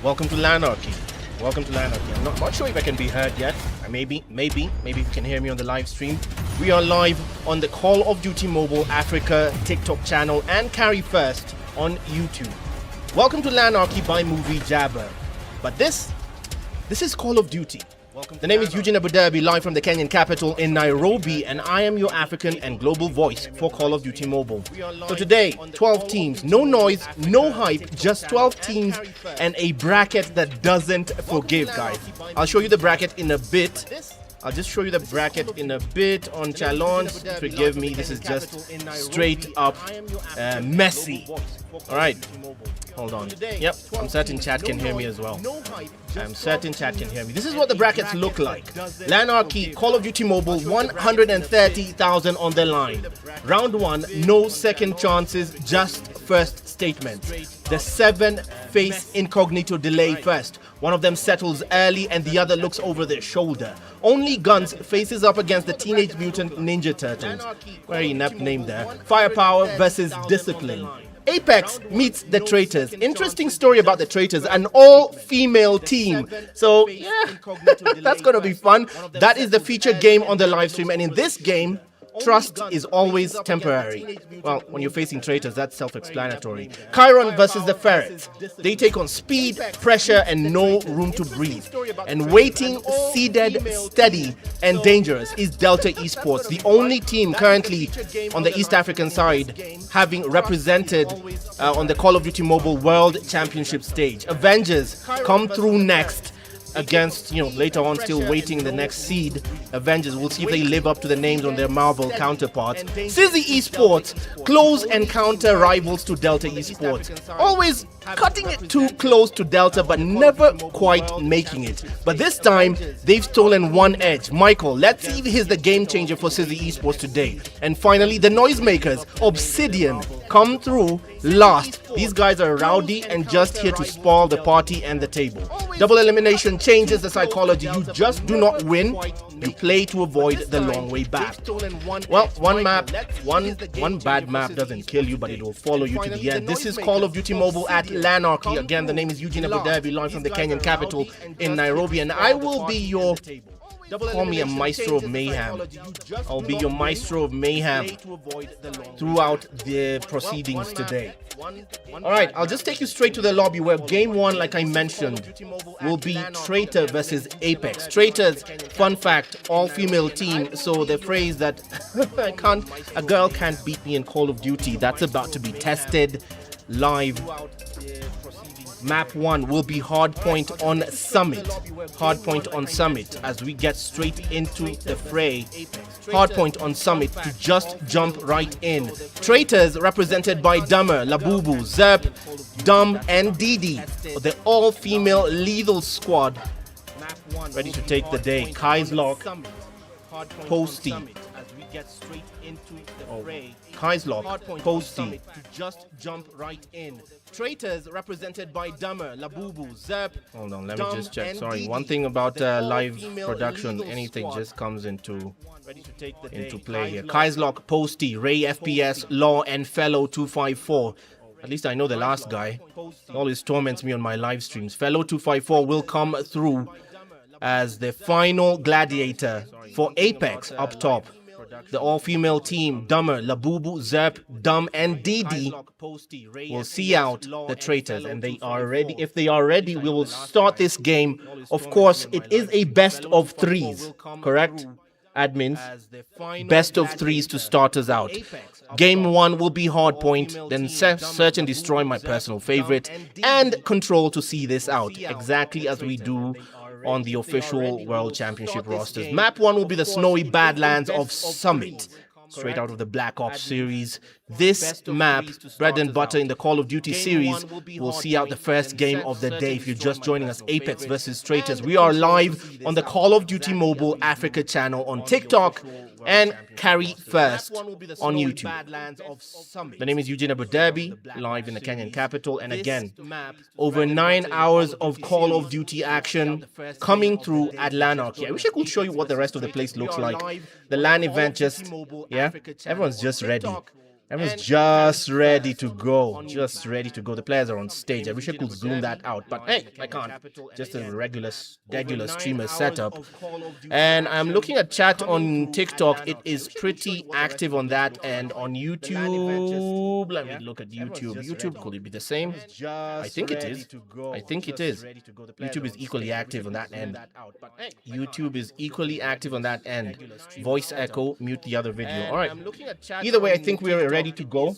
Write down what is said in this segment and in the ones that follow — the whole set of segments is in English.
Welcome to Lanarchy. Welcome to Lanarchy. I'm not sure if I can be heard yet. Maybe you can hear me on the live stream. We are live on the Call of Duty Mobile Africa TikTok channel and Carry First on YouTube. Welcome to Lanarchy by Movie Jabber. But this is Call of Duty. The name is Eugene Abu Dhabi, live from the Kenyan capital in Nairobi, and I am your African and global voice for Call of Duty Mobile. So today, 12 teams, no noise, no hype, just 12 teams and a bracket that doesn't forgive, guys. I'll show you the bracket in a bit. I'll just show you the bracket in a bit on challenge. Forgive me, this is just straight up messy. Alright, hold on. Yep, I'm certain chat can hear me as well. I'm certain chat can hear me. This is what the brackets look like. Lanarchy, Call of Duty Mobile, 130,000 on the line. Round 1, no second chances, just first statements. The 7 face incognito delay first. One of them settles early and the other looks over their shoulder. Only Guns faces up against the Teenage Mutant Ninja Turtles. Very inept name there. Firepower versus Discipline. Apex meets the Traitors. Interesting story about the Traitors, an all-female team. So, yeah, that's going to be fun. That is the featured game on the live stream. And in this game, trust is always temporary. Well, when you're facing Traitors, that's self-explanatory. Chiron versus the Ferrets. They take on speed, pressure, and no room to breathe. And waiting, seeded, steady, and dangerous is Delta Esports, the only team currently on the East African side having represented on the Call of Duty Mobile World Championship stage. Avengers come through next against, later on still waiting the next seed. Avengers, we'll see if they live up to the names on their Marvel counterparts. Sizzy Esports, close encounter rivals to Delta Esports. Always cutting it too close to Delta, but never quite making it. But this time, they've stolen one edge. Michael, let's see if he's the game changer for Sizzy Esports today. And finally, the noisemakers, Obsidian, come through last. These guys are rowdy and just here to spoil the party and the table. Double elimination changes the psychology. You just do not win, you play to avoid the long way back. Well, one bad map doesn't kill you, but it will follow you to the end. This is Call of Duty Mobile at Lanarchy. Again, the name is Eugene Abu Dhabi, live from the Kenyan capital in Nairobi, and I will be your... Call me a maestro of mayhem. I'll be your maestro of mayhem throughout the proceedings today. Alright, I'll just take you straight to the lobby where game 1, like I mentioned, will be Traitor versus Apex. Traitors, fun fact, all-female team, so the phrase that a girl can't beat me in Call of Duty, that's about to be tested live. Map 1 will be Hardpoint on Summit. Hardpoint on Summit as we get straight into the fray. Hardpoint on Summit to just jump right in. Traitors represented by Dummer, Labubu, Zerp, Dum, and Didi. The all-female lethal squad ready to take the day. Kai's Lock, Posty. Kai's Lock, Posty. To just jump right in. Traitors represented by Dummer, Labubu, Zerp. Hold on, let me just check. Sorry, one thing about live production, anything just comes into play here. Kai's Lock, Posty, Ray FPS, Law, and Fellow 254. At least I know the last guy. He always torments me on my live streams. Fellow 254 will come through as the final gladiator for Apex up top. The all-female team, Dummer, Labubu, Zerp, Dum, and Didi will see out the Traitors. And they are ready. If they are ready, we will start this game. Of course, it is a best of 3s, correct? Admins, best of 3s to start us out. Game 1 will be Hardpoint, then Search and Destroy, my personal favorite, and Control to see this out, exactly as we do on the official World Championship rosters. Map 1 will be the snowy Badlands of Summit, straight out of the Black Ops series. This map, bread and butter in the Call of Duty series, will see out the first game of the day. If you're just joining us, Apex versus Traitors. We are live on the Call of Duty Mobile Africa channel on TikTok and Carry First on YouTube. The name is Eugene Abu Dhabi, live in the Kenyan capital. And again, over 9 hours of Call of Duty action coming through at Lanarchy. I wish I could show you what the rest of the place looks like. The LAN event just, yeah, everyone's just ready. Everyone's just ready to go. Just ready to go. The players are on stage. I wish I could zoom that out, but hey, I can't. Just a regular streamer setup. And I'm looking at chat on TikTok. It is pretty active on that end. On YouTube, let me look at YouTube. YouTube, could it be the same? I think it is. I think it is. YouTube is equally active on that end. YouTube is equally active on that end. Voice echo, mute the other video. All right. Either way, I think we're ready to go.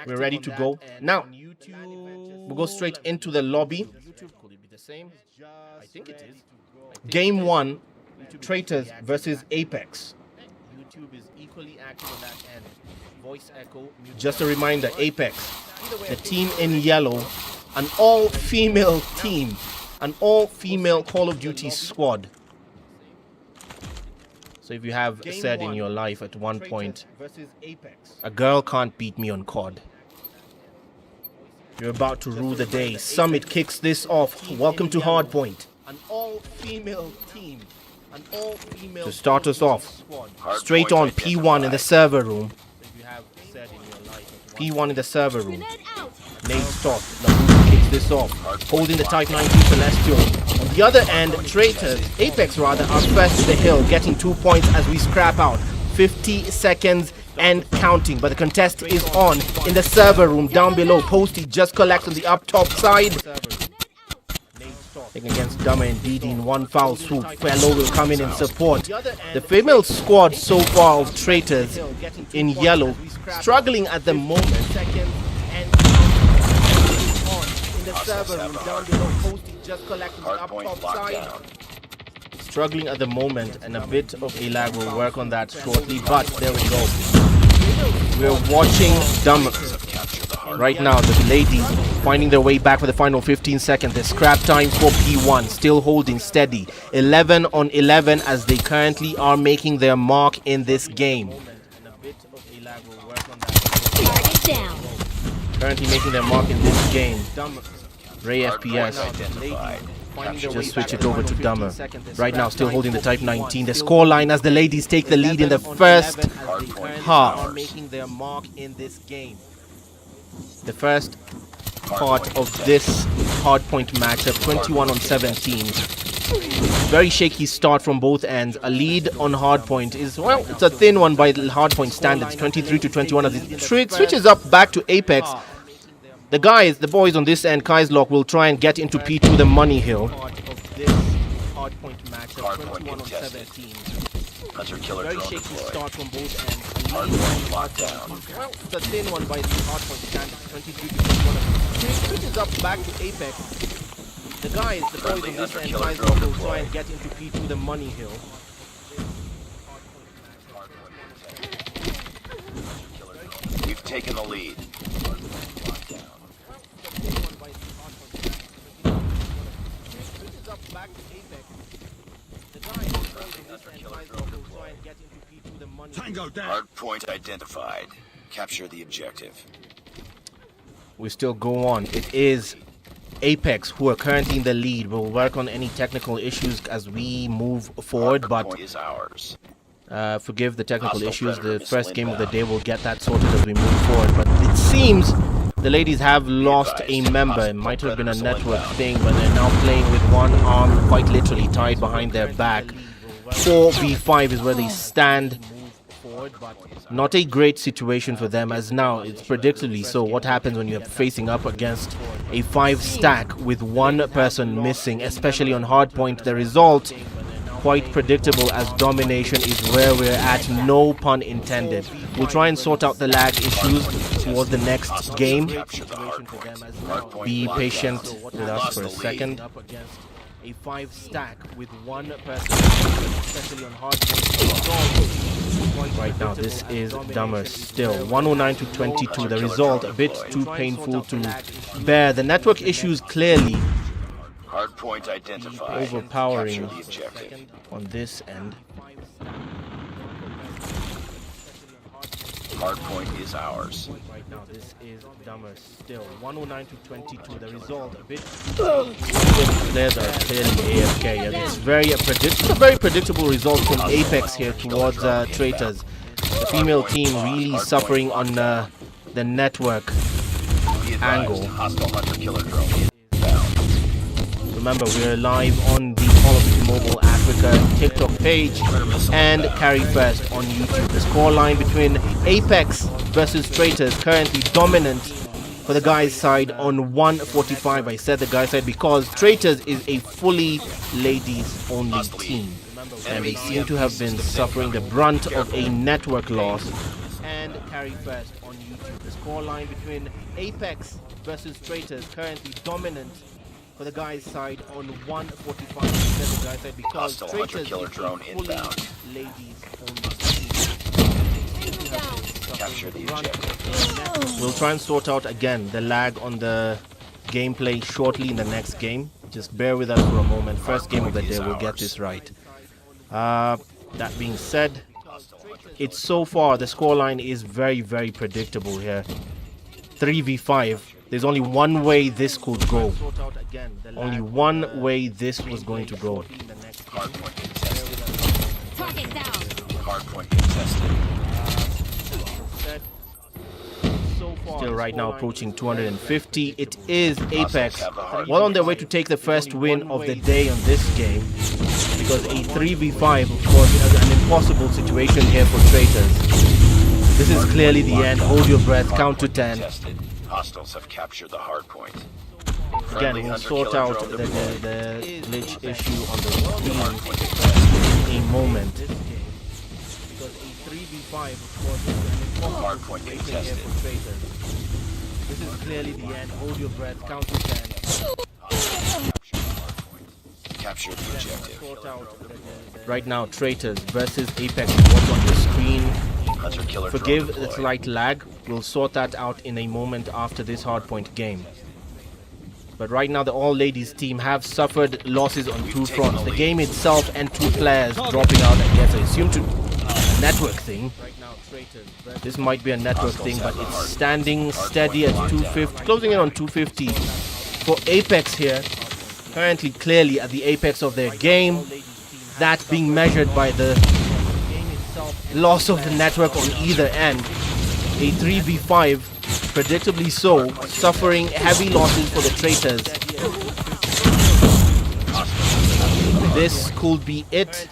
We're ready to go. Now, we'll go straight into the lobby. I think it is. Game 1, Traitors versus Apex. YouTube is equally active on that end. Voice echo. Just a reminder, Apex, the team in yellow, an all-female team, an all-female Call of Duty squad. So if you have said in your life at one point, a girl can't beat me on COD, you're about to rule the day. Summit kicks this off. Welcome to Hardpoint. An all-female team. To start us off, straight on P1 in the server room. P1 in the server room. Nonstop. Lanarchy kicks this off, holding the Type 19 Celestial. On the other end, Traitors, Apex rather, are first to the hill, getting 2 points as we scrap out. 50 seconds and counting, but the contest is on in the server room down below. Posty just collects on the up top side. Against Dummer and DD in one foul swoop. Fellow will come in support. The female squad so far of Traitors in yellow struggling at the moment. Struggling at the moment, and a bit of a lag. Will work on that shortly, but there we go. We're watching Dummer. Right now, the ladies finding their way back for the final 15 seconds. The scrap time for P1, still holding steady. 11 on 11 as they currently are making their mark in this game. Currently making their mark in this game. Ray FPS. Just switch it over to Dummer. Right now, still holding the Type 19. The scoreline as the ladies take the lead in the first half. Making their mark in this game. The first part of this Hardpoint matchup, 21 on 17. Very shaky start from both ends. A lead on Hardpoint is, well, it's a thin one by Hardpoint standards, 23 to 21 as it switches up back to Apex. The guys, the boys on this end, Kaislock, will try and get into P2, the money hill. Very shaky start from both ends. Hardpoint lockdown. Well, it's a thin one by the Hardpoint standards, 23 to 21. Switches up back to Apex. The guys, the boys on this end, Kaislock, will try and get into P2, the money hill. We've taken the lead. Tango down. Hardpoint identified. Capture the objective. We still go on. It is Apex who are currently in the lead. We'll work on any technical issues as we move forward, but is ours. Forgive the technical issues. The first game of the day will get that sorted as we move forward, but it seems the ladies have lost a member. It might have been a network thing, but they're now playing with one arm quite literally tied behind their back. 4v5 is where they stand. Not a great situation for them, as now it's predictably so what happens when you're facing up against a 5 stack with one person missing, especially on Hardpoint. The result quite predictable, as domination is where we're at, no pun intended. We'll try and sort out the lag issues towards the next game. Be patient with us for a second. A 5 stack with one person, especially on Hardpoint. Right now, this is Dummer still. 109 to 22. The result a bit too painful to bear. The network issues clearly Hardpoint identified. overpowering on this end. Hardpoint is ours. Right now, this is Dummer still. 109 to 22. The result a bit players are clearly AFK. It's a very predictable result from Apex here towards Traitors. The female team really suffering on the network Be advised, angle. hostile hunter-killer drone inbound. Remember, we're live on the Call of Duty Mobile Africa TikTok page and Carry First on YouTube. The scoreline between Apex versus Traitors currently dominant for the guys' side on 145. I said the guys' side because Traitors is a fully ladies-only team, and they seem to have been suffering the brunt of a network loss. And Carry First on YouTube. The scoreline between Apex versus Traitors currently dominant for the guys' side on 145. I said the guys' side because Hostile Traitors hunter-killer is a drone fully inbound. ladies-only team. Capture the objective. We'll try and sort out again the lag on the gameplay shortly in the next game. Just bear with us for a moment. First game of the day, we'll get this right. That being said, it's so far the scoreline is very, very predictable here. 3v5. There's only one way this could go. Only one way this was going to go. Hardpoint contested. Target down. Hardpoint contested. Still right now approaching 250. It is Apex. Well on their way to take the first win of the day on this game. Because a 3v5 was an impossible situation here for Traitors. This is clearly the end. Hold your breath. Count to 10. Hostiles have captured the hardpoint. Again, we'll sort out the glitch issue on the screen in a moment. Because a 3v5 was an Hardpoint here contested. for Traitors. This is clearly the end. Hold your breath. Count to 10. Capture the objective. Sort out right now, Traitors versus Apex is what's on the screen. Hunter-killer Forgive drone the deployed. slight lag. We'll sort that out in a moment after this hardpoint game. But right now, the all-ladies team have suffered losses on two fronts. The game itself and two players dropping out, I guess. I assume to a network thing. This might be a network thing, but it's standing steady at 250, closing in on 250 for Apex here. Currently, clearly at the apex of their game. That being measured by the loss of the network on either end. A 3v5, predictably so, suffering heavy losses for the Traitors. This could be it,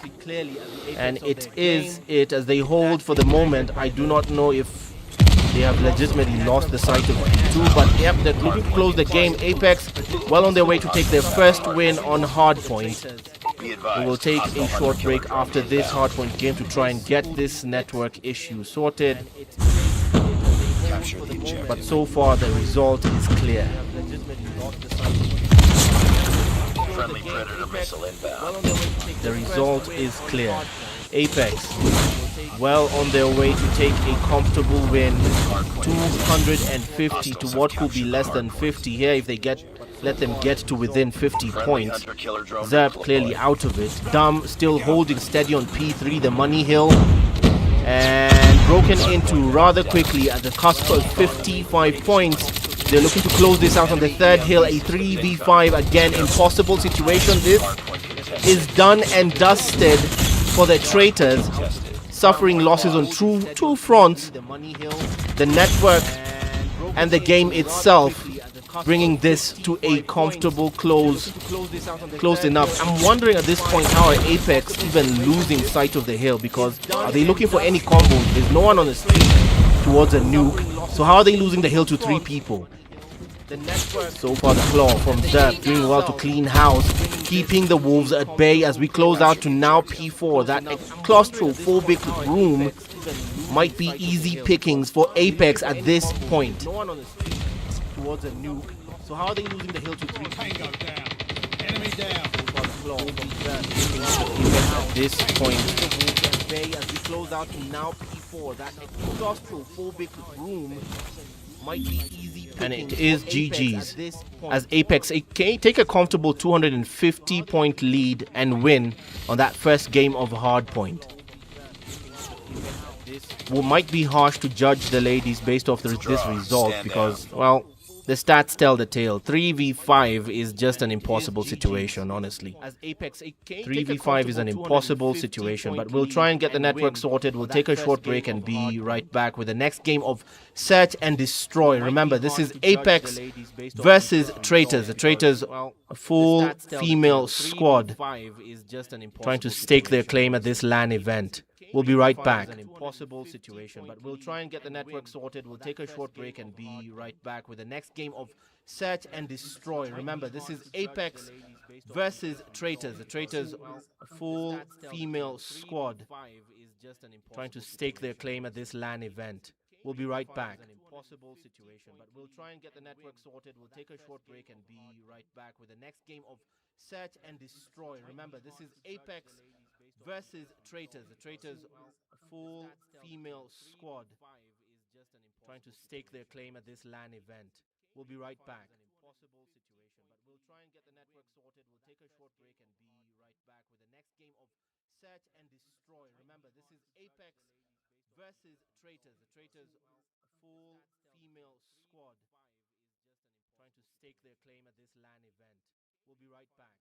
and it is it as they hold for the moment. I do not know if they have legitimately lost the sight of P2, but yep, they're looking to close the game. Apex well on their way to take their first win on Hardpoint. We will take a short break after this Hardpoint game to try and get this network issue sorted. Capture the objective. But so far the result is clear. Friendly Predator missile inbound. The result is clear. Apex well on their way to take a comfortable win. 250 to what could be less than 50 here if they let them get to within 50 points. Zerp clearly out of it. Dum still holding steady on P3, the money hill. And broken into rather quickly at the cusp of 55 points. They're looking to close this out on the third hill. A 3v5 again, impossible situation. This is done and dusted for the Traitors. Suffering losses on two fronts. The network and the game itself. Bringing this to a comfortable close enough. I'm wondering at this point how are Apex even losing sight of the hill, because are they looking for any combos? There's no one on the street towards a nuke, so how are they losing the hill to 3 people? So far the claw from Zerp doing well to clean house, keeping the wolves at bay as we close out to now P4. That claustrophobic room might be easy pickings for Apex at this point. Towards a nuke. So how are they losing the hill to 3 people? Enemy down. At this point, as we close out to now P4, that claustrophobic room might be easy, and it is GG's as Apex take a comfortable 250 point lead and win on that first game of Hardpoint. Well, might be harsh to judge the ladies based off this result because, well, The stats tell the tale. 3v5 is just an impossible situation, honestly. As Apex 3v5 is an impossible situation, but we'll try and get the network sorted. We'll take a short break and be right back with the next game of Search and Destroy. Remember, this is Apex versus Traitors. The Traitors, a full female squad, trying to stake their claim at this LAN event. We'll be right back. An impossible situation, but we'll try and get the network sorted. We'll take a short break and be right back with the next game of Search and Destroy. Remember, this is Apex versus Traitors. The Traitors, a full female squad, trying to stake their claim at this LAN event. We'll be right back. An impossible situation, but we'll try and get the network sorted. We'll take a short break and be right back with the next game of Search and Destroy. Remember, this is Apex versus Traitors. The Traitors, a full female squad, trying to stake their claim at this LAN event. We'll be right back. An impossible situation, but we'll try and get the network sorted. We'll take a short break and be right back with the next game of Search and Destroy. Remember, this is Apex versus Traitors. The Traitors, a full female squad, trying to stake their claim at this LAN event. We'll be right back.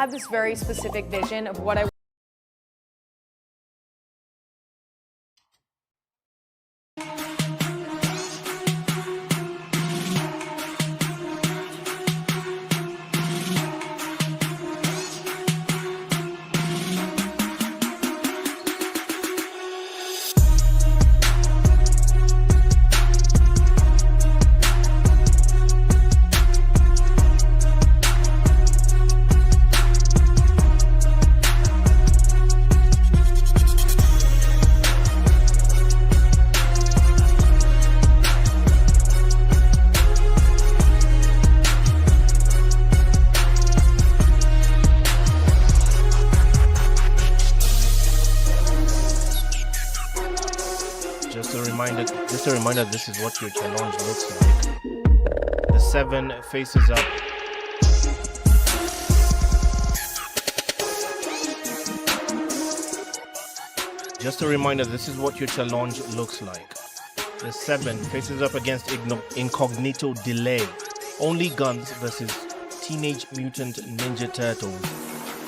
have this very specific vision of what I Just a reminder, this is what your challenge looks like. The 7 faces up. Just a reminder, this is what your challenge looks like. The 7 faces up against Incognito Delay. Only Guns versus Teenage Mutant Ninja Turtles.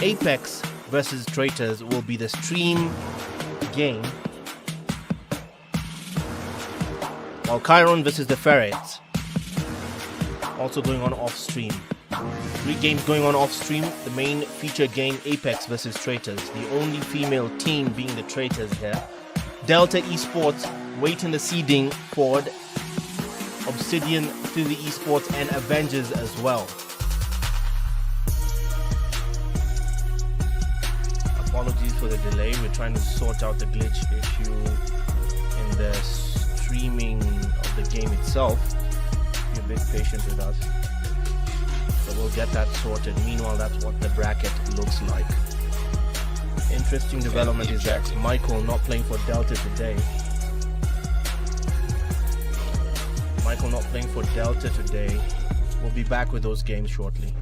Apex versus Traitors will be the stream game. While Chiron versus the Ferrets, also going on off stream. 3 games going on off stream. The main feature game, Apex versus Traitors. The only female team being the Traitors here. Delta Esports waiting the seeding forward. Obsidian through the Esports and Avengers as well. Apologies for the delay. We're trying to sort out the glitch issue in the streaming of the game itself. Be a bit patient with us, so we'll get that sorted. Meanwhile, that's what the bracket looks like. Interesting development is that Michael not playing for Delta today. We'll be back with those games shortly.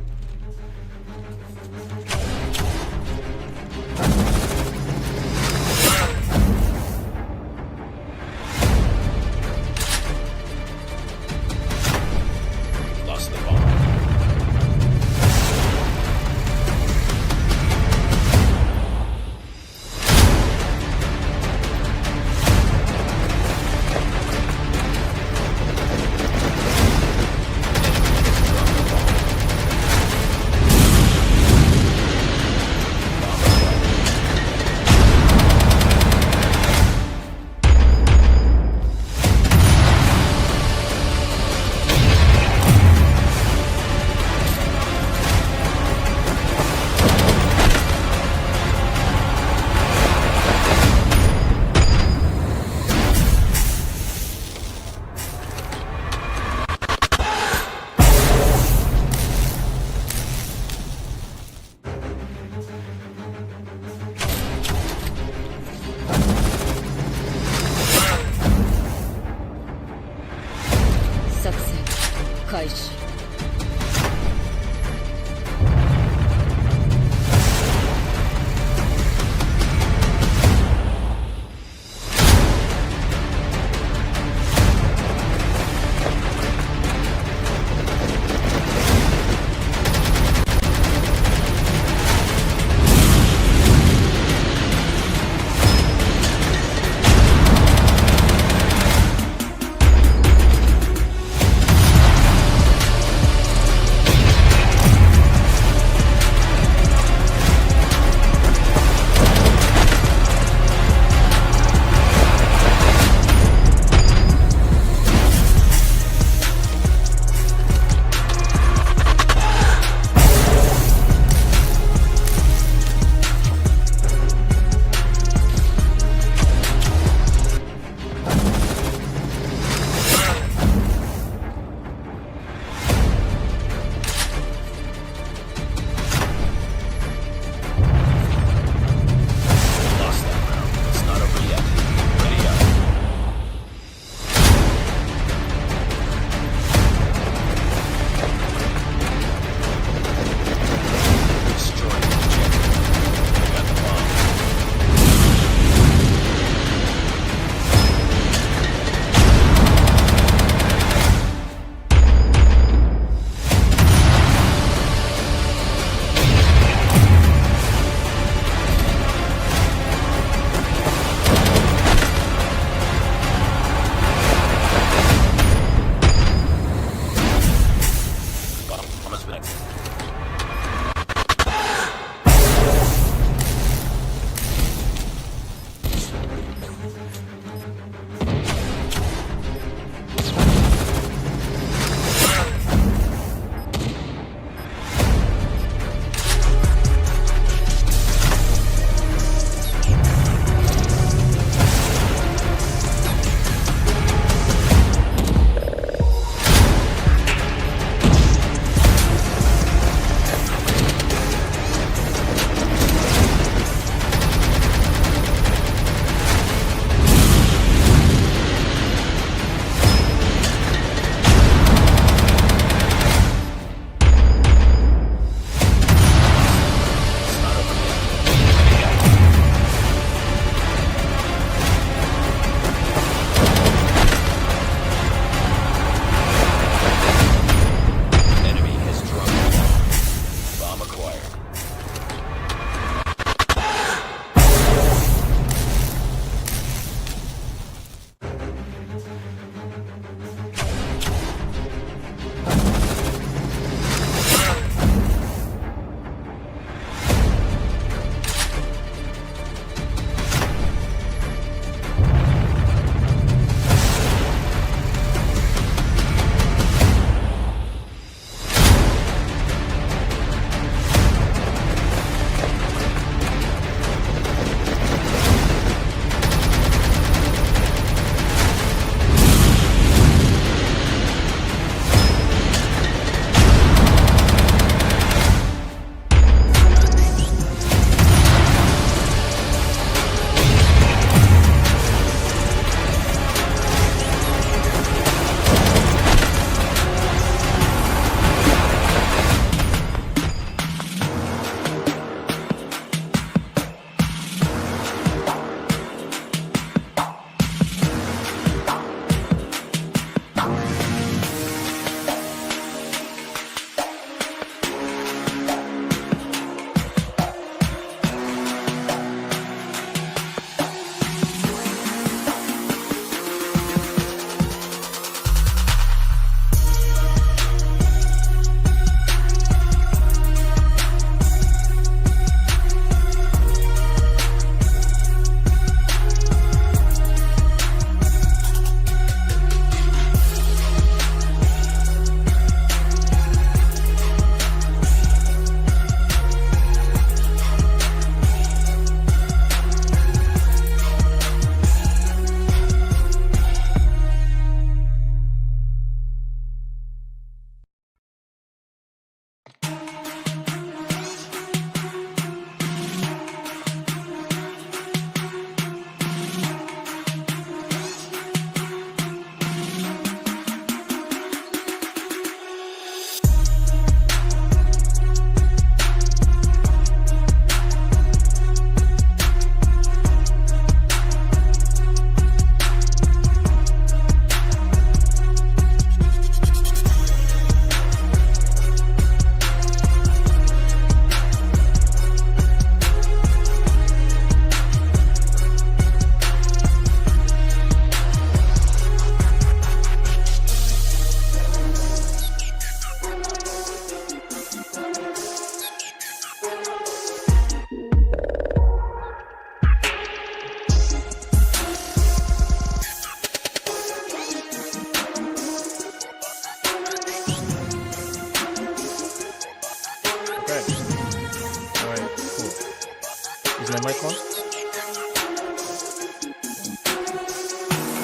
Is my mic on?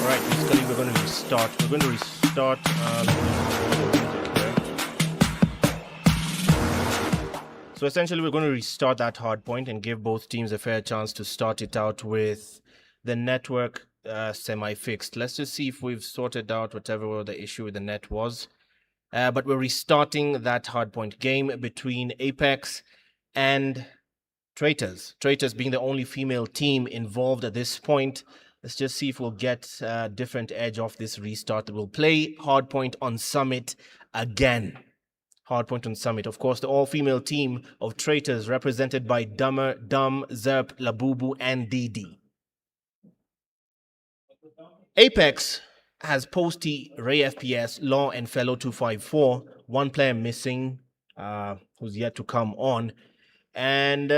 Alright, basically we're going to restart. We're going to restart. So essentially we're going to restart that hard point and give both teams a fair chance to start it out with the network semi-fixed. Let's just see if we've sorted out whatever the issue with the net was. But we're restarting that hardpoint game between Apex and Traitors. Traitors being the only female team involved at this point. Let's just see if we'll get a different edge off this restart. We'll play hardpoint on Summit again. Hardpoint on Summit. Of course, the all-female team of Traitors represented by Dummer, Dum, Zerp, Labubu, and Didi. Apex has Posty, Ray FPS, Law, and Fellow 254. One player missing, who's yet to come on. And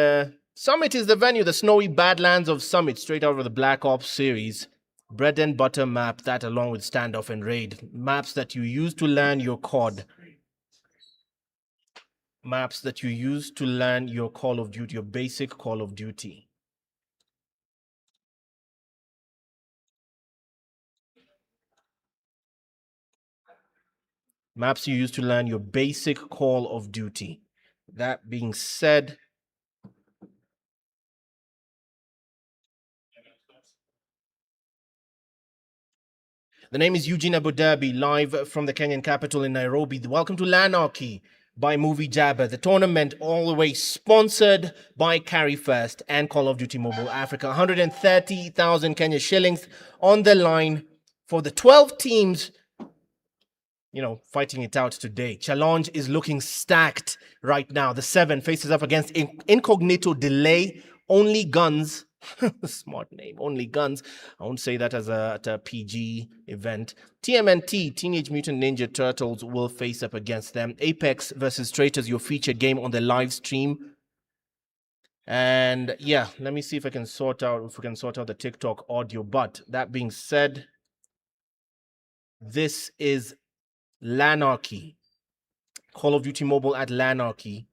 Summit is the venue, the snowy badlands of Summit, straight out of the Black Ops series. Bread and butter map, that along with Standoff and Raid. Maps that you use to learn your COD. Maps that you use to learn your Call of Duty, your basic Call of Duty. Maps you use to learn your basic Call of Duty. That being said, the name is Eugene Abu Dhabi, live from the Kenyan capital in Nairobi. Welcome to Lanarchy by Movie Jabber, the tournament all the way sponsored by Carry First and Call of Duty Mobile Africa. 130,000 Kenya shillings on the line for the 12 teams, you know, fighting it out today. Challenge is looking stacked right now. The 7 faces up against Incognito Delay, Only Guns. Smart name, Only Guns. I won't say that as a PG event. TMNT, Teenage Mutant Ninja Turtles, will face up against them. Apex versus Traitors, your featured game on the live stream. And yeah, let me see if we can sort out the TikTok audio. But that being said, this is Lanarchy. Call of Duty Mobile at Lanarchy.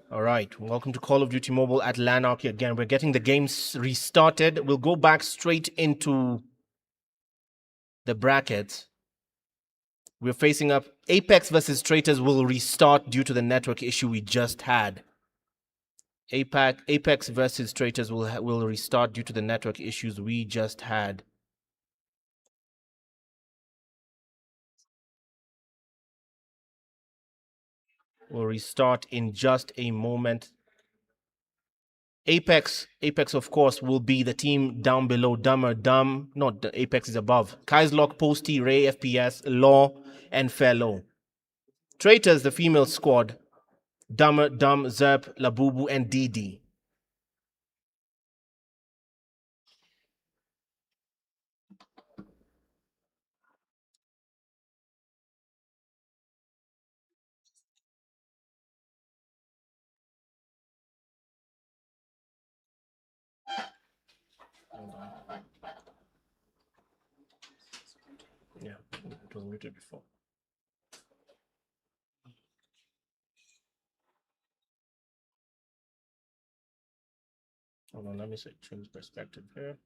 All right, welcome to Call of Duty Mobile at Lanarchy again. We're getting the games restarted. We'll go back straight into the brackets. We're facing up Apex versus Traitors will restart due to the network issue we just had. Apex versus Traitors will restart due to the network issues we just had. We'll restart in just a moment. Apex, of course, will be the team down below. Dumber, Dumb. Not Apex is above. Kaislock, Posty, Ray, FPS, Law, and Fellow. Traitors, the female squad. Dumber, Dumb, Zerp, Labubu, and Didi. Yeah, it was muted before. Hold on, let me change perspective here.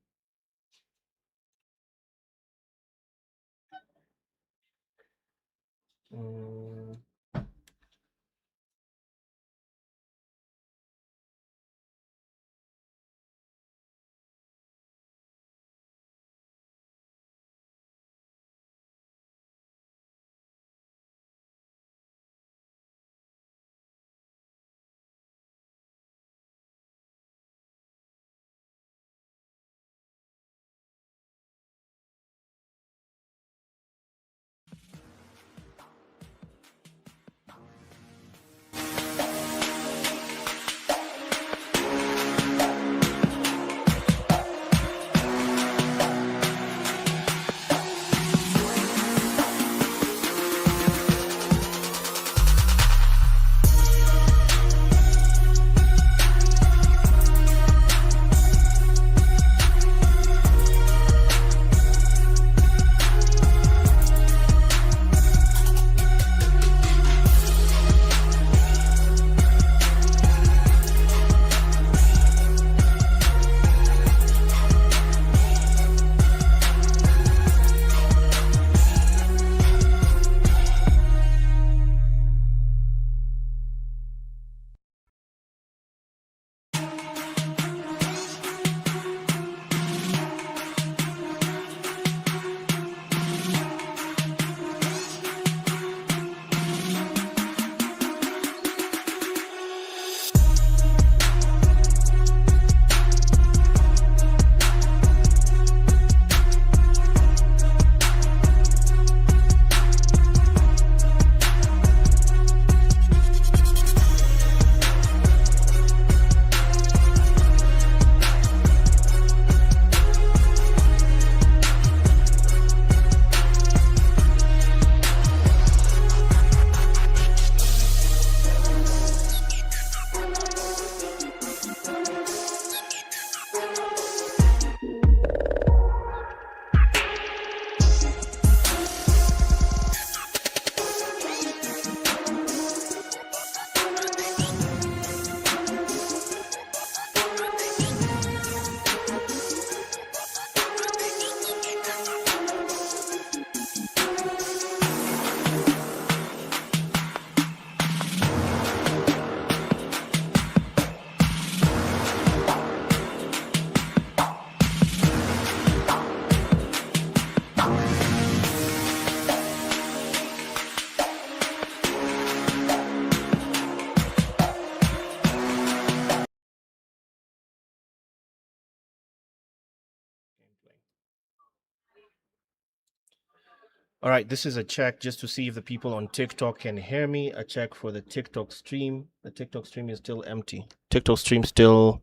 All right, this is a check just to see if the people on TikTok can hear me. A check for the TikTok stream. The TikTok stream is still empty. TikTok stream still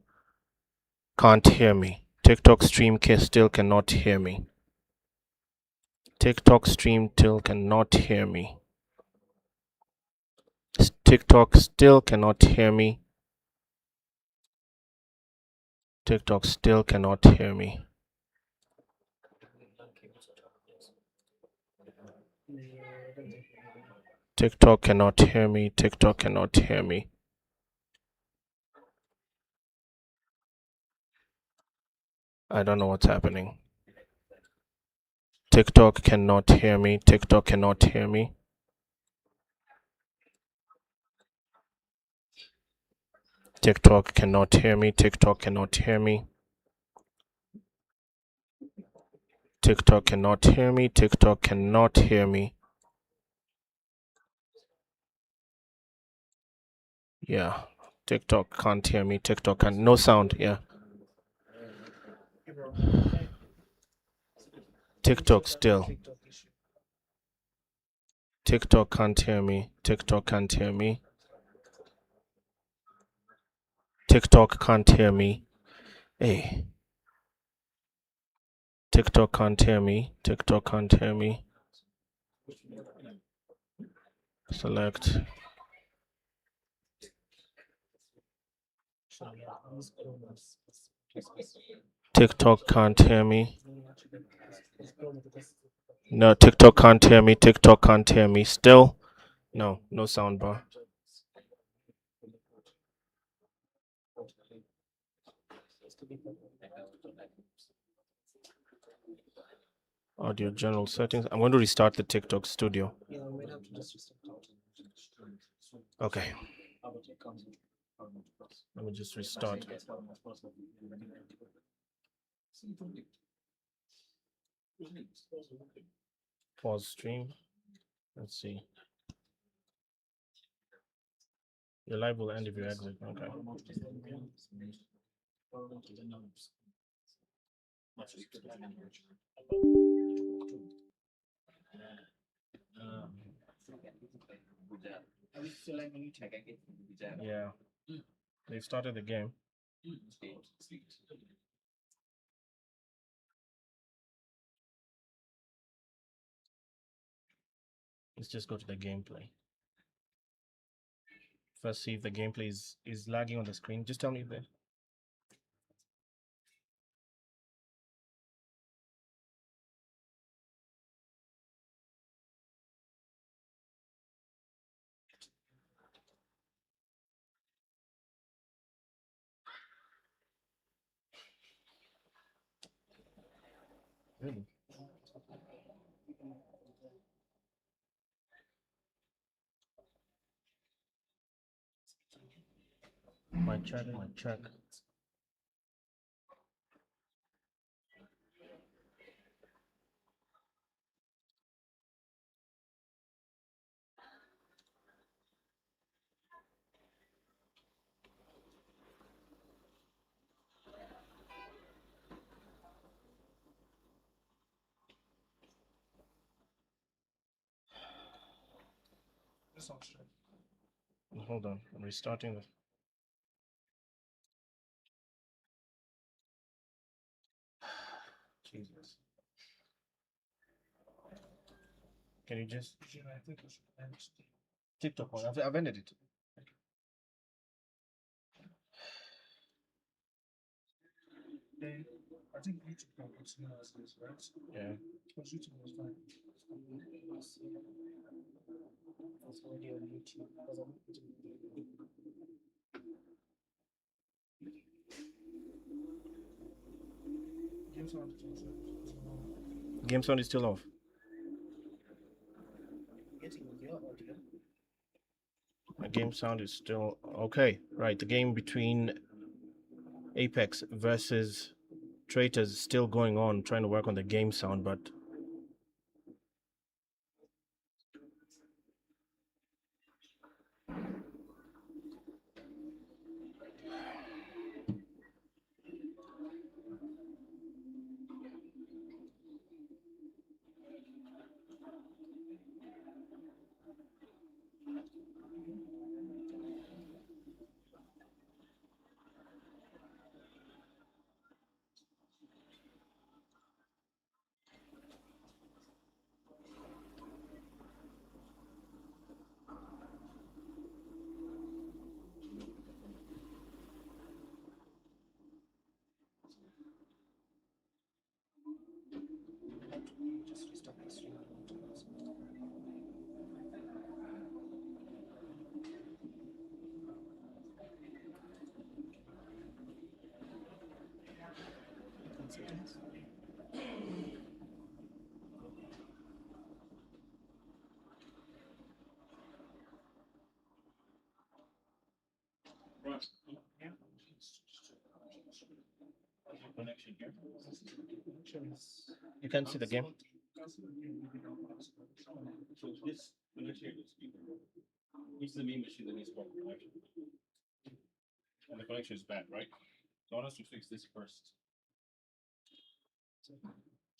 can't hear me. TikTok stream still cannot hear me. TikTok stream still cannot hear me. TikTok still cannot hear me. TikTok still cannot hear me. TikTok cannot hear me. TikTok cannot hear me. I don't know what's happening. TikTok cannot hear me. TikTok cannot hear me. TikTok cannot hear me. TikTok cannot hear me. TikTok cannot hear me. TikTok cannot hear me. Yeah. TikTok can't hear me. TikTok can't. No sound. Yeah. TikTok still. TikTok can't hear me. TikTok can't hear me. TikTok can't hear me. Hey. TikTok can't hear me. TikTok can't hear me. Select. TikTok can't hear me. No, TikTok can't hear me. TikTok can't hear me. Still, no sound bar. Audio general settings. I'm going to restart the TikTok studio. Okay. Let me just restart. Pause stream. Let's see. Your live will end if you exit. Okay. Yeah. They've started the game. Let's just go to the gameplay. First, see if the gameplay is lagging on the screen. Just tell me if they. Really? My check. Hold on, I'm restarting this. Jesus. Can you just TikTok one? I've ended it. I think YouTube was this, right? Yeah. Because YouTube was fine. It's already on YouTube. Game sound is still off. My game sound is still okay. Right, the game between Apex versus Traitors is still going on. Trying to work on the game sound, but You can see the game. So this connection is speaker. This is the main machine that needs proper connection. And the connection is bad, right? So I want us to fix this first.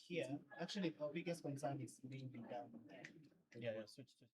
Here, actually, our biggest concern is being down there. Yeah, switch to.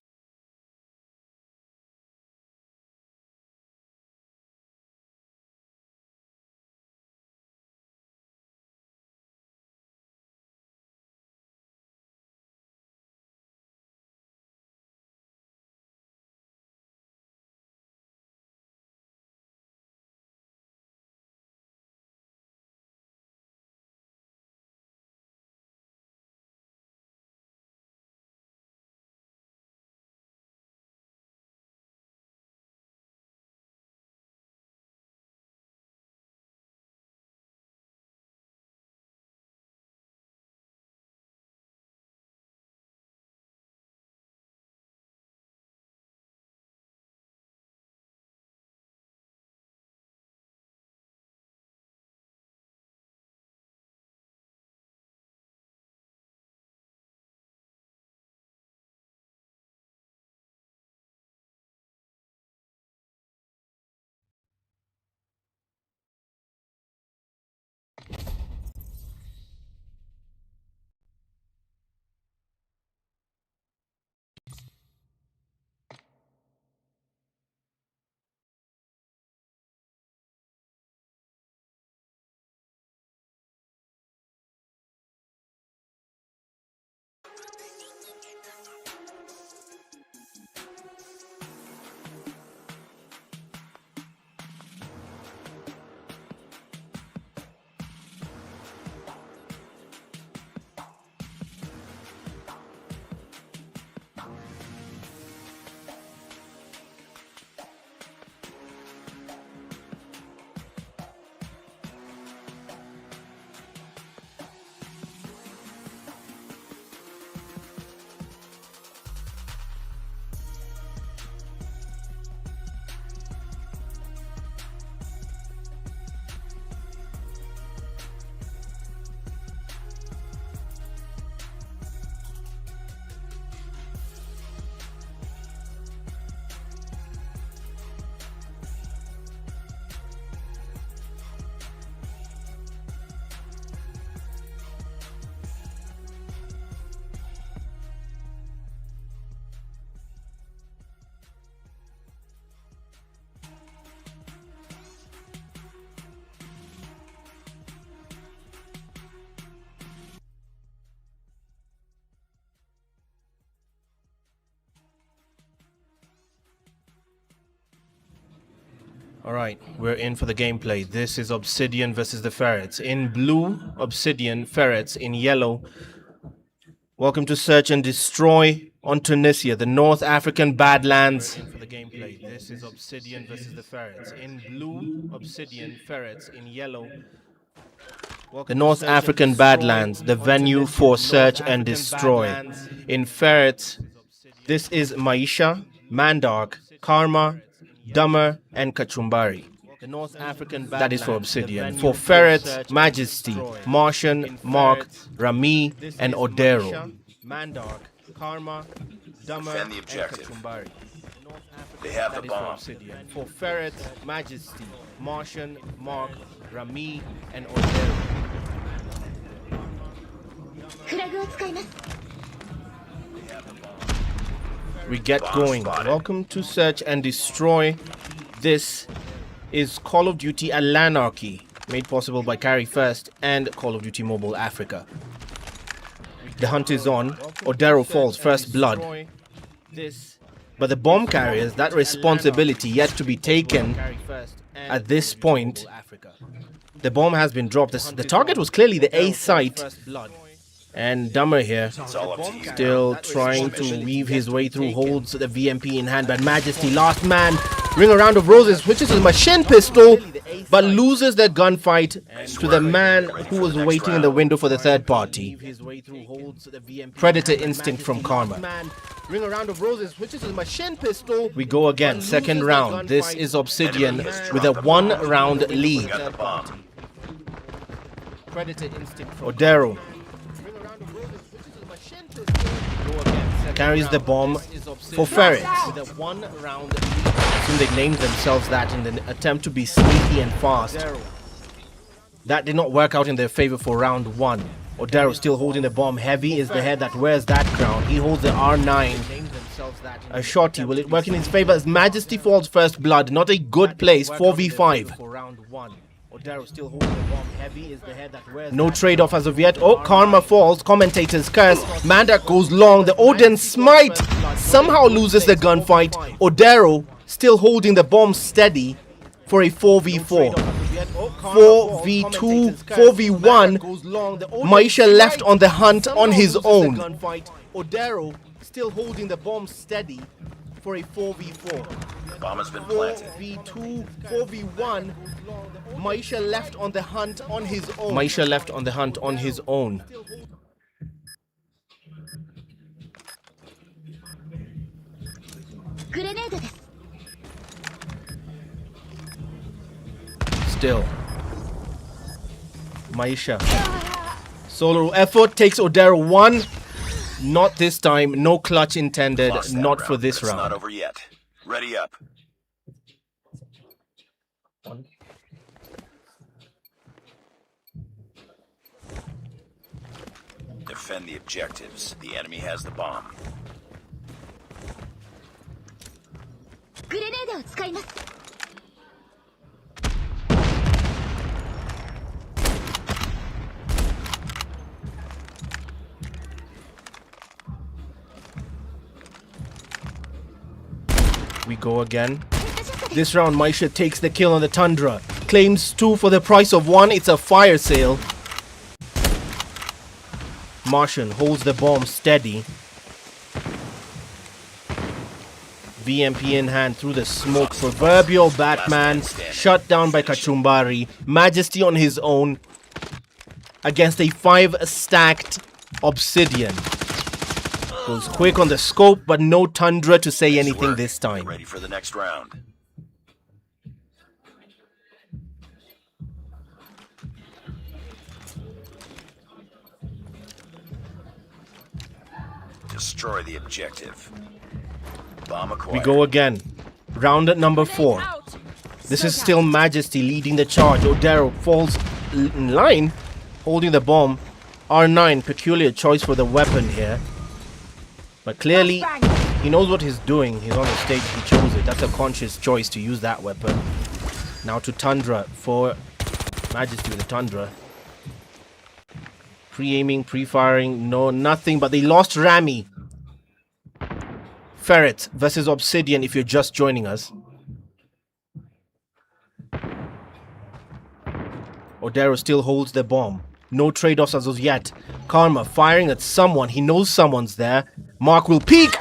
All right, we're in for the gameplay. This is Obsidian versus the Ferrets. In blue, Obsidian, Ferrets. In yellow, welcome to Search and Destroy on Tunisia, the North African Badlands. We're in for the gameplay. This is Obsidian versus the Ferrets. In blue, Obsidian, Ferrets. In yellow, the North African Badlands, the venue for Search and Destroy. In Ferrets, this is Maisha, Mandark, Karma, Dummer, and Kachumbari. The North African that is for Obsidian. For Ferrets, Majesty, Martian, Mark, Rami, and Odero. Mandark, Karma, Dummer, Defend the and objective. Kachumbari. They have the That is for bomb. Obsidian. For Ferrets, Majesty, Martian, Mark, Rami, and Odero. フラグを使います We get Bomb going. spotted. Welcome to Search and Destroy. This is Call of Duty at Lanarchy, made possible by Carry First and Call of Duty Mobile Africa. The hunt is on. Odero falls, first blood. But the bomb carriers, that responsibility yet to be taken at this point. The bomb has been dropped. The target was clearly the A site. And Dummer here, It's all up to you. still trying to weave his way through, holds the VMP in hand, but Majesty, last man, Ring a round of roses, switches to the machine pistol, but loses the gunfight to the man who was waiting in the window for the third party. Predator instinct from Karma. Ring a round of roses, switches to the machine pistol. We go again, second round. This is Obsidian with a 1 round lead. Predator instinct from Odero carries the bomb for Ferrets. Soon they named themselves that in an attempt to be sneaky and fast. That did not work out in their favor for round 1. Odero still holding the bomb. Heavy is the head that wears that crown. He holds the R9. A shotty. Will it work in his favor as Majesty falls first blood? Not a good place. 4v5. No trade-off as of yet. Oh, Karma falls. Commentators curse. Mandak goes long. The Odin smite somehow loses the gunfight. Odero still holding the bomb steady for a 4v4. 4v2, 4v1. Maisha left on the hunt on his own. Odero still holding the bomb steady for a 4v4. Bomb has been planted. 4v2, 4v1. Maisha left on the hunt on his own. Maisha left on the hunt on his own. Still. Maisha. Solo effort takes Odero 1. Not this time. No clutch intended. Not for this round. Not over yet. Ready up. Defend the objectives. The enemy has the bomb. We go again. This round, Maisha takes the kill on the Tundra. Claims 2 for the price of 1. It's a fire sale. Martian holds the bomb steady. VMP in hand through the smoke. Proverbial Batman shut down by Kachumbari. Majesty on his own against a 5-stacked Obsidian. Goes quick on the scope, but no Tundra to say anything this time. Ready for the next round. Destroy the objective. Bomb acquired. We go again. Round at number 4. This is still Majesty leading the charge. Odero falls in line, holding the bomb. R9, peculiar choice for the weapon here. But clearly, he knows what he's doing. He's on the stage, he chose it. That's a conscious choice to use that weapon. Now to Tundra for Majesty with the Tundra. Pre-aiming, pre-firing, no, nothing. But they lost Rami. Ferrets versus Obsidian if you're just joining us. Odero still holds the bomb. No trade-offs as of yet. Karma firing at someone. He knows someone's there. Mark will peek.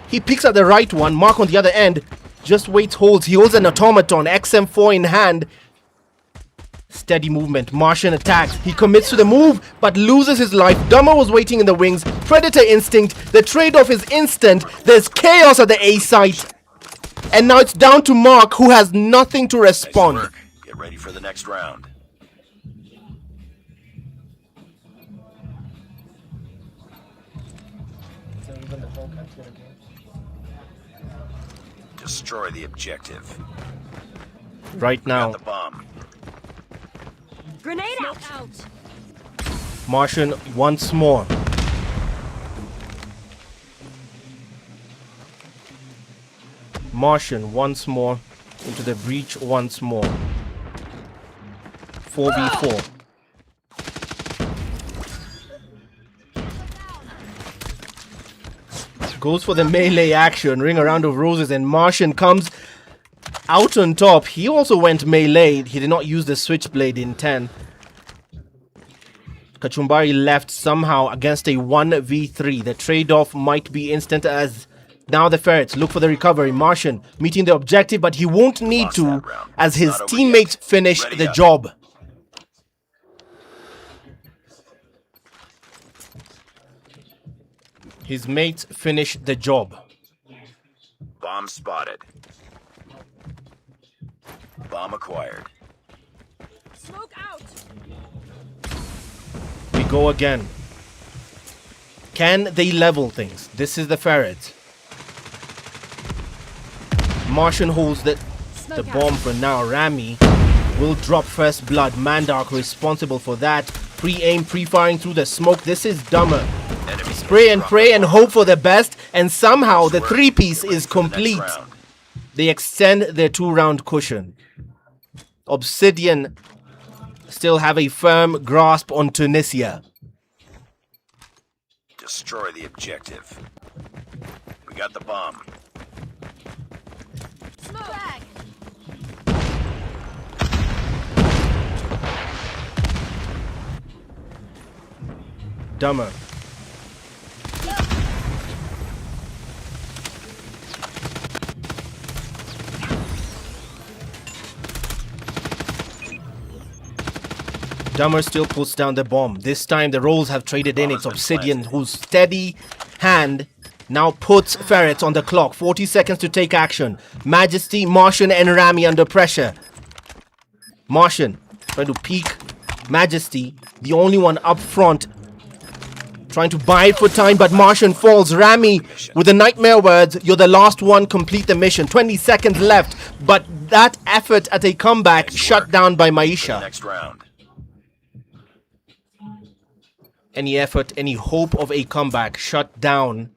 He peeks at the right one. Mark on the other end. Just waits, holds. He holds an automaton. XM4 in hand. Steady movement. Martian attacks. He commits to the move, but loses his life. Dummer was waiting in the wings. Predator instinct. The trade-off is instant. There's chaos at the A site. And now it's down to Mark, who has nothing to respond. Nice work. Get ready for the next round. Destroy the objective. Right now. Got the bomb. Grenade out. Martian once more. Martian once more into the breach once more. 4v4. Goes for the melee action. Ring a round of roses and Martian comes out on top. He also went melee. He did not use the switchblade in 10. Kachumbari left somehow against a 1v3. The trade-off might be instant as Now the Ferrets look for the recovery. Martian meeting the objective, but he won't need Lost to that round. as his Not over teammates yet. finish Ready the up. job. His mates finish the job. Bomb spotted. Bomb acquired. Smoke out. We go again. Can they level things? This is the Ferrets. Martian holds the bomb for now. Rami will drop first blood. Mandark responsible for that. Pre-aim, pre-firing through the smoke. This is dumber. Enemy Spray and drop pray the and bomb. hope for the best, and somehow the Work. three-piece Get ready is for the next complete. round. They extend their 2-round cushion. Obsidian still have a firm grasp on Tunisia. Destroy the objective. We got the bomb. Smoke. Dumber. Dumber still puts down the bomb. This time the roles have traded in. It's Obsidian whose steady hand now puts Ferrets on the clock. 40 seconds to take action. Majesty, Martian and Rami under pressure. Martian trying to peek. Majesty, the only one up front, trying to buy for time, but Martian falls. Rami with the nightmare words, "You're the last one, complete the mission." 20 seconds left, but that effort at a comeback shut down by Maisha. Next round. Any effort, any hope of a comeback shut down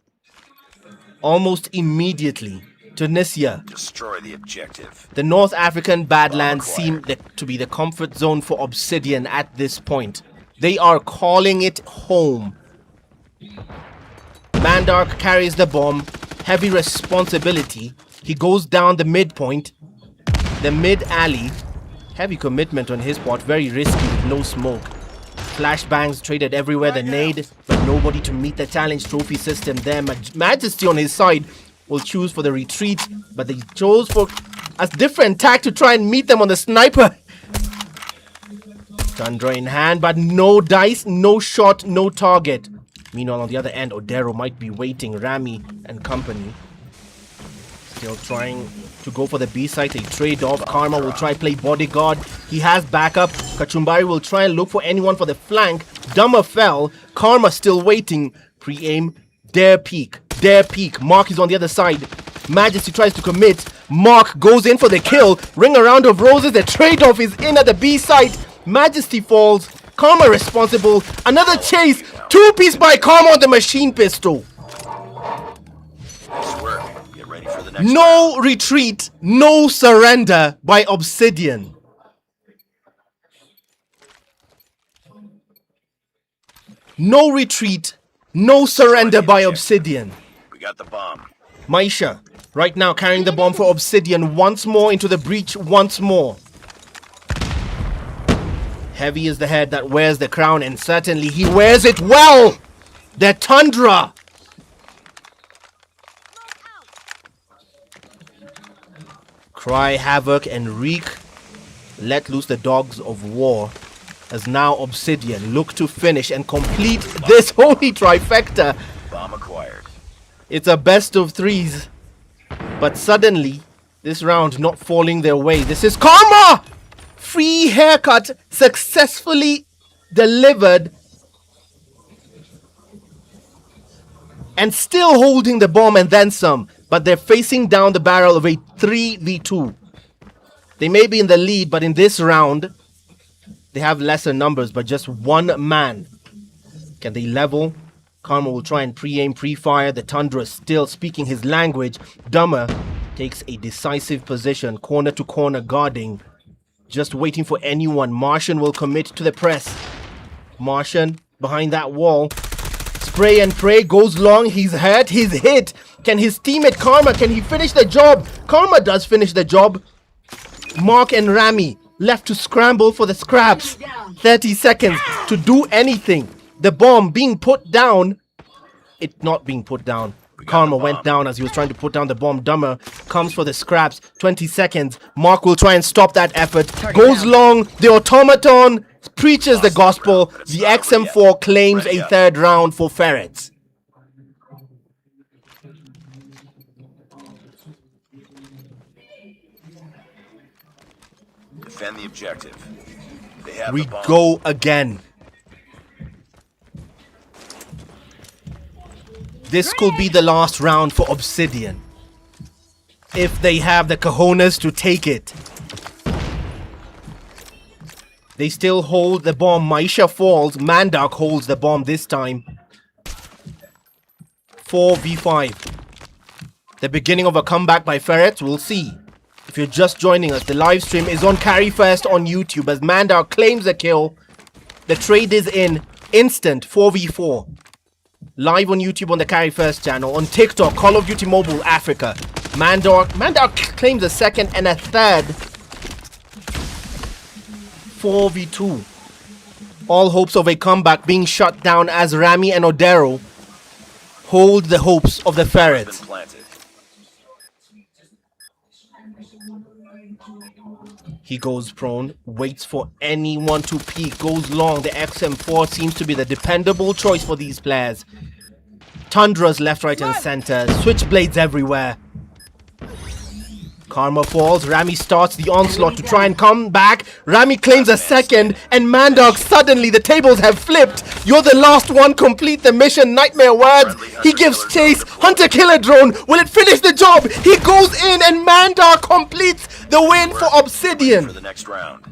almost immediately. Tunisia, Destroy the objective. the North African Badlands seem to be the comfort zone for Obsidian at this point. They are calling it home. Mandark carries the bomb, heavy responsibility. He goes down the midpoint, the mid alley. Heavy commitment on his part, very risky with no smoke. Flashbangs traded everywhere, the nade, but nobody to meet the challenge trophy system there. Majesty on his side will choose for the retreat, but they chose for a different tack to try and meet them on the sniper. Tundra in hand, but no dice, no shot, no target. Meanwhile, on the other end, Odero might be waiting. Rami and company still trying to go for the B site. A trade-off. Karma will try play bodyguard. He has backup. Kachumbari will try and look for anyone for the flank. Dummer fell. Karma still waiting. Pre-aim. Dare peek. Dare peek. Mark is on the other side. Majesty tries to commit. Mark goes in for the kill. Ring around of roses. The trade-off is in at the B site. Majesty falls. Karma responsible. Another chase. 2-piece by Karma on the machine pistol. Nice work. Get ready for the next round. No retreat, no surrender by Obsidian. No retreat, no surrender by Obsidian. We got the bomb. Maisha, right now carrying the bomb for Obsidian once more into the breach once more. Heavy is the head that wears the crown, and certainly he wears it well. The Tundra. Cry havoc and wreak. Let loose the dogs of war. As now Obsidian look to finish and complete this holy trifecta. Bomb acquired. It's a best of threes. But suddenly, this round not falling their way. This is Karma! Free haircut successfully delivered. And still holding the bomb and then some. But they're facing down the barrel of a 3v2. They may be in the lead, but in this round, they have lesser numbers, but just one man. Can they level? Karma will try and pre-aim, pre-fire. The Tundra still speaking his language. Dummer takes a decisive position, corner to corner guarding. Just waiting for anyone. Martian will commit to the press. Martian behind that wall. Spray and pray goes long. He's hurt. He's hit. Can his teammate Karma, can he finish the job? Karma does finish the job. Mark and Rami left to scramble for the scraps. 30 seconds to do anything. The bomb being put down. It not being put down. Karma went down as he was trying to put down the bomb. Dummer comes for the scraps. 20 seconds. Mark will try and stop that effort. Goes long. The automaton preaches the gospel. The XM4 claims a third round for Ferrets. Defend the objective. They have We the bomb. go again. This could be the last round for Obsidian, if they have the cojones to take it. They still hold the bomb. Maisha falls. Mandark holds the bomb this time. 4v5. The beginning of a comeback by Ferrets. We'll see. If you're just joining us, the live stream is on Carry First on YouTube as Mandark claims a kill. The trade is in. Instant 4v4. Live on YouTube on the Carry First channel. On TikTok, Call of Duty Mobile Africa. Mandark claims a second and a third. 4v2. All hopes of a comeback being shut down as Rami and Odero hold the hopes of the Ferrets. Planted. He goes prone, waits for anyone to peek, goes long. The XM4 seems to be the dependable choice for these players. Tundra's left, right, and center. Switchblades everywhere. Karma falls. Rami starts the onslaught to try and come back. Rami claims a second, and Mandark suddenly the tables have flipped. You're the last one. Complete the mission. Nightmare words. He gives chase. Hunter killer drone. Will it finish the job? He goes in, and Mandark completes the win for Obsidian. For the next round.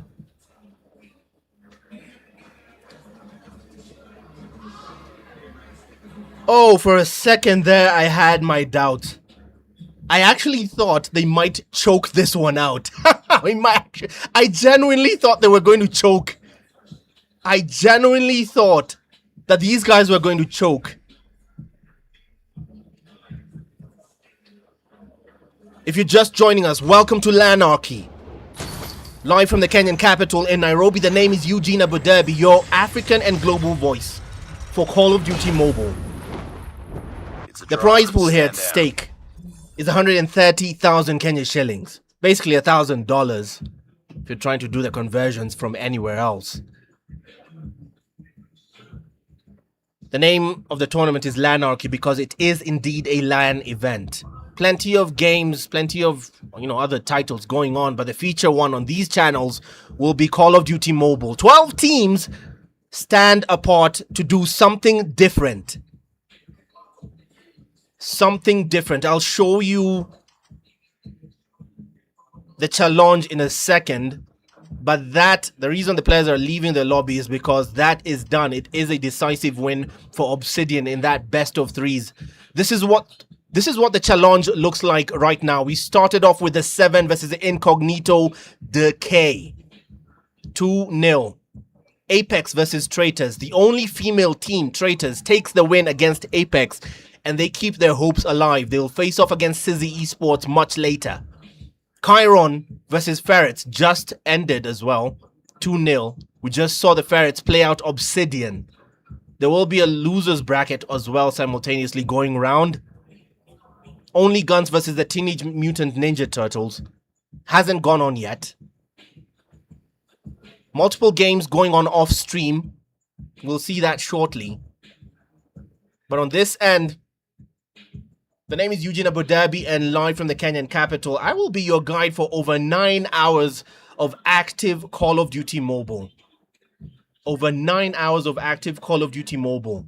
Oh, for a second there, I had my doubts. I actually thought they might choke this one out. I genuinely thought they were going to choke. I genuinely thought that these guys were going to choke. If you're just joining us, welcome to Lanarchy. Live from the Kenyan capital in Nairobi, the name is Eugene Abu Dhabi, your African and global voice for Call of Duty Mobile. The prize pool here at stake is 130,000 Kenya shillings. Basically $1,000 if you're trying to do the conversions from anywhere else. The name of the tournament is Lanarchy because it is indeed a LAN event. Plenty of games, plenty of other titles going on, but the feature one on these channels will be Call of Duty Mobile. 12 teams stand apart to do something different. Something different. I'll show you the challenge in a second, but the reason the players are leaving the lobby is because that is done. It is a decisive win for Obsidian in that best of threes. This is what the challenge looks like right now. We started off with the 7 versus the Incognito Decay. 2-0. Apex versus Traitors. The only female team, Traitors, takes the win against Apex, and they keep their hopes alive. They'll face off against Sizzy Esports much later. Chiron versus Ferrets just ended as well. 2-0. We just saw the Ferrets play out Obsidian. There will be a losers bracket as well simultaneously going round. Only Guns versus the Teenage Mutant Ninja Turtles hasn't gone on yet. Multiple games going on off stream. We'll see that shortly. But on this end, the name is Eugene Abu Dhabi and live from the Kenyan capital. I will be your guide for over 9 hours of active Call of Duty Mobile. Over 9 hours of active Call of Duty Mobile.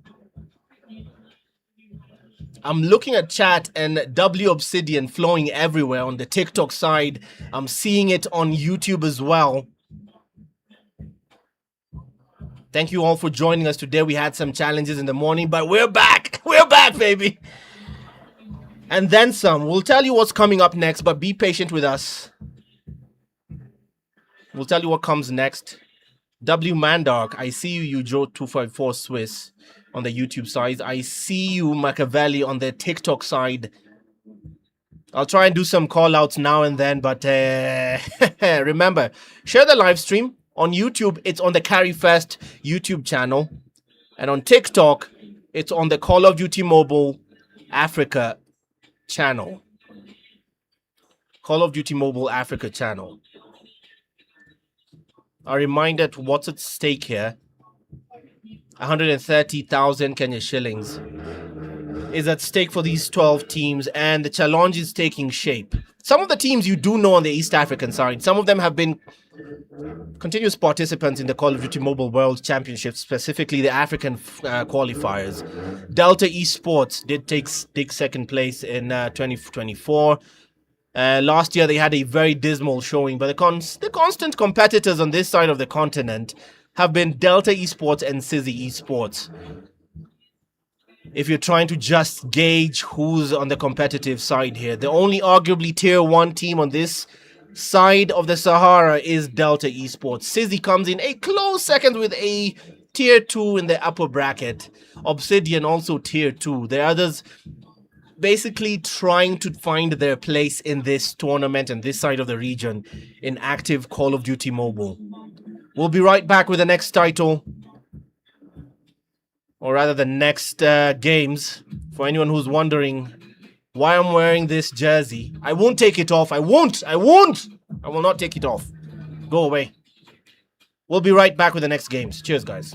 I'm looking at chat and W Obsidian flowing everywhere on the TikTok side. I'm seeing it on YouTube as well. Thank you all for joining us today. We had some challenges in the morning, but we're back. We're back, baby. And then some. We'll tell you what's coming up next, but be patient with us. We'll tell you what comes next. W Mandark, I see you, Joe254 Swiss on the YouTube side. I see you, Machiavelli, on the TikTok side. I'll try and do some call outs now and then, but remember, share the live stream. On YouTube, it's on the Carry First YouTube channel. And on TikTok, it's on the Call of Duty Mobile Africa channel. Call of Duty Mobile Africa channel. A reminder to what's at stake here. 130,000 Kenya shillings is at stake for these 12 teams, and the challenge is taking shape. Some of the teams you do know on the East African side, some of them have been continuous participants in the Call of Duty Mobile World Championship, specifically the African qualifiers. Delta Esports did take second place in 2024. Last year they had a very dismal showing, but the constant competitors on this side of the continent have been Delta Esports and Sizzy Esports. If you're trying to just gauge who's on the competitive side here, the only arguably tier 1 team on this side of the Sahara is Delta Esports. Sizzy comes in a close second with a tier 2 in the upper bracket. Obsidian also tier 2. The others basically trying to find their place in this tournament and this side of the region in active Call of Duty Mobile. We'll be right back with the next title. Or rather the next games. For anyone who's wondering why I'm wearing this jersey, I won't take it off. I will not take it off. Go away. We'll be right back with the next games. Cheers, guys.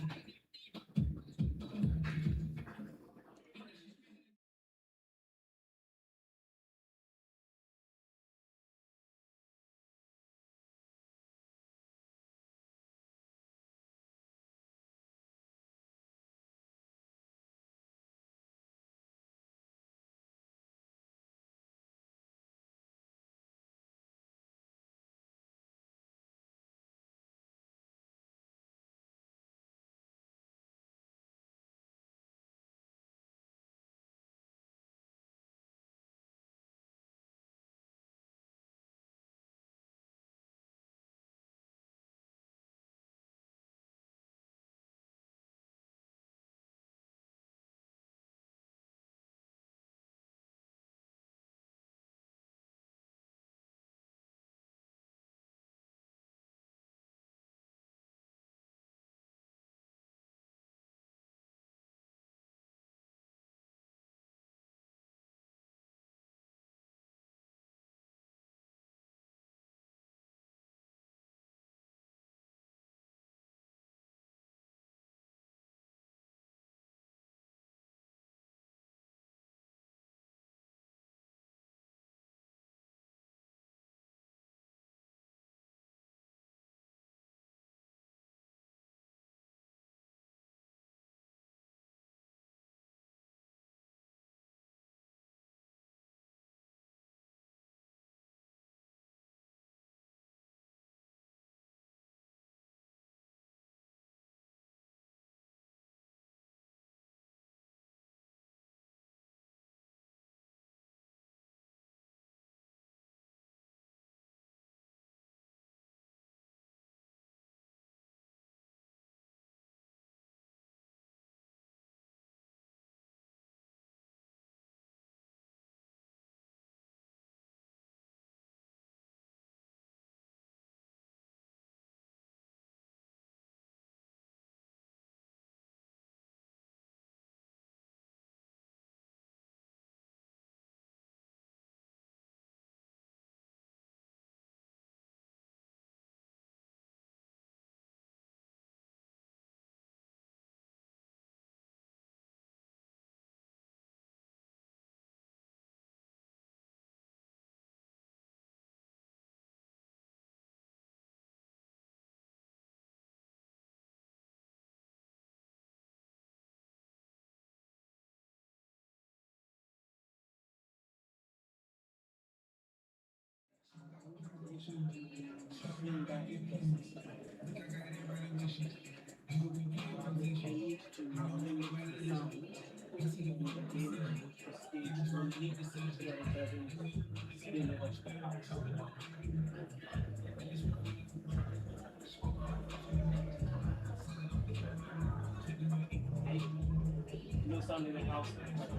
No sound in the house, but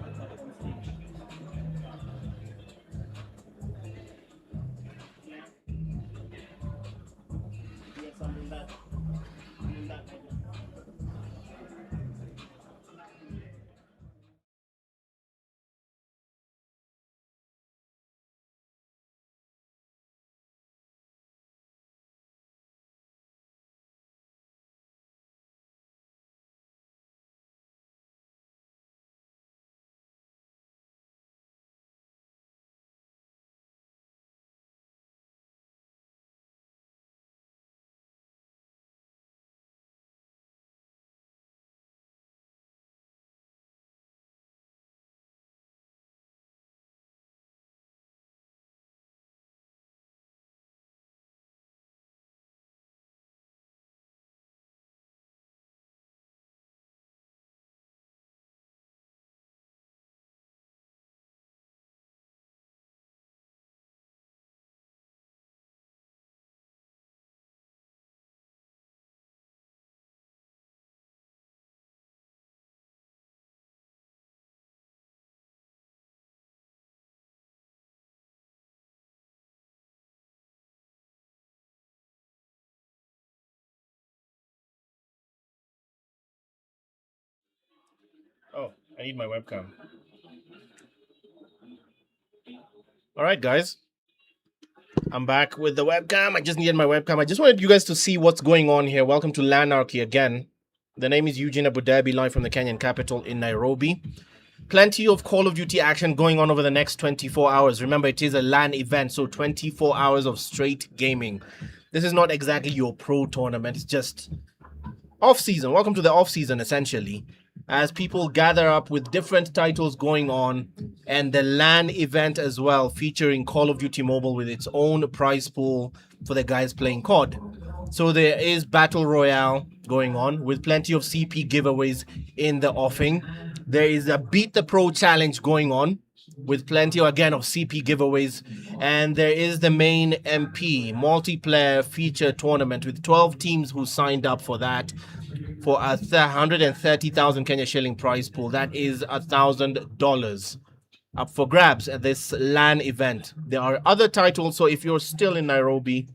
on stage. Yeah. Yes, I'm in that idea. Oh, I need my webcam. All right, guys. I'm back with the webcam. I just needed my webcam. I just wanted you guys to see what's going on here. Welcome to Lanarchy again. The name is Eugene Abu Dhabi, live from the Kenyan capital in Nairobi. Plenty of Call of Duty action going on over the next 24 hours. Remember, it is a LAN event, so 24 hours of straight gaming. This is not exactly your pro tournament. It's just off-season. Welcome to the off-season, essentially, as people gather up with different titles going on, and the LAN event as well, featuring Call of Duty Mobile with its own prize pool for the guys playing COD. So there is Battle Royale going on with plenty of CP giveaways in the offing. There is a Beat the Pro challenge going on with plenty, again, of CP giveaways. And there is the main MP multiplayer feature tournament with 12 teams who signed up for that, for a 130,000 Kenya shilling prize pool. That is $1,000 up for grabs at this LAN event. There are other titles, so if you're still in Nairobi,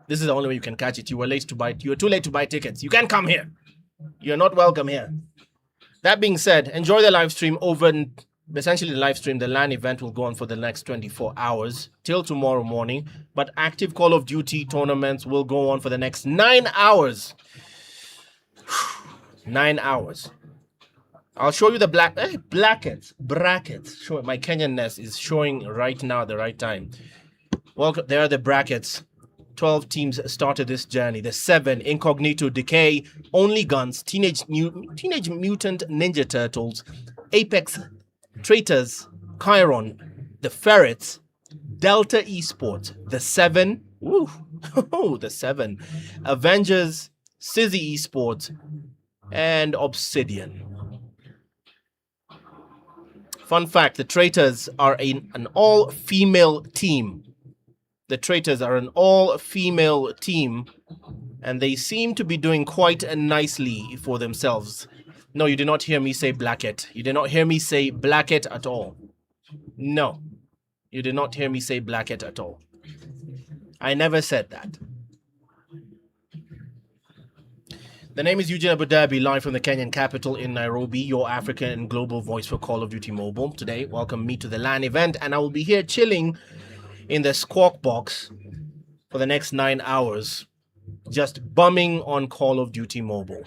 this is the only way you can catch it. You were late to buy. You were too late to buy tickets. You can't come here. You're not welcome here. That being said, enjoy the live stream over. Essentially, the live stream, the LAN event will go on for the next 24 hours till tomorrow morning. But active Call of Duty tournaments will go on for the next 9 hours. 9 hours. I'll show you the brackets. Show my Kenyanness is showing right now at the right time. Welcome. There are the brackets. 12 teams started this journey. The 7: Incognito, Decay, Only Guns, Teenage Mutant Ninja Turtles, Apex, Traitors, Chiron, the Ferrets, Delta Esports, the 7, the 7, Avengers, Sizzy Esports, and Obsidian. Fun fact, the Traitors are an all-female team. The Traitors are an all-female team, and they seem to be doing quite nicely for themselves. No, you did not hear me say Blackett. You did not hear me say Blackett at all. No, you did not hear me say Blackett at all. I never said that. The name is Eugene Abu Dhabi, live from the Kenyan capital in Nairobi, your African and global voice for Call of Duty Mobile. Today, welcome me to the LAN event, and I will be here chilling in the squawk box for the next 9 hours, just bumming on Call of Duty Mobile.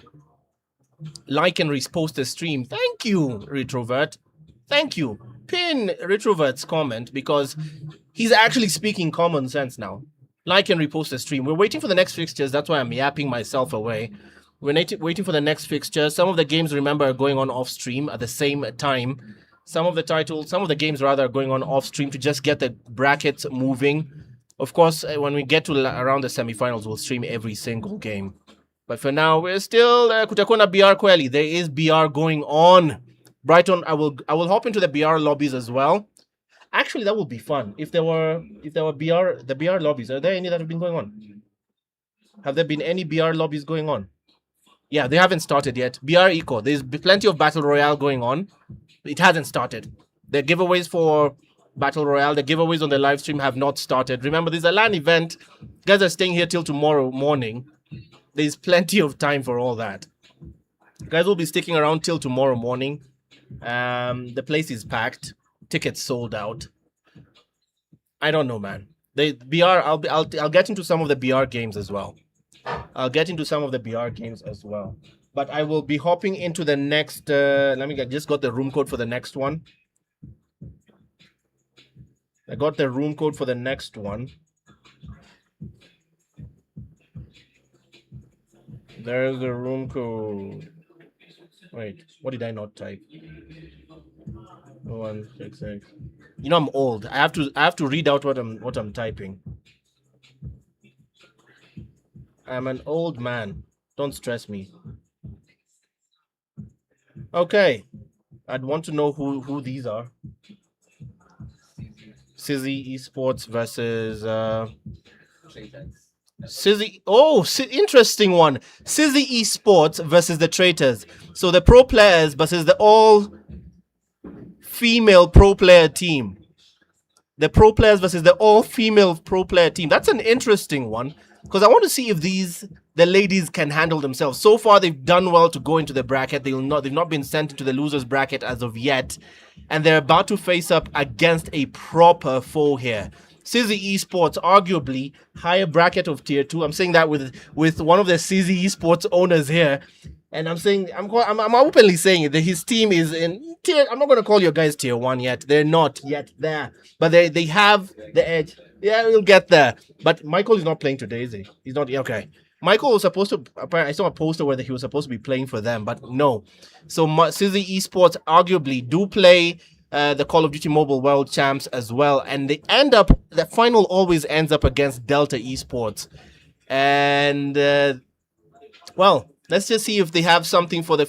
Like and repost the stream. Thank you, Retrovert. Thank you. Pin Retrovert's comment, because he's actually speaking common sense now. Like and repost the stream. We're waiting for the next fixtures. That's why I'm yapping myself away. We're waiting for the next fixture. Some of the games, remember, are going on off stream at the same time. Some of the games rather are going on off stream to just get the brackets moving. Of course, when we get to around the semifinals, we'll stream every single game. But for now, we're still kutakona BR kweli. There is BR going on. Brighton, I will hop into the BR lobbies as well. Actually, that would be fun if there were the BR lobbies. Are there any that have been going on? Have there been any BR lobbies going on? Yeah, they haven't started yet. BR Eco, there's plenty of Battle Royale going on. It hasn't started. The giveaways for Battle Royale, the giveaways on the live stream have not started. Remember, there's a LAN event. You guys are staying here till tomorrow morning. There's plenty of time for all that. You guys will be sticking around till tomorrow morning. The place is packed. Tickets sold out. I don't know, man. The BR, I'll get into some of the BR games as well. But I will be hopping into the next. Just got the room code for the next one. I got the room code for the next one. There's the room code. Wait, what did I not type? 166. You know I'm old. I have to read out what I'm typing. I'm an old man. Don't stress me. Okay. I'd want to know who these are. Sizzy Esports versus Sizzy. Oh, interesting one. Sizzy Esports versus the Traitors. So the pro players versus the all-female pro player team. The pro players versus the all-female pro player team. That's an interesting one, because I want to see if the the ladies can handle themselves. So far, they've done well to go into the bracket. They've not been sent into the losers bracket as of yet, and they're about to face up against a proper foe here. Sizzy Esports, arguably higher bracket of tier 2. I'm saying that with one of the Sizzy Esports owners here, and I'm openly saying it, that his team is in tier. I'm not going to call your guys tier 1 yet. They're not yet there, but they have the edge. Yeah, we'll get there. But Michael is not playing today, is he? He's not. Okay. Michael was supposed to. Apparently, I saw a poster where he was supposed to be playing for them, but no. So Sizzy Esports arguably do play the Call of Duty Mobile World Champs as well, and they end up. The final always ends up against Delta Esports, and well, let's just see if they have something for the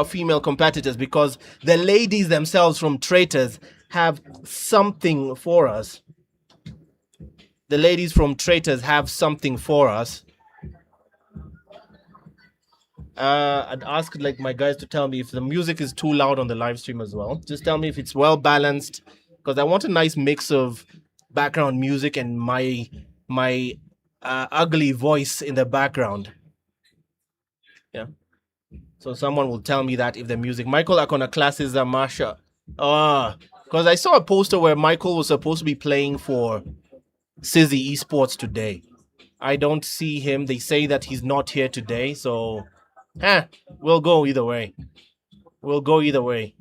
female competitors, because the ladies themselves from Traitors have something for us. The ladies from Traitors have something for us. I'd ask like my guys to tell me if the music is too loud on the live stream as well. Just tell me if it's well balanced, because I want a nice mix of background music and my ugly voice in the background. Yeah. So someone will tell me that if the music. Michael Akona classes are Masha. Because I saw a poster where Michael was supposed to be playing for Sizzy Esports today. I don't see him. They say that he's not here today, so we'll go either way. We'll go either way.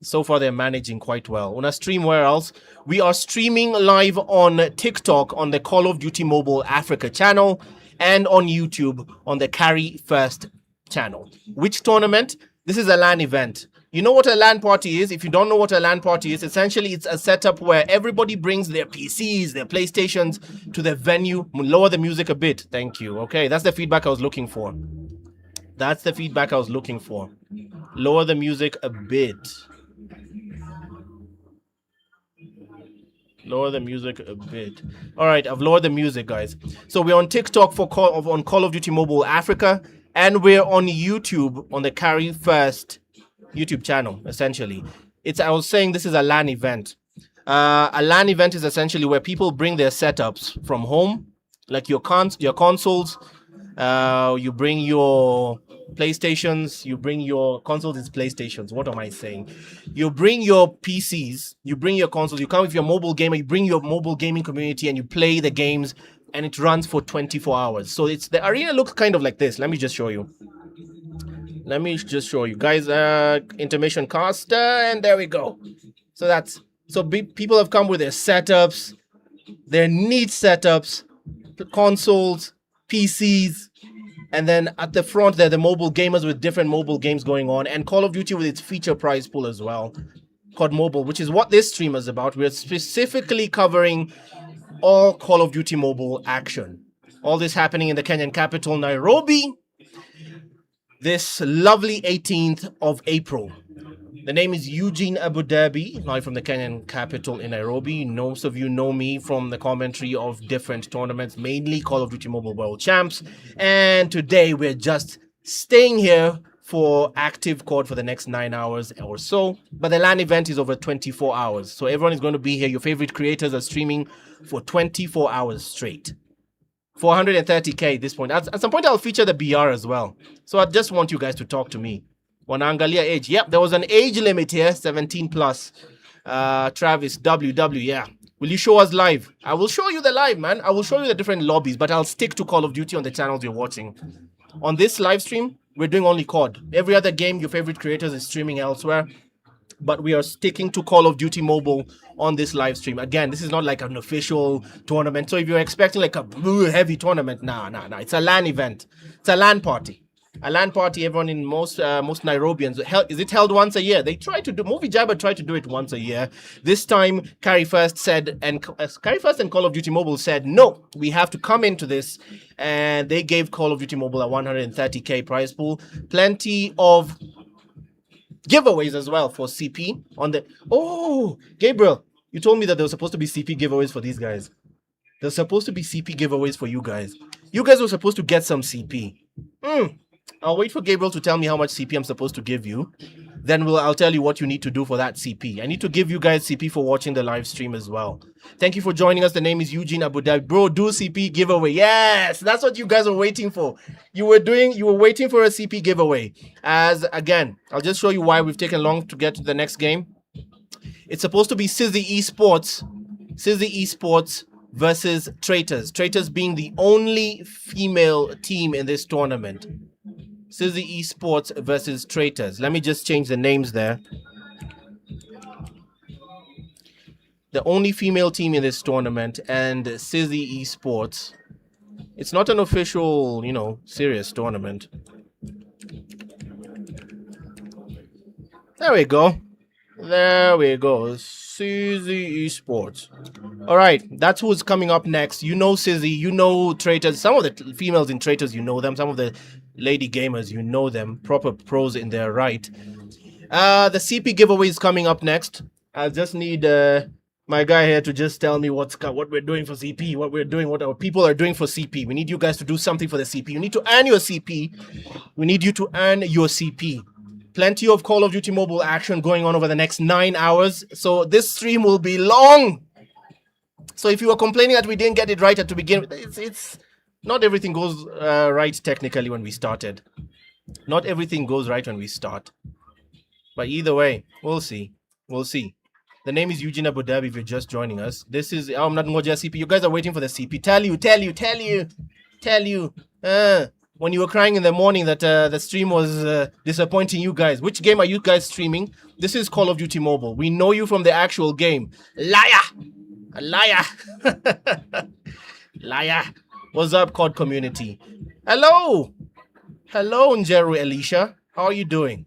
So far, they're managing quite well. Wanna stream where else? We are streaming live on TikTok on the Call of Duty Mobile Africa channel and on YouTube on the Carry First channel. Which tournament? This is a LAN event. You know what a LAN party is? If you don't know what a LAN party is, essentially it's a setup where everybody brings their PCs, their PlayStations to the venue. Lower the music a bit. Thank you. Okay, that's the feedback I was looking for. That's the feedback I was looking for. Lower the music a bit. Lower the music a bit. All right, I've lowered the music, guys. So we're on TikTok for on Call of Duty Mobile Africa, and we're on YouTube on the Carry First YouTube channel. Essentially, I was saying this is a LAN event. A LAN event is essentially where people bring their setups from home, like your consoles. You bring your PlayStations, you bring your consoles. It's PlayStations. What am I saying? You bring your PCs, you bring your consoles. You come with your mobile gamer. You bring your mobile gaming community, and you play the games, and it runs for 24 hours. So the arena looks kind of like this. Let me just show you. Guys. Intermission caster, and there we go. So people have come with their setups, their neat setups, consoles, PCs, and then at the front there are the mobile gamers with different mobile games going on, and Call of Duty with its feature prize pool as well, COD Mobile, which is what this stream is about. We're specifically covering all Call of Duty Mobile action. All this happening in the Kenyan capital, Nairobi, this lovely 18th of April. The name is Eugene Abu Dhabi, live from the Kenyan capital in Nairobi. Most of you know me from the commentary of different tournaments, mainly Call of Duty Mobile World Champs. And today we're just staying here for active COD for the next 9 hours or so. But the LAN event is over 24 hours. So everyone is going to be here. Your favorite creators are streaming for 24 hours straight. 430k at this point. At some point I'll feature the BR as well. So I just want you guys to talk to me. Wanaangalia age. Yep, there was an age limit here, 17 plus. Travis, WW, yeah. Will you show us live? I will show you the live, man. I will show you the different lobbies, but I'll stick to Call of Duty on the channels you're watching. On this live stream, we're doing only COD. Every other game, your favorite creators is streaming elsewhere. But we are sticking to Call of Duty Mobile on this live stream. Again, this is not like an official tournament. So if you're expecting like a heavy tournament, nah. It's a LAN event. It's a LAN party. A LAN party, everyone in most Nairobians. Is it held once a year? They try to do, Movie Jabber tried to do it once a year. This time, Carry First and Call of Duty Mobile said, no, we have to come into this. And they gave Call of Duty Mobile a 130k prize pool. Plenty of giveaways as well for CP on the... Oh, Gabriel, you told me that there was supposed to be CP giveaways for these guys. There's supposed to be CP giveaways for you guys. You guys were supposed to get some CP. I'll wait for Gabriel to tell me how much CP I'm supposed to give you. then I'll tell you what you need to do for that CP. I need to give you guys CP for watching the live stream as well. Thank you for joining us. The name is Eugene Abu Dhabi. Bro, do CP giveaway. Yes, that's what you guys were waiting for. You were waiting for a CP giveaway. As again, I'll just show you why we've taken long to get to the next game. It's supposed to be Sizzy Esports versus Traitors. Traitors being the only female team in this tournament. Sizzy Esports versus Traitors. Let me just change the names there. The only female team in this tournament and Sizzy Esports. It's not an official, you know, serious tournament. There we go. There we go. Sizzy Esports. All right, that's who's coming up next. You know Sizzy, you know Traitors. Some of the females in Traitors, you know them. Some of the lady gamers, you know them. Proper pros in their right. The CP giveaway is coming up next. I just need my guy here to just tell me what we're doing for CP, what our people are doing for CP. We need you guys to do something for the CP. You need to earn your CP. We need you to earn your CP. Plenty of Call of Duty Mobile action going on over the next 9 hours. So this stream will be long. So if you were complaining that we didn't get it right at the beginning, it's not everything goes right technically when we started. Not everything goes right when we start. But either way, we'll see. We'll see. The name is Eugene Abu Dhabi if you're just joining us. This is I'm not Moja CP. You guys are waiting for the CP. Tell you. When you were crying in the morning that the stream was disappointing you guys. Which game are you guys streaming? This is Call of Duty Mobile. We know you from the actual game. Liar! A liar! Liar! What's up, COD community? Hello! Hello, Njeru Elisha. How are you doing?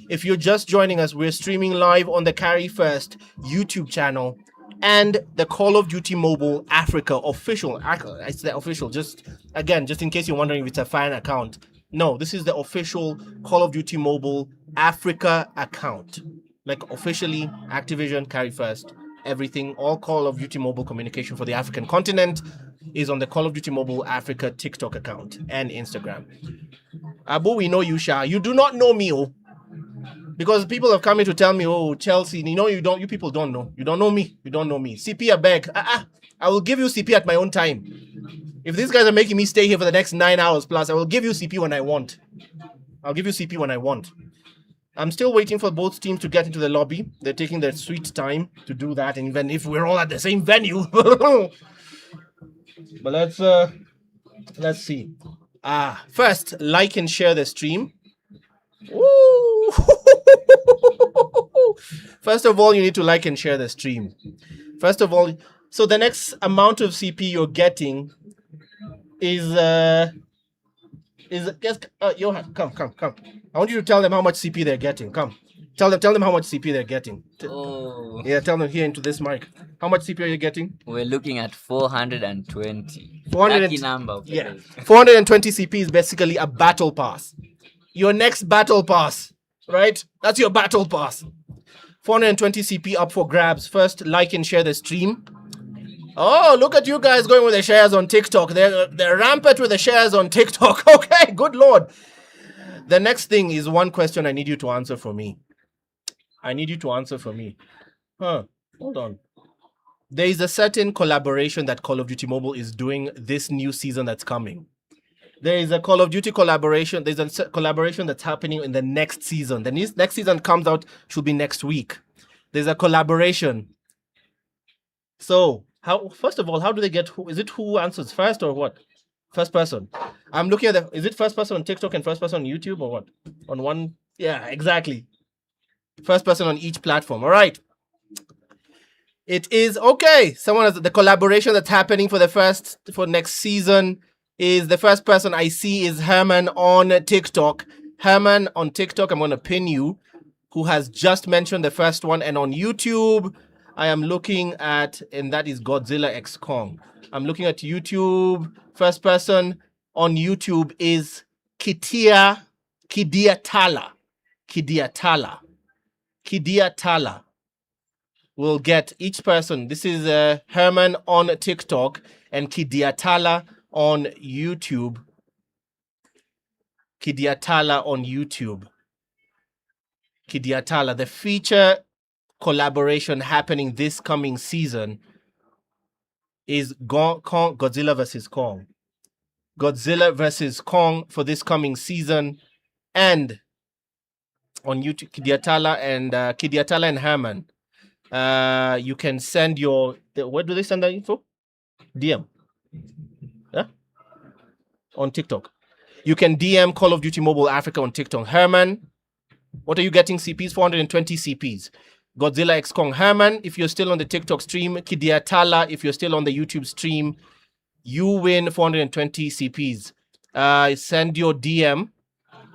If you're just joining us, we're streaming live on the Carry First YouTube channel and the Call of Duty Mobile Africa official. It's the official. Just in case you're wondering if it's a fan account. No, this is the official Call of Duty Mobile Africa account. Like officially, Activision, Carry First, everything, all Call of Duty Mobile communication for the African continent is on the Call of Duty Mobile Africa TikTok account and Instagram. Abu, we know you, Sha. You do not know me, oh. Because people have come in to tell me, oh, Chelsea, you people don't know. You don't know me. CP, I beg. I will give you CP at my own time. If these guys are making me stay here for the next 9 hours plus, I will give you CP when I want. I'm still waiting for both teams to get into the lobby. They're taking their sweet time to do that, and even if we're all at the same venue. But let's see. First, like and share the stream. Woo! First of all, you need to like and share the stream. First of all, so the next amount of CP you're getting is Johan, come. I want you to tell them how much CP they're getting. Come. Tell them how much CP they're getting. Oh. Yeah, tell them here into this mic. How much CP are you getting? We're looking at 420. 400. Lucky number. Yeah. 420 CP is basically a battle pass. Your next battle pass, right? That's your battle pass. 420 CP up for grabs. First, like and share the stream. Oh, look at you guys going with the shares on TikTok. They're rampant with the shares on TikTok. Okay, good Lord. The next thing is one question I need you to answer for me. Hold on. There is a certain collaboration that Call of Duty Mobile is doing this new season that's coming. There is a Call of Duty collaboration. There's a collaboration that's happening in the next season. The next season comes out, should be next week. There's a collaboration. So, first of all, how do they get is it who answers first or what? First person. I'm looking at is it first person on TikTok and first person on YouTube or what? On one? Yeah, exactly. First person on each platform. All right. It is okay. Someone has the collaboration that's happening for next season. Is the first person I see is Herman on TikTok. Herman on TikTok, I'm going to pin you, who has just mentioned the first one. And on YouTube, I am looking at, and that is Godzilla X Kong. I'm looking at YouTube. First person on YouTube is Kidia Tala. We'll get each person. This is Herman on TikTok and Kidia Tala on YouTube. Kidiatala. The feature collaboration happening this coming season is Godzilla versus Kong. Godzilla versus Kong for this coming season, and on YouTube, Kidiatala and Herman. You can send where do they send that info? DM. Yeah? On TikTok. You can DM Call of Duty Mobile Africa on TikTok. Herman, what are you getting? CPs? 420 CPs. Godzilla x Kong. Herman, if you're still on the TikTok stream. Kidiatala, if you're still on the YouTube stream. You win 420 CPs. Send your DM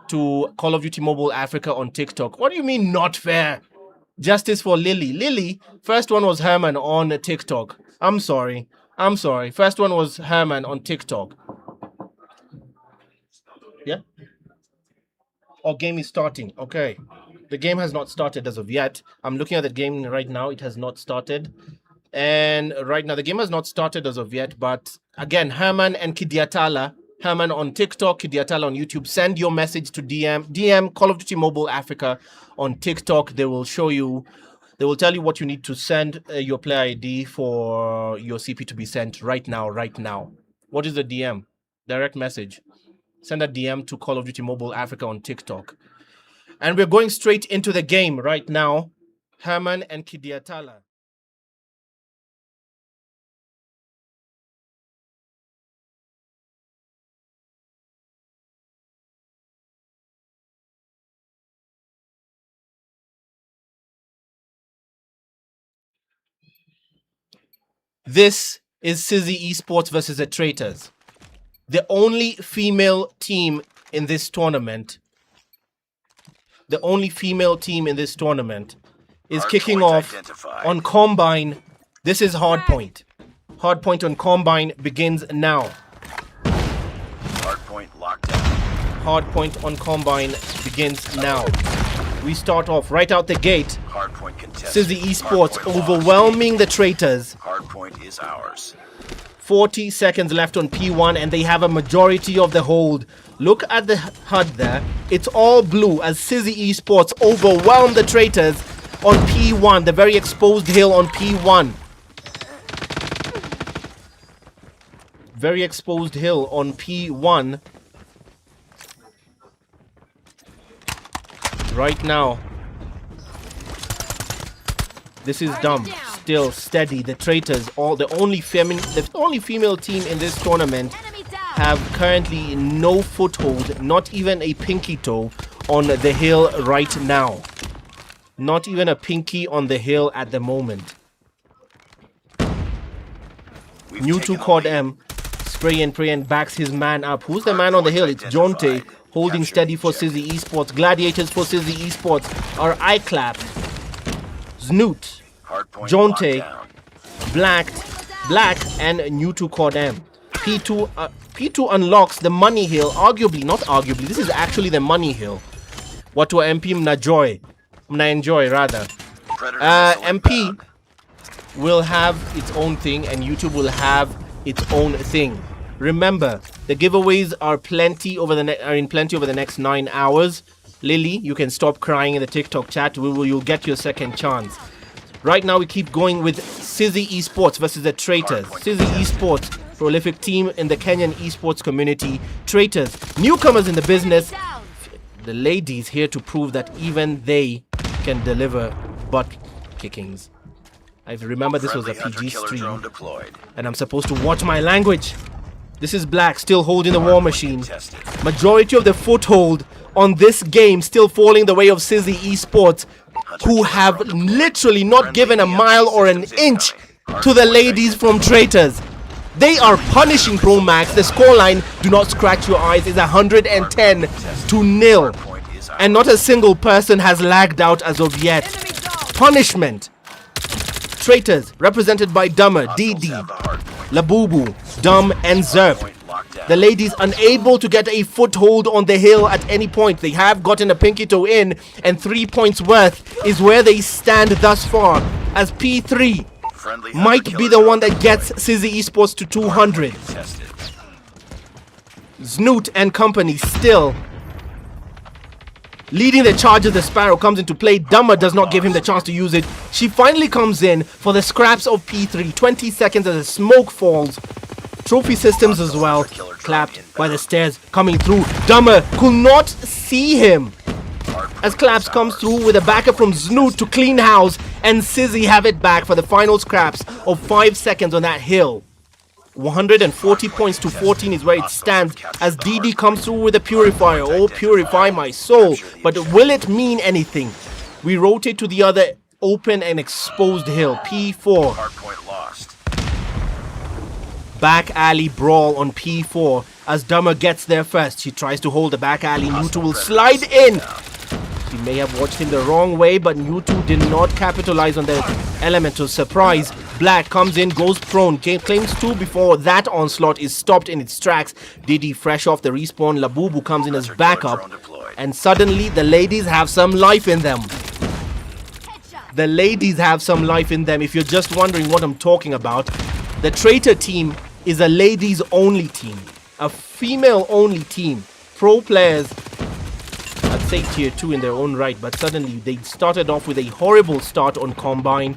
to Call of Duty Mobile Africa on TikTok. What do you mean not fair? Justice for Lily. Lily, first one was Herman on TikTok. I'm sorry. First one was Herman on TikTok. Yeah? Or game is starting. Okay. The game has not started as of yet. I'm looking at the game right now. It has not started. And right now, the game has not started as of yet. But again, Herman and Kidiatala. Herman on TikTok, Kidiatala on YouTube. Send your message to DM Call of Duty Mobile Africa on TikTok. They will show you. They will tell you what you need to send your player ID for your CP to be sent right now. What is the DM? Direct message. Send a DM to Call of Duty Mobile Africa on TikTok. And we're going straight into the game right now. Herman and Kidiatala. This is Sizzy Esports versus the Traitors. The only female team in this tournament. The only female team in this tournament is kicking off on Combine. This is Hardpoint. Hardpoint on Combine begins now. Hardpoint locked down. Hardpoint on Combine begins now. We start off right out the gate. Hardpoint contested. Sizzy Esports overwhelming the Traitors. Hardpoint is ours. 40 seconds left on P1 and they have a majority of the hold. Look at the HUD there. It's all blue as Sizzy Esports overwhelm the Traitors on P1, the very exposed hill on P1. Very exposed hill on P1. Right now. This is dumb. Still steady. The Traitors, the only female team in this tournament, have currently no foothold, not even a pinky toe on the hill right now. Not even a pinky on the hill at the moment. New to COD M, spray and pray and backs his man up. Who's the man on the hill? It's Jonte, holding steady for Sizzy Esports. Gladiators for Sizzy Esports are iClap, Snoot, Jonte, Black, and New to COD M. P2 unlocks the money hill. Not arguably, this is actually the money hill. What to MP enjoy rather. MP will have its own thing and YouTube will have its own thing. Remember, the giveaways are in plenty over the next 9 hours. Lily, you can stop crying in the TikTok chat. You'll get your second chance. Right now, we keep going with Sizzy Esports versus the Traitors. Sizzy Esports, prolific team in the Kenyan esports community. Traitors, newcomers in the business. The ladies here to prove that even they can deliver butt kickings. I remember this was a PG stream, and I'm supposed to watch my language. This is Black, still holding the war machine. Majority of the foothold on this game still falling the way of Sizzy Esports, who have literally not given a mile or an inch to the ladies from Traitors. They are punishing Pro Max. The scoreline, do not scratch your eyes, is 110-0. And not a single person has lagged out as of yet. Punishment. Traitors, represented by Dummer, DD, Labubu, Dum, and Zerp. The ladies unable to get a foothold on the hill at any point. They have gotten a pinky toe in, and 3 points worth is where they stand thus far, as P3 might be the one that gets Sizzy Esports to 200. Snoot and company still Leading the charge as the Sparrow comes into play. Dummer does not give him the chance to use it. She finally comes in for the scraps of P3. 20 seconds as the smoke falls. Trophy systems as well. Clapped by the stairs coming through. Dummer could not see him. As Claps comes through with a backup from Snoot to clean house. And Sizzy have it back for the final scraps of 5 seconds on that hill. 140 points to 14 is where it stands as DD comes through with a purifier. Oh, purify my soul. But will it mean anything? We rotate to the other open and exposed hill. P4. Hardpoint lost. Back alley brawl on P4 as Dummer gets there first. She tries to hold the back alley. Nutu will slide in. She may have watched him the wrong way, but Nutu did not capitalize on the element of surprise. Black comes in, goes prone, claims 2 before that onslaught is stopped in its tracks. Didi fresh off the respawn. Labubu comes in as backup. And suddenly the ladies have some life in them. The ladies have some life in them. If you're just wondering what I'm talking about, the Traitor team is a ladies only team. A female only team. Pro players, I'd say tier 2 in their own right, but suddenly they started off with a horrible start on Combine.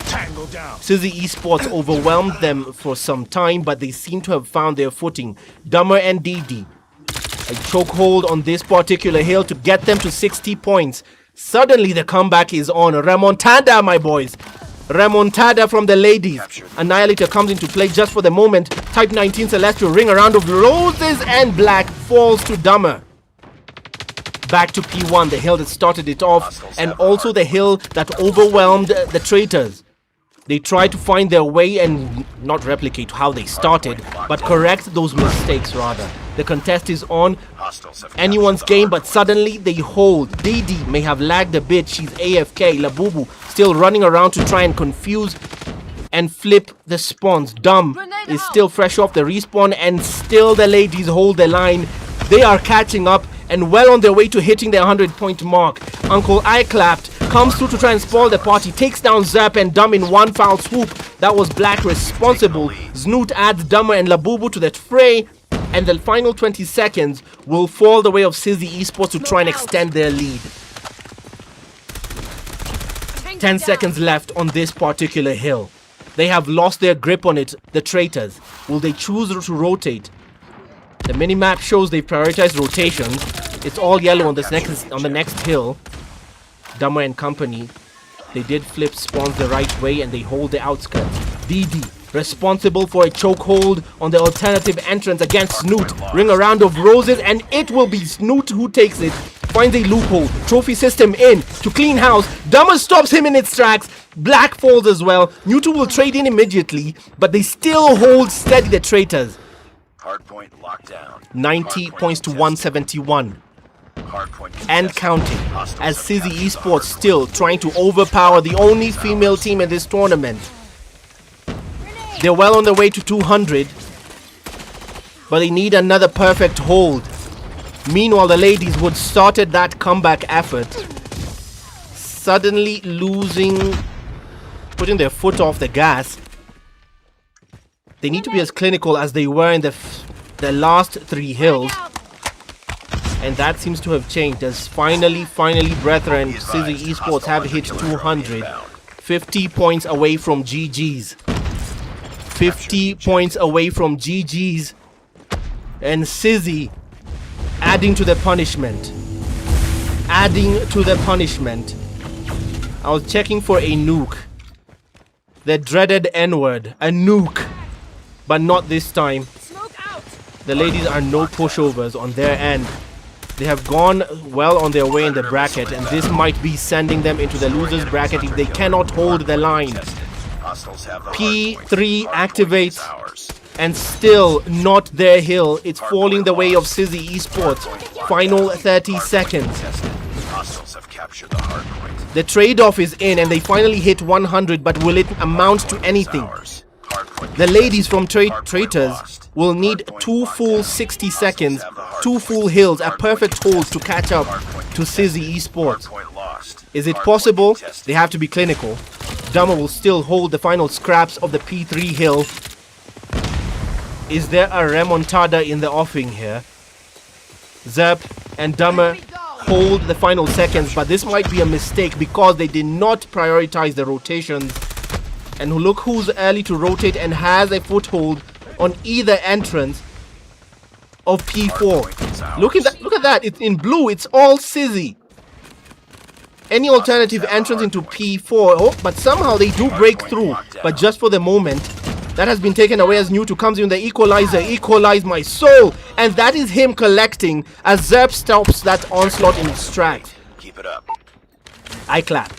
Sizzy Esports overwhelmed them for some time, but they seem to have found their footing. Dummer and DD. A chokehold on this particular hill to get them to 60 points. Suddenly the comeback is on. Remontada, my boys. Remontada from the ladies. Annihilator comes into play just for the moment. Type 19 Celestial ring around of roses and Black falls to Dummer. Back to P1, the hill that started it off, and also the hill that overwhelmed the Traitors. They tried to find their way and not replicate how they started, but correct those mistakes rather. The contest is on, anyone's game, but suddenly they hold. DD may have lagged a bit, she's AFK. Labubu still running around to try and confuse and flip the spawns. Dumb is still fresh off the respawn, and still the ladies hold the line. They are catching up and well on their way to hitting their 100-point mark. Uncle I Clapped comes through to try and spoil the party, takes down Zap and Dumb in one foul swoop. That was Black responsible. Snoot adds Dummer and Labubu to that fray, and the final 20 seconds will fall the way of Sizzy Esports to try and extend their lead. 10 seconds left on this particular hill. They have lost their grip on it, the Traitors. Will they choose to rotate? The minimap shows they've prioritized rotations. It's all yellow on the next hill. Dummer and company. They did flip spawns the right way and they hold the outskirts. DD responsible for a chokehold on the alternative entrance against Snoot. Ring a round of roses and it will be Snoot who takes it. Finds a loophole. Trophy system in to clean house. Dummer stops him in its tracks. Black falls as well. Nutu will trade in immediately, but they still hold steady, the Traitors. Hardpoint locked down. 90 points to 171. And counting, as Sizzy Esports still trying to overpower the only female team in this tournament. They're well on their way to 200, but they need another perfect hold. Meanwhile, the ladies would started that comeback effort, suddenly losing, putting their foot off the gas. They need to be as clinical as they were in the last 3 hills. And that seems to have changed as finally Brethren Sizzy Esports have hit 200. 50 points away from GG's. 50 points away from GG's. And Sizzy adding to the punishment. Adding to the punishment. I was checking for a nuke. The dreaded N-word. A nuke. But not this time. The ladies are no pushovers on their end. They have gone well on their way in the bracket, and this might be sending them into the losers bracket if they cannot hold the line. P3 activates, and still not their hill. It's falling the way of Sizzy Esports. Final 30 seconds. The trade-off is in, and they finally hit 100, but will it amount to anything? The ladies from Traitors will need 2 full 60 seconds, 2 full hills, a perfect hold to catch up to Sizzy Esports. Is it possible? They have to be clinical. Dummer will still hold the final scraps of the P3 hill. Is there a remontada in the offing here? Zerp and Dummer hold the final seconds, but this might be a mistake because they did not prioritize the rotations. And look who's early to rotate and has a foothold on either entrance of P4. Look at that. It's in blue. It's all Sizzy. Any alternative entrance into P4, oh, but somehow they do break through. But just for the moment, that has been taken away as New2 comes in the equalizer. Equalize my soul. And that is him collecting as Zerp stops that onslaught in its tracks. Keep it up. I clap.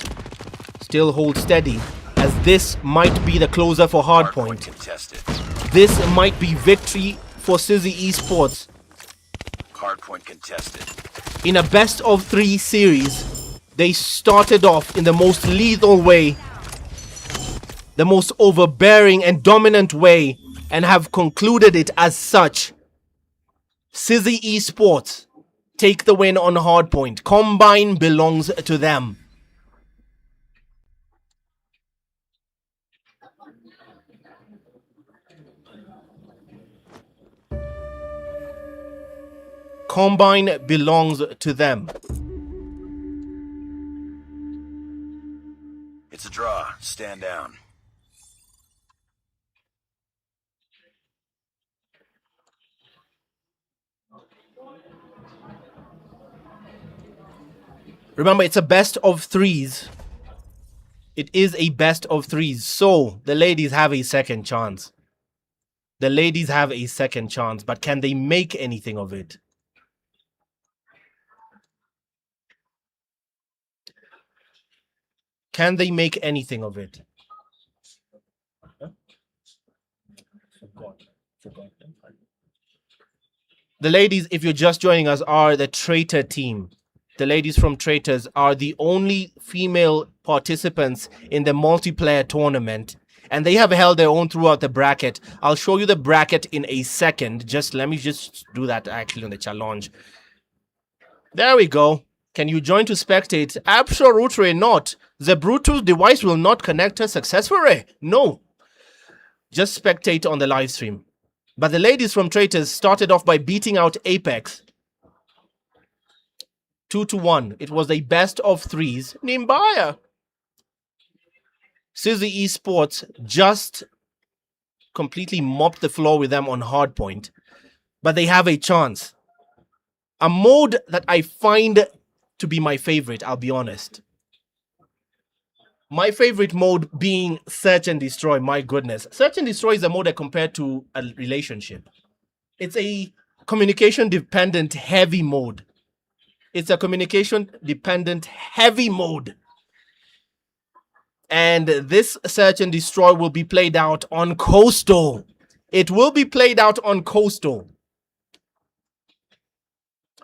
Still hold steady, as this might be the closer for Hardpoint. Contested. This might be victory for Sizzy Esports. Hardpoint contested. In a best of 3 series, they started off in the most lethal way, the most overbearing and dominant way, and have concluded it as such. Sizzy Esports take the win on Hardpoint. Combine belongs to them. Combine belongs to them. It's a draw. Stand down. Remember, it's a best of 3s. It is a best of 3s. So, the ladies have a second chance. The ladies have a second chance, but can they make anything of it? Can they make anything of it? The ladies, if you're just joining us, are the Traitor team. The ladies from Traitors are the only female participants in the multiplayer tournament, and they have held their own throughout the bracket. I'll show you the bracket in a second. Just let me just do that actually on the challenge. There we go. Can you join to spectate? Absolutely not. The Bluetooth device will not connect us successfully. No. Just spectate on the live stream. But the ladies from Traitors started off by beating out Apex 2-1. It was a best of 3s. Nimbaya. Sizzy Esports just completely mopped the floor with them on Hardpoint. But they have a chance. A mode that I find to be my favorite, I'll be honest. My favorite mode being Search and Destroy. My goodness. Search and Destroy is a mode I compare to a relationship. It's a communication-dependent heavy mode. It's a communication-dependent heavy mode. And this Search and Destroy will be played out on Coastal. It will be played out on Coastal.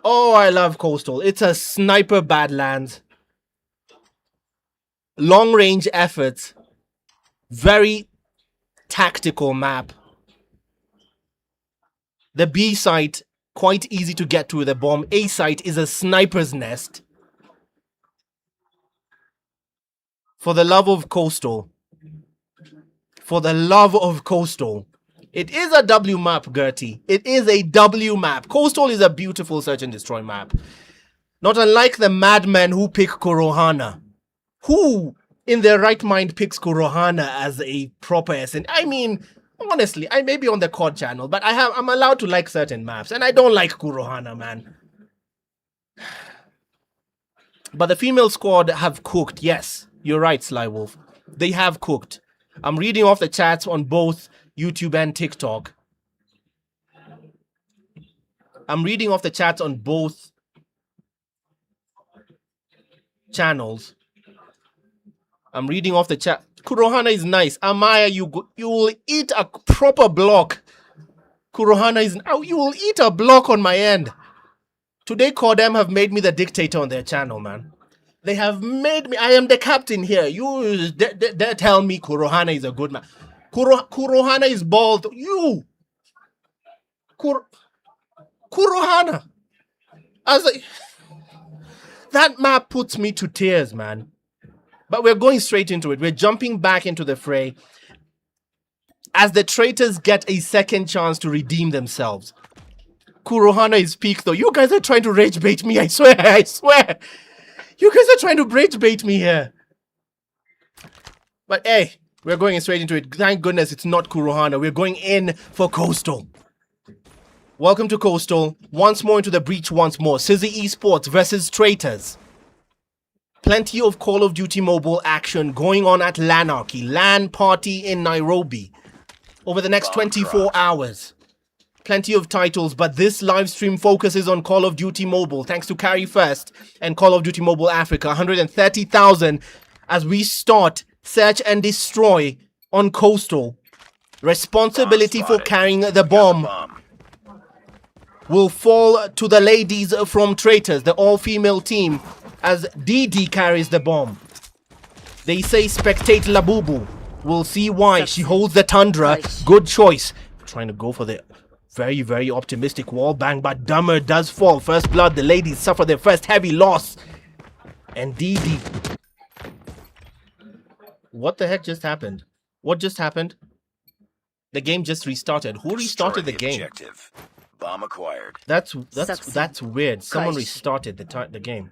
Oh, I love Coastal. It's a sniper Badlands. Long range efforts. Very tactical map. The B site, quite easy to get to with a bomb. A site is a sniper's nest. For the love of Coastal. For the love of Coastal. It is a W map, Gertie. It is a W map. Coastal is a beautiful search and destroy map. Not unlike the madmen who pick Kurohana. Who, in their right mind, picks Kurohana as a proper SN? I mean, honestly, I may be on the COD channel, but I'm allowed to like certain maps, and I don't like Kurohana, man. But the female squad have cooked. Yes, you're right, Sly Wolf. They have cooked. I'm reading off the chats on both YouTube and TikTok. I'm reading off the chats on both channels. I'm reading off the chat. Kurohana is nice. Amaya, you will eat a proper block. Kurohana is... Oh, you will eat a block on my end. Today, Codem have made me the dictator on their channel, man. They have made me... I am the captain here. You they tell me Kurohana is a good man. Kurohana is bald. You! Kurohana! That map puts me to tears, man. But we're going straight into it. We're jumping back into the fray as the Traitors get a second chance to redeem themselves. Kurohana is peak though. You guys are trying to rage bait me, I swear, I swear. You guys are trying to rage bait me here. But hey, we're going straight into it. Thank goodness it's not Kurohana. We're going in for Coastal. Welcome to Coastal. Once more into the breach once more. Sizzy Esports versus Traitors. Plenty of Call of Duty Mobile action going on at Lanarchy. LAN party in Nairobi. Over the next 24 hours. Plenty of titles, but this live stream focuses on Call of Duty Mobile. Thanks to Carry First and Call of Duty Mobile Africa. 130,000 as we start Search and Destroy on Coastal. Responsibility for carrying the bomb will fall to the ladies from Traitors, the all-female team, as DD carries the bomb. They say spectate Labubu. We'll see why. She holds the Tundra. Good choice. Trying to go for the very, very optimistic wall bang, but Dummer does fall. First blood, the ladies suffer their first heavy loss. And DD. What the heck just happened? What just happened? The game just restarted. Who restarted the game? Objective. Bomb acquired. That's weird. Someone restarted the game.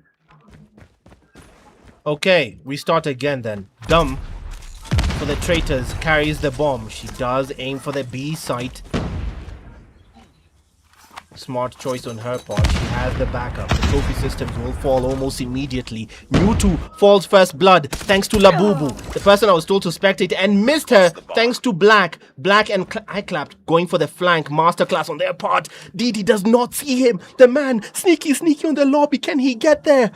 Okay, restart again then. Dumb for the Traitors carries the bomb. She does aim for the B site. Smart choice on her part. She has the backup. The trophy systems will fall almost immediately. Mewtwo falls first blood thanks to Labubu. The person I was told to spectate and missed her thanks to Black. Black and I clapped going for the flank. Masterclass on their part. DD does not see him. The man sneaky on the lobby. Can he get there?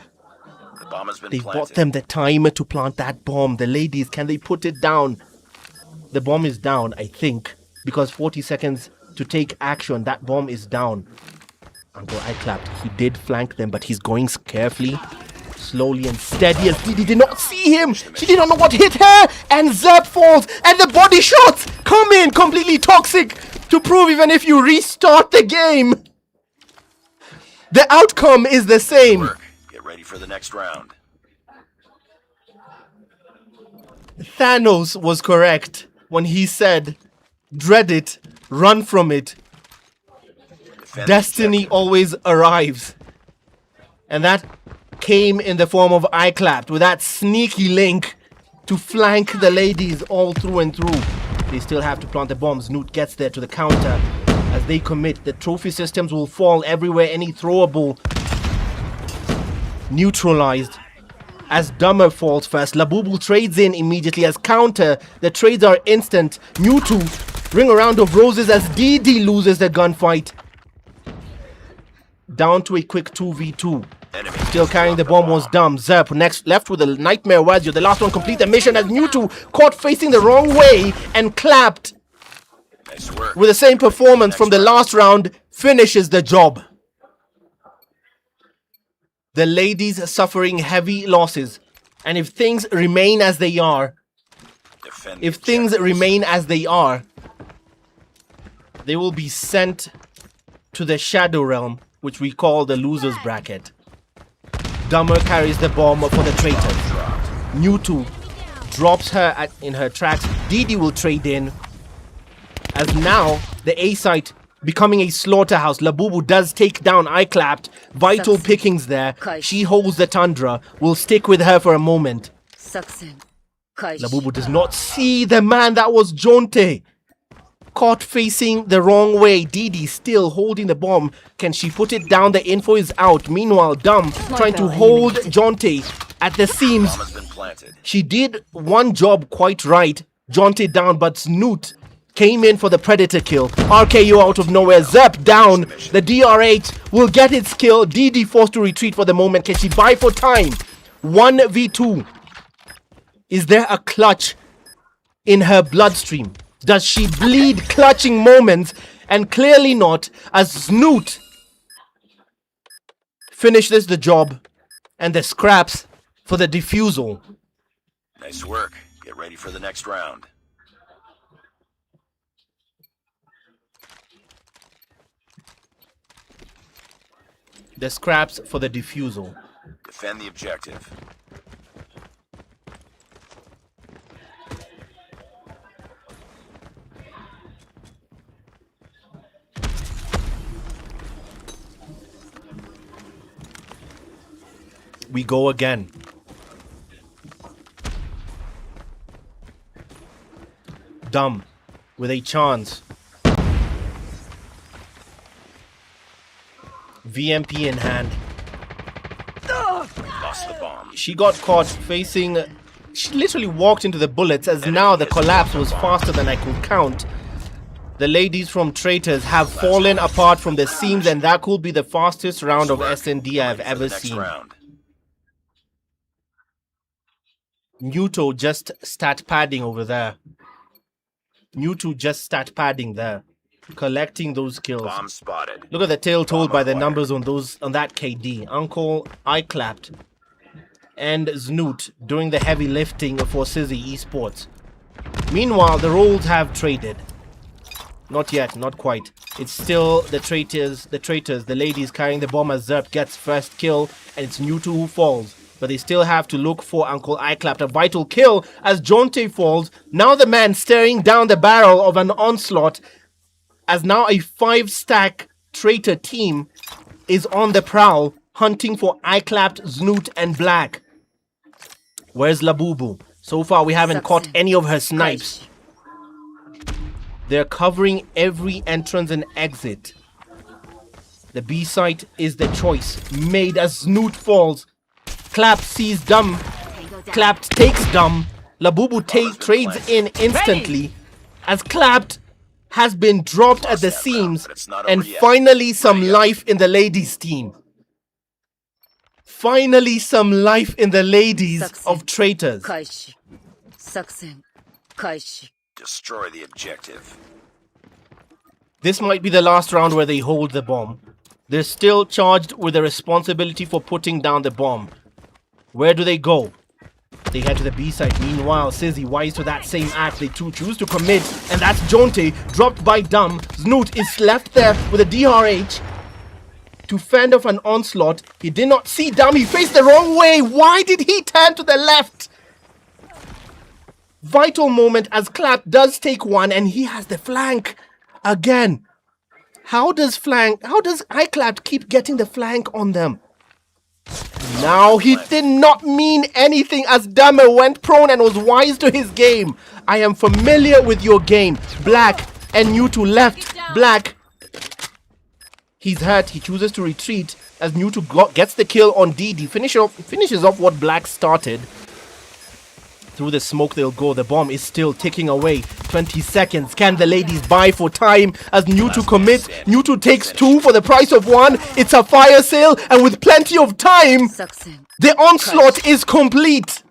The bomb has been They planted. bought them the time to plant that bomb. The ladies, can they put it down? The bomb is down, I think, because 40 seconds to take action. That bomb is down. Uncle I clapped. He did flank them, but he's going carefully, slowly and steady. As DD did not see him. She did not know what hit her. And Zep falls. And the body shots come in completely toxic to prove even if you restart the game, the outcome is the same. Get ready for the next round. Thanos was correct when he said, dread it, run from it. Destiny always arrives. And that came in the form of I clapped with that sneaky link to flank the ladies all through and through. They still have to plant the bombs. Newt gets there to the counter. As they commit, the trophy systems will fall everywhere. Any throwable neutralized. As Dummer falls first, Labubu trades in immediately as counter. The trades are instant. Mewtwo, ring a round of roses as DD loses the gunfight. Down to a quick 2v2. Still carrying the bomb was Dumb. Zerp next left with a Nightmare Wazio. The last one complete the mission as Mewtwo caught facing the wrong way and clapped. Nice work. With the same performance from the last round, finishes the job. The ladies are suffering heavy losses. And if things remain as they are, they will be sent to the Shadow Realm, which we call the losers bracket. Dummer carries the bomb for the Traitors. Mewtwo drops her in her tracks. DD will trade in. As now, the A site becoming a slaughterhouse. Labubu does take down I clapped. Vital pickings there. She holds the Tundra. We'll stick with her for a moment. Labubu does not see the man that was Jonte. Caught facing the wrong way. DD still holding the bomb. Can she put it down? The info is out. Meanwhile, Dumb trying to hold Jonte at the seams. She did one job quite right. Jonte down, but Snoot came in for the Predator kill. RKO out of nowhere. Zep down. The DR8 will get its kill. DD forced to retreat for the moment. Can she buy for time? 1v2. Is there a clutch in her bloodstream? Does she bleed clutching moments? And clearly not, as Snoot finishes the job and the scraps for the defusal. Nice work. Get ready for the next round. The scraps for the defusal. Defend the objective. We go again. Dumb with a chance. VMP in hand. Lost the bomb. She got caught facing... She literally walked into the bullets as now the collapse was faster than I could count. The ladies from Traitors have fallen apart from the seams, and that could be the fastest round of S&D I've ever seen. Muto just stat padding over there. Muto just stat padding there. Collecting those kills. Bomb spotted. Look at the tale told by the numbers on that KD. Uncle I clapped and Snoot doing the heavy lifting for Sizzy Esports. Meanwhile, the roles have traded. Not yet, not quite. It's still the traitors, the ladies carrying the bomb as Zerp gets first kill, and it's Muto who falls. But they still have to look for Uncle I clapped a vital kill as Jonte falls. Now the man staring down the barrel of an onslaught, as now a 5-stack traitor team is on the prowl, hunting for I clapped, Snoot, and Black. Where's Labubu? So far we haven't caught any of her snipes. They're covering every entrance and exit. The B site is the choice made as Snoot falls. Clapped sees Dumb. Clapped takes Dumb. Labubu trades in instantly as Clapped has been dropped at the seams, and finally some life in the ladies team. Finally some life in the ladies of Traitors. Destroy the objective. This might be the last round where they hold the bomb. They're still charged with the responsibility for putting down the bomb. Where do they go? They head to the B side. Meanwhile, Sizzy, wise to that same act, they too choose to commit, and that's Jonte, dropped by Dumb. Snoot is left there with a DRH to fend off an onslaught. He did not see Dumb, he faced the wrong way. Why did he turn to the left? Vital moment as Clap does take one, and he has the flank again. How does iClap keep getting the flank on them? Now he did not mean anything as Dummer went prone and was wise to his game. I am familiar with your game. Black and Muto left. Black. He's hurt. He chooses to retreat as Muto gets the kill on DD. Finishes off what Black started. Through the smoke they'll go. The bomb is still ticking away. 20 seconds. Can the ladies buy for time as Muto commits? Muto takes 2 for the price of 1. It's a fire sale, and with plenty of time, the onslaught is complete.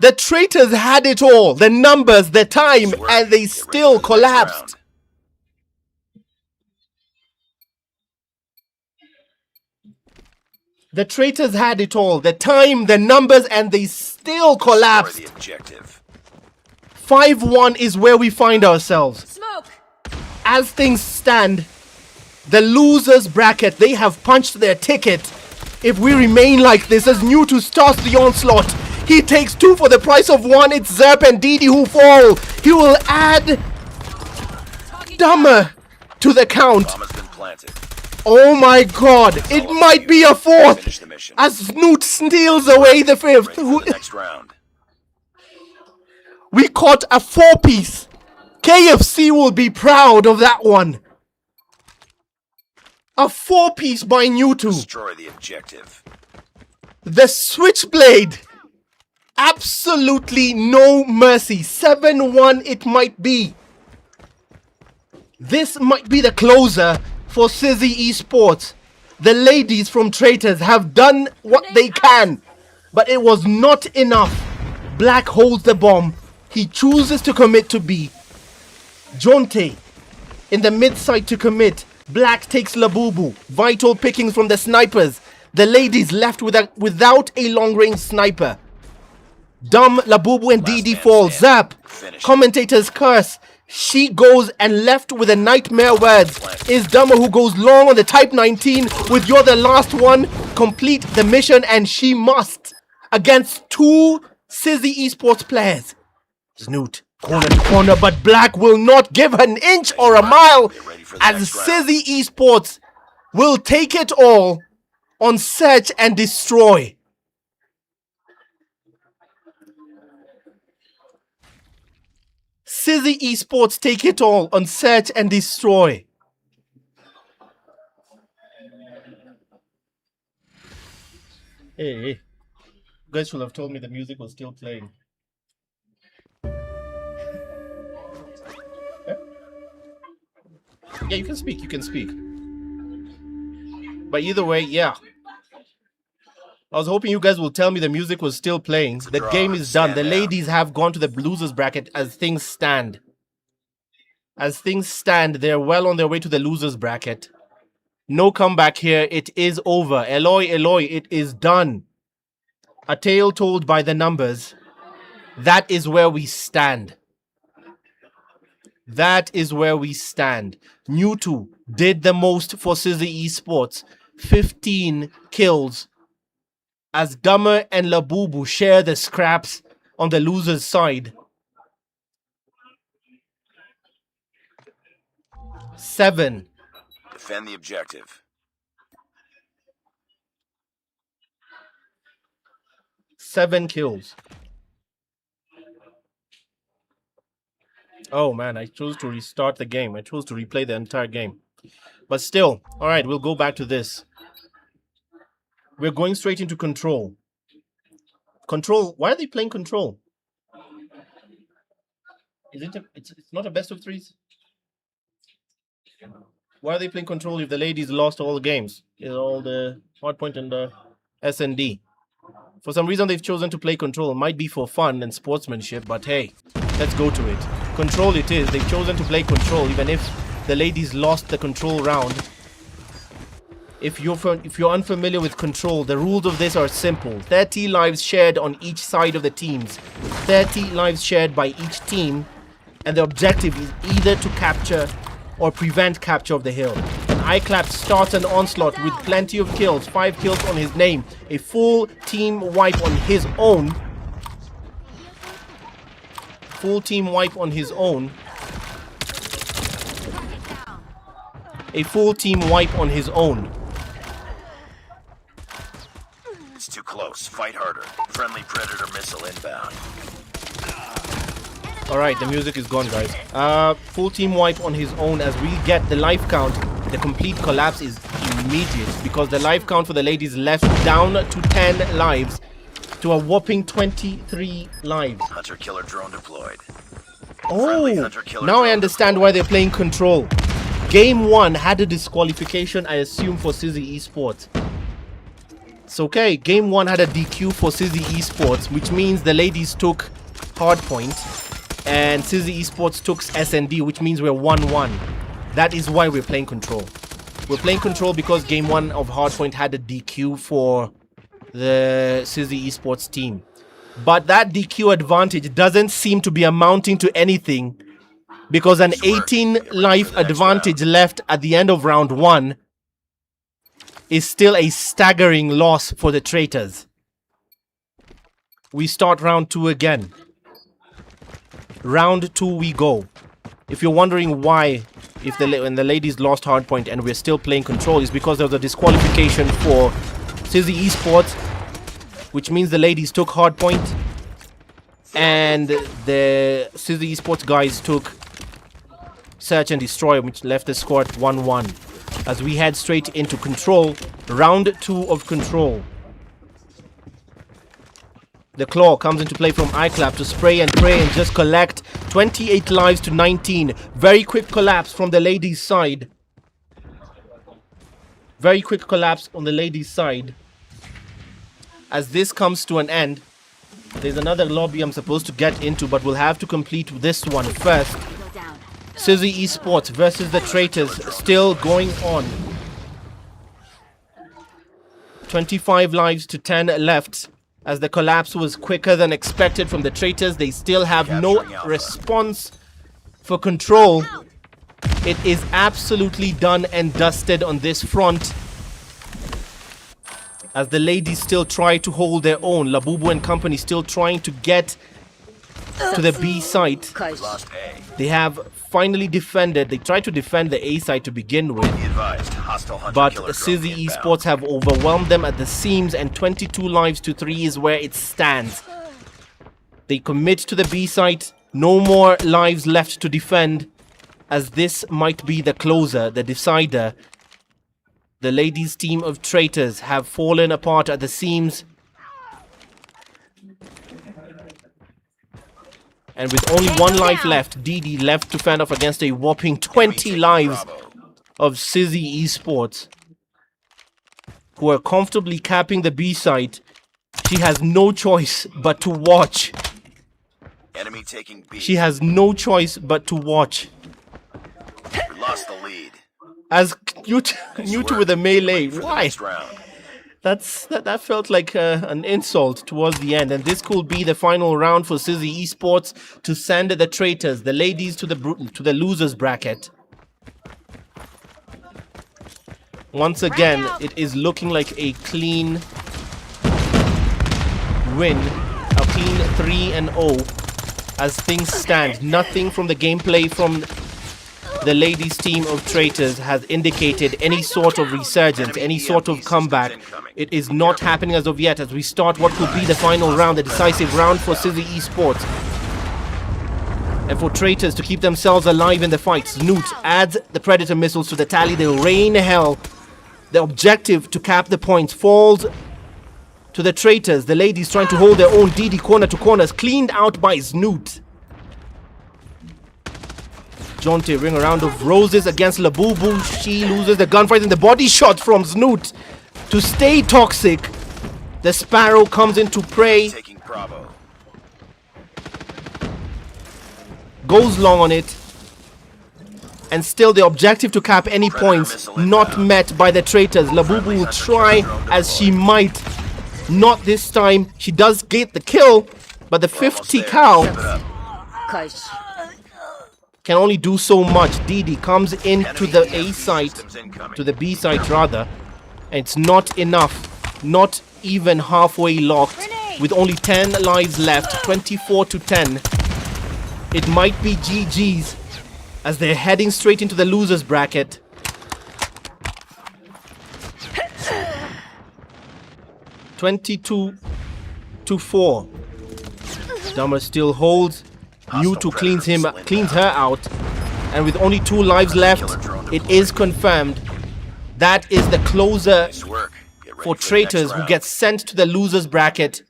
The Traitors had it all. The numbers, the time, and they still collapsed. The Traitors had it all. The time, the numbers, and they still collapsed. 5-1 is where we find ourselves. Smoke. As things stand, the losers bracket, they have punched their ticket. If we remain like this, as Muto starts the onslaught, he takes 2 for the price of 1. It's Zerp and Didi who fall. He will add Dummer to the count. Oh my god, it might be a 4th as Snoot steals away the 5th. We caught a 4-piece. KFC will be proud of that one. A 4-piece by Muto. Destroy the objective. The Switchblade. Absolutely no mercy. 7-1 it might be. This might be the closer for Sizzy Esports. The ladies from Traitors have done what they can, but it was not enough. Black holds the bomb. He chooses to commit to B. Jonte in the mid side to commit. Black takes Labubu. Vital pickings from the snipers. The ladies left without a long range sniper. Dumb, Labubu, and Didi fall. Zap. Commentators curse. She goes and left with a nightmare words. Is Dumber who goes long on the Type 19 with you're the last one. Complete the mission, and she must. Against 2 Sizzy Esports players. Snoot, corner to corner, but Black will not give an inch or a mile as Sizzy Esports will take it all on Search and Destroy. Sizzy Esports take it all on Search and Destroy. Hey, you guys should have told me the music was still playing. Yeah, you can speak, you can speak. But either way, yeah. I was hoping you guys will tell me the music was still playing. The game is done. The ladies have gone to the losers bracket as things stand. As things stand, they're well on their way to the losers bracket. No comeback here. It is over. Eloy, Eloy, it is done. A tale told by the numbers. That is where we stand. That is where we stand. Newtu did the most for Sizzy Esports. 15 kills. As Dummer and Labubu share the scraps on the loser's side. 7. Defend the objective. 7 kills. Oh man, I chose to restart the game. I chose to replay the entire game. But still, alright, we'll go back to this. We're going straight into Control. Control, why are they playing Control? Is it it's not a best of 3s? Why are they playing Control if the ladies lost all the games? All the Hardpoint and the S&D. For some reason they've chosen to play Control. It might be for fun and sportsmanship, but hey, let's go to it. Control it is. They've chosen to play Control even if the ladies lost the Control round. If you're unfamiliar with Control, the rules of this are simple. 30 lives shared on each side of the teams. 30 lives shared by each team. And the objective is either to capture or prevent capture of the hill. And iClap starts an onslaught with plenty of kills. 5 kills on his name. A full team wipe on his own. Full team wipe on his own. A full team wipe on his own. It's too close. Fight harder. Friendly Predator missile inbound. Alright, the music is gone, guys. Full team wipe on his own as we get the life count. The complete collapse is immediate because the life count for the ladies left down to 10 lives to a whopping 23 lives. Hunter-killer drone deployed. Oh, now I understand why they're playing Control. Game 1 had a disqualification, I assume, for Sizzy Esports. It's okay. Game 1 had a DQ for Sizzy Esports, which means the ladies took Hardpoint. And Sizzy Esports took S&D, which means we're 1-1. That is why we're playing Control. We're playing Control because Game 1 of Hardpoint had a DQ for the Sizzy Esports team. But that DQ advantage doesn't seem to be amounting to anything because an 18 life advantage left at the end of round 1 is still a staggering loss for the Traitors. We start round 2 again. Round 2 we go. If you're wondering why, when the ladies lost Hardpoint and we're still playing Control, is because there was a disqualification for Sizzy Esports, which means the ladies took Hardpoint and the Sizzy Esports guys took Search and Destroy, which left the score at 1-1. As we head straight into Control, round 2 of Control. The Claw comes into play from iClap to spray and pray and just collect 28 lives to 19. Very quick collapse from the ladies' side. Very quick collapse on the ladies' side. As this comes to an end, there's another lobby I'm supposed to get into, but we'll have to complete this one first. Sizzy Esports versus the Traitors still going on. 25 lives to 10 left. As the collapse was quicker than expected from the Traitors, they still have no response for Control. It is absolutely done and dusted on this front. As the ladies still try to hold their own. Labubu and company still trying to get to the B site. Lost A. They have finally defended. They tried to defend the A site to begin with, Be advised, hostile hunter but killer drone Sizzy inbound. Esports have overwhelmed them at the seams, and 22 lives to 3 is where it stands. They commit to the B site. No more lives left to defend, as this might be the closer, the decider. The ladies' team of traitors have fallen apart at the seams. And with only one life left, DD left to fend off against a whopping 20 lives of Sizzy Esports, who are comfortably capping the B site. She has no choice but to watch. Enemy taking B. She has no choice but to watch. We lost the lead. As Newt with a melee. For the Why? next round. That felt like an insult towards the end, and this could be the final round for Sizzy Esports to send the traitors, the ladies, to the losers bracket. Once again, it is looking like a clean win, a clean 3-0 as things stand. Nothing from the gameplay from the ladies' team of traitors has indicated any sort of resurgence, any sort of comeback. It is not happening as of yet, as we start what could be the final round, the decisive round for Sizzy Esports. And for traitors to keep themselves alive in the fight, Snoot adds the Predator missiles to the tally. They'll rain hell. The objective to cap the points falls to the traitors. The ladies trying to hold their own. DD corner to corners, cleaned out by Snoot. Jonte ring a round of roses against Labubu. She loses the gunfight and the body shot from Snoot to stay toxic. The Sparrow comes into prey, Taking Bravo. goes long on it, and still the objective to cap any points not met by the traitors. Labubu will try as she might. Not this time. She does get the kill, but the 50 cal can only do so much. DD comes into the A site, to the B site rather, and it's not enough. Not even halfway locked, with only 10 lives left, 24 to 10. It might be GG's as they're heading straight into the losers bracket. (22-4). Dummer still holds. Mewtwo cleans her out, and with only 2 lives left, it is confirmed. That is the closer Nice work. Get ready for the traitors next who round. gets sent to the losers bracket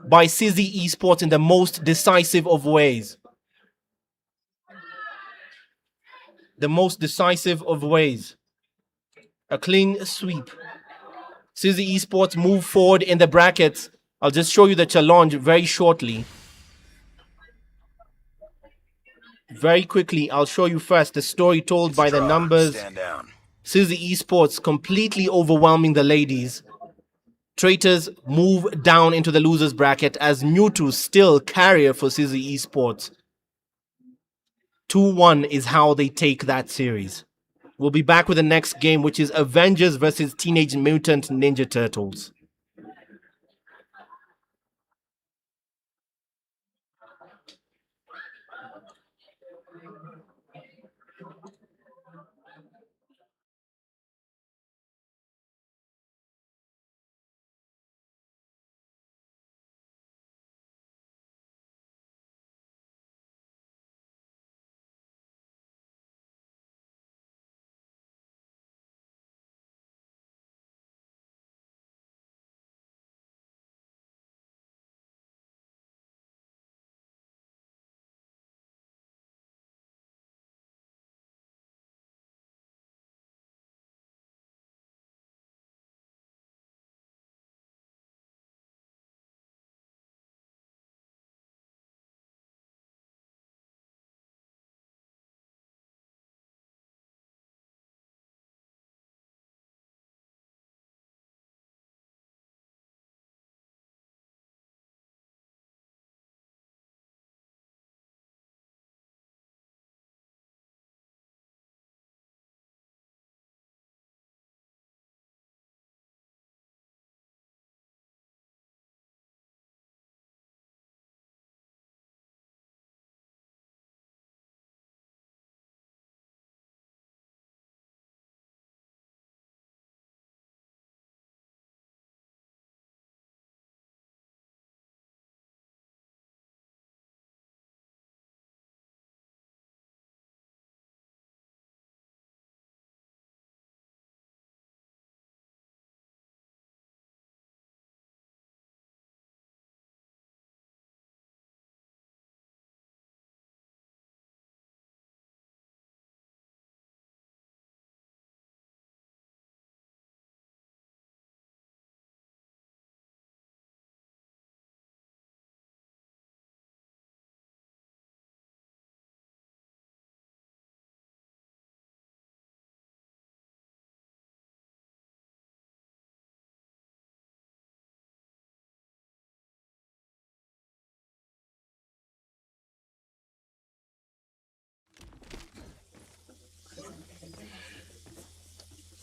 by Sizzy Esports in the most decisive of ways. The most decisive of ways. A clean sweep. Sizzy Esports move forward in the brackets. I'll just show you the challenge very shortly. Very quickly, I'll show you first the story told by the Draw. numbers. Stand down. Sizzy Esports completely overwhelming the ladies. Traitors move down into the losers bracket as Mewtwo still carrier for Sizzy Esports. 2-1 is how they take that series. We'll be back with the next game, which is Avengers versus Teenage Mutant Ninja Turtles.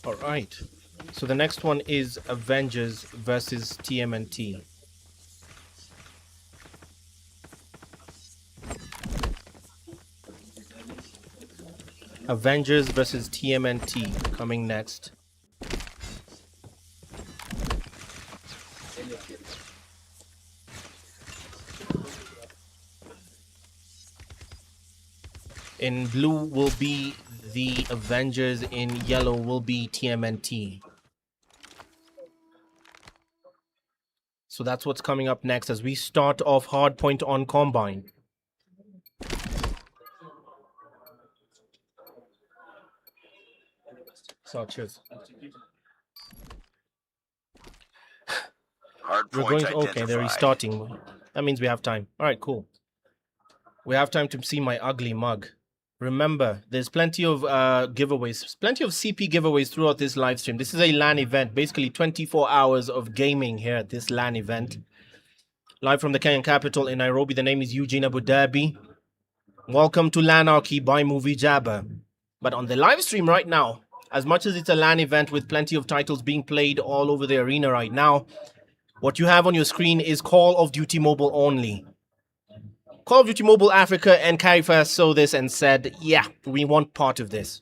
Alright. So the next one is Avengers versus TMNT. Avengers versus TMNT coming next. In blue will be the Avengers, in yellow will be TMNT. So that's what's coming up next as we start off Hardpoint on Combine. So cheers. We're going to, okay, they're restarting. That means we have time. Alright, cool. We have time to see my ugly mug. Remember, there's plenty of giveaways, plenty of CP giveaways throughout this live stream. This is a LAN event, basically 24 hours of gaming here at this LAN event. Live from the Kenyan capital in Nairobi. The name is Eugene Abu Dhabi. Welcome to Lanarchy by Movie Jabber. But on the live stream right now, as much as it's a LAN event with plenty of titles being played all over the arena right now, what you have on your screen is Call of Duty Mobile only. Call of Duty Mobile Africa and Carifast saw this and said, yeah, we want part of this.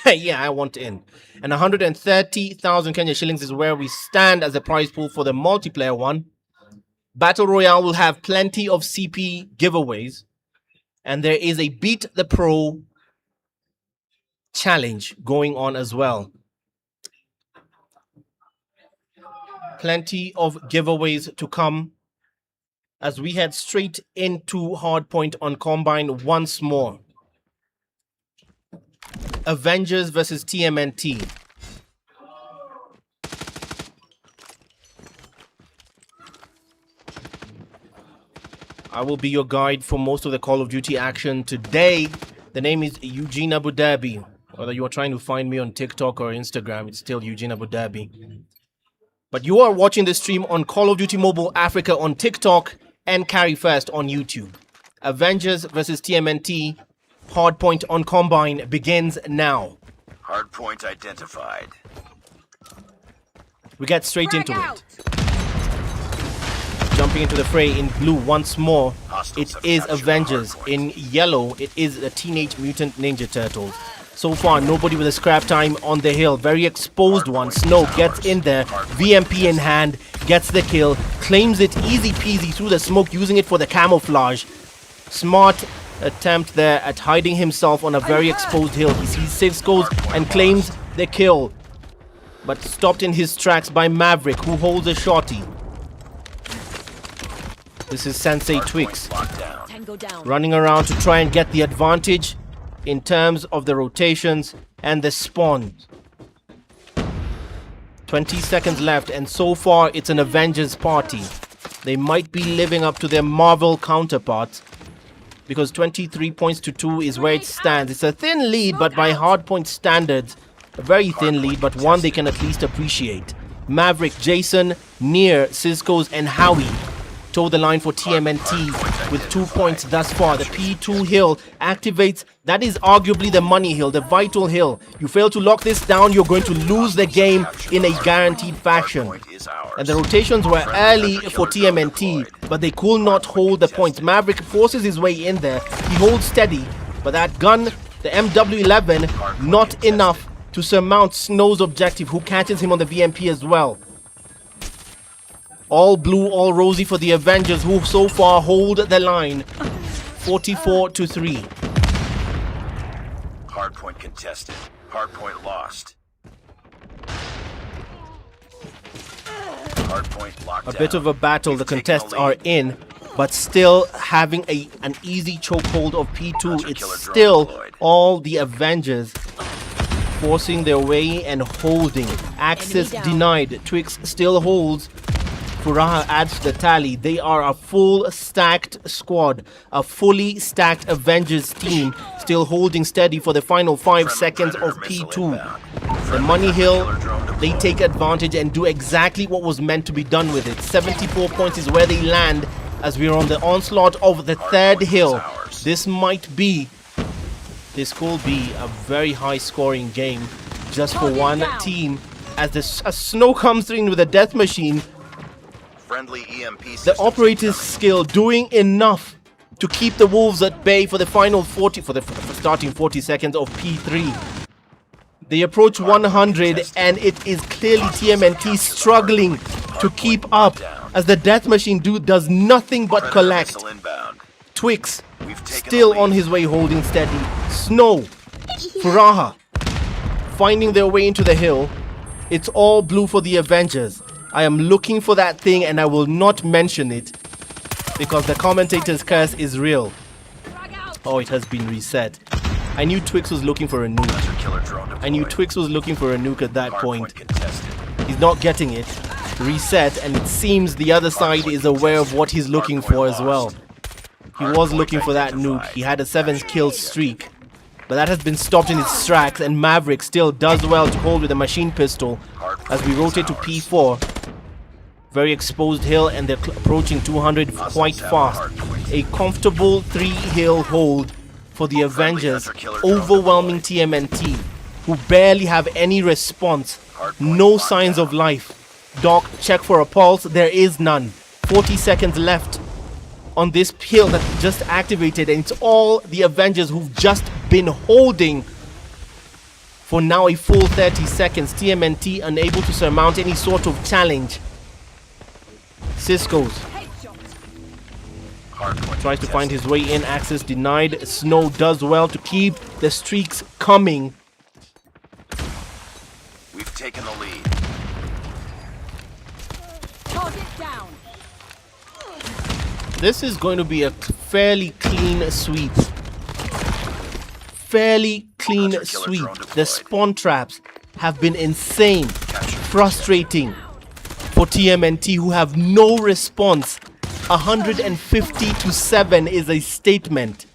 Yeah, I want in. And 130,000 Kenya shillings is where we stand as a prize pool for the multiplayer one. Battle Royale will have plenty of CP giveaways. And there is a Beat the Pro challenge going on as well. Plenty of giveaways to come as we head straight into Hardpoint on Combine once more. Avengers versus TMNT. I will be your guide for most of the Call of Duty action today. The name is Eugene Abu Dhabi. Whether you are trying to find me on TikTok or Instagram, it's still Eugene Abu Dhabi. But you are watching the stream on Call of Duty Mobile Africa on TikTok and Carifast on YouTube. Avengers versus TMNT. Hardpoint on Combine begins now. Hardpoint identified. We get straight into it. Jumping into the fray in blue once more. It is Avengers. In yellow, it is the Teenage Mutant Ninja Turtles. So far, nobody with a scrap time on the hill. Very exposed one. Snow gets in there. VMP in hand. Gets the kill. Claims it easy peasy through the smoke, using it for the camouflage. Smart attempt there at hiding himself on a very exposed hill. He sees Cisco's and claims the kill. But stopped in his tracks by Maverick, who holds a shotty. This is Sensei Twix. Running around to try and get the advantage in terms of the rotations and the spawns. 20 seconds left, and so far it's an Avengers party. They might be living up to their Marvel counterparts, because 23 points to 2 is where it stands. It's a thin lead, but by Hardpoint standards, a very thin lead, but one they can at least appreciate. Maverick, Jason, Near, Cisco's, and Howie toe the line for TMNT with 2 points thus far. The P2 hill activates. That is arguably the money hill, the vital hill. You fail to lock this down, you're going to lose the game in a guaranteed fashion. And the rotations were early for TMNT, but they could not hold the points. Maverick forces his way in there. He holds steady, but that gun, the MW11, not enough to surmount Snow's objective, who catches him on the VMP as well. All blue, all rosy for the Avengers, who so far hold the line. 44-3. Hardpoint contested. Hardpoint lost. Hardpoint locked down. A bit of a battle the contests are in, but still having an easy chokehold of P2. It's still all the Avengers forcing their way and holding. Access denied. Twix still holds. Furaha adds to the tally. They are a full stacked squad, a fully stacked Avengers team, still holding steady for the final 5 seconds of P2. The money hill, they take advantage and do exactly what was meant to be done with it. 74 points is where they land as we are on the onslaught of the third hill. This could be a very high scoring game. just for one team. As Snow comes in with a death machine, Friendly EMP the systems operator's skill doing enough to keep the Wolves at bay for the final 40, for the starting 40 seconds of P3. They approach 100 and it is clearly TMNT struggling to keep up as the death machine dude does nothing but Predator collect. missile inbound. Twix We've taken still the on lead. his way holding steady. Snow, Furaha finding their way into the hill. It's all blue for the Avengers. I am looking for that thing and I will not mention it because the commentator's curse is real. Frag out. Oh, it has been reset. I knew Twix was looking for a nuke. Hunter-killer drone deployed. I knew Twix was looking for a nuke at that point. Hardpoint contested. He's not getting it. Reset, and it seems the other side is aware of what he's looking for as well. He was looking for that nuke. He had a 7-kill streak. But that has been stopped in its tracks, and Maverick still does well to hold with a machine pistol as we rotate to P4. Very exposed hill, and they're approaching 200 quite fast. A comfortable 3-hill hold for the Avengers, overwhelming TMNT, who barely have any response. No signs of life. Doc, check for a pulse. There is none. 40 seconds left on this hill that just activated, and it's all the Avengers who've just been holding for now a full 30 seconds. TMNT unable to surmount any sort of challenge. Cisco's Hardpoint tries to find contested. his way in. Access denied. Snow does well to keep the streaks coming. We've taken the lead. Target down. This is going to be a fairly clean sweep. Fairly clean Hunter-killer sweep. drone deployed. The spawn traps have been insane, frustrating for TMNT, who have no response. 150 to 7 is a statement.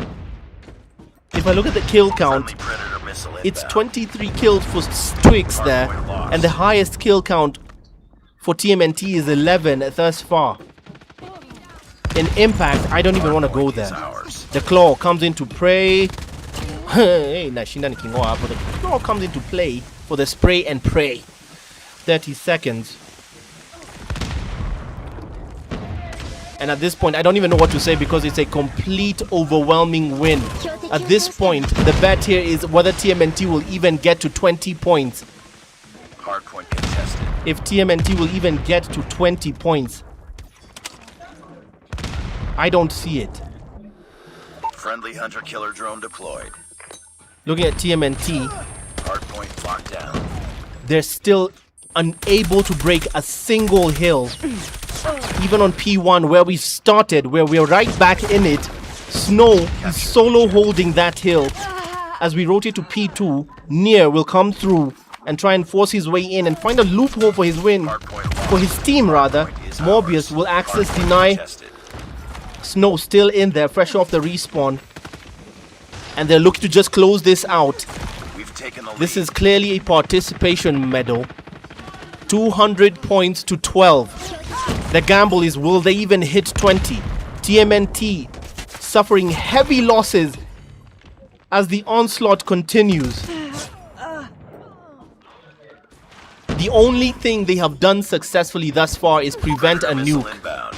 If I look at the kill count, Friendly Predator missile it's inbound. 23 kills for Twix there, and the highest kill count for TMNT is 11 thus far. In Impact, I don't even want to go Hardpoint is there. ours. The claw comes into play. Hey, Nashinda ni kingoa, but the claw comes into play for the spray and pray. 30 seconds. And at this point, I don't even know what to say because it's a complete overwhelming win. At this point, the bet here is whether TMNT will even get to 20 points. Hardpoint contested. If TMNT will even get to 20 points. I don't see it. Friendly hunter-killer drone deployed. Looking at TMNT, Hardpoint locked down. they're still unable to break a single hill. Even on P1 where we started, where we're right back in it, Snow is solo holding that hill. As we rotate to P2, Nier will come through and try and force his way in and find a loophole for his win. Hardpoint locked. For his team rather. Hardpoint is Morbius ours. will access Hardpoint deny. contested. Snow still in there, fresh off the respawn. And they're looking to just close this out. We've taken the lead. This is clearly a participation medal. 200 points to 12. The gamble is, will they even hit 20? TMNT suffering heavy losses as the onslaught continues. The only thing they have done successfully thus far is prevent a Predator missile nuke. inbound.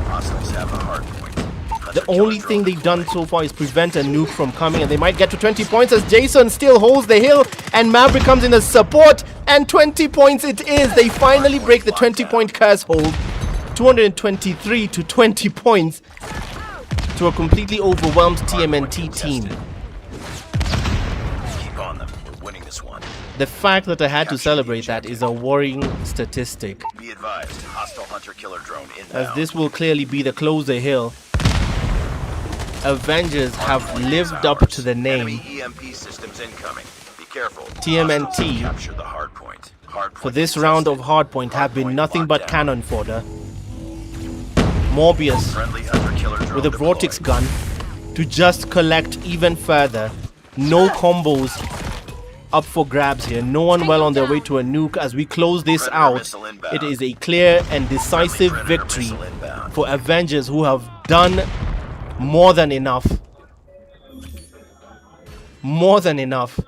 Hostiles have a hardpoint. The Hunter-killer only drone thing they've done deployed. so far is prevent a nuke from coming, and they might get to 20 points as Jason still holds the hill and Maverick comes in as support, and 20 points it is. They finally break the 20-point curse hold. 223 to 20 points to a completely overwhelmed TMNT team. Keep on them. We're winning this one. The fact that I had to celebrate that is a worrying statistic, Be advised. Hostile hunter-killer drone inbound. as this will clearly be the closer hill. Avengers have lived up to the name. Enemy EMP systems incoming. Be careful. TMNT Hostiles capture the hardpoint. Hardpoint for this round of contested. Hardpoint have been Hardpoint nothing but locked cannon fodder. Morbius Friendly hunter-killer drone with a deployed. vortex gun to just collect even further. No combos up for grabs here. No one well on their way to a nuke. As we close this Predator out, missile inbound. it is a clear and decisive Predator victory missile inbound. for Avengers, who have done more than enough. more than enough.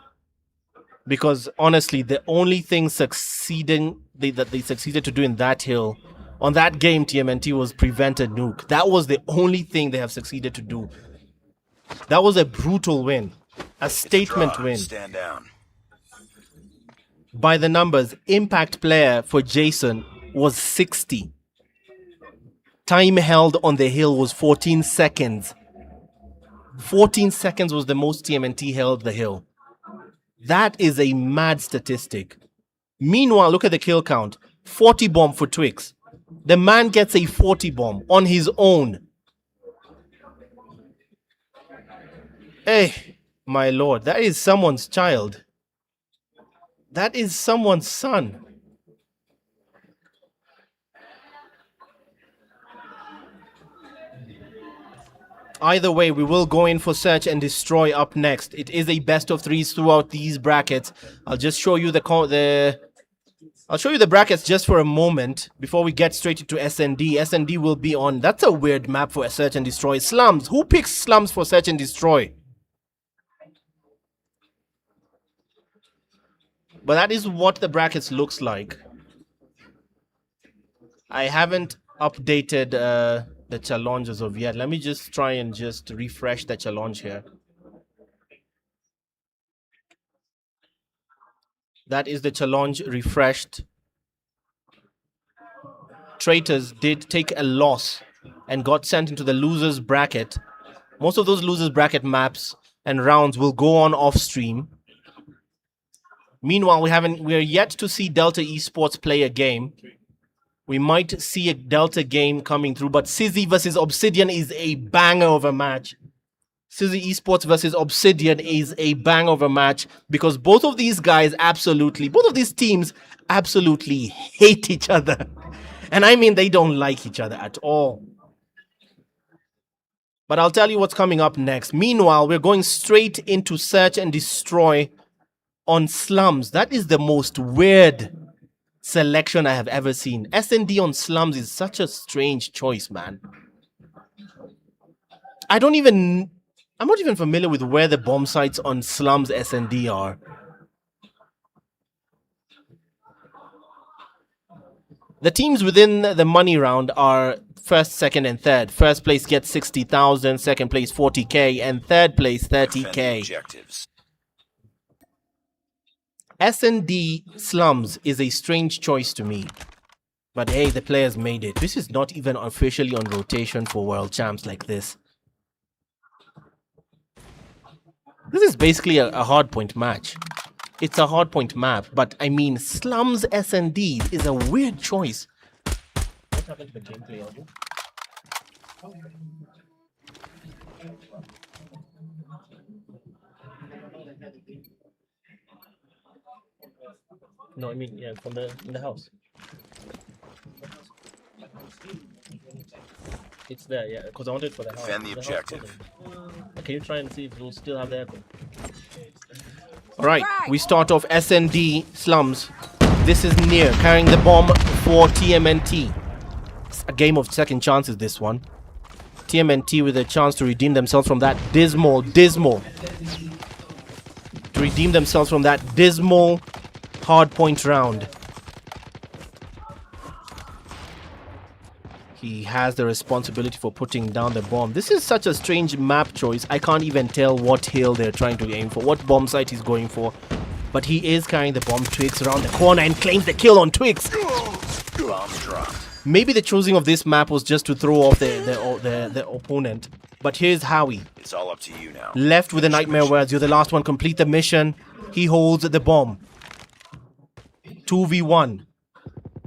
Because honestly, the only thing that they succeeded to do in that hill, on that game, TMNT, was prevent a nuke. That was the only thing they have succeeded to do. That was a brutal win. A statement win. Stand down. By the numbers, impact player for Jason was 60. Time held on the hill was 14 seconds. 14 seconds was the most TMNT held the hill. That is a mad statistic. Meanwhile, look at the kill count. 40 bomb for Twix. The man gets a 40 bomb on his own. Hey, my lord, that is someone's child. That is someone's son. Either way, we will go in for search and destroy up next. It is a best of threes throughout these brackets. I'll just show you I'll show you the brackets just for a moment before we get straight into SND. SND will be on. That's a weird map for a search and destroy. Slums. Who picks slums for search and destroy? But that is what the brackets looks like. I haven't updated the challenge as of yet. Let me just try and just refresh the challenge here. That is the challenge refreshed. Traitors did take a loss and got sent into the losers bracket. Most of those losers bracket maps and rounds will go on off stream. Meanwhile, we're yet to see Delta Esports play a game. We might see a Delta game coming through, but Sizzy versus Obsidian is a banger of a match. Sizzy Esports versus Obsidian is a bang of a match because both of these teams absolutely hate each other. And I mean, they don't like each other at all. But I'll tell you what's coming up next. Meanwhile, we're going straight into search and destroy on slums. That is the most weird selection I have ever seen. SND on slums is such a strange choice, man. I'm not even familiar with where the bomb sites on slums SND are. The teams within the money round are first, second, and third. First place gets 60,000, second place 40k, and third place 30k. Objectives. SND slums is a strange choice to me. But hey, the players made it. This is not even officially on rotation for world champs like this. This is basically a hardpoint match. It's a hardpoint map, but I mean, slums SND is a weird choice. What happened to the gameplay audio? No, I mean, yeah, from in the house. It's there, yeah, because I wanted for the house. Defend the objective. Can you try and see if we'll still have the echo? Alright, we start off SND slums. This is Near carrying the bomb for TMNT. It's a game of second chances, this one. TMNT with a chance to redeem themselves from that dismal hardpoint round. He has the responsibility for putting down the bomb. This is such a strange map choice. I can't even tell what hill they're trying to aim for, what bomb site he's going for. But he is carrying the bomb. Twix around the corner and claims the kill on Twix. Bombs dropped. Maybe the choosing of this map was just to throw off the opponent. But here's Howie. It's all up to you now. Left with a nightmare words. You're the last one. Complete the mission. He holds the bomb. 2v1.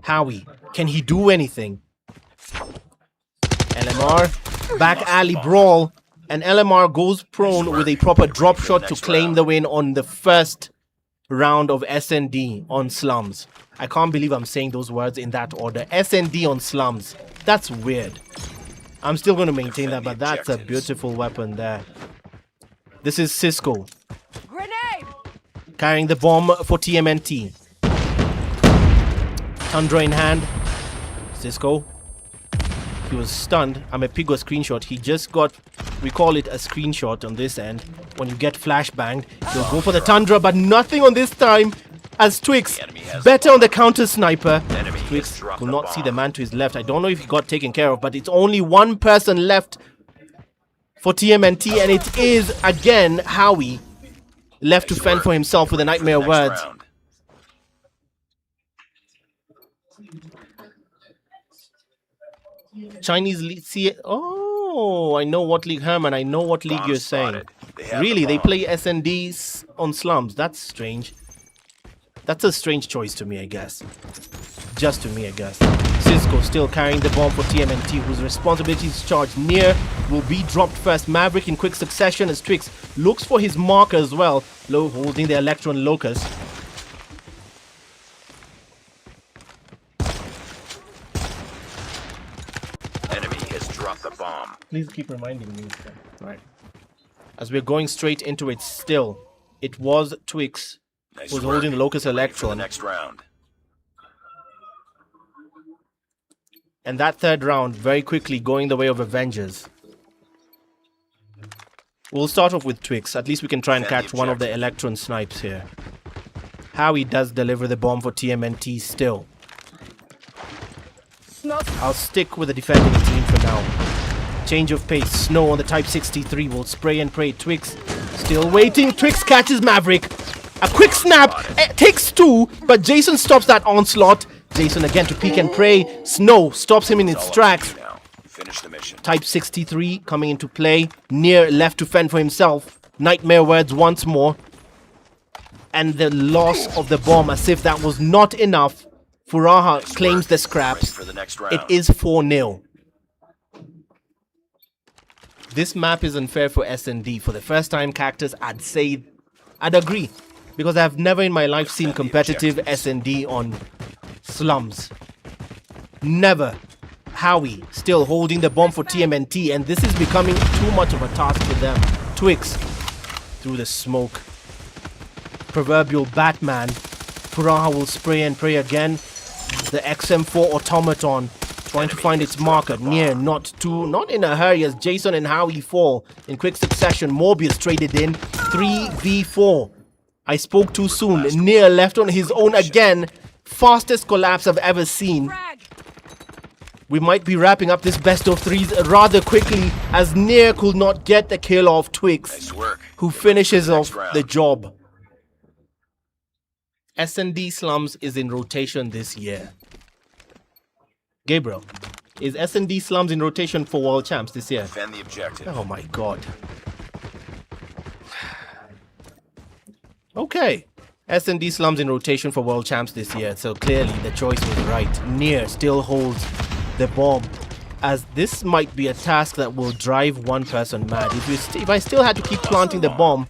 Howie. Can he do anything? LMR. Back alley brawl. And LMR goes prone with a proper drop shot to claim the win on the first round of SND on slums. I can't believe I'm saying those words in that order. SND on slums. That's weird. I'm still going to maintain that, but that's a beautiful weapon there. This is Cisco. Grenade! Carrying the bomb for TMNT. Tundra in hand. Cisco. He was stunned. I'm a pig or screenshot. He just got, we call it a screenshot on this end. When you get flashbanged, he'll go for the Tundra, but nothing on this time. As Twix, better on the counter sniper. Twix will not see the man to his left. I don't know if he got taken care of, but it's only one person left for TMNT, and it is again Howie left to fend for himself with the nightmare words. Chinese league. See, oh, I know what league, Herman. I know what league you're saying. Really, they play SNDs on slums. That's strange. That's a strange choice to me, I guess. Just to me, I guess. Cisco still carrying the bomb for TMNT, whose responsibility to charge near will be dropped first. Maverick in quick succession as Twix looks for his marker as well. Low holding the Electron Locust. Enemy has dropped the bomb. Please keep reminding me. Right. As we're going straight into it still, it was Twix Nice was work. holding the Locust Ready for the Electron. next round. And that third round very quickly going the way of Avengers. We'll start off with Twix. At least we can try and Defend catch the one of the objective. Electron snipes here. Howie does deliver the bomb for TMNT still. I'll stick with the defending team for now. Change of pace. Snow on the Type 63 will spray and pray. Twix still waiting. Twix catches Maverick. A quick snap. Takes two, but Jason stops that onslaught. Jason again to peek and pray. Snow stops him in its tracks. Now, finish the mission. Type 63 coming into play. Near left to fend for himself. Nightmare words once more. And the loss of the bomb, as if that was not enough. Furaha claims the Ready scraps. for the next round. It is 4-0. This map is unfair for S&D. For the first time, Cactus, I'd agree. Because I've never in my life seen competitive S&D on slums. Never. Howie still holding the bomb for TMNT, and this is becoming too much of a task for them. Twix through the smoke. Proverbial Batman. Furaha will spray and pray again. The XM4 automaton trying to find its marker. Near, not in a hurry as Jason and Howie fall in quick succession. Morbius traded in 3v4. I spoke too soon. Near left on his own again. Fastest collapse I've ever seen. Frag. We might be wrapping up this best of threes rather quickly as Near could not get the kill off Twix, Nice work. who finishes Next off round. the job. S&D Slums is in rotation this year. Gabriel, is S&D Slums in rotation for World Champs this year? Defend the objective. Oh my god. Okay. S&D Slums in rotation for World Champs this year, so clearly the choice was right. Near still holds the bomb, as this might be a task that will drive one person mad. If I still had to keep planting the bomb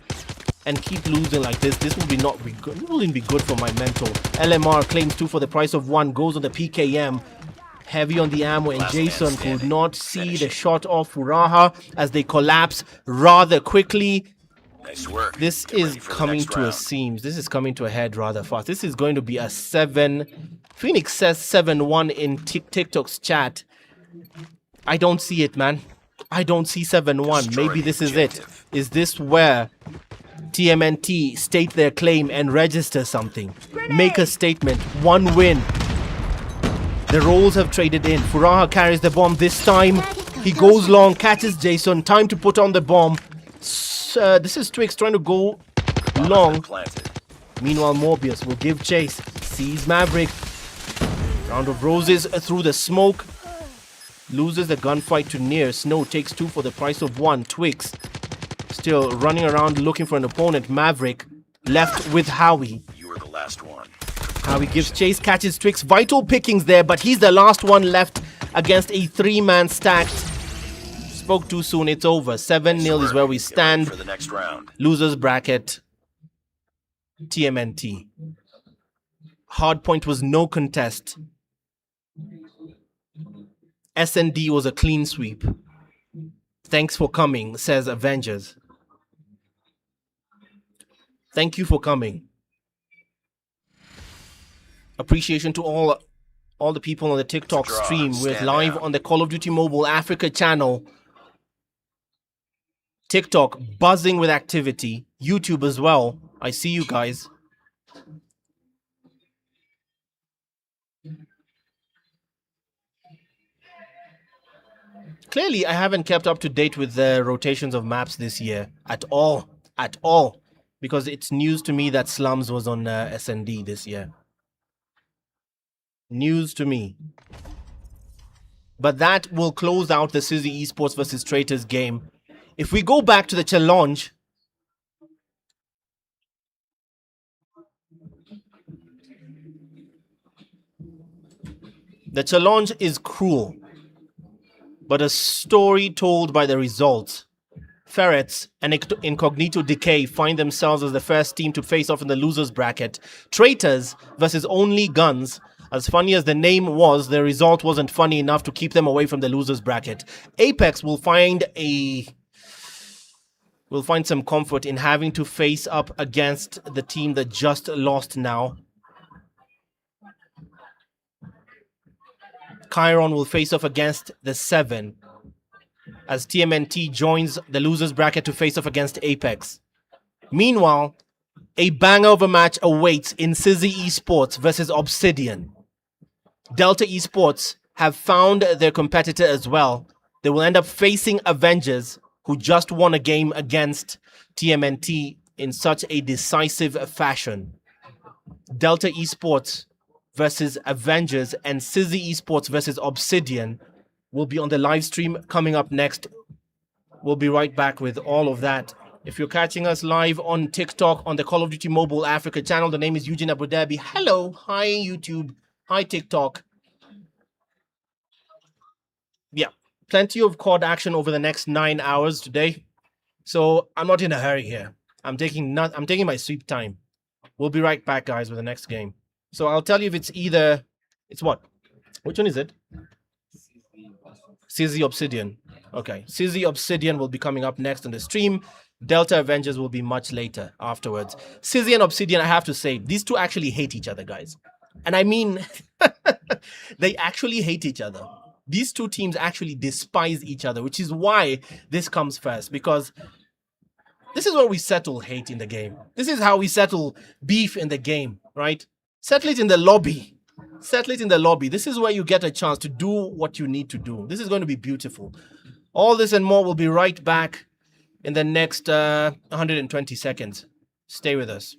and keep losing like this would not be good. It wouldn't be good for my mental. LMR claims 2 for the price of 1, goes on the PKM. Heavy on the ammo, and Last man Jason could standing. not see Finish the it. shot off Furaha as they collapse rather quickly. Nice work. This Get is ready for the coming next to a round. seams. This is coming to a head rather fast. This is going to be a 7. Phoenix says 7-1 in TikTok's chat. I don't see it, man. I don't see 7-1. Destroy Maybe the this is it. objective. Is this where TMNT state their claim and register something? Make a statement. 1 win. The roles have traded in. Furaha carries the bomb this time. He goes long, catches Jason. Time to put on the bomb. This is Twix trying to go long. Planted. Meanwhile, Morbius will give chase. Sees Maverick. Round of roses through the smoke. Loses the gunfight to Near. Snow takes 2 for the price of 1. Twix still running around looking for an opponent. Maverick left with Howie. You were the last one. Howie gives chase, catches Twix. Vital pickings there, but he's the last one left against a 3-man stacked. Spoke too soon, it's over. 7-0 is where we Get ready stand. for the next round. Losers bracket. TMNT. Hardpoint was no contest. S&D was a clean sweep. Thanks for coming, says Avengers. Thank you for coming. Appreciation to all all the people on the TikTok Draw, stream. We're stand live down. on the Call of Duty Mobile Africa channel. TikTok buzzing with activity. YouTube as well. I see you guys. Clearly, I haven't kept up to date with the rotations of maps this year at all. At all. Because it's news to me that Slums was on SND this year. News to me. But that will close out the Sizzy Esports versus Traitors game. If we go back to the challenge, the challenge is cruel, but a story told by the results. Ferrets and Incognito Decay find themselves as the first team to face off in the losers bracket. Traitors versus Only Guns. As funny as the name was, the result wasn't funny enough to keep them away from the losers bracket. Apex will find some comfort in having to face up against the team that just lost now. Chiron will face off against the 7 as TMNT joins the losers bracket to face off against Apex. Meanwhile, a banger of a match awaits in Sizzy Esports versus Obsidian. Delta Esports have found their competitor as well. They will end up facing Avengers, who just won a game against TMNT in such a decisive fashion. Delta Esports versus Avengers and Sizzy Esports versus Obsidian will be on the live stream coming up next. We'll be right back with all of that. If you're catching us live on TikTok on the Call of Duty Mobile Africa channel, the name is Eugene Abu Dhabi. Hello, hi YouTube, hi TikTok. Yeah, plenty of COD action over the next 9 hours today. So I'm not in a hurry here. I'm taking my sweet time. We'll be right back, guys, with the next game. So I'll tell you if it's what? Which one is it? Sizzy Obsidian. Okay. Sizzy Obsidian will be coming up next on the stream. Delta Avengers will be much later afterwards. Sizzy and Obsidian, I have to say, these two actually hate each other, guys. And I mean, they actually hate each other. These two teams actually despise each other, which is why this comes first. Because this is where we settle hate in the game. This is how we settle beef in the game, right? Settle it in the lobby. Settle it in the lobby. This is where you get a chance to do what you need to do. This is going to be beautiful. All this and more will be right back in the next 120 seconds. Stay with us.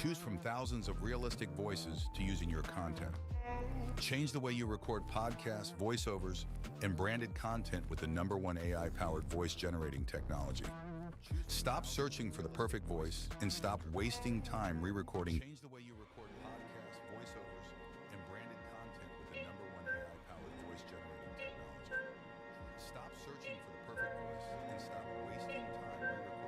Choose from thousands of realistic voices to use in your content. Change the way you record podcasts, voiceovers, and branded content with the #1 AI-powered voice generating technology. Stop searching for the perfect voice and stop wasting time re-recording. Change the way you record podcasts, voiceovers, and branded content with the #1 AI-powered voice generating technology. Stop searching for the perfect voice and stop wasting time re-recording.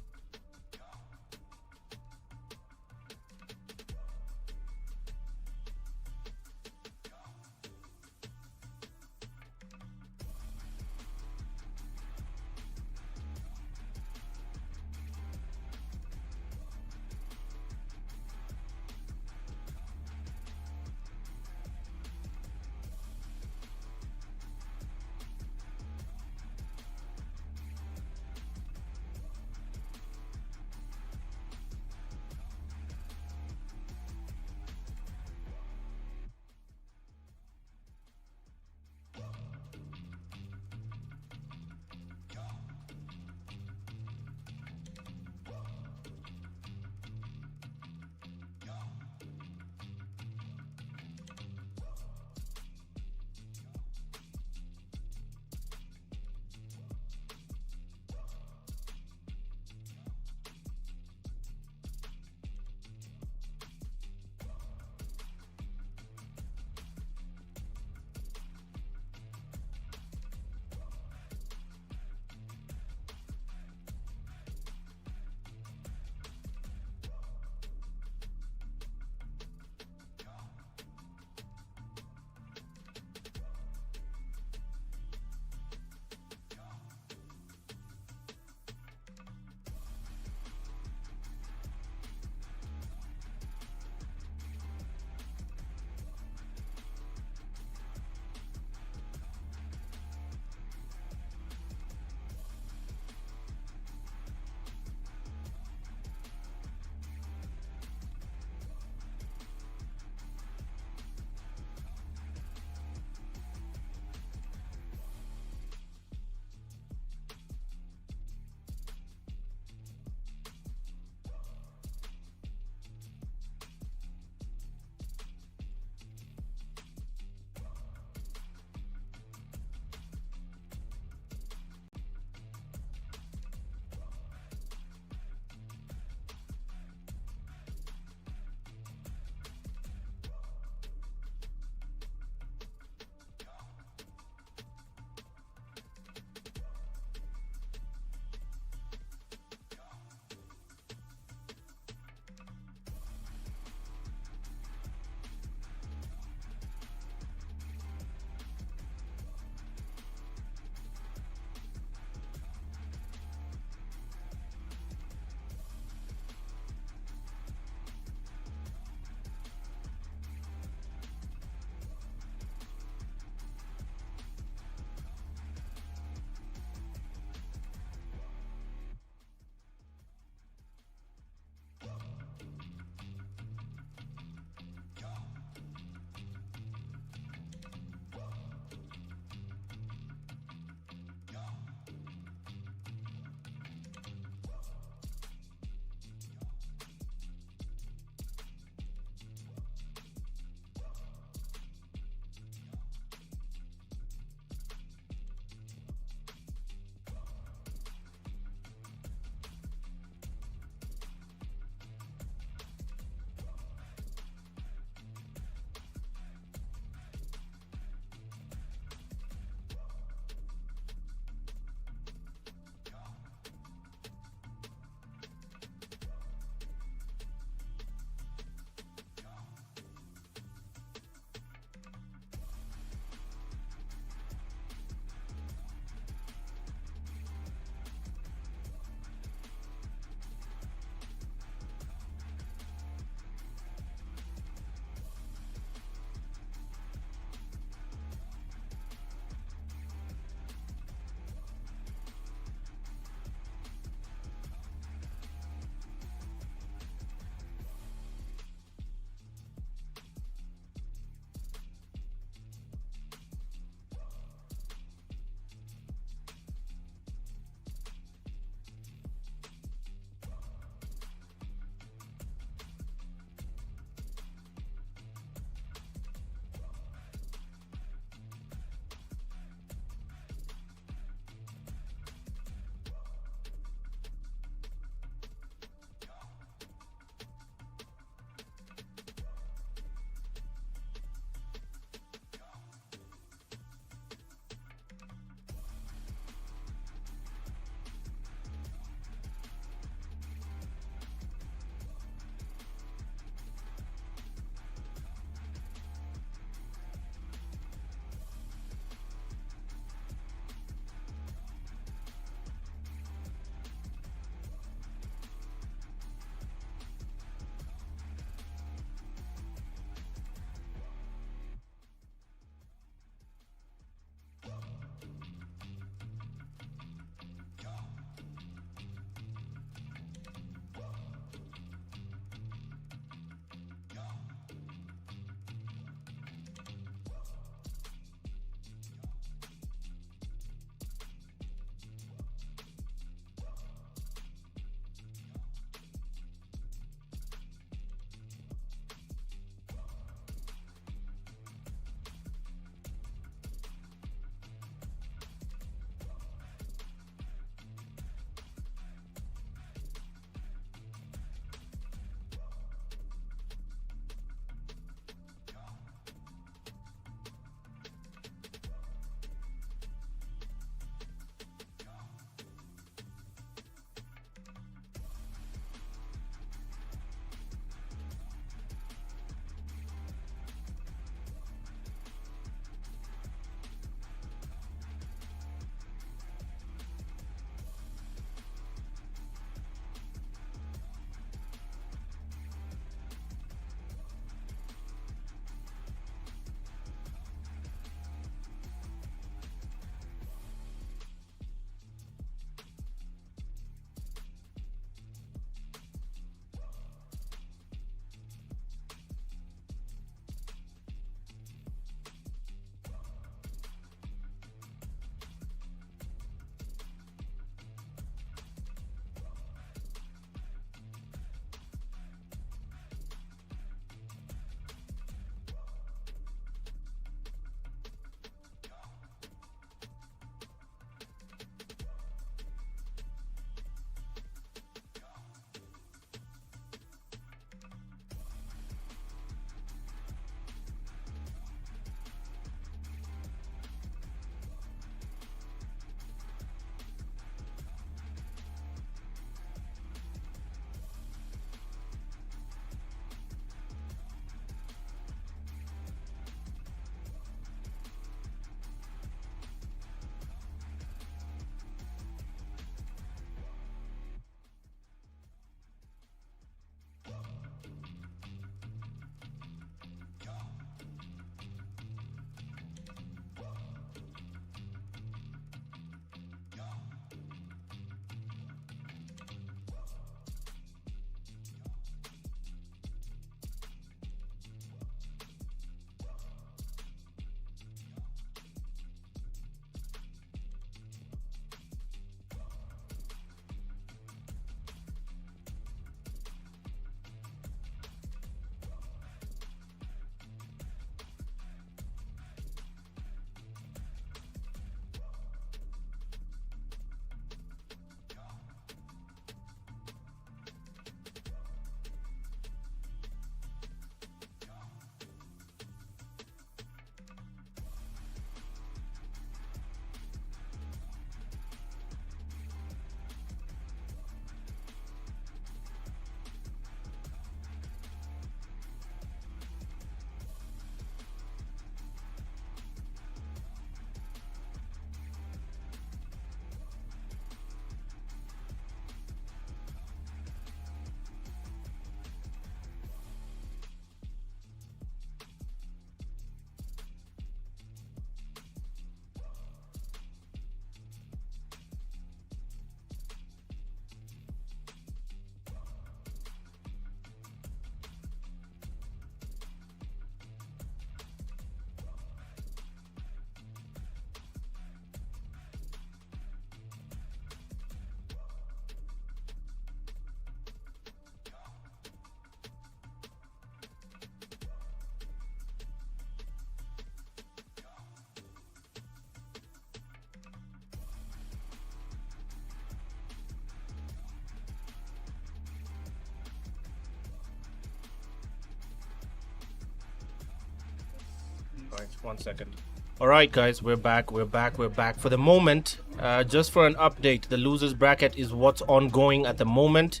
Right, 1 second. All right, guys, we're back. For the moment, just for an update, the losers bracket is what's ongoing at the moment.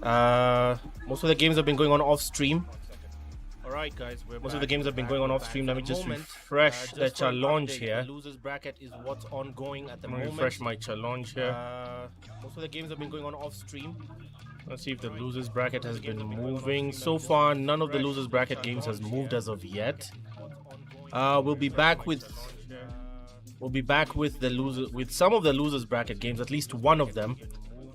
Most of the games have been going on off stream. All right, guys, most of the games have been going on off stream. Let me just refresh the challenge here. The losers bracket is what's ongoing at the moment. Refresh my challenge here. Most of the games have been going on off stream. Let's see if the losers bracket has been moving. So far, none of the losers bracket games has moved as of yet. We'll be back with some of the losers bracket games, at least one of them,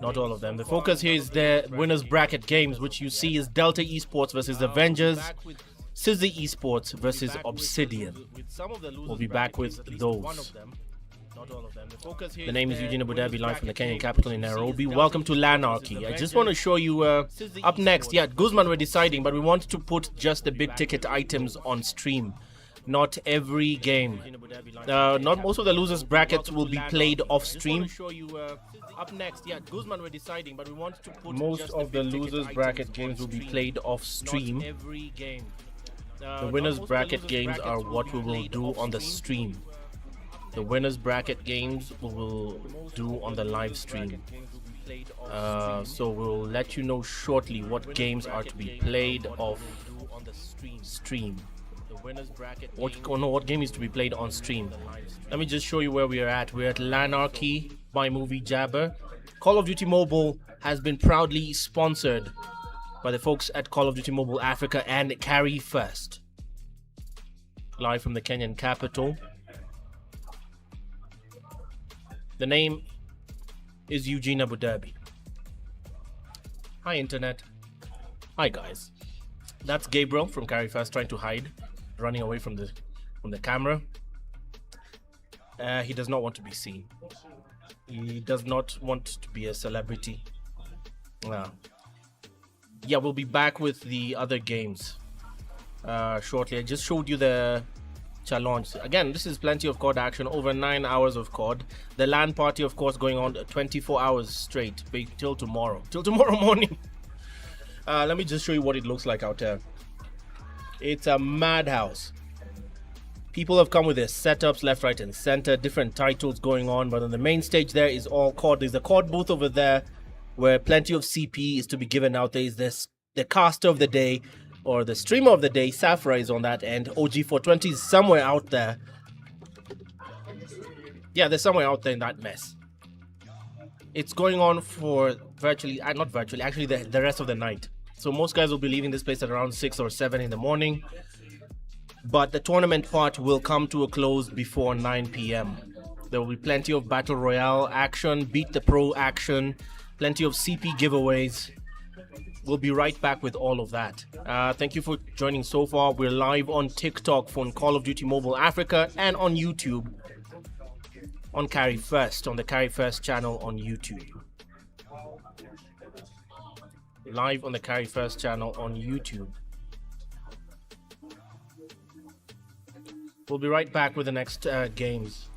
not all of them. The focus here is the winners bracket games, which you see is Delta Esports versus Avengers, Sizzy Esports versus Obsidian. We'll be back with those. The name is Eugene Abu Dhabi, live from the Kenyan capital in Nairobi. Welcome to Lanarchy. I just want to show you up next. Yeah, Guzman, we're deciding, but we want to put just the big ticket items on stream. Not every game. Not most of the losers brackets will be played off stream. Up next, yeah, Guzman, we're deciding, but we want to put most of the losers bracket games will be played off stream. The winners bracket games are what we will do on the stream. The winners bracket games we will do on the live stream. So we'll let you know shortly what games are to be played off stream. What game is to be played on stream. Let me just show you where we are at. We're at Lanarchy by Movie Jabber. Call of Duty Mobile has been proudly sponsored by the folks at Call of Duty Mobile Africa and Carry First. Live from the Kenyan capital. The name is Eugene Abu Dhabi. Hi, internet. Hi, guys. That's Gabriel from Carry First trying to hide, running away from the camera. He does not want to be seen. He does not want to be a celebrity. Yeah, we'll be back with the other games shortly. I just showed you the challenge. Again, this is plenty of COD action, over 9 hours of COD. The LAN party, of course, going on 24 hours straight till tomorrow morning. Let me just show you what it looks like out there. It's a madhouse. People have come with their setups left, right, and center, different titles going on, but on the main stage there is all COD. There's the COD booth over there where plenty of CP is to be given out. There is this, the caster of the day, or the streamer of the day. Safra is on that end. OG420 is somewhere out there. Yeah, they're somewhere out there in that mess. It's going on for actually the rest of the night. So most guys will be leaving this place at around 6 or 7 in the morning. But the tournament part will come to a close before 9 p.m. There will be plenty of Battle Royale action, Beat the Pro action, plenty of CP giveaways. We'll be right back with all of that. Thank you for joining so far. We're live on TikTok for Call of Duty Mobile Africa and on YouTube. On Carry First, on the Carry First channel on YouTube. Live on the Carry First channel on YouTube. We'll be right back with the next games.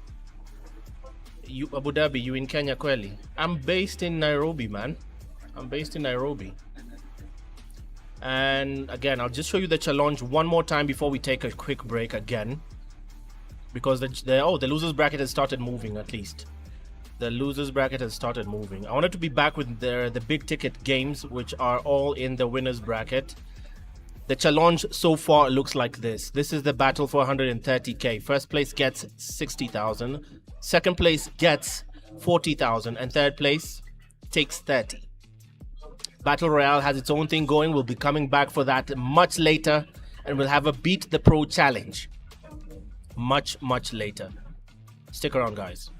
You, Abu Dhabi, you in Kenya, kweli? I'm based in Nairobi, man. I'm based in Nairobi. And again, I'll just show you the challenge one more time before we take a quick break again. Because the losers bracket has started moving at least. The losers bracket has started moving. I wanted to be back with the big ticket games, which are all in the winners bracket. The challenge so far looks like this. This is the battle for 130k. First place gets 60,000. Second place gets 40,000. And third place takes 30. Battle Royale has its own thing going. We'll be coming back for that much later. And we'll have a Beat the Pro challenge. Much later. Stick around, guys.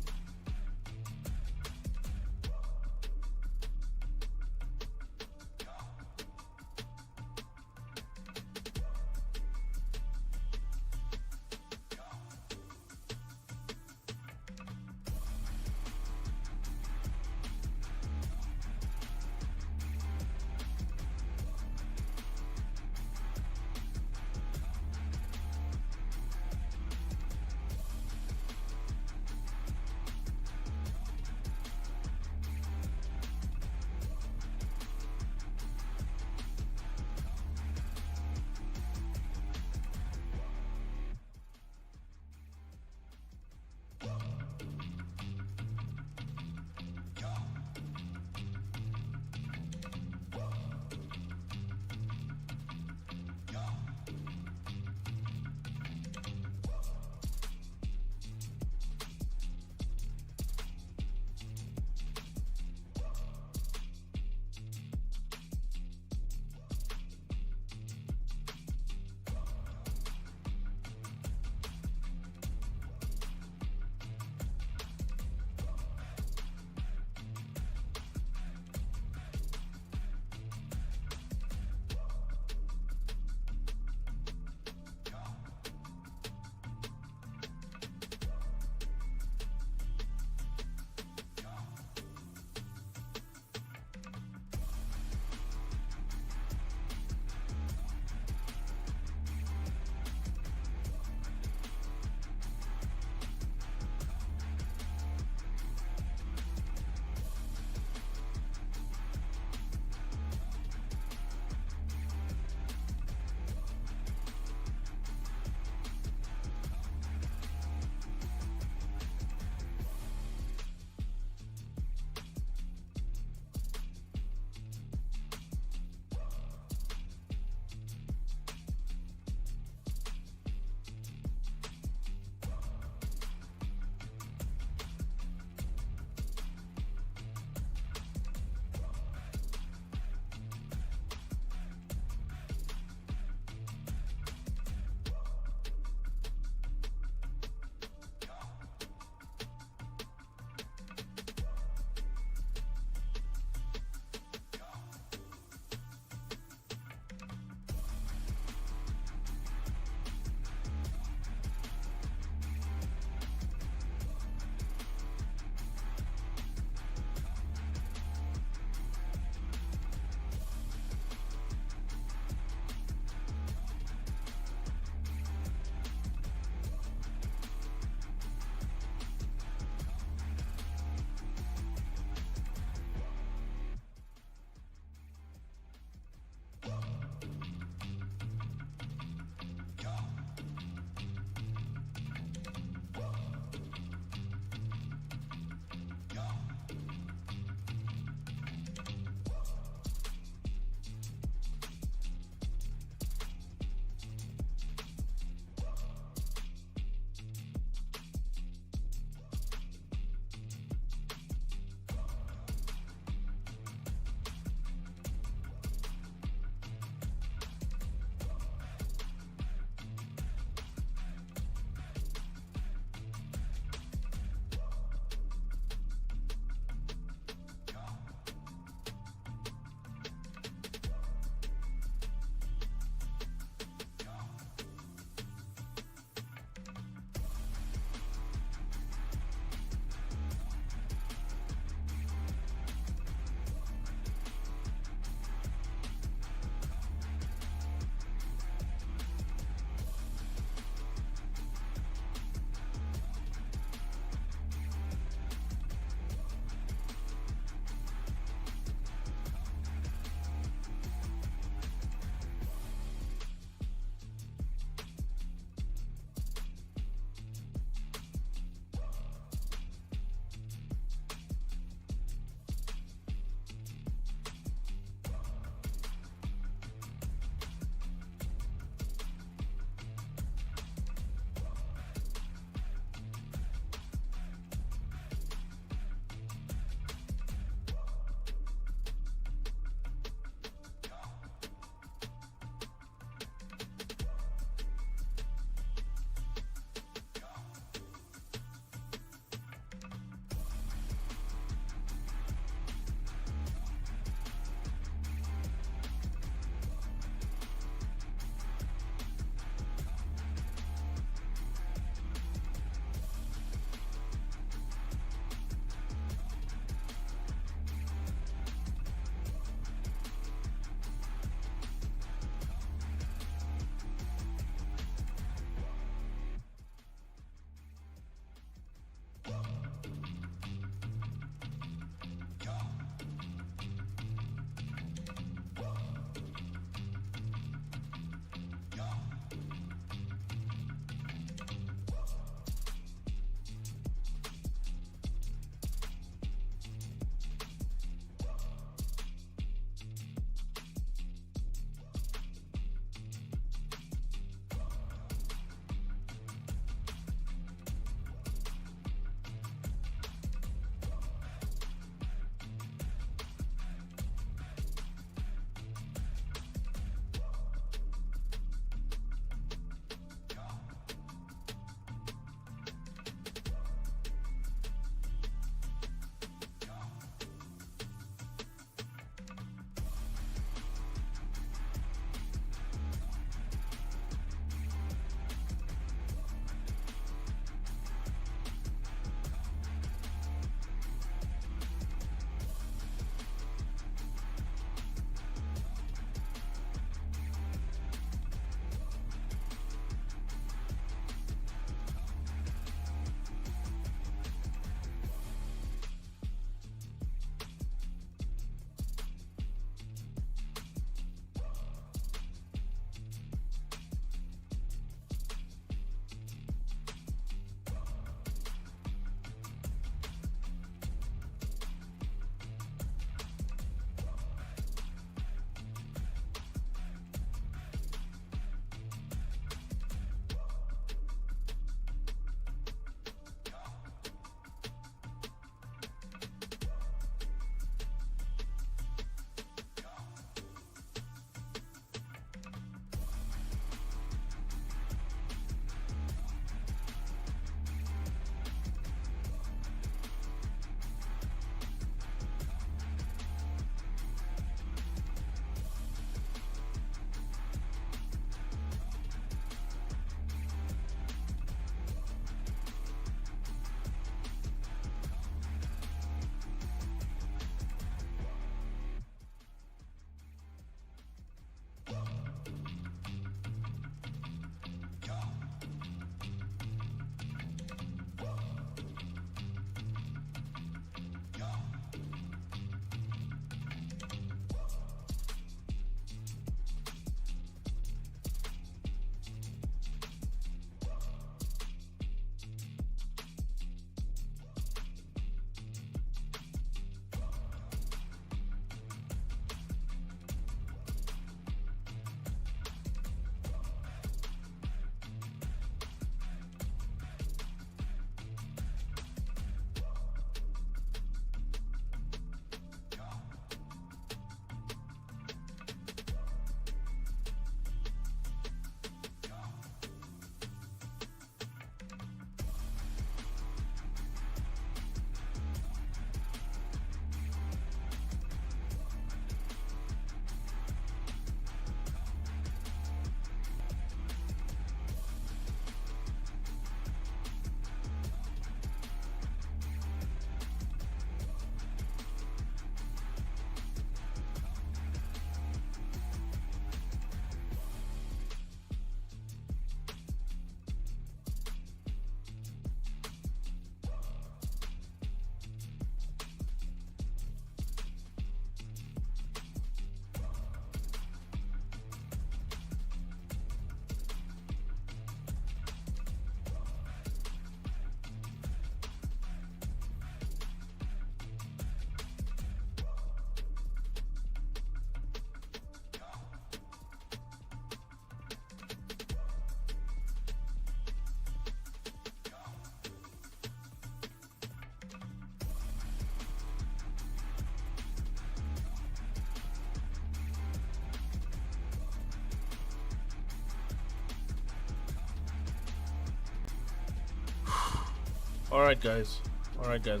Alright guys. Alright guys.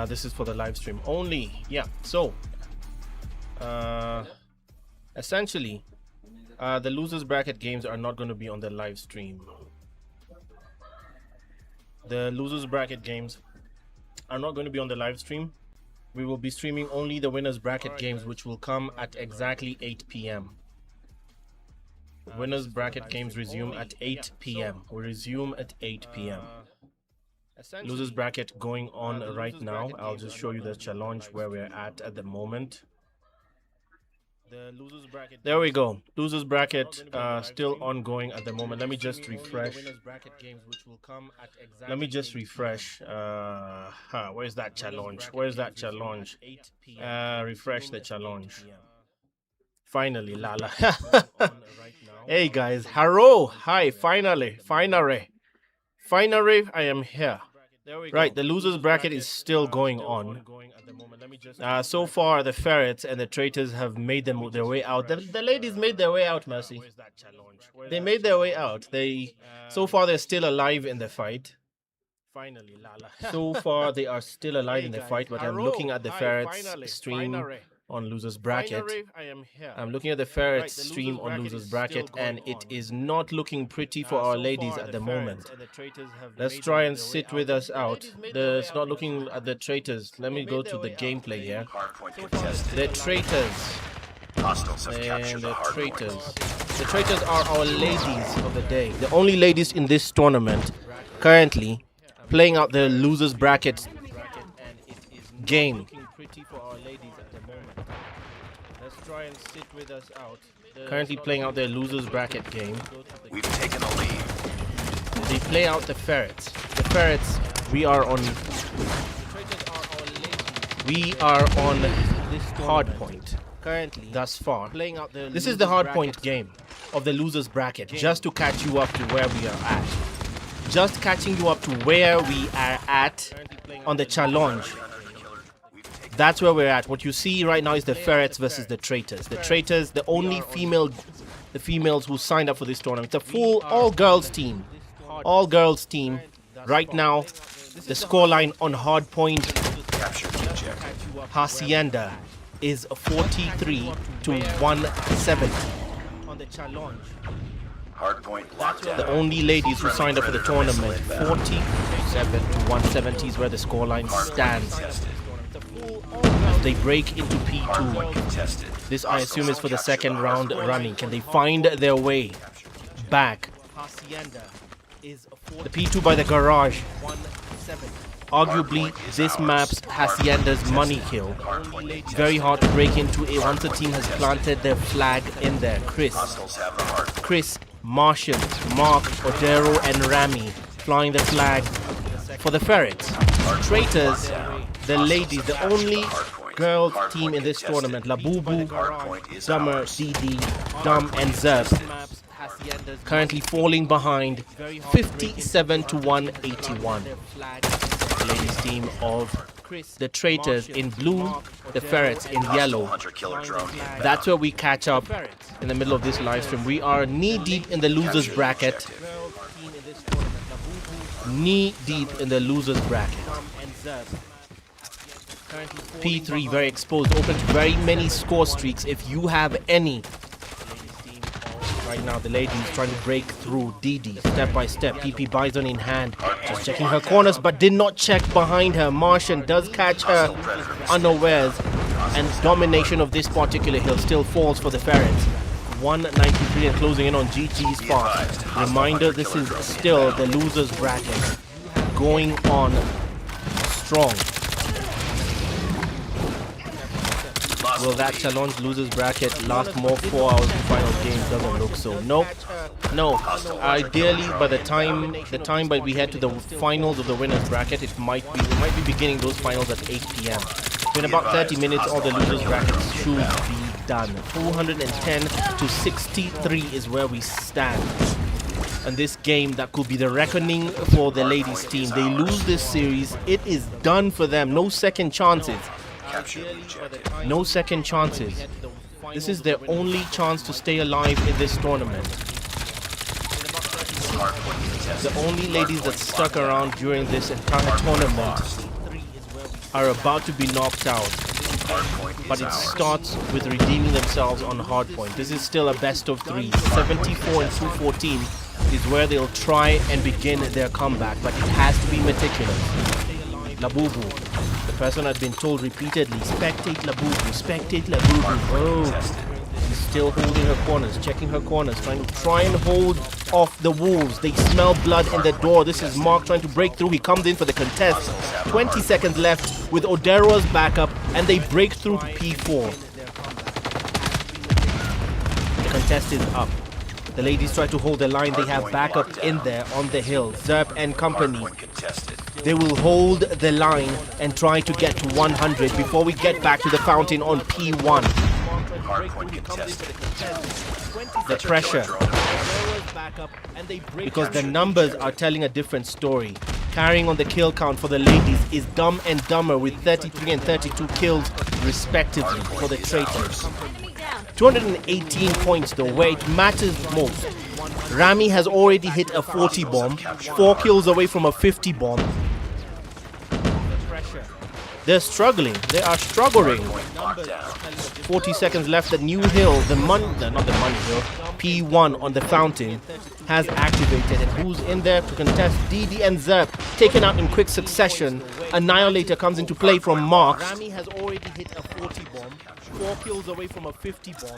This is for the live stream only. Yeah, so essentially the losers bracket games are not going to be on the live stream. The losers bracket games are not going to be on the live stream. We will be streaming only the winners bracket games, which will come at exactly 8 p.m. Winners bracket games resume at 8 p.m. We resume at 8 p.m. Losers bracket going on right now. I'll just show you the challenge where we're at the moment. There we go. Losers bracket still ongoing at the moment. Let me just refresh. Where's that challenge? Refresh the challenge. Finally, Lala. Hey guys, hello. Hi, finally, I am here. Right, the losers bracket is still going on. So far, the Ferrets and the Traitors have made their way out. The ladies made their way out, Mercy. They made their way out. So far, they're still alive in the fight. So far, they are still alive in the fight, but I'm looking at the Ferrets stream on losers bracket. I'm looking at the Ferrets stream on losers bracket, and it is not looking pretty for our ladies at the moment. Let's try and sit with us out. It's not looking at the Traitors. Let me go to the gameplay here. The Traitors. And the Traitors. The Traitors are our ladies of the day. The only ladies in this tournament currently playing out the losers bracket game. Currently playing out their losers bracket game. We've taken the lead. They play out the Ferrets. The Ferrets, we are on Hardpoint currently thus far. This is the Hardpoint game of the losers bracket, just to catch you up to where we are at. Just catching you up to where we are at on the challenge. That's where we're at. What you see right now is the Ferrets versus the Traitors. The Traitors, the only females who signed up for this tournament. It's a full all-girls team. All-girls team. Right now, the scoreline on Hardpoint Hacienda is 43 to 170 on the challenge. Hardpoint locked down. The only ladies who signed up for the tournament. 47 to 170 is where the scoreline stands. They break into P2. This, I assume, is for the second round running. Can they find their way back? The P2 by the garage. Arguably, this map's Hacienda's money kill. Very hard to break into it once the team has planted their flag in there. Chris, Martian, Mark, Odero, and Rami flying the flag for the Ferrets. Traitors, the ladies, the only girls team in this tournament. Labubu, Summer, Didi, Dum, and Zeb. Currently falling behind 57 to 181. The ladies team of the Traitors in blue, the Ferrets in yellow. That's where we catch up in the middle of this live stream. We are knee deep in the losers bracket. Knee deep in the losers bracket. P3 very exposed, open to very many score streaks if you have any. Right now the lady is trying to break through Didi step by step. PP Bison in hand, just checking her corners but did not check behind her. Martian does catch her unawares, and domination of this particular hill still falls for the Ferrets. 193 and closing in on GG's fast. Reminder, this is still the losers bracket going on strong. Will that challenge losers bracket last more 4 hours to final game? Doesn't look so. Nope. No. Ideally, by the time we head to the finals of the winners bracket, we might be beginning those finals at 8 p.m. In about 30 minutes, all the losers brackets should be done. 410 to 63 is where we stand. And this game, that could be the reckoning for the ladies team. They lose this series, it is done for them. No second chances. No second chances. This is their only chance to stay alive in this tournament. The only ladies that stuck around during this entire tournament are about to be knocked out. But it starts with redeeming themselves on Hardpoint. This is still a best of 3. 74 and 214 is where they'll try and begin their comeback, but it has to be meticulous. Labubu, the person had been told repeatedly, spectate Labubu, spectate Labubu. Oh, she's still holding her corners, checking her corners, trying to hold off the wolves. They smell blood in the door. This is Mark trying to break through. He comes in for the contest. 20 seconds left with Odero's backup, and they break through to P4. The contest is up. The ladies try to hold the line. They have backup in there on the hill. Zerp and company. They will hold the line and try to get to 100 before we get back to the fountain on P1. The pressure. Because the numbers are telling a different story. Carrying on the kill count for the ladies is Dumb and Dumber with 33 and 32 kills respectively for the Traitors. 218 points though, where it matters most. Rami has already hit a 40 bomb, 4 kills away from a 50 bomb. They're struggling. They are struggling. 40 seconds left. The new hill, not the money hill, P1 on the fountain has activated. And who's in there to contest? DD and Zerp taken out in quick succession. Annihilator comes into play from Mark. Rami has already hit a 40 bomb, 4 kills away from a 50 bomb.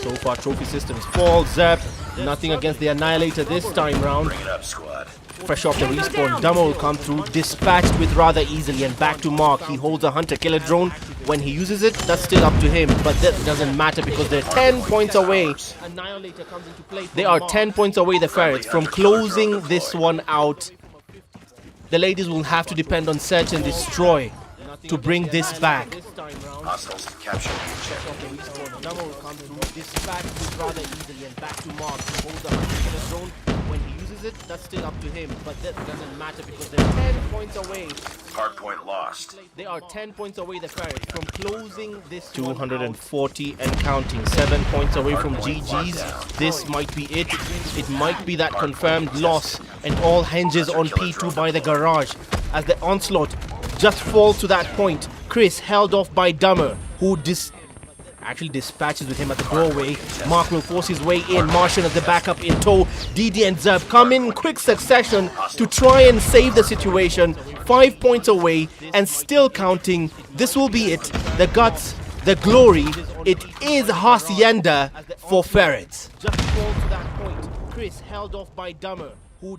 So far, trophy systems fall. Zerp, nothing against the Annihilator this time round. Bring it up, squad. Fresh off the respawn, Dummer will come through, dispatched with rather easily, and back to Mark. He holds a hunter-killer drone. When he uses it, that's still up to him, but that doesn't matter because they're 10 points away. Annihilator comes into play. They are 10 points away, the Ferrets, from closing this one out. The ladies will have to depend on search and destroy to bring this back. Hostiles capture the objective. Dummer will come through, dispatched with rather easily, and back to Mark. He holds a hunter-killer drone. When he uses it, that's still up to him, but that doesn't matter because they're 10 points away. Hardpoint lost. They are 10 points away, the Ferrets, from closing this 240 and counting. 7 points away from GG's. This might be it. It might be that confirmed loss, and all hinges on P2 by the garage. As the onslaught just falls to that point, Chris held off by Dummer, who actually dispatches with him at the doorway. Mark will force his way in. Martian at the backup in tow. DD and Zerp come in quick succession to try and save the situation. 5 points away and still counting. This will be it. The guts, the glory. It is Hacienda for Ferrets. Just fall to that point. Chris held off by Dummer, who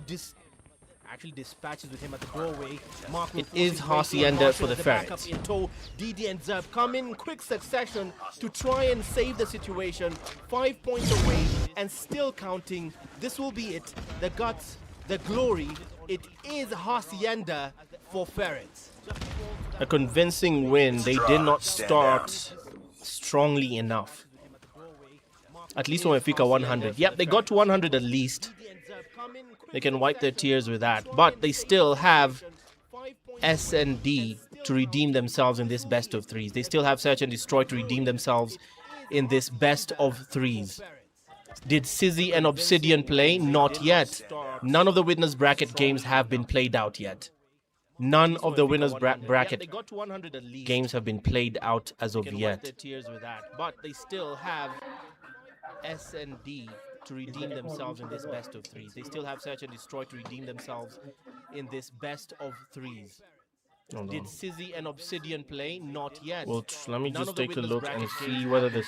actually dispatches with him at the doorway. It is Hacienda for the Ferrets. DD and Zerp come in quick succession to try and save the situation. 5 points away and still counting. This will be it. The guts, the glory. It is Hacienda for Ferrets. A convincing win. They did not start strongly enough. At least when we figure 100. Yep, they got to 100 at least. They can wipe their tears with that, but they still have S and D to redeem themselves in this best of 3s. They still have Search and Destroy to redeem themselves in this best of 3s. Did Sizzy and Obsidian play? Not yet. None of the winners bracket games have been played out yet. None of the winners bracket games have been played out as of yet. But they still have S and D to redeem themselves in this best of 3s. They still have Search and Destroy to redeem themselves in this best of 3s. Did Sizzy and Obsidian play? Not yet. Well, let me just take a look and see whether this...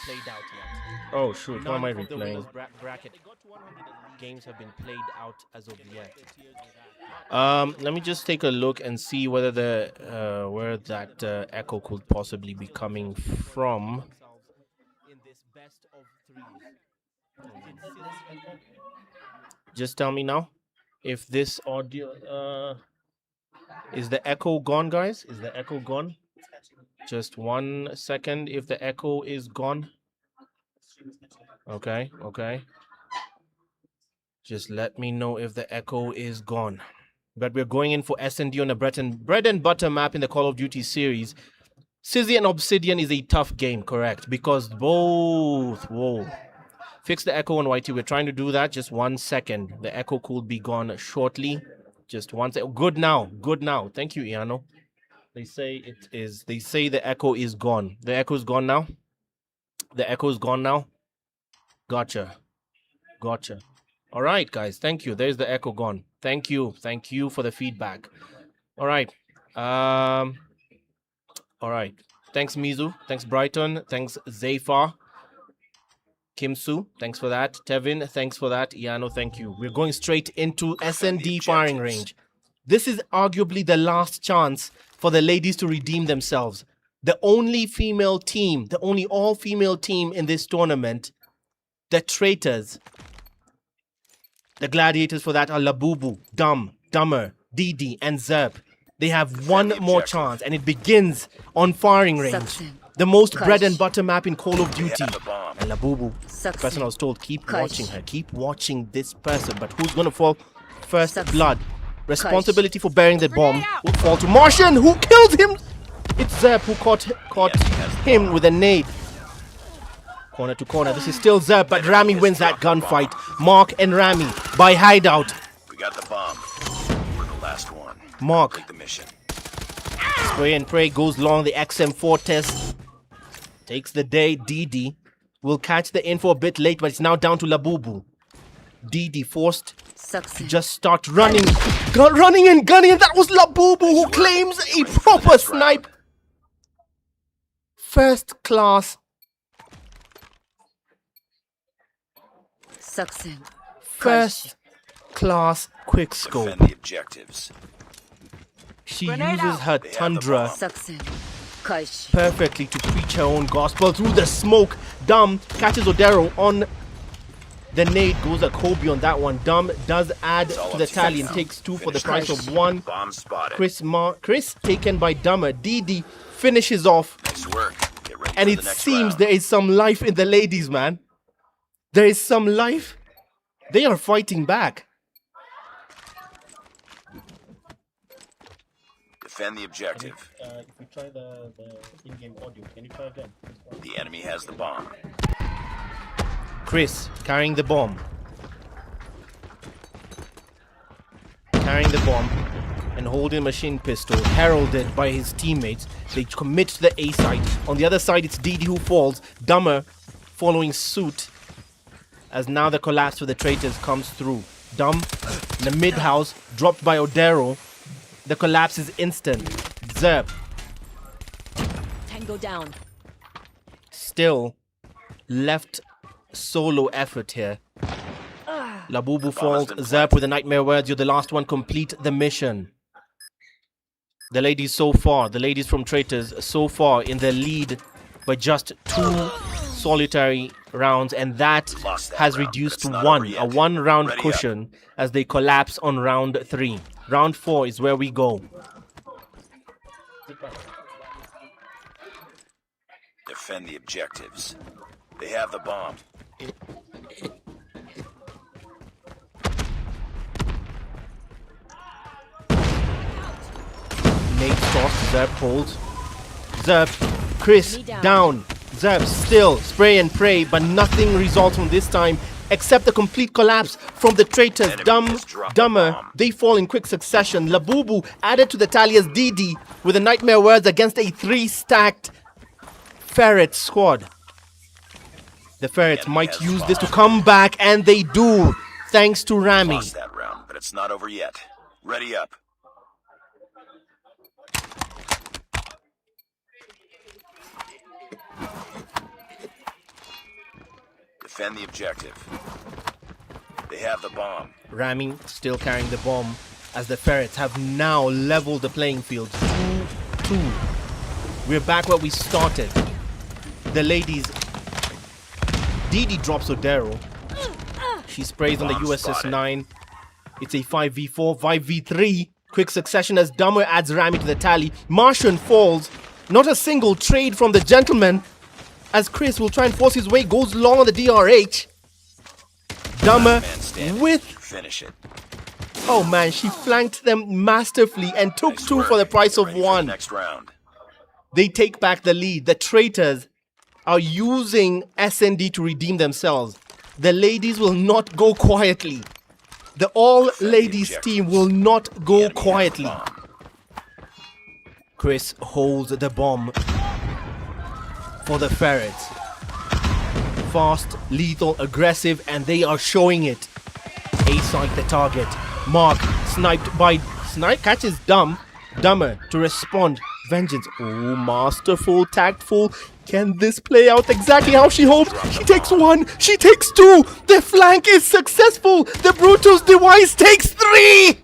Oh shoot, why am I replaying? Games have been played out as of yet. Let me just take a look and see whether the where that echo could possibly be coming from. Just tell me now if this audio is the echo gone, guys? Is the echo gone? Just 1 second if the echo is gone. Okay. Just let me know if the echo is gone. But we're going in for S&D on a bread and butter map in the Call of Duty series. Sizzy and Obsidian is a tough game, correct? Because both, Fix the echo on YT. We're trying to do that. Just 1 second. The echo could be gone shortly. Just 1 second. Good now. Good now. Thank you, Iano. They say it is. They say the echo is gone. The echo is gone now. The echo is gone now. Gotcha. Gotcha. All right, guys. Thank you. There's the echo gone. Thank you. Thank you for the feedback. All right. All right. Thanks, Mizu. Thanks, Brighton. Thanks, Zafar. Kimsu, thanks for that. Tevin, thanks for that. Iano, thank you. We're going straight into SND firing range. This is arguably the last chance for the ladies to redeem themselves. The only female team, the only all-female team in this tournament, the Traitors, the gladiators for that are Labubu, Dummer, Didi, and Zerp. They have one more chance, and it begins on firing range. The most bread and butter map in Call of Duty. And Labubu, the person I was told, keep watching her. Keep watching this person. But who's going to fall first? Blood. Responsibility for bearing the bomb will fall to Martian, who killed him. It's Zerp who caught him with a nade. Corner to corner. This is still Zerp, but Rami wins that gunfight. Mark and Rami by hideout. We got the bomb. We're the last one. Mark. Complete the mission. Spray and pray goes long. The XM4 test takes the day. Didi will catch the info a bit late, but it's now down to Labubu. Didi forced to just start running. Running and gunning, and that was Labubu who claims a proper snipe. First class. First class quick scope. Defend the objectives. She uses her Tundra perfectly to preach her own gospel through the smoke. Dumb catches Odero on the nade, goes a Kobe on that one. Dumb does add to the tally and takes 2 for the price of 1. Bomb spotted. Chris taken by Dummer. Didi finishes off. Nice work. Get ready And for it the next seems round. there is some life in the ladies, man. There is some life. They are fighting back. Defend the objective. If we try the in-game audio, can you try again? The enemy has the bomb. Chris carrying the bomb. Carrying the bomb and holding a machine pistol, heralded by his teammates. They commit to the A site. On the other side, it's Didi who falls. Dummer following suit, as now the collapse for the Traitors comes through. Dumb in the mid house, dropped by Odero. The collapse is instant. Zerp Tango down. still left solo effort here. Labubu falls. Zerp with the nightmare words. You're the last one. Complete the mission. The ladies so far, the ladies from Traitors so far in the lead by just 2 solitary rounds, and that has reduced to 1, a 1-round cushion as they collapse on round 3. Round 4 is where we go. Defend the objectives. They have the bomb. Nate toss, Zerp holds. Zerp, Chris down. Zerp still spray and pray, but nothing results from this time except the complete collapse from the Traitors. Dummer, they fall in quick succession. Labubu added to the tally as Didi with the nightmare words against a 3-stacked Ferret squad. The Ferrets might use this to come back, and they do, thanks to Rami. Lost that round, but it's not over yet. Ready up. Defend the objective. They have the bomb. Rami still carrying the bomb as the Ferrets have now leveled the playing field. 2-2. We're back where we started. The ladies. Didi drops Odero. She sprays on the USS 9. It's a 5v4, 5v3. Quick succession as Dummer adds Rami to the tally. Martian falls. Not a single trade from the gentleman, as Chris will try and force his way, goes long on the DRH. Dummer with... Finish it. Oh man, she flanked them masterfully and took 2 for the price of 1. Next round. They take back the lead. The Traitors are using SND to redeem themselves. The ladies will not go quietly. The all-ladies team will not go quietly. Chris holds the bomb for the Ferrets. Fast, lethal, aggressive, and they are showing it. A-side the target. Mark sniped by... Snipe catches Dumber to respond. Vengeance. Oh, masterful, tactful. Can this play out exactly how she hopes? She takes one. She takes two. The flank is successful. The Brutus device takes three.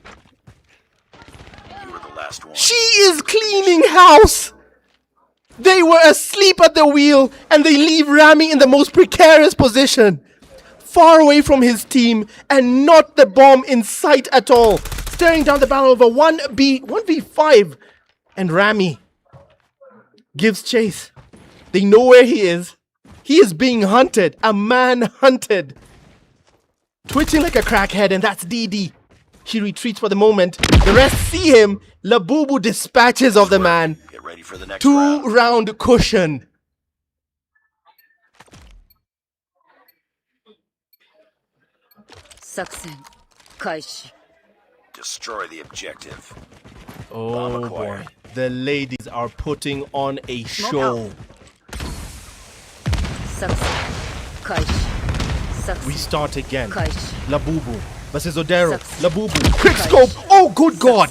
You were the last one. She is cleaning house. They were asleep at the wheel and they leave Rami in the most precarious position. Far away from his team and not the bomb in sight at all. Staring down the barrel of a 1v5. And Rami gives chase. They know where he is. He is being hunted. A man hunted. Twitching like a crackhead, and that's DD. She retreats for the moment. The rest see him. Labubu dispatches of the man. Get ready for the next 2-round cushion. Destroy the objective. Oh boy. The ladies are putting on a show. We start again. Labubu versus Odero. Labubu. Quick scope. Oh, good God.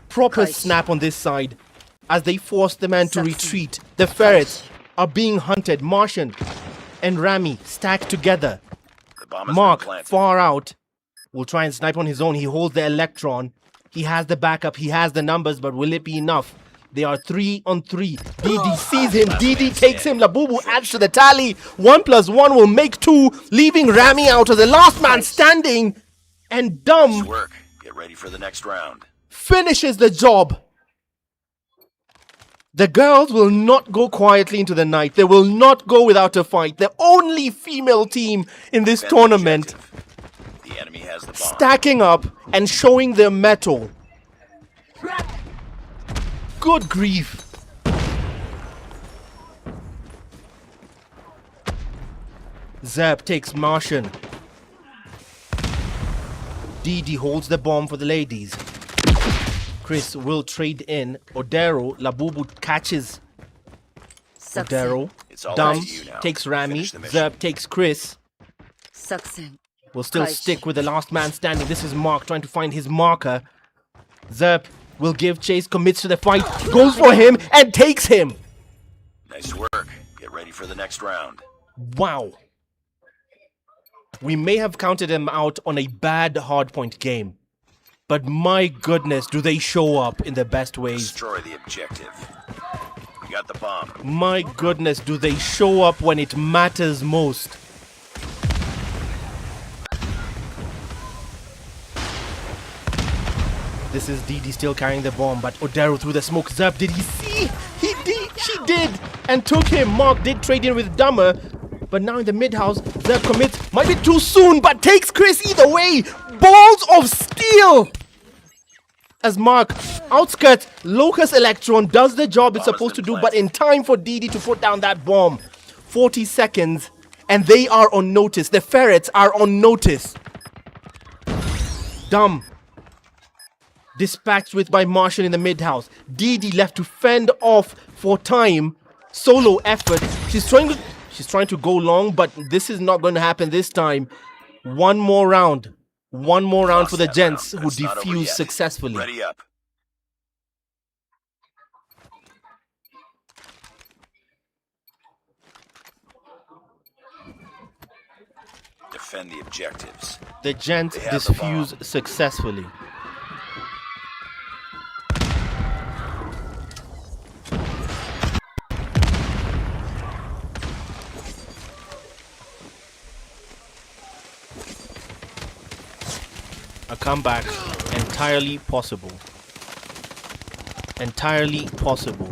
Proper snap on this side. As they force the man to retreat. The Ferrets are being hunted. Martian and Rami stacked together. Mark, far out, will try and snipe on his own. He holds the Electron. He has the backup. He has the numbers, but will it be enough? They are 3 on 3. DD sees him. DD takes him. Labubu adds to the tally. 1 plus 1 will make 2, leaving Rami out as the last man standing. And Dumb work. Get ready for the next round. Finishes the job. The girls will not go quietly into the night. They will not go without a fight. The only female team in this tournament. The enemy has the bomb. Stacking up and showing their mettle. Good grief. Zeb takes Martian. DD holds the bomb for the ladies. Chris will trade in. Odero, Labubu catches Odero. Dumb takes Rami. Zeb takes Chris. Will still stick with the last man standing. This is Mark trying to find his marker. Zerp will give chase, commits to the fight, goes for him and takes him. Nice work. Get ready for the next round. Wow. We may have counted them out on a bad hardpoint game. But my goodness, do they show up in the best ways. Destroy the objective. You got the bomb. My goodness, do they show up when it matters most. This is DD still carrying the bomb, but Odero through the smoke. Zerp, did he see? He did. She did. And took him. Mark did trade in with Dumber. But now in the mid-house, Zerp commits. Might be too soon, but takes Chris either way. Balls of steel. As Mark outskirts, Locust Electron does the job it's supposed to do, but in time for DD to put down that bomb. 40 seconds, and they are on notice. The Ferrets are on notice. Dumb. Dispatched with by Martian in the mid-house. DD left to fend off for time. Solo effort. She's trying to go long, but this is not going to happen this time. One more round. One more round for the gents who defuse successfully. Ready up. Defend the objectives. The gents defuse successfully. A comeback entirely possible. Entirely possible.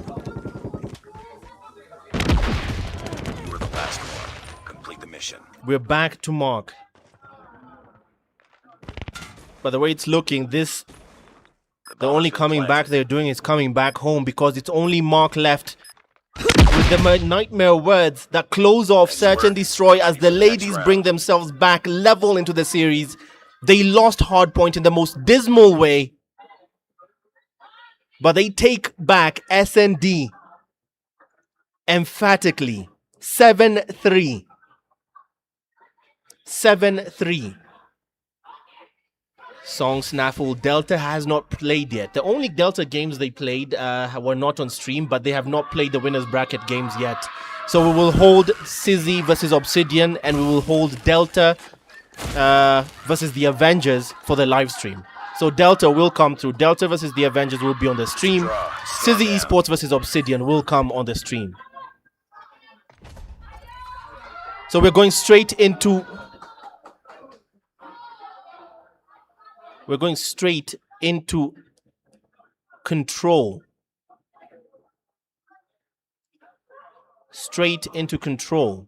You were the last one. Complete the mission. We're back to Mark. But the way it's looking, the only coming back they're doing is coming back home because it's only Mark left with The nightmare words that close off Search and Destroy as the ladies bring themselves back level into the series. They lost Hardpoint in the most dismal way, but they take back S&D emphatically. 7-3. 7-3. Song Snaffle. Delta has not played yet. The only Delta games they played were not on stream, but they have not played the winners bracket games yet. So we will hold Sizzy versus Obsidian, and we will hold Delta versus the Avengers for the live stream. So Delta will come through. Delta versus the Avengers will be on the stream. Sizzy Esports versus Obsidian will come on the stream. So we're going straight into... We're going straight into control. Straight into control.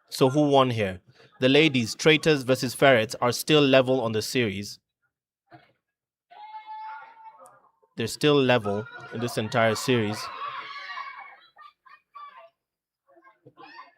So who won here? The ladies, Traitors versus Ferrets, are still level on the series. They're still level in this entire series.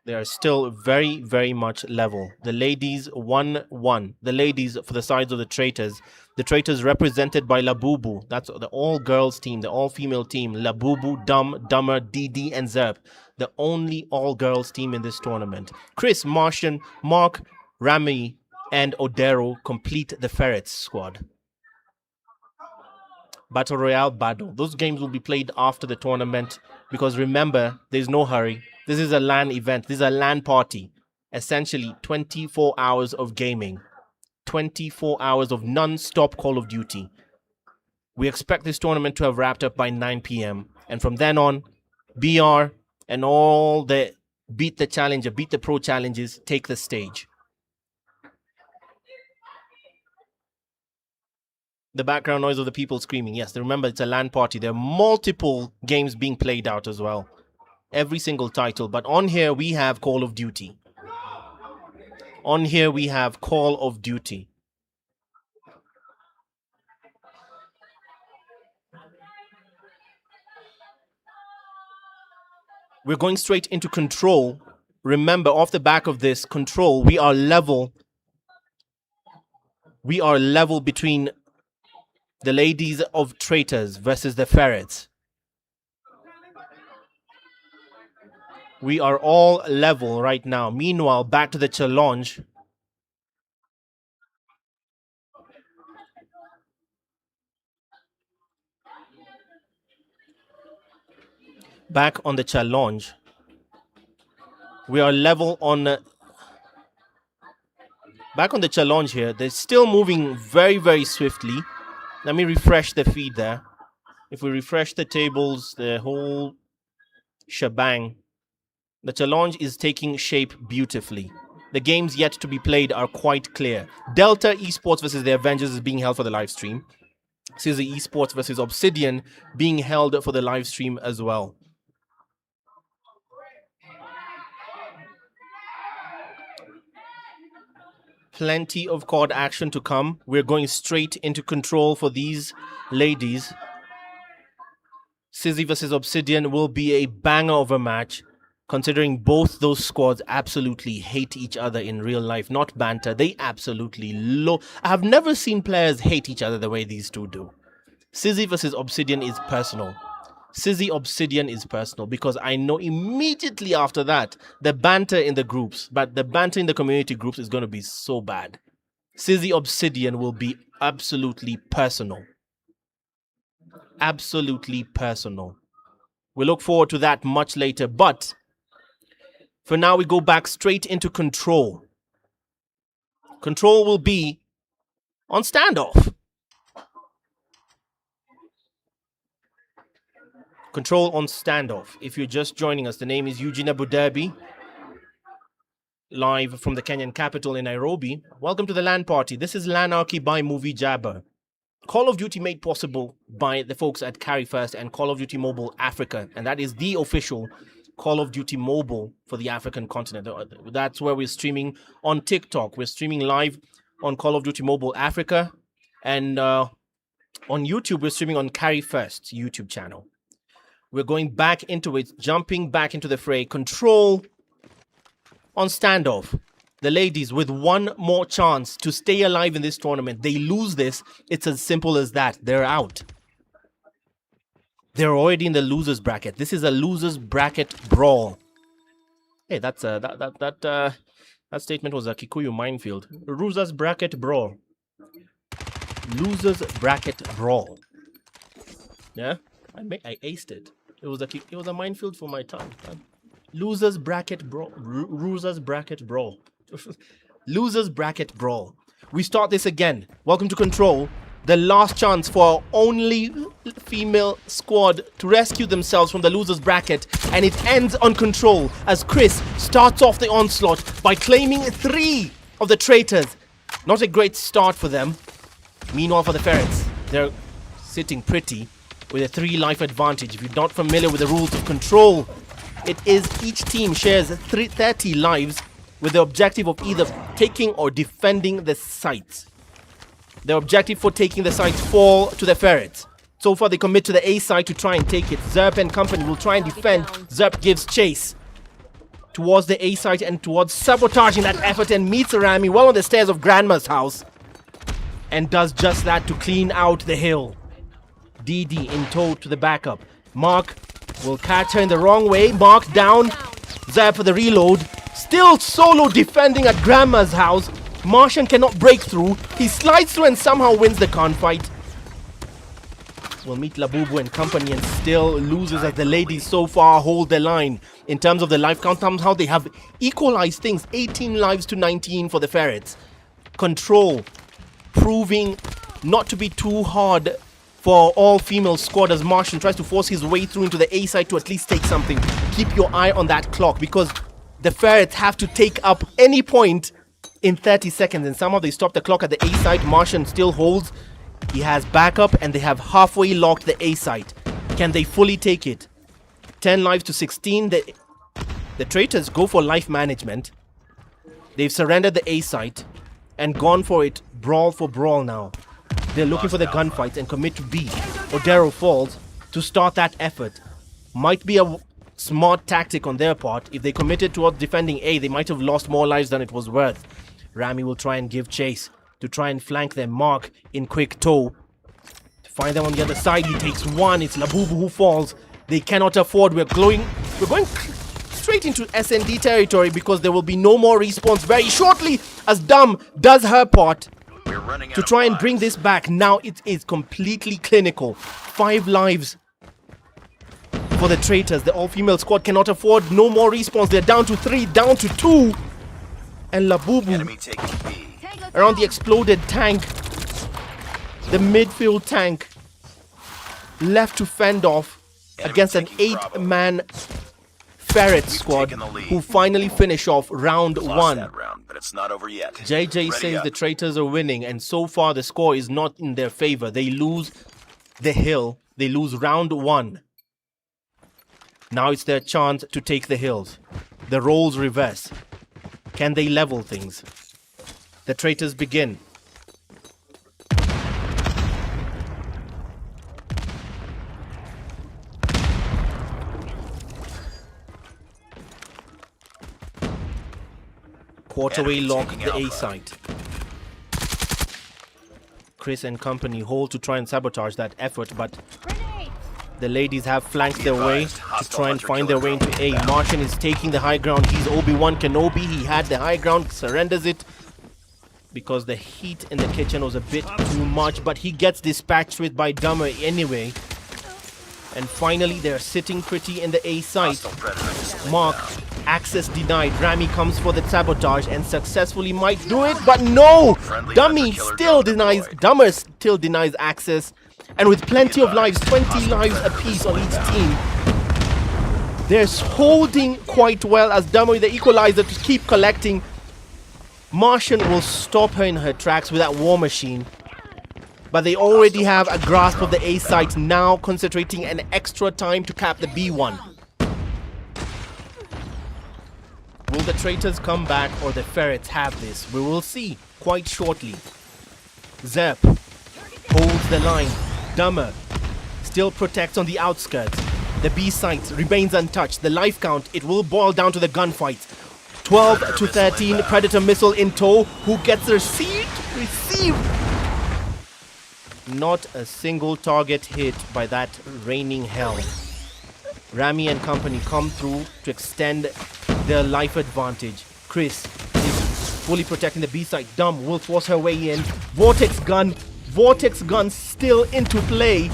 They are still very, very much level. The ladies 1-1. The ladies for the sides of the Traitors. The Traitors represented by Labubu. That's the all-girls team, the all-female team. Labubu, Dumb, Dumber, DD, and Zerp. The only all-girls team in this tournament. Chris, Martian, Mark, Rami, and Odero complete the Ferrets squad. Battle Royale battle. Those games will be played after the tournament because remember, there's no hurry. This is a LAN event. This is a LAN party. Essentially, 24 hours of gaming. 24 hours of non-stop Call of Duty. We expect this tournament to have wrapped up by 9 p.m. And from then on, BR and all the Beat the Challenger, Beat the Pro challenges take the stage. The background noise of the people screaming. Yes, remember, it's a LAN party. There are multiple games being played out as well. Every single title. But on here, we have Call of Duty. On here, we have Call of Duty. We're going straight into control. Remember, off the back of this control, we are level. We are level between the ladies of Traitors versus the Ferrets. We are all level right now. Meanwhile, back to the challenge. Back on the challenge. We are level on... back on the challenge here. They're still moving very, very swiftly. Let me refresh the feed there. If we refresh the tables, the whole shebang, the challenge is taking shape beautifully. The games yet to be played are quite clear. Delta Esports versus the Avengers is being held for the live stream. Sizzy Esports versus Obsidian being held for the live stream as well. Plenty of COD action to come. We're going straight into control for these ladies. Sizzy versus Obsidian will be a banger of a match, considering both those squads absolutely hate each other in real life. Not banter. They absolutely I have never seen players hate each other the way these two do. Sizzy versus Obsidian is personal. Sizzy Obsidian is personal because I know immediately after that, the banter in the groups, but the banter in the community groups is going to be so bad. Sizzy Obsidian will be absolutely personal. Absolutely personal. We look forward to that much later, but for now we go back straight into control. Control will be on standoff. Control on standoff. If you're just joining us, the name is Eugene Abu Dhabi, live from the Kenyan capital in Nairobi. Welcome to the LAN party. This is Lanarchy by Movie Jabber. Call of Duty made possible by the folks at Carry First and Call of Duty Mobile Africa, and that is the official Call of Duty Mobile for the African continent. That's where we're streaming on TikTok. We're streaming live on Call of Duty Mobile Africa. And on YouTube, we're streaming on Carry First YouTube channel. We're going back into it, jumping back into the fray. Control on standoff. The ladies with one more chance to stay alive in this tournament. They lose this, it's as simple as that. They're out. They're already in the losers bracket. This is a losers bracket brawl. Hey, that's that statement was a Kikuyu minefield. Losers bracket brawl. Losers bracket brawl. Yeah, I aced it. It was a minefield for my tongue. Losers bracket brawl. Losers bracket brawl. Losers bracket brawl. We start this again. Welcome to Control. The last chance for our only female squad to rescue themselves from the losers bracket, and it ends on Control as Chris starts off the onslaught by claiming 3 of the traitors. Not a great start for them. Meanwhile, for the Ferrets, they're sitting pretty with a 3-life advantage. If you're not familiar with the rules of Control, it is each team shares 30 lives with the objective of either taking or defending the sites. The objective for taking the sites fall to the Ferrets. So far, they commit to the A site to try and take it. Zerp and company will try and defend. Zerp gives chase towards the A site and towards sabotaging that effort, and meets Rami well on the stairs of Grandma's house and does just that to clean out the hill. DD in tow to the backup. Mark will catch her in the wrong way. Mark down. Zerp for the reload. Still solo defending at Grandma's house. Martian cannot break through. He slides through and somehow wins the gunfight. We'll meet Labubu and company and still loses as the ladies so far hold the line. In terms of the life count, somehow they have equalized things. 18 lives to 19 for the Ferrets. Control proving not to be too hard for all-female squad as Martian tries to force his way through into the A side to at least take something. Keep your eye on that clock because the Ferrets have to take up any point in 30 seconds, and somehow they stop the clock at the A site. Martian still holds. He has backup and they have halfway locked the A site. Can they fully take it? 10 lives to 16. The traitors go for life management. They've surrendered the A site and gone for it brawl for brawl now. They're looking for the gunfights and commit to B. Odero falls to start that effort. Might be a smart tactic on their part. If they committed towards defending A, they might have lost more lives than it was worth. Rami will try and give chase to try and flank them. Mark in quick tow to find them on the other side. He takes one. It's Labubu who falls. They cannot afford. We're going straight into SND territory because there will be no more respawns very shortly as Dum does her part to try and bring this back. Now it is completely clinical. 5 lives for the traitors. The all-female squad cannot afford no more respawns. They're down to 3, down to 2. And Labubu around the exploded tank. The midfield tank left to fend off against an 8-man Ferret squad who finally finish off round 1. But it's not over yet. JJ says the traitors are winning, and so far the score is not in their favor. They lose the hill. They lose round 1. Now it's their chance to take the hills. The roles reverse. Can they level things? The traitors begin. Quarterway lock the A site. Chris and company hold to try and sabotage that effort, but the ladies have flanked their way to try and find their way into A. Martian is taking the high ground. He's Obi-Wan Kenobi. He had the high ground, surrenders it because the heat in the kitchen was a bit too much, but he gets dispatched with by Dummer anyway. And finally, they're sitting pretty in the A site. Mark, access denied. Rami comes for the sabotage and successfully might do it, but no! Dummer still denies access. And with plenty of lives, 20 lives apiece on each team, they're holding quite well as Dummer, the equalizer, to keep collecting. Martian will stop her in her tracks with that war machine. But they already have a grasp of the A site, now concentrating an extra time to cap the B1. Will the traitors come back or the Ferrets have this? We will see quite shortly. Zerp holds the line. Dumber still protects on the outskirts. The B site remains untouched. The life count, it will boil down to the gunfight. 12 to 13, Predator missile in tow. Who gets received? Not a single target hit by that raining hell. Rami and company come through to extend their life advantage. Chris is fully protecting the B site. Dumb will force her way in. Vortex gun still into play.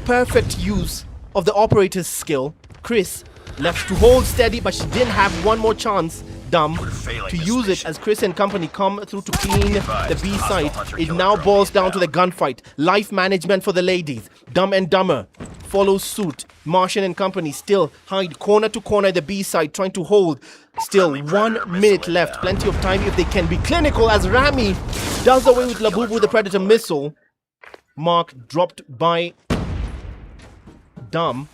Perfect use of the operator's skill. Chris left to hold steady, but she didn't have one more chance. Dumb to use it as Chris and company come through to clean the B site. It now boils down to the gunfight. Life management for the ladies. Dumb and Dumber follows suit. Martian and company still hide corner to corner at the B side, trying to hold. Still 1 minute left. Plenty of time if they can be clinical as Rami does away with Labubu with the Predator missile. Mark dropped by Dumb,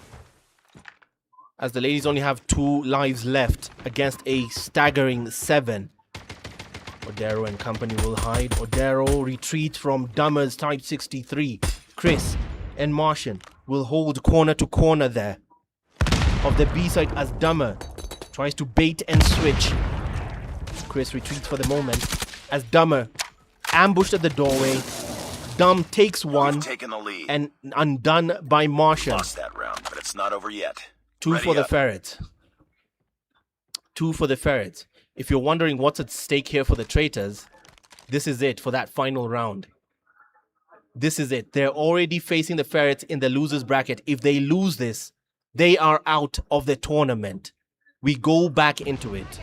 as the ladies only have 2 lives left against a staggering 7. Odero and company will hide. Odero retreat from Dummer's Type 63. Chris and Martian will hold corner to corner there of the B side as Dummer tries to bait and switch. Chris retreats for the moment as Dummer ambushed at the doorway. Dumb takes one Taking the lead. and undone by Martian. Lost that round, but it's not over yet. 2 Ready for the up. Ferrets. 2 for the Ferrets. If you're wondering what's at stake here for the Traitors, this is it for that final round. This is it. They're already facing the Ferrets in the losers bracket. If they lose this, they are out of the tournament. We go back into it.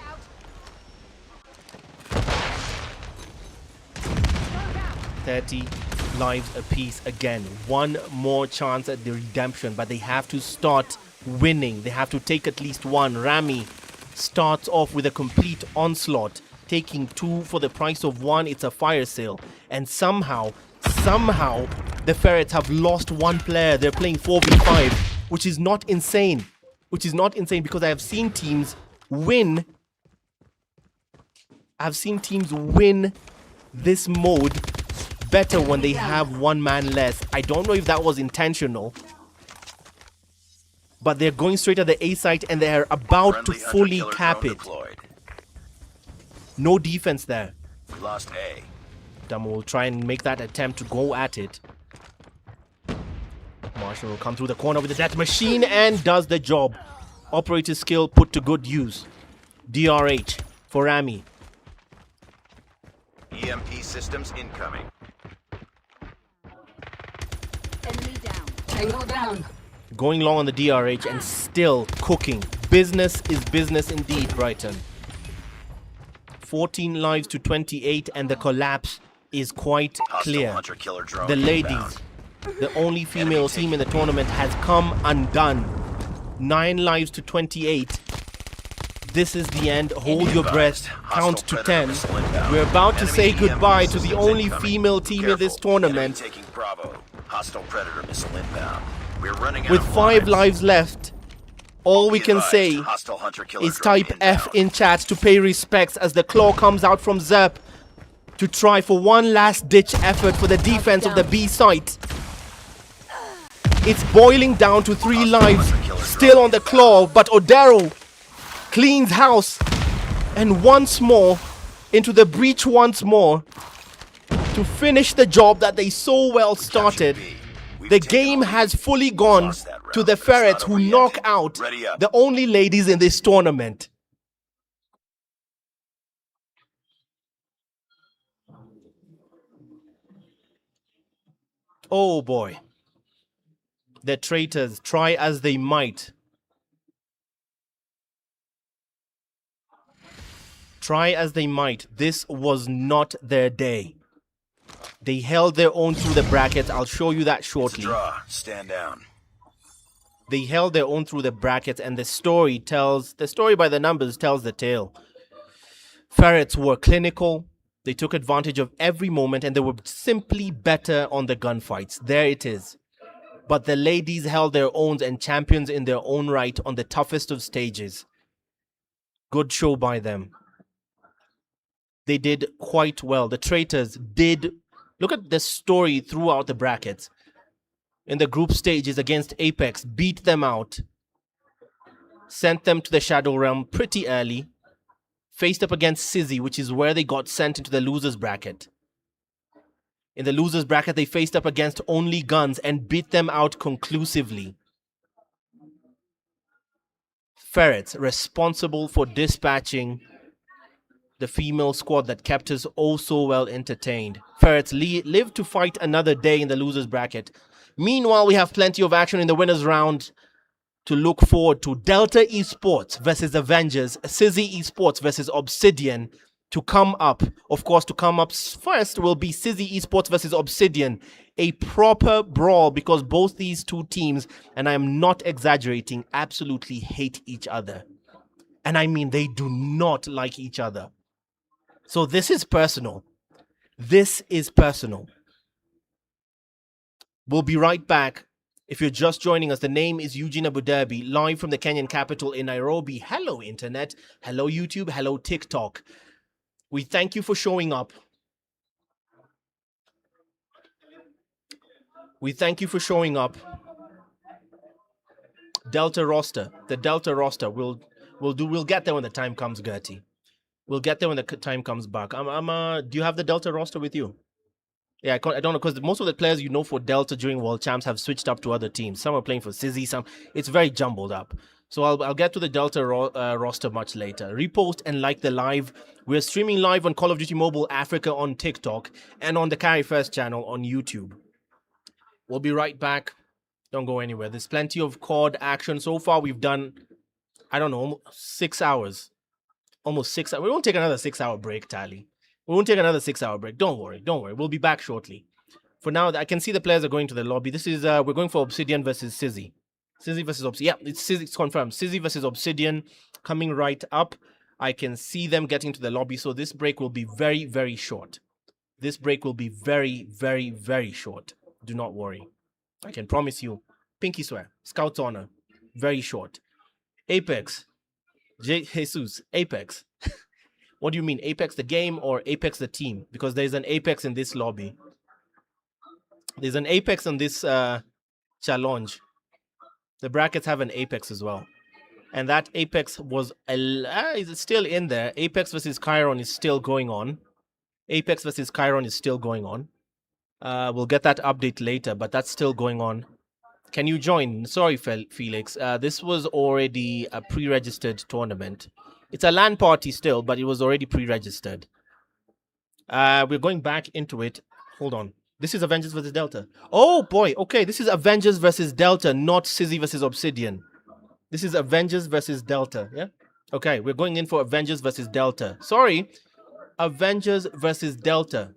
$30 lives apiece again. One more chance at the redemption, but they have to start winning. They have to take at least one. Rami starts off with a complete onslaught, taking 2 for the price of 1. It's a fire sale. And somehow, the Ferrets have lost 1 player. They're playing 4v5, which is not insane. Because I have seen teams win. This mode better when they have 1 man less. I don't know if that was intentional, but they're going straight at the A site and they're about to fully cap it. No defense there. We lost A. Dummer will try and make that attempt to go at it. Marshall will come through the corner with the death machine and does the job. Operator skill put to good use. DRH for Rami. EMP systems incoming. Enemy down. Tango down. Going long on the DRH and still cooking. Business is business indeed, Brighton. 14 lives to 28 and the collapse is quite clear. Hunter-killer drone The ladies, inbound. the only female team in the tournament, has come undone. 9 lives to 28. This is the end. Hold your breath. Count to 10. We're about to say goodbye to the only female team in this tournament. Taking Bravo. Hostile Predator missile inbound. We're running out With of 5 lives left, all we can say Hostile hunter-killer is drone type F inbound. in chat to pay respects as the claw comes out from Zerp to try for one last ditch effort for the defense of the B site. It's boiling down to 3 lives still on the claw, but Odero cleans house and once more into the breach once more to finish the job that they so well started. The game has fully gone to the Ferrets, who knock out the only ladies in this tournament. Oh boy. The Traitors, try as they might. Try as they might, this was not their day. They held their own through the brackets. I'll show you that shortly. Draw. Stand down. They held their own through the brackets, and the story by the numbers tells the tale. Ferrets were clinical. They took advantage of every moment, and they were simply better on the gunfights. There it is. But the ladies held their own and champions in their own right on the toughest of stages. Good show by them. They did quite well. The Traitors did Look at the story throughout the brackets. In the group stages against Apex, beat them out. Sent them to the Shadow Realm pretty early. Faced up against Sizzy, which is where they got sent into the losers bracket. In the losers bracket, they faced up against Only Guns and beat them out conclusively. Ferrets, responsible for dispatching the female squad that kept us oh so well entertained. Ferrets live to fight another day in the losers bracket. Meanwhile, we have plenty of action in the winners round to look forward to. Delta Esports versus Avengers, Sizzy Esports versus Obsidian to come up. Of course, to come up first will be Sizzy Esports versus Obsidian. A proper brawl because both these two teams, and I am not exaggerating, absolutely hate each other. And I mean, they do not like each other. So this is personal. This is personal. We'll be right back. If you're just joining us, the name is Eugene Abu Dhabi, live from the Kenyan capital in Nairobi. Hello, Internet. Hello, YouTube. Hello, TikTok. We thank you for showing up. We thank you for showing up. Delta roster. The Delta roster. We'll get there when the time comes, Gertie. We'll get there when the time comes back. Do you have the Delta roster with you? Yeah, I don't know, because most of the players you know for Delta during World Champs have switched up to other teams. Some are playing for Sizzy, some... It's very jumbled up. So I'll get to the Delta roster much later. Repost and like the live. We're streaming live on Call of Duty Mobile Africa on TikTok and on the Carry First channel on YouTube. We'll be right back. Don't go anywhere. There's plenty of COD action. So far, we've done, I don't know, almost 6 hours. Almost 6 hours. We won't take another 6-hour break, Tally. We won't take another 6-hour break. Don't worry. Don't worry. We'll be back shortly. For now, I can see the players are going to the lobby. This is, we're going for Obsidian versus Sizzy. Sizzy versus Obsidian. Yeah, it's confirmed. Sizzy versus Obsidian coming right up. I can see them getting to the lobby. So this break will be very, very short. This break will be very, very, very short. Do not worry. I can promise you. Pinky swear. Scout's honor. Very short. Apex. Jesus. Apex. What do you mean? Apex the game or Apex the team? Because there's an Apex in this lobby. There's an Apex on this challenge. The brackets have an Apex as well. And that Apex was... is it still in there? Apex versus Chiron is still going on. Apex versus Chiron is still going on. We'll get that update later, but that's still going on. Can you join? Sorry, Felix. This was already a pre-registered tournament. It's a LAN party still, but it was already pre-registered. We're going back into it. Hold on. This is Avengers versus Delta. Oh, boy. Okay, this is Avengers versus Delta, not Sizzy versus Obsidian. This is Avengers versus Delta, yeah? Okay, we're going in for Avengers versus Delta. Sorry. Avengers versus Delta.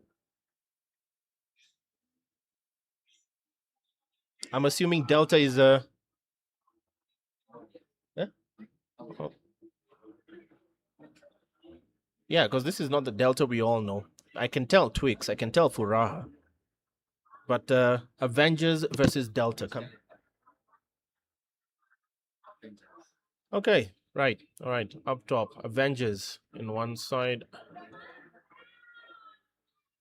I'm assuming Delta is a... Yeah? Oh. Yeah, because this is not the Delta we all know. I can tell Twix. I can tell Furaha. But Avengers versus Delta. Come. Okay, right. All right, up top. Avengers in one side.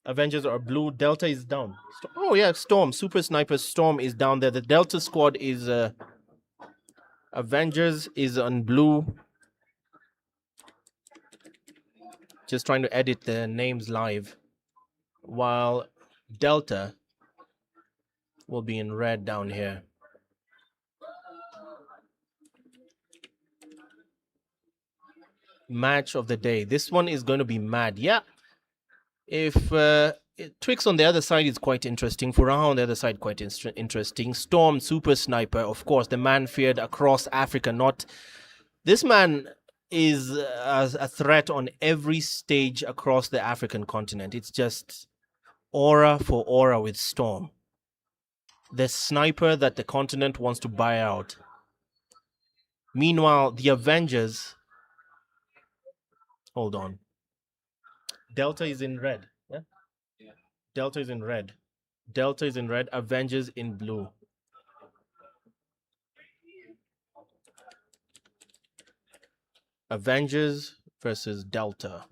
Avengers are blue. Delta is down. Oh, yeah, Storm. Super Sniper Storm is down there. The Delta squad is... Avengers is on blue. Just trying to edit the names live. While Delta will be in red down here. Match of the day. This one is going to be mad. Yeah. If Twix on the other side is quite interesting. Furaha on the other side quite interesting. Storm, Super Sniper, of course, the man feared across Africa. Not this man is a threat on every stage across the African continent. It's just aura for aura with Storm. The sniper that the continent wants to buy out. Meanwhile, the Avengers... Hold on. Delta is in red. Yeah? Delta is in red. Delta is in red. Avengers in blue. Avengers versus Delta.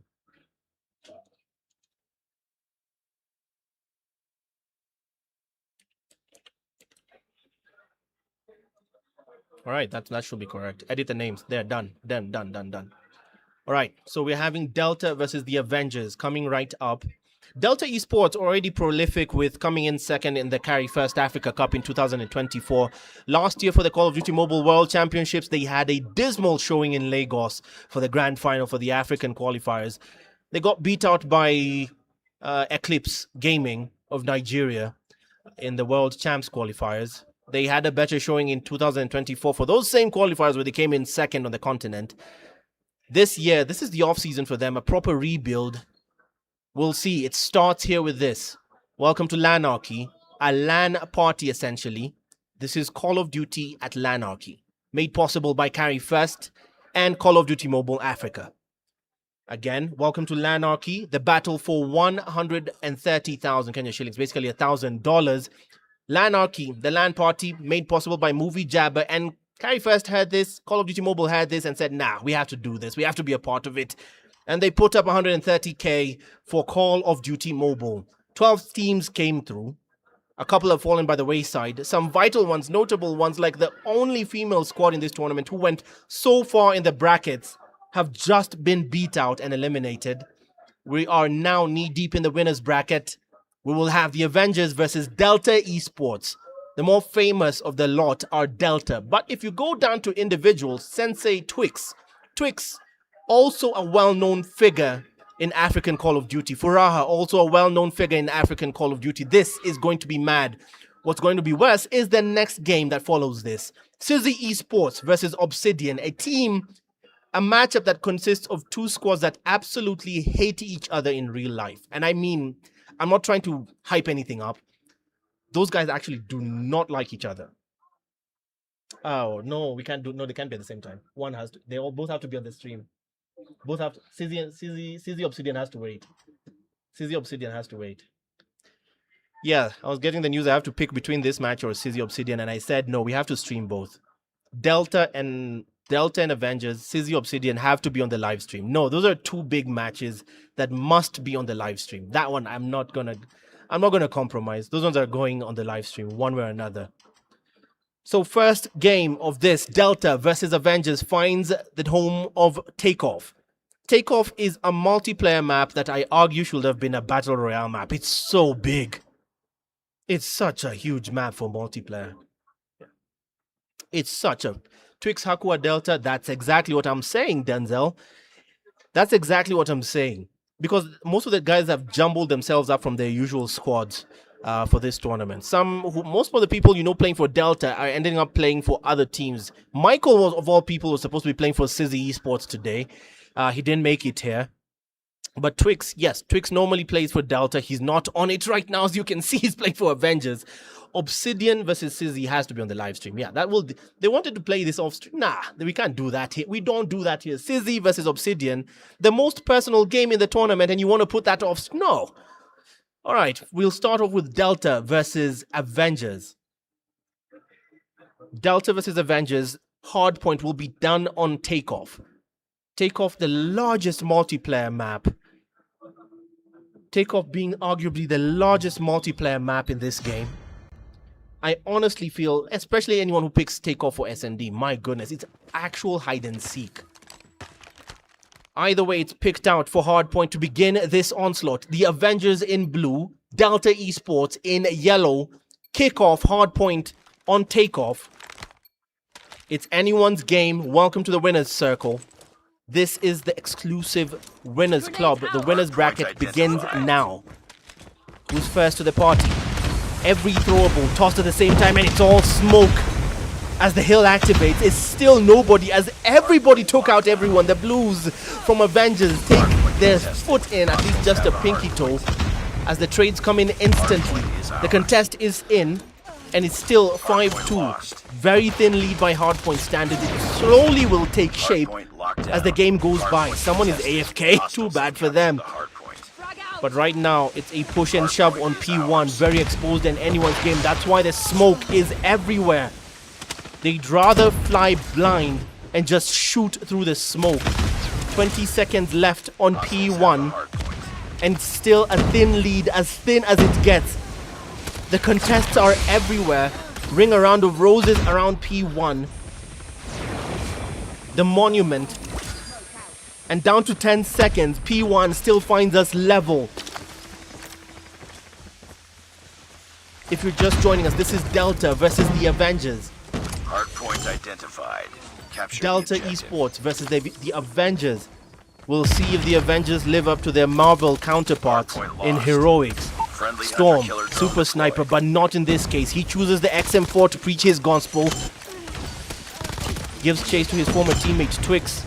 All right, that should be correct. Edit the names. There, done. Done. All right, so we're having Delta versus the Avengers coming right up. Delta Esports already prolific with coming in second in the Carry First Africa Cup in 2024. Last year for the Call of Duty Mobile World Championships, they had a dismal showing in Lagos for the grand final for the African qualifiers. They got beat out by Eclipse Gaming of Nigeria in the World Champs qualifiers. They had a better showing in 2024 for those same qualifiers where they came in second on the continent. This year, this is the off-season for them, a proper rebuild. We'll see. It starts here with this. Welcome to Lanarchy, a LAN party essentially. This is Call of Duty at Lanarchy, made possible by Carry First and Call of Duty Mobile Africa. Again, welcome to Lanarchy, the battle for 130,000 Kenya shillings, basically $1,000. Lanarchy, the LAN party made possible by Movie Jabber, and Carry First heard this, Call of Duty Mobile heard this and said, nah, we have to do this. We have to be a part of it. And they put up 130K for Call of Duty Mobile. 12 teams came through. A couple have fallen by the wayside. Some vital ones, notable ones, like the only female squad in this tournament who went so far in the brackets, have just been beat out and eliminated. We are now knee-deep in the winner's bracket. We will have the Avengers versus Delta Esports. The more famous of the lot are Delta. But if you go down to individuals, Sensei Twix, also a well-known figure in African Call of Duty. Furaha, also a well-known figure in African Call of Duty. This is going to be mad. What's going to be worse is the next game that follows this. Sizzy Esports versus Obsidian, a matchup that consists of two squads that absolutely hate each other in real life. And I mean, I'm not trying to hype anything up. Those guys actually do not like each other. Oh, no, they can't be at the same time. One has to, both have to be on the stream. Both have to, Sizzy Obsidian has to wait. Sizzy Obsidian has to wait. Yeah, I was getting the news I have to pick between this match or Sizzy Obsidian, and I said, no, we have to stream both. Delta and Avengers, Sizzy Obsidian have to be on the live stream. No, those are two big matches that must be on the live stream. That one, I'm not gonna compromise. Those ones are going on the live stream, one way or another. So first game of this, Delta versus Avengers, finds the home of Takeoff. Takeoff is a multiplayer map that I argue should have been a Battle Royale map. It's so big. It's such a huge map for multiplayer. It's such a... Twix Hakua Delta, that's exactly what I'm saying, Denzel. That's exactly what I'm saying. Because most of the guys have jumbled themselves up from their usual squads for this tournament. Most of the people you know playing for Delta are ending up playing for other teams. Michael, of all people, was supposed to be playing for Sizzy Esports today. He didn't make it here. But Twix, yes, Twix normally plays for Delta. He's not on it right now, as you can see. He's playing for Avengers. Obsidian versus Sizzy has to be on the live stream. Yeah, they wanted to play this off stream. Nah, we can't do that here. We don't do that here. Sizzy versus Obsidian, the most personal game in the tournament, and you want to put that off? No. All right, we'll start off with Delta versus Avengers. Delta versus Avengers, Hardpoint will be done on Takeoff. Takeoff, the largest multiplayer map. Takeoff being arguably the largest multiplayer map in this game. I honestly feel, especially anyone who picks Takeoff or SND, my goodness, it's actual hide and seek. Either way, it's picked out for Hardpoint to begin this onslaught. The Avengers in blue, Delta Esports in yellow, kickoff Hardpoint on Takeoff. It's anyone's game. Welcome to the winner's circle. This is the exclusive winners club. The winners bracket begins now. Who's first to the party? Every throwable tossed at the same time, and it's all smoke. As the hill activates, it's still nobody, as everybody took out everyone. The Blues from Avengers take their foot in, at least just a pinky toe, as the trades come in instantly. The contest is in, and it's still 5-2. Very thin lead by Hardpoint standards. It slowly will take shape as the game goes by. Someone is AFK, too bad for them. But right now, it's a push and shove on P1, very exposed in anyone's game. That's why the smoke is everywhere. They'd rather fly blind and just shoot through the smoke. 20 seconds left on P1, and still a thin lead, as thin as it gets. The contests are everywhere. Ring around of roses around P1. the monument. And down to 10 seconds, P1 still finds us level. If you're just joining us, this is Delta versus the Avengers. Hardpoint identified. Capture Delta the objective. Esports versus the Avengers. We'll see if the Avengers live up to their Marvel counterparts in heroics. Friendly Storm, hunter-killer drone Super Sniper, deployed. but not in this case. He chooses the XM4 to preach his gospel. Gives chase to his former teammate Twix.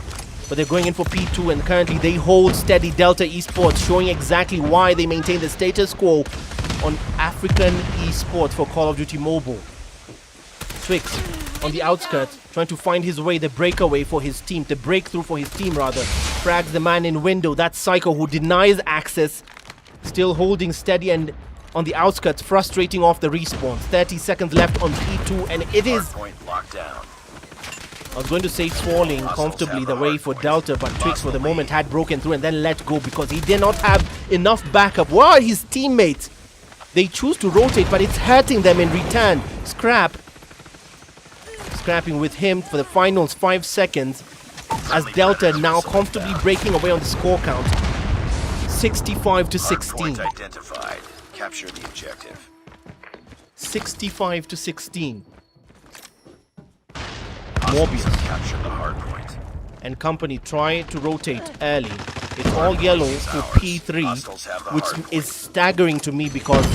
But they're going in for P2, and currently they hold steady. Delta Esports showing exactly why they maintain the status quo on African esports for Call of Duty Mobile. Twix on the outskirts, trying to find his way, the breakaway for his team, the breakthrough for his team rather. Frags the man in window, that Psycho who denies access. Still holding steady and on the outskirts, frustrating off the respawns. 30 seconds left on P2, and it is... Hardpoint locked down. I was going to say falling comfortably the way for Delta, but Twix for the moment had broken through and then let go because he did not have enough backup. Where are his teammates? They choose to rotate, but it's hurting them in return. Scrapping with him for the finals 5 seconds as Delta now comfortably breaking away on the score count. 65 to 16. Hardpoint identified. Capture the objective. 65 to 16. Hostiles Morbius have captured the hardpoint. and company try to rotate early. It's all yellow for P3, which is staggering to me because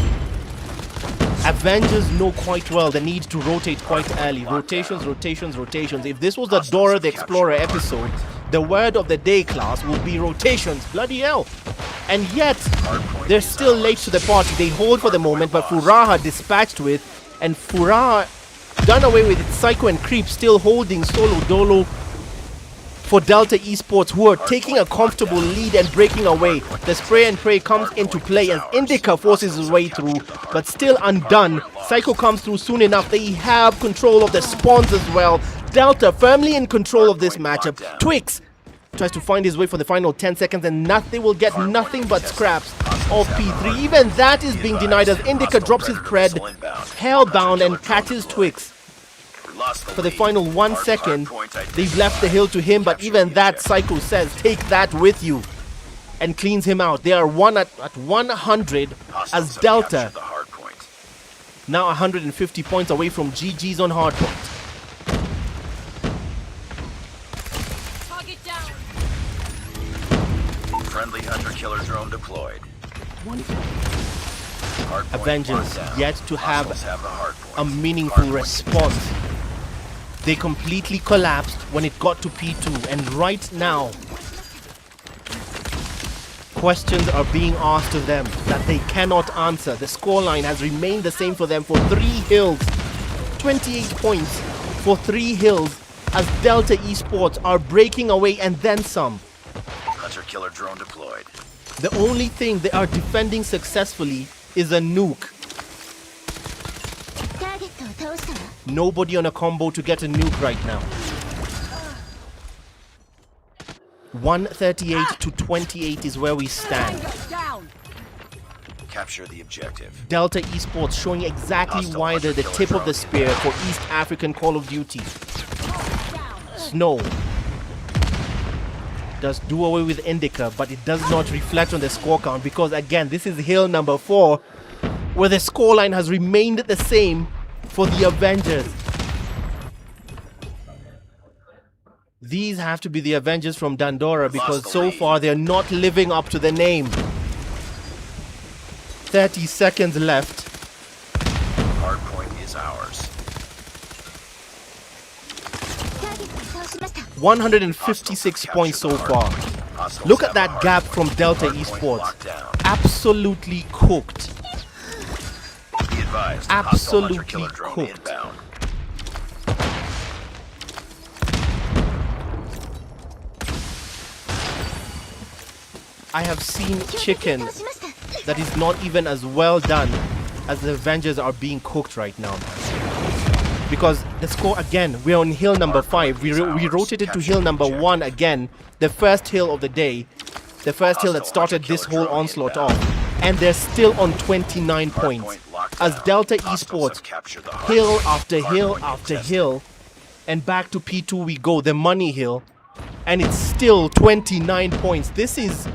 Avengers know quite well the need to rotate quite early. Rotations. If this was the Dora the Explorer episode, the word of the day class would be rotations. Bloody hell. And yet, they're still late to the party. They hold for the moment, but Furaha dispatched with, and Furaha done away with it. Psycho and Creep still holding solo dolo for Delta Esports, who are taking a comfortable lead and breaking away. The spray and pray comes into play as Indica forces his way through, but still undone. Psycho comes through soon enough. They have control of the spawns as well. Delta firmly in control of this matchup. Twix tries to find his way for the final 10 seconds, and they will get nothing but scraps of P3. Even that is being denied as Indica drops his cred, hellbound, and catches Twix. For the final 1 second, they've left the hill to him, but even that, Psycho says, take that with you, and cleans him out. They are at 100 as Delta, now 150 points away from GG's on Hardpoint. Target down. Friendly hunter-killer drone deployed. Hardpoint Avengers locked down. yet to have Hostiles have the hardpoint. a meaningful Hardpoint response. They completely collapsed when it got to P2, and right now questions are being asked of them that they cannot answer. The scoreline has remained the same for them for 3 hills. 28 points for 3 hills as Delta Esports are breaking away and then some. Hunter-killer drone deployed. The only thing they are defending successfully is a nuke. ターゲットを倒したわ。 Nobody on a combo to get a nuke right now. 138 to 28 is where we stand. Down. Capture the objective. Delta Esports showing exactly why they're the tip of the spear for East African Call of Duty. Snow does do away with Indica, but it does not reflect on the score count because again, this is hill number 4 where the scoreline has remained the same for the Avengers. These have to be the Avengers from Dandora because so far they're not living up to the name. 30 seconds left. Hardpoint is ours. ターゲットを倒しました。 156 points so far. Look at that gap from Delta Esports. Absolutely cooked. Absolutely cooked. I have seen chicken 倒しました。 that is not even as well done as the Avengers are being cooked right now. Because the score again, we're on hill number 5. We rotated to hill number 1 again, the first hill of the day, the first hill that started this whole onslaught off, and they're still on 29 points. As Delta Esports, hill after hill after hill, And back to P2 we go, the money hill. And it's still 29 points. This is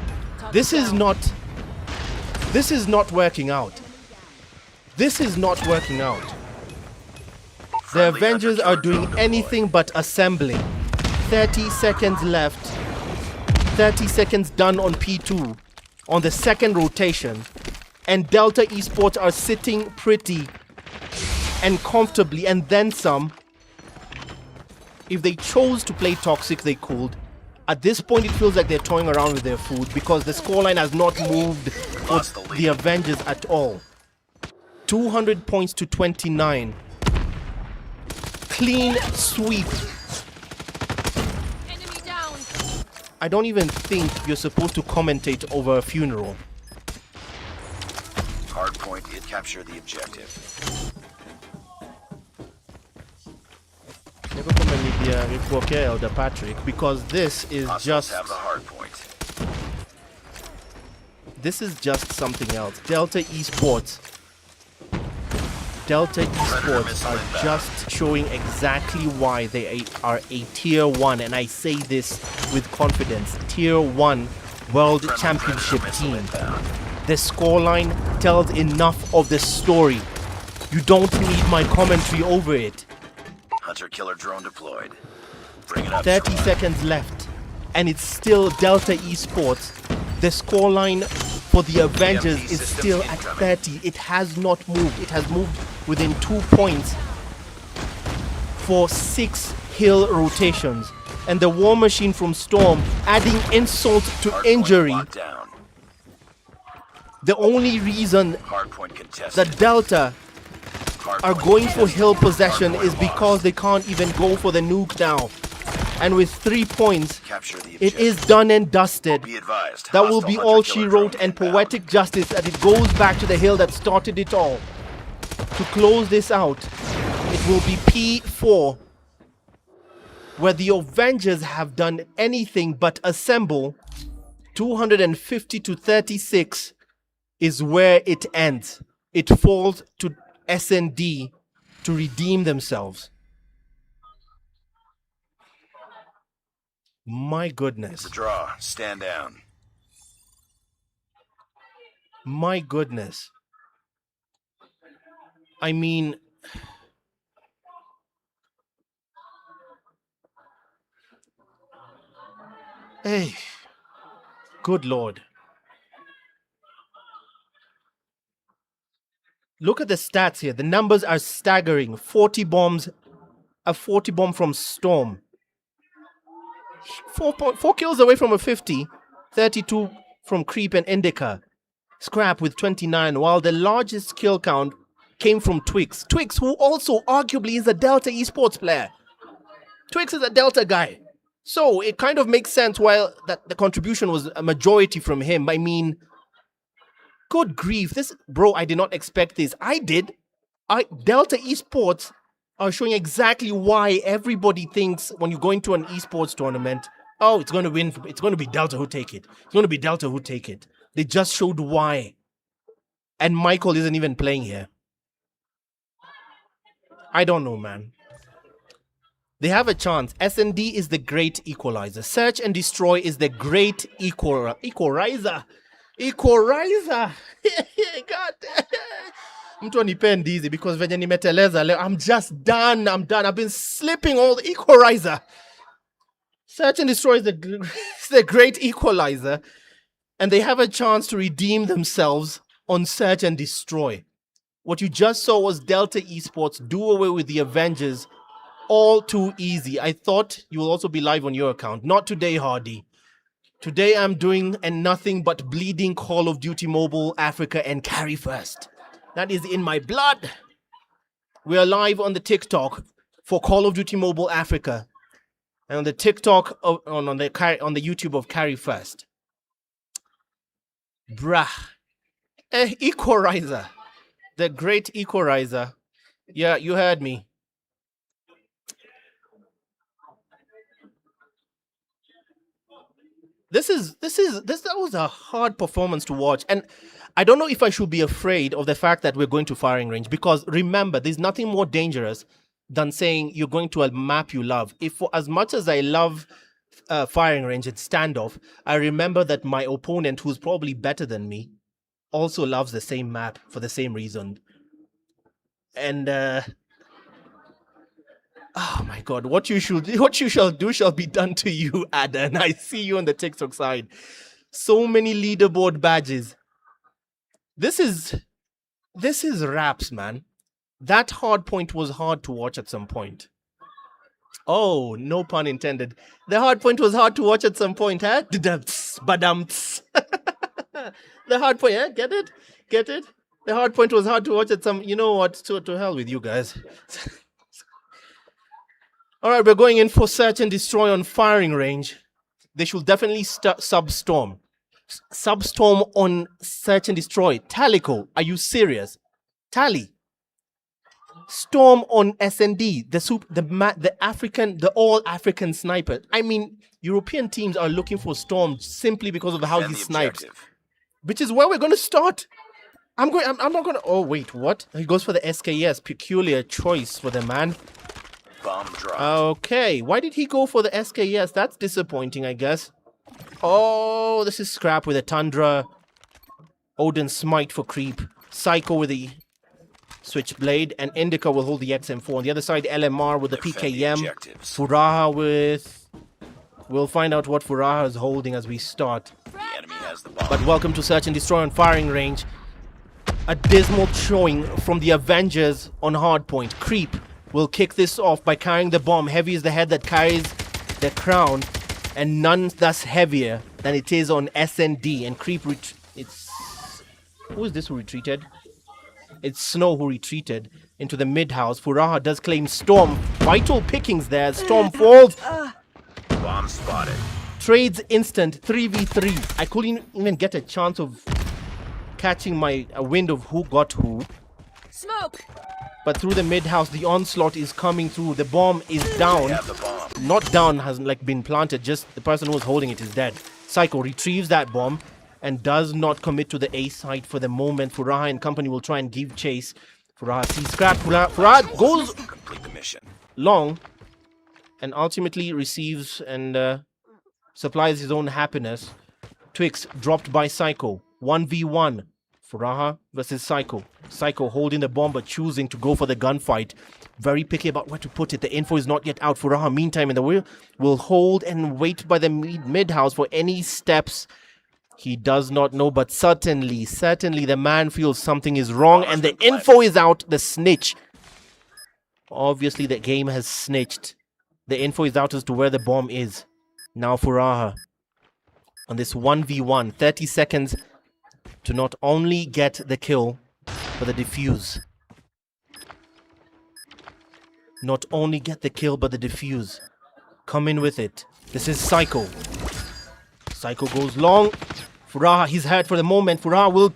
not working out. This is not working out. The Avengers are doing anything but assembling. 30 seconds left. 30 seconds done on P2 on the second rotation. And Delta Esports are sitting pretty and comfortably, and then some. If they chose to play toxic, they could. At this point, it feels like they're toying around with their food because the scoreline has not moved for the Avengers at all. 200 points to 29. Clean sweep. Enemy down. I don't even think you're supposed to commentate over a funeral. Hardpoint did capture the objective. Never come media report Elder Patrick, because this is Hostiles have the hardpoint. this is just something else. Delta Esports are just showing exactly why they are a tier 1, and I say this with confidence, tier 1 world championship team. The scoreline tells enough of the story. You don't need my commentary over it. Hunter-killer drone deployed. Bring it up. 30 seconds left, and it's still Delta Esports. The scoreline for the Avengers is still at 30. It has not moved. It has moved within 2 points for 6 hill rotations. And the War Machine from Storm adding insult to injury. The only reason that Delta are going for hill possession is because they can't even go for the nuke now. And with 3 points, it is done and dusted. That will be all she wrote, and poetic justice that it goes back to the hill that started it all. To close this out, it will be P4, where the Avengers have done anything but assemble. 250 to 36 is where it ends. It falls to S&D to redeem themselves. My goodness. The draw. Stand down. My goodness. I mean, hey, good Lord. Look at the stats here. The numbers are staggering. 40 bombs, a 40 bomb from Storm. 4 kills away from a 50. 32 from Creep and Indica. Scrap with 29, while the largest kill count came from Twix. Twix, who also arguably is a Delta Esports player. Twix is a Delta guy. So it kind of makes sense while that the contribution was a majority from him. I mean, good grief. This, bro, I did not expect this. I did. Delta Esports are showing exactly why everybody thinks when you go into an esports tournament, oh, it's going to win. It's going to be Delta who take it. It's going to be Delta who take it. They just showed why. And Michael isn't even playing here. I don't know, man. They have a chance. S&D is the great equalizer. Search and Destroy is the great equalizer. Equalizer. God. Mtu anipe ndizi because venye nimeteleza leo, I'm just done. I'm done. I've been slipping all the equalizer. Search and Destroy is the great equalizer. And they have a chance to redeem themselves on Search and Destroy. What you just saw was Delta Esports do away with the Avengers all too easy. I thought you will also be live on your account. Not today, Hardy. Today I'm doing nothing but bleeding Call of Duty Mobile Africa and carry first. That is in my blood. We are live on the TikTok for Call of Duty Mobile Africa. And on the TikTok, on the YouTube of Carry First. Bruh. Equalizer. The great equalizer. Yeah, you heard me. That was a hard performance to watch. And I don't know if I should be afraid of the fact that we're going to firing range, because remember, there's nothing more dangerous than saying you're going to a map you love. If for as much as I love firing range and standoff, I remember that my opponent, who's probably better than me, also loves the same map for the same reason. And oh my God, what you shall do shall be done to you, Adan. I see you on the TikTok side. So many leaderboard badges. This is raps, man. That Hardpoint was hard to watch at some point. Oh, no pun intended. The Hardpoint was hard to watch at some point, huh? Badumts. The Hardpoint, yeah? Get it? Get it? The Hardpoint was hard to watch at some... You know what? To hell with you guys. All right, we're going in for search and destroy on firing range. They should definitely substorm. Substorm on search and destroy. Talico, are you serious? Tally. Storm on SND, the all African sniper. I mean, European teams are looking for Storm simply because of how he snipes, which is where we're going to start. I'm not going to. Oh wait, what? He goes for the SKS. Peculiar choice for the man. Bomb drop. Okay, why did he go for the SKS? That's disappointing, I guess. Oh, this is Scrap with a Tundra. Odin Smite for creep. Psycho with the Switchblade, and Indica will hold the XM4. On the other side, LMR with the PKM. Furaha with... We'll find out what Furaha is holding as we start. The enemy has the bomb. But welcome to Search and Destroy on firing range. A dismal showing from the Avengers on Hardpoint. Creep will kick this off by carrying the bomb. Heavy is the head that carries the crown, and none thus heavier than it is on SND. And Creep... It's... Who is this who retreated? It's Snow who retreated into the mid-house. Furaha does claim Storm. Vital pickings there. Storm falls. Bomb spotted. Trades instant 3v3. I couldn't even get a chance of catching a wind of who got who. Smoke. But through the mid-house, the onslaught is coming through. The bomb is down. Have the bomb. Not down, hasn't like been planted. Just the person who was holding it is dead. Psycho retrieves that bomb and does not commit to the A site for the moment. Furaha and company will try and give chase. Furaha sees Scrap. Furaha goes Complete the mission. long and ultimately receives and supplies his own happiness. Twix dropped by Psycho. 1v1. Furaha versus Psycho. Psycho holding the bomb but choosing to go for the gunfight. Very picky about where to put it. The info is not yet out. Furaha, meantime, in the wheel, will hold and wait by the mid-house for any steps. He does not know, but certainly the man feels something is wrong, and the info is out. The snitch. Obviously, the game has snitched. The info is out as to where the bomb is. Now Furaha on this 1v1. 30 seconds to not only get the kill, but the defuse. Not only get the kill, but the defuse. Come in with it. This is Psycho. Psycho goes long. Furaha, he's hurt for the moment. Furaha will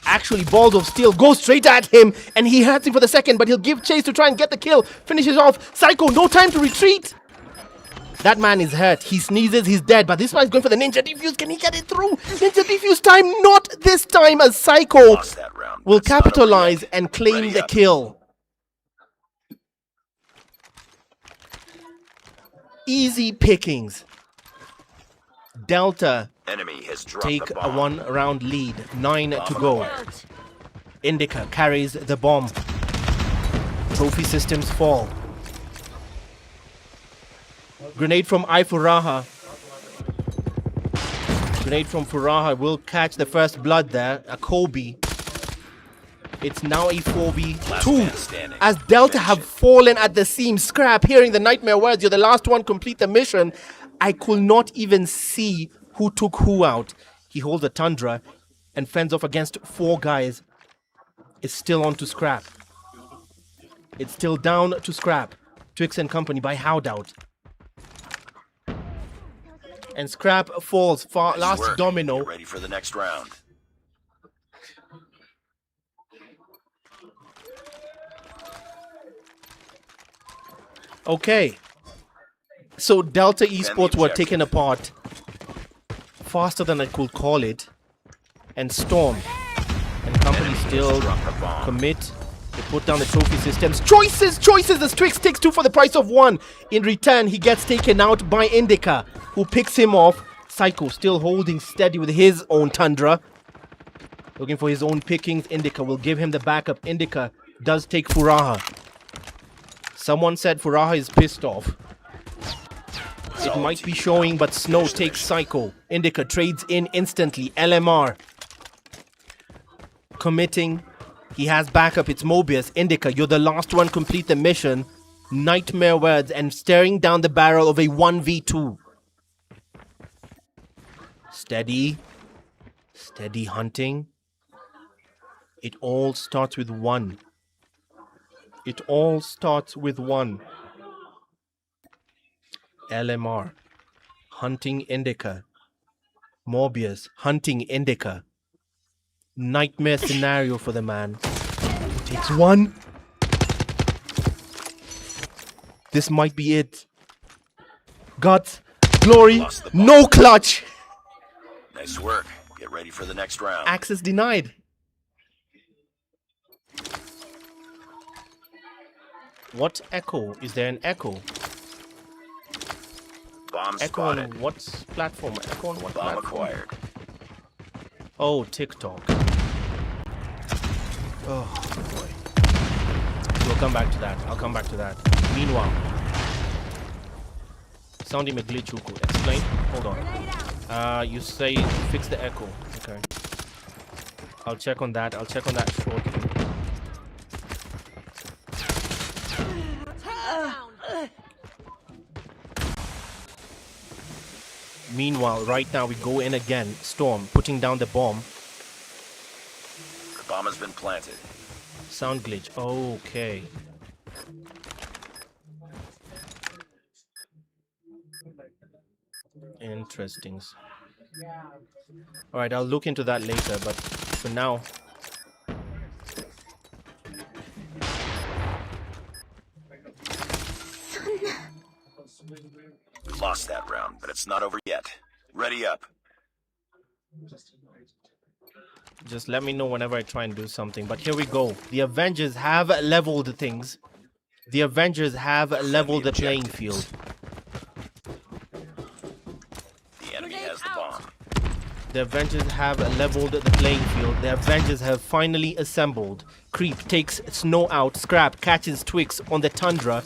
actually, balls of steel, go straight at him, and he hurts him for the second, but he'll give chase to try and get the kill. Finishes off. Psycho, no time to retreat. That man is hurt. He sneezes, he's dead, but this one is going for the ninja defuse. Can he get it through? Ninja defuse time, not this time, as Psycho will capitalize and claim the kill. Easy pickings. Delta Enemy has dropped take the a bomb. 1-round lead. 9 to go. Indica carries the bomb. Trophy systems fall. Grenade from Furaha. Grenade from Furaha will catch the first blood there. A Kobe. It's now a 4v2 as Delta have fallen at the seams. Scrap, hearing the nightmare words, you're the last one, complete the mission. I could not even see who took who out. He holds a Tundra and fends off against 4 guys. It's still on to Scrap. It's still down to Scrap. Twix and company by Howdout. And Scrap falls. Last work. domino. Get ready for the next round. Okay. So Delta Esports were taken apart faster than I could call it. And Storm and company still commit They put down the trophy systems. Choices! As Twix takes 2 for the price of 1. In return, he gets taken out by Indica, who picks him off. Psycho still holding steady with his own Tundra. Looking for his own pickings. Indica will give him the backup. Indica does take Furaha. Someone said Furaha is pissed off. It might be showing, but Snow takes Psycho. Indica trades in instantly. LMR. Committing. He has backup. It's Mobius. Indica, you're the last one. Complete the mission. Nightmare words and staring down the barrel of a 1v2. Steady. Steady hunting. It all starts with 1. It all starts with 1. LMR. Hunting Indica. Mobius. Hunting Indica. Nightmare scenario for the man. Takes 1. This might be it. Guts. Glory. No clutch. Nice work. Get ready for the next round. Access denied. What echo? Is there an echo? Bomb Echo on spotted. what platform? Echo on what Bomb platform? acquired. Oh, TikTok. Oh boy. We'll come back to that. I'll come back to that. Meanwhile, sounding a glitch. Explain. Hold on. You say fix the echo. Okay. I'll check on that. I'll check on that shortly. Meanwhile, right now we go in again. Storm putting down the bomb. The bomb has been planted. Sound glitch. Okay. Interesting. Alright, I'll look into that later, but for now. We lost that round, but it's not over yet. Ready up. Just let me know whenever I try and do something. But here we go. The Avengers have leveled things. The Avengers have leveled the playing field. The enemy has the bomb. The Avengers have leveled the playing field. The Avengers have finally assembled. Creep takes Snow out. Scrap catches Twix on the Tundra.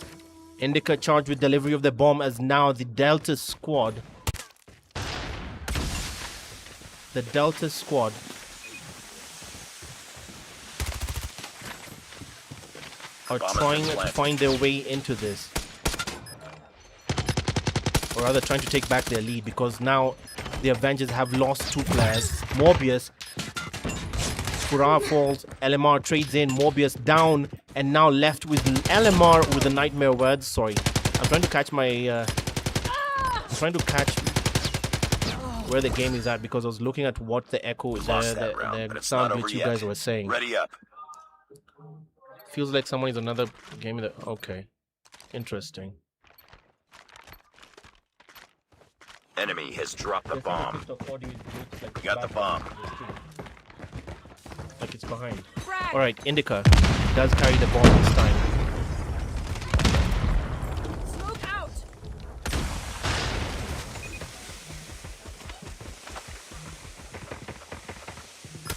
Indica charged with delivery of the bomb as now the Delta Squad. The Delta Squad are trying to find their way into this. Or rather trying to take back their lead, because now the Avengers have lost 2 players. Mobius, Furaha falls, LMR trades in, Mobius down, and now left with LMR with the nightmare words. Sorry, I'm trying to catch my I'm trying to catch where the game is at, because I was looking at what the echo is, the sound which you guys were saying. Ready up. Feels like someone is another game that okay. Interesting. Enemy has dropped the bomb. We got the bomb. Like it's behind. Alright, Indica does carry the bomb this time. Smoke out.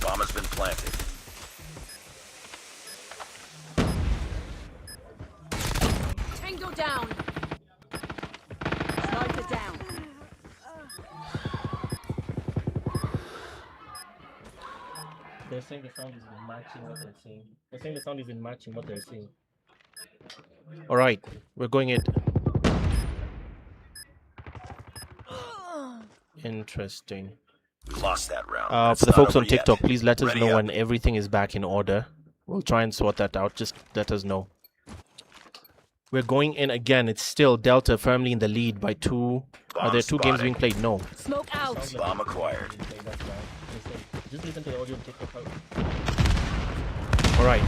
Bomb has been planted. Tango down. Sniper down. They're saying the sound is matching what they're saying. They're saying the sound is matching what they're saying. Alright, we're going it. Interesting. We lost that round. For the folks on TikTok, please let us know when everything is back in order. We'll try and sort that out. Just let us know. We're going in again. It's still Delta firmly in the lead by 2. Are there 2 games being played? No. Smoke out. Bomb acquired. Just listen to the audio. Alright.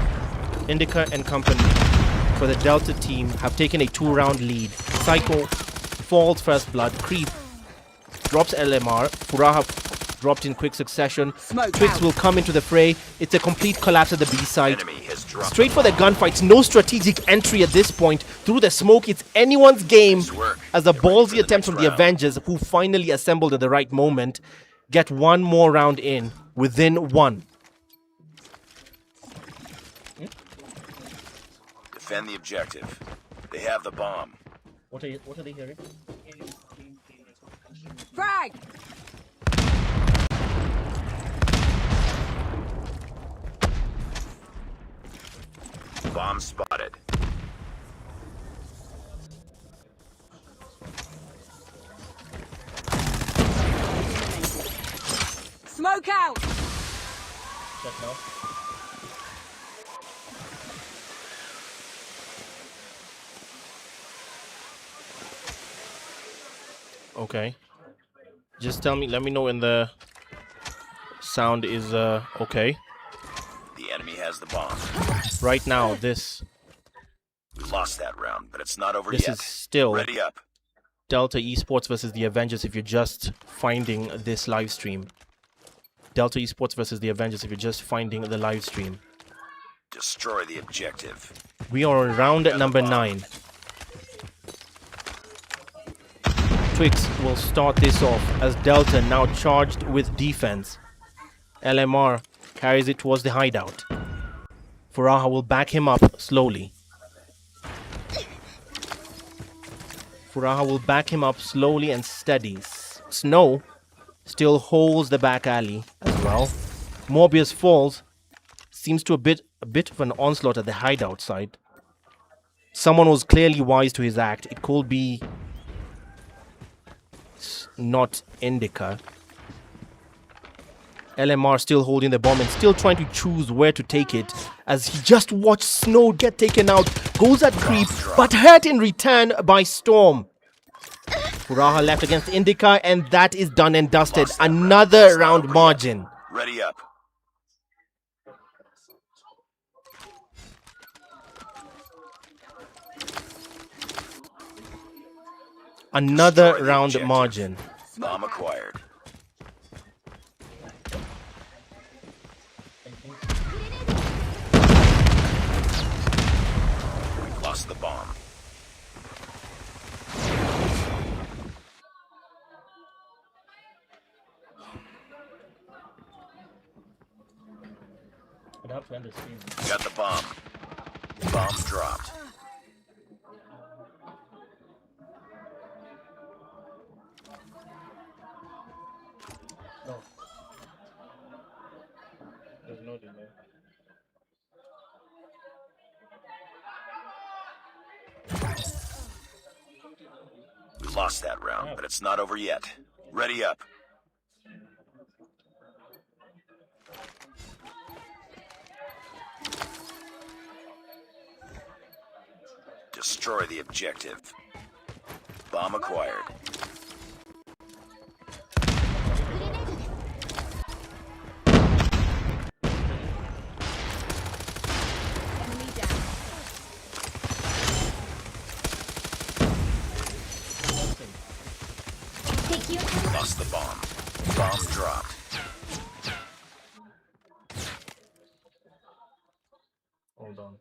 Indica and company for the Delta team have taken a 2-round lead. Psycho falls first blood. Creep drops LMR. Furaha dropped in quick succession. Twix will come into the fray. It's a complete collapse at the B side. has dropped. Straight for the gunfights. No strategic entry at this point. Through the smoke, it's anyone's game. As a ballsy attempt from the Avengers, who finally assembled at the right moment, get one more round in within one. Defend the objective. They have the bomb. What are they hearing? Frag! Bomb spotted. Smoke out! Check now. Okay. Just let me know when the sound is okay. The enemy has the bomb. Right now, this We lost that round, but it's not over is yet. still Ready up. Delta Esports versus the Avengers if you're just finding this live stream. Delta Esports versus the Avengers if you're just finding the live stream. Destroy the objective. We are on round number 9. Twix will start this off as Delta now charged with defense. LMR carries it towards the hideout. Furaha will back him up slowly. Furaha will back him up slowly and steady. Snow still holds the back alley as well. Morbius falls. Seems to a bit of an onslaught at the hideout side. Someone was clearly wise to his act. It could be not Indica. LMR still holding the bomb and still trying to choose where to take it as he just watched Snow get taken out. Goes at creep, but hurt in return by Storm. Furaha left against Indica, and that is done and dusted. Another round margin. Ready up. Another round margin. Bomb acquired. We've lost the bomb. Got the bomb. Bomb dropped. There's no delay. We lost that round, but it's not over yet. Ready up. Destroy the objective. Bomb acquired. Enemy down. Lost the bomb. Bomb dropped. Hold on.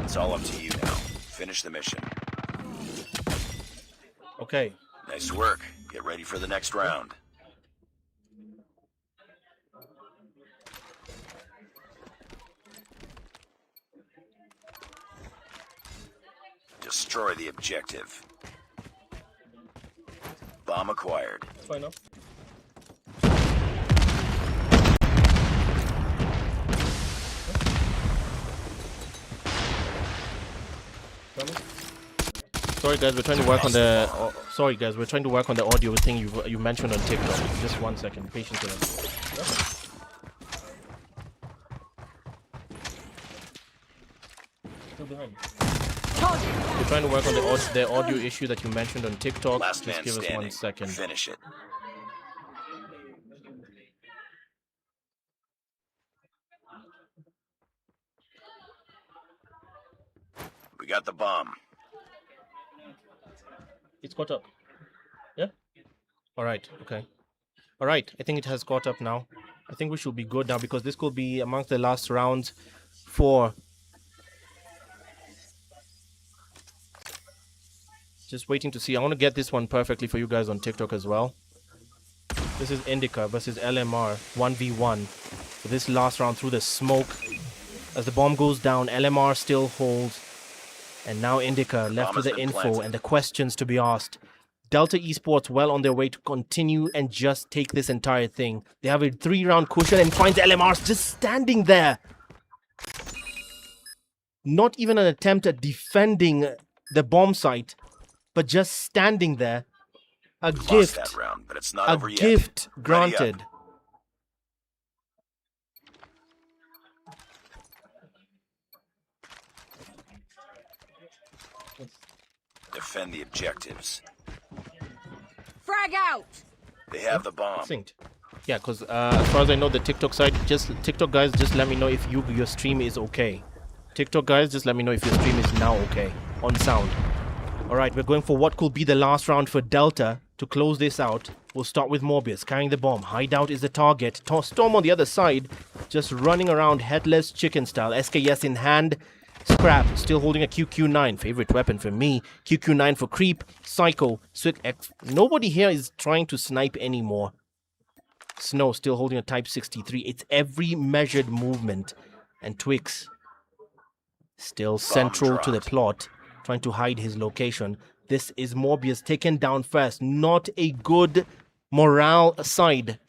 It's all up to you now. Finish the mission. Okay. Nice work. Get ready for the next round. Destroy the objective. Bomb acquired. Fine now. Sorry guys, we're trying to work on the. Sorry guys, we're trying to work on the audio thing you mentioned on TikTok. Just 1 second, patience with us. still behind. Target We're trying to work on the audio issue that you mentioned on TikTok. Last Just man give us standing. 1 second. Finish it. We got the bomb. It's caught up. Yeah? Alright, okay. Alright, I think it has caught up now. I think we should be good now because this could be amongst the last rounds for... Just waiting to see. I want to get this one perfectly for you guys on TikTok as well. This is Indica versus LMR 1v1. For this last round through the smoke. As the bomb goes down, LMR still holds. And now Indica left with the info and the questions to be asked. Delta Esports well on their way to continue and just take this entire thing. They have a 3-round cushion and finds LMR just standing there. Not even an attempt at defending the bomb site, but just standing there. A gift. That round, but it's not a over yet. gift granted. Defend the objectives. Frag out! They have the bomb. Synced. Yeah, because as far as I know, the TikTok side, TikTok guys, just let me know if your stream is okay. TikTok guys, just let me know if your stream is now okay on sound. All right, we're going for what could be the last round for Delta to close this out. We'll start with Morbius carrying the bomb. Hideout is the target. Storm on the other side, just running around headless chicken style. SKS in hand. Scrap still holding a QQ9, favorite weapon for me. QQ9 for creep. Psycho. Nobody here is trying to snipe anymore. Snow still holding a Type 63. It's every measured movement. And Twix still central to the plot, trying to hide his location. This is Morbius taken down first. Not a good morale side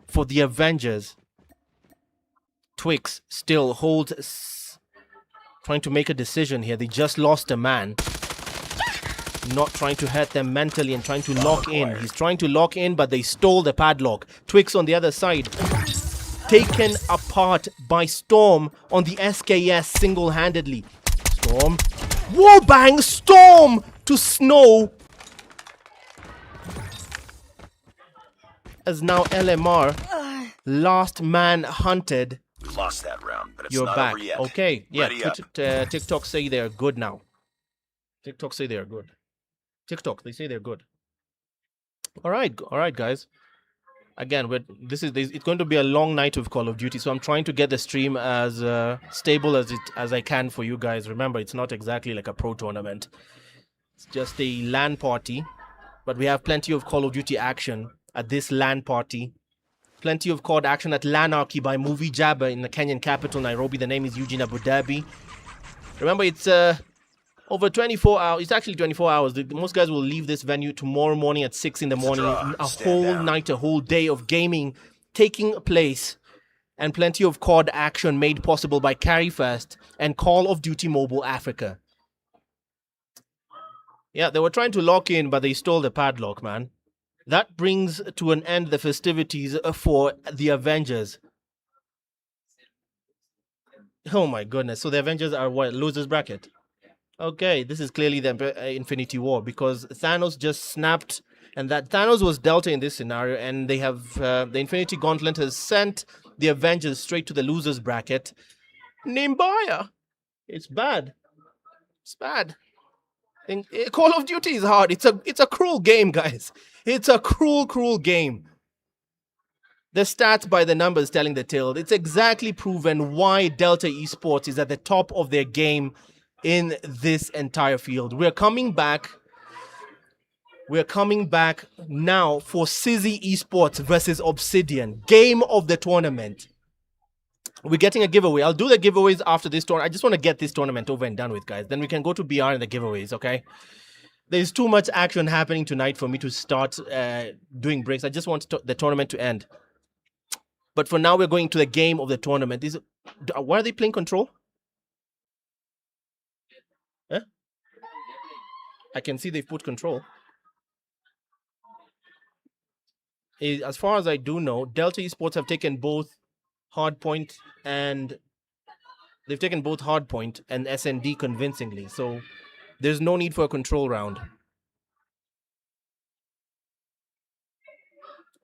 for the Avengers. Twix still holds, trying to make a decision here. They just lost a man. Not trying to hurt them mentally and trying to lock in. He's trying to lock in, but they stole the padlock. Twix on the other side, taken apart by Storm on the SKS single-handedly. Storm. Warbang Storm to Snow. As now LMR, last man hunted. We lost that round, but it's You're not back. over yet. Okay, yeah. Ready up. TikTok say they're good now. TikTok say they're good. TikTok, they say they're good. All right, guys. Again, it's going to be a long night of Call of Duty, so I'm trying to get the stream as stable as I can for you guys. Remember, it's not exactly like a pro tournament. It's just a LAN party, but we have plenty of Call of Duty action at this LAN party. Plenty of COD action at Lanarchy by Movie Jabber in the Kenyan capital, Nairobi. The name is Eugene Abu Dhabi. Remember, it's over 24 hours. It's actually 24 hours. Most guys will leave this venue tomorrow morning at 6 in the morning. A whole night, a whole day of gaming taking place. And plenty of COD action made possible by Carry First and Call of Duty Mobile Africa. Yeah, they were trying to lock in, but they stole the padlock, man. That brings to an end the festivities for the Avengers. Oh my goodness. So the Avengers are what? Losers bracket. Okay, this is clearly the Infinity War because Thanos just snapped, and that Thanos was Delta in this scenario, and they have the Infinity Gauntlet has sent the Avengers straight to the losers bracket. Nimbaya. It's bad. It's bad. Call of Duty is hard. It's a cruel game, guys. It's a cruel game. The stats by the numbers telling the tale. It's exactly proven why Delta Esports is at the top of their game in this entire field. We're coming back now for Sizzy Esports versus Obsidian. Game of the tournament. We're getting a giveaway. I'll do the giveaways after this tournament. I just want to get this tournament over and done with, guys. Then we can go to BR and the giveaways, okay? There's too much action happening tonight for me to start doing breaks. I just want the tournament to end. But for now, we're going to the game of the tournament. Why are they playing Control? Huh? I can see they've put Control. As far as I do know, Delta Esports have taken both Hardpoint and They've taken both Hardpoint and SND convincingly, so there's no need for a control round.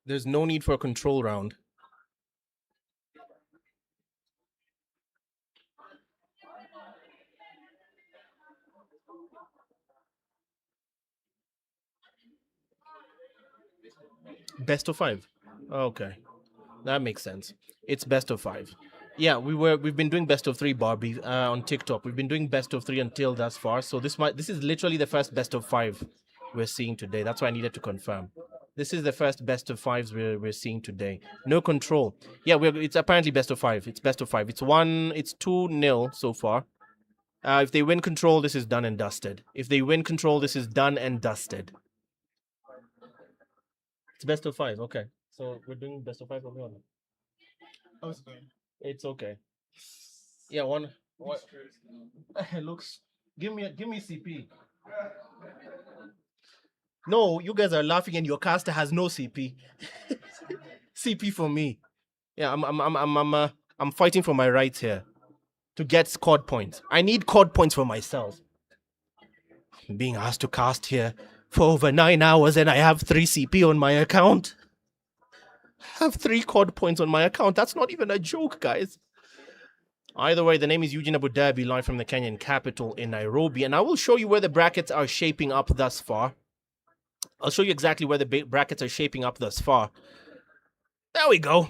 There's no need for a control round. Best of 5. Okay. That makes sense. It's best of 5. Yeah, we've been doing best of 3, Barbie, on TikTok. We've been doing best of 3 until thus far. So this is literally the first best of 5 we're seeing today. That's why I needed to confirm. This is the first best of 5s we're seeing today. No control. Yeah, it's apparently best of 5. It's best of 5. It's 2-0 so far. If they win control, this is done and dusted. If they win control, this is done and dusted. It's best of 5. Okay. So we're doing best of 5 or not? How's it going? It's okay. Yeah, one. What? Looks. Give me CP. No, you guys are laughing, and your caster has no CP. CP for me. Yeah, I'm fighting for my rights here to get COD points. I need COD points for myself. I'm being asked to cast here for over 9 hours, and I have 3 CP on my account. I have 3 COD points on my account. That's not even a joke, guys. Either way, the name is Eugene Abu Dhabi, live from the Kenyan capital in Nairobi, and I will show you where the brackets are shaping up thus far. I'll show you exactly where the brackets are shaping up thus far. There we go.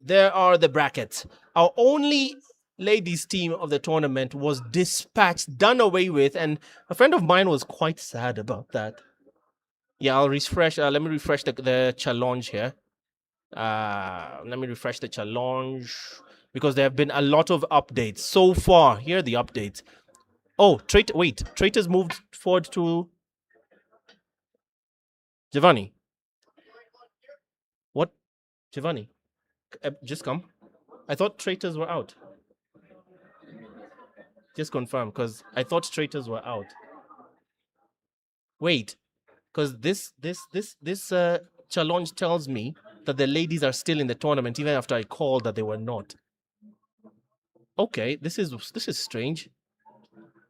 There are the brackets. Our only ladies team of the tournament was dispatched, done away with, and a friend of mine was quite sad about that. Yeah, I'll refresh. Let me refresh the challenge here. Let me refresh the challenge because there have been a lot of updates so far. Here are the updates. Oh, Traitors moved forward to Giovanni. What? Giovanni? Just come. I thought Traitors were out. Just confirm, because I thought Traitors were out. Wait, because this challenge tells me that the ladies are still in the tournament, even after I called that they were not. Okay, this is strange.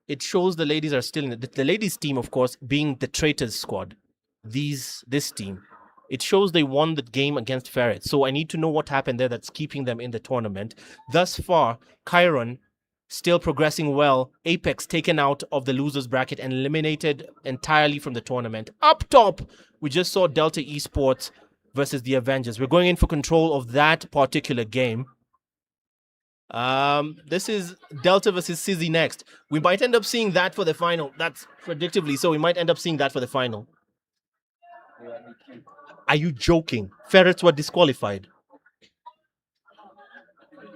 It shows the ladies are still in the ladies team, of course, being the Traitors squad. This team. It shows they won the game against Ferrets. So I need to know what happened there that's keeping them in the tournament. Thus far, Chiron still progressing well. Apex taken out of the losers bracket and eliminated entirely from the tournament. Up top, we just saw Delta Esports versus the Avengers. We're going in for control of that particular game. This is Delta versus Sizzy next. We might end up seeing that for the final. That's predictably so. We might end up seeing that for the final. Are you joking? Ferrets were disqualified.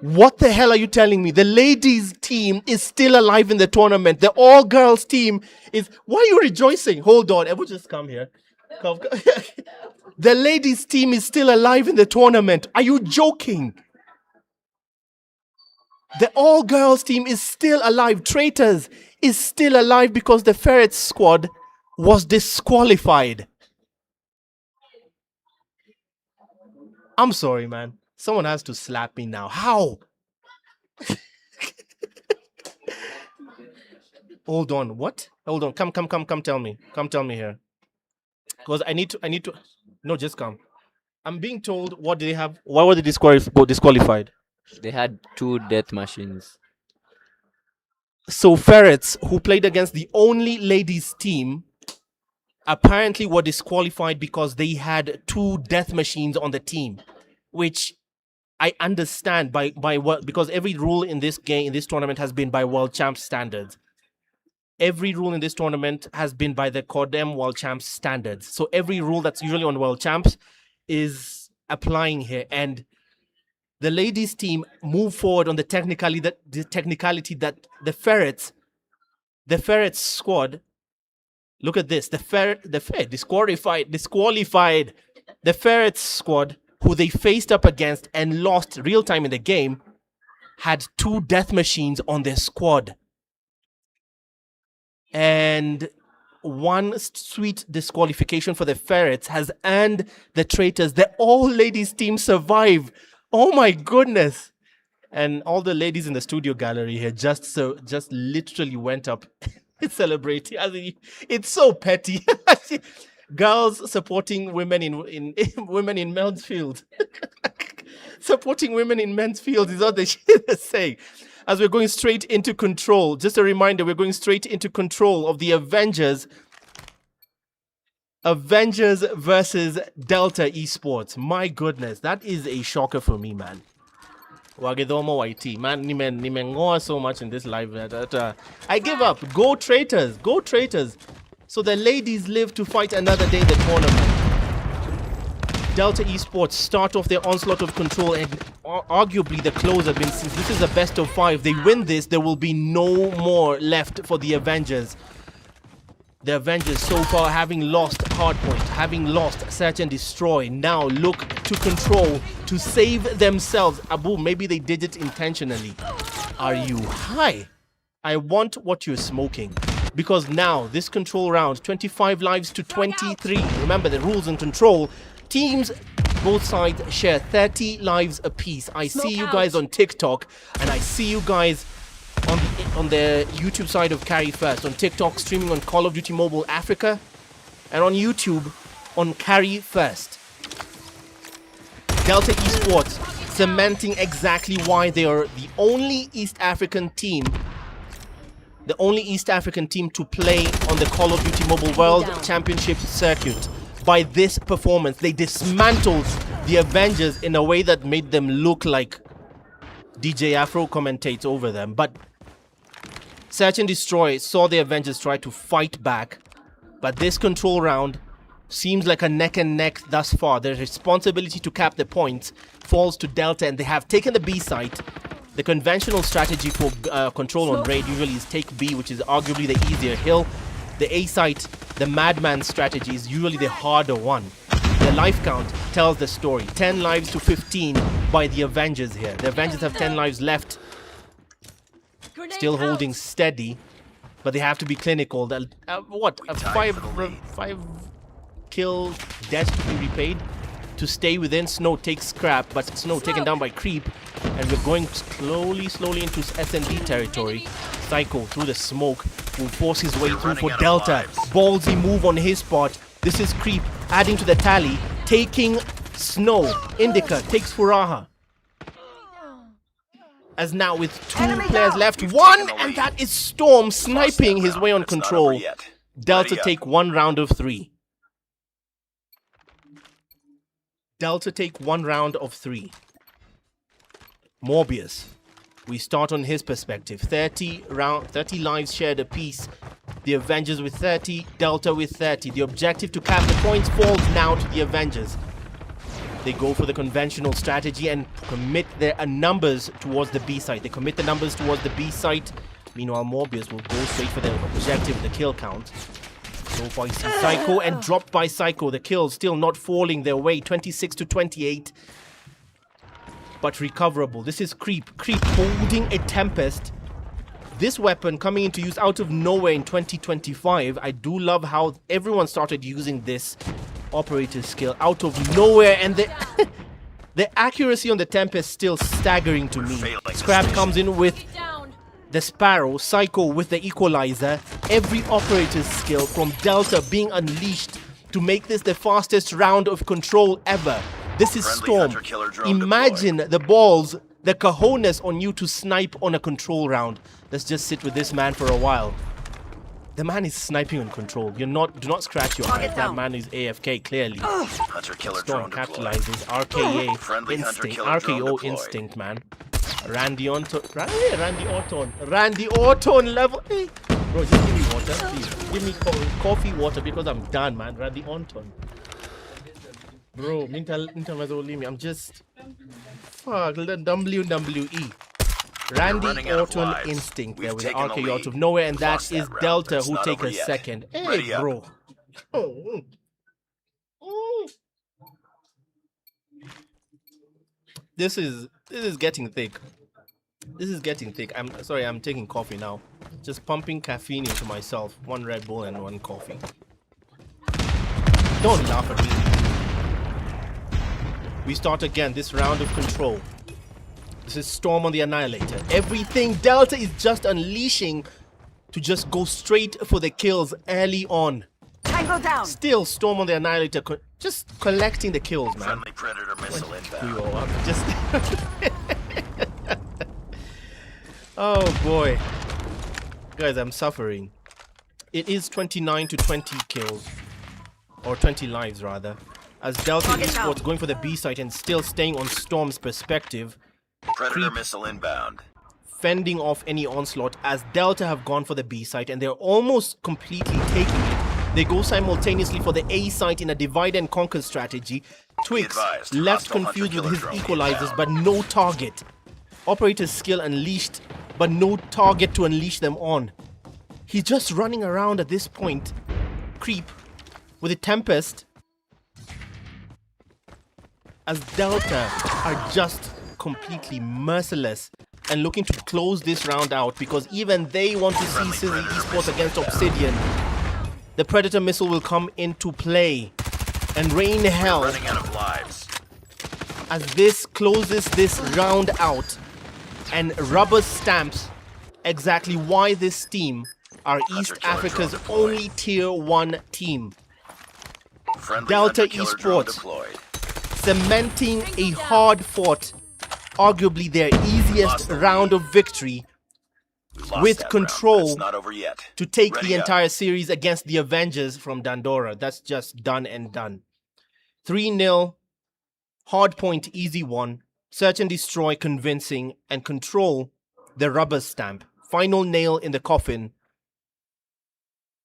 What the hell are you telling me? The ladies team is still alive in the tournament. The all-girls team is... Why are you rejoicing? Hold on. Everyone just come here. Come. The ladies team is still alive in the tournament. Are you joking? The all-girls team is still alive. Traitors is still alive because the Ferrets squad was disqualified. I'm sorry, man. Someone has to slap me now. How? Hold on. What? Hold on. Come tell me. Come tell me here. Because I need to. No, just come. I'm being told what they have. Why were they disqualified? They had 2 death machines. So Ferrets, who played against the only ladies team, apparently were disqualified because they had 2 death machines on the team, which I understand by what, because every rule in this game, in this tournament, has been by World Champs standards. Every rule in this tournament has been by the CODM World Champs standards. So every rule that's usually on World Champs is applying here, and the ladies team move forward on the technicality that the Ferrets squad. Look at this. Disqualified. The Ferrets squad, who they faced up against and lost real time in the game, had 2 death machines on their squad. And one sweet disqualification for the Ferrets has earned the Traitors, the all-ladies team, survive. Oh my goodness. And all the ladies in the studio gallery here just literally went up celebrating. I mean, it's so petty. Girls supporting women in women in men's field. Supporting women in men's field is what they should say. As we're going straight into control, just a reminder, we're going straight into control of the Avengers. Avengers versus Delta Esports. My goodness, that is a shocker for me, man. Wagedomo YT. Man, nimengoa so much in this live that I give up. Go Traitors. Go Traitors. So the ladies live to fight another day in the tournament. Delta Esports start off their onslaught of control, and arguably the close have been, since this is a best of 5, they win this, there will be no more left for the Avengers. The Avengers so far having lost Hardpoint, having lost Search and Destroy, now look to control to save themselves. Abu, maybe they did it intentionally. Are you high? I want what you're smoking. Because now, this control round, 25 lives to 23. Remember the rules in control. Teams, both sides share 30 lives apiece. I see you guys on TikTok, and I see you guys on the YouTube side of Carry First, on TikTok streaming on Call of Duty Mobile Africa, and on YouTube on Carry First. Delta Esports cementing exactly why they are the only East African team to play on the Call of Duty Mobile World Championship circuit. By this performance, they dismantled the Avengers in a way that made them look like DJ Afro commentates over them. But Search and Destroy saw the Avengers try to fight back. But this control round seems like a neck and neck thus far. The responsibility to cap the points falls to Delta, and they have taken the B site. The conventional strategy for control on raid usually is take B, which is arguably the easier hill. The A site, the madman strategy, is usually the harder one. The life count tells the story. 10 lives to 15 by the Avengers here. The Avengers have 10 lives left. Still holding steady, but they have to be clinical. A 5 kill death to be repaid. To stay within, Snow takes scrap, but Snow taken down by Creep, and we're going slowly into SND territory. Psycho through the smoke will force his way through for Delta. Ballsy move on his part. This is Creep adding to the tally, taking Snow. Indica takes Furaha. As now with 2 players left, 1, and that is Storm sniping his way on control. Delta take 1 round of 3. Delta take 1 round of 3. Morbius. We start on his perspective. 30 lives shared apiece. The Avengers with 30, Delta with 30. The objective to cap the points falls now to the Avengers. They go for the conventional strategy and commit their numbers towards the B site. They commit the numbers towards the B site. Meanwhile, Morbius will go straight for the objective, the kill count. So far, you see Psycho and dropped by Psycho. The kills still not falling their way. 26 to 28. But recoverable. This is Creep. Creep holding a Tempest. This weapon coming into use out of nowhere in 2025. I do love how everyone started using this operator skill out of nowhere. And the accuracy on the Tempest still staggering to me. Scrap comes in with the Sparrow, Psycho with the Equalizer. Every operator's skill from Delta being unleashed to make this the fastest round of control ever. This is Storm. Imagine the balls, the cojones on you to snipe on a control round. Let's just sit with this man for a while. The man is sniping on control. Do not scratch your head. That man is AFK clearly. Storm capitalizes. RKA instinct. RKO instinct, man. Randy Orton level. Hey. Bro, just give me water, please. Give me coffee, water, because I'm done, man. Randy Orton. Bro, I'm just... Fuck, the WWE. Randy Orton instinct there with the RKO out of nowhere, and that is Delta who take a second. Hey, bro. This is getting thick. This is getting thick. I'm sorry, I'm taking coffee now. Just pumping caffeine into myself. 1 Red Bull and 1 coffee. Don't laugh at me. We start again this round of control. This is Storm on the Annihilator. Everything Delta is just unleashing to just go straight for the kills early on. Tango down. Still, Storm on the Annihilator just collecting the kills, man. Friendly Predator missile We inbound. all up. Just. Oh boy, guys, I'm suffering. It is 29 to 20 kills, or 20 lives rather, as Delta Target down. Esports going for the B site and still staying on Storm's perspective, Predator Creep. missile inbound. fending off any onslaught as Delta have gone for the B site and they're almost completely taking it. They go simultaneously for the A site in a divide and conquer strategy. Twix advised, left hostile confused with hunter-killer his drone equalizers inbound. but no target. Operator's skill unleashed but no target to unleash them on. He's just running around at this point. Creep with a Tempest as Delta are just completely merciless and looking to close this round out because even they want to see Friendly Sizzy Predator Esports missile against inbound. Obsidian. The Predator missile will come into play and rain hell Running out of lives. as this closes this round out and rubber stamps exactly why this team are East Hunter-killer Africa's drone deployed. only tier 1 team, Friendly Delta hunter-killer drone Esports. deployed. cementing a hard-fought, arguably their easiest Lost the round of victory We lost with that round, control but it's not over yet. to take Ready the up. entire series against the Avengers from Dandora. That's just done and done. 3-0, Hardpoint easy one, search and destroy convincing, and control the rubber stamp. Final nail in the coffin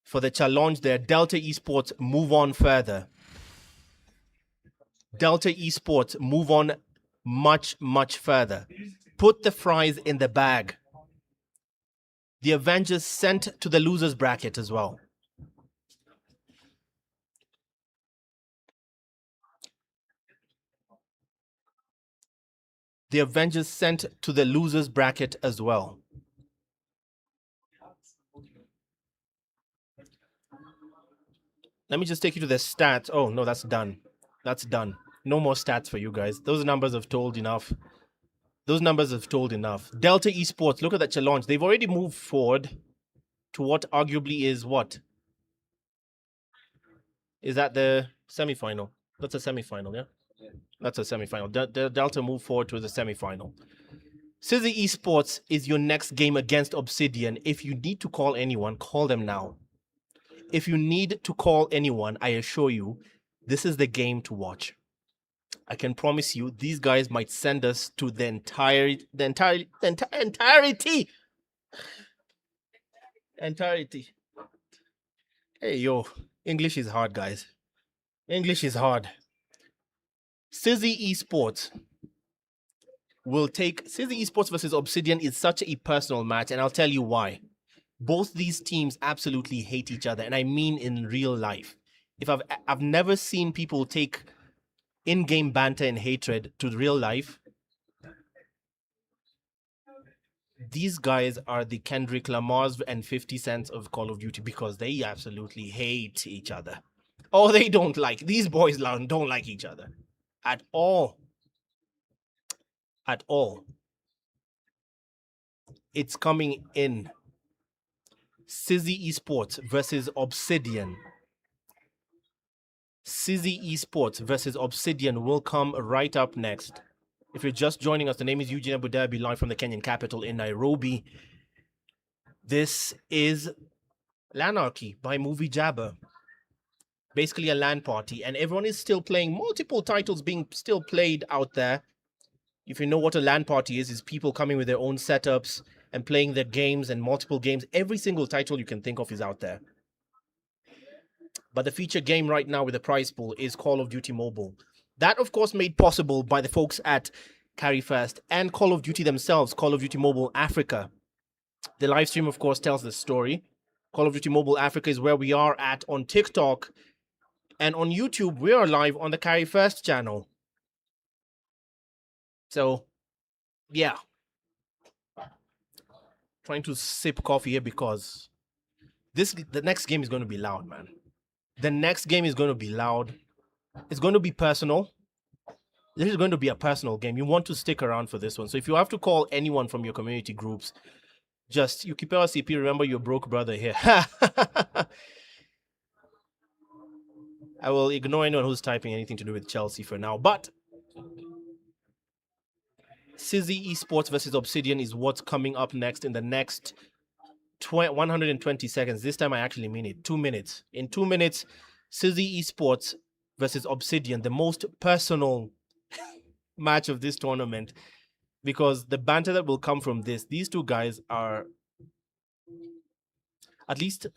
for the challenge there. Delta Esports move on further. Delta Esports move on much, much further. Put the fries in the bag. The Avengers sent to the losers bracket as well. The Avengers sent to the losers bracket as well. Let me just take you to the stats. Oh, no, that's done. That's done. No more stats for you guys. Those numbers have told enough. Those numbers have told enough. Delta Esports, look at that challenge. They've already moved forward to what arguably is what? Is that the semi-final? That's a semi-final, yeah? That's a semi-final. Delta move forward to the semi-final. Sizzy Esports is your next game against Obsidian. If you need to call anyone, call them now. If you need to call anyone, I assure you, this is the game to watch. I can promise you, these guys might send us to the entirety. Hey, yo, English is hard, guys. English is hard. Sizzy Esports will take Sizzy Esports versus Obsidian is such a personal match, and I'll tell you why. Both these teams absolutely hate each other, and I mean in real life. If I've never seen people take in-game banter and hatred to real life. These guys are the Kendrick Lamars and 50 Cents of Call of Duty because they absolutely hate each other. Oh, they don't like. These boys don't like each other. At all. At all. It's coming in. Sizzy Esports versus Obsidian. Sizzy Esports versus Obsidian will come right up next. If you're just joining us, the name is Eugene Abu Dhabi, live from the Kenyan capital in Nairobi. This is Lanarchy by Movie Jabber. Basically a LAN party, and everyone is still playing multiple titles being still played out there. If you know what a LAN party is people coming with their own setups and playing their games and multiple games. Every single title you can think of is out there. But the feature game right now with the prize pool is Call of Duty Mobile. That, of course, made possible by the folks at Carry First and Call of Duty themselves, Call of Duty Mobile Africa. The live stream, of course, tells the story. Call of Duty Mobile Africa is where we are at on TikTok. And on YouTube, we are live on the Carry First channel. So, yeah. Trying to sip coffee here because the next game is going to be loud, man. The next game is going to be loud. It's going to be personal. this is going to be a personal game. You want to stick around for this one. So if you have to call anyone from your community groups, just you keep our CP. Remember your broke brother here. I will ignore anyone who's typing anything to do with Chelsea for now. But Sizzy Esports versus Obsidian is what's coming up next in the next 120 seconds. This time I actually mean it. 2 minutes. In 2 minutes, Sizzy Esports versus Obsidian, the most personal match of this tournament, because the banter that will come from this, these two guys are, at least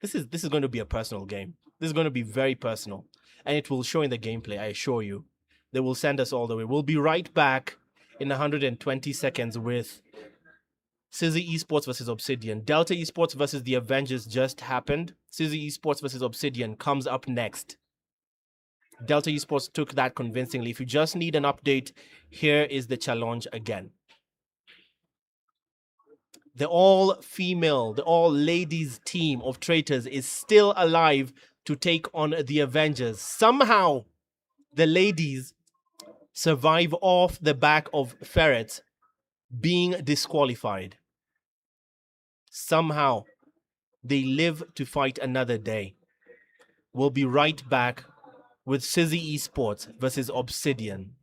this is going to be a personal game. This is going to be very personal, and it will show in the gameplay, I assure you. They will send us all the way. We'll be right back in 120 seconds with Sizzy Esports versus Obsidian. Delta Esports versus the Avengers just happened. Sizzy Esports versus Obsidian comes up next. Delta Esports took that convincingly. If you just need an update, here is the challenge again. The all-female, the all-ladies team of Traitors is still alive to take on the Avengers. Somehow, the ladies survive off the back of Ferrets being disqualified. Somehow, they live to fight another day. We'll be right back with Sizzy Esports versus Obsidian.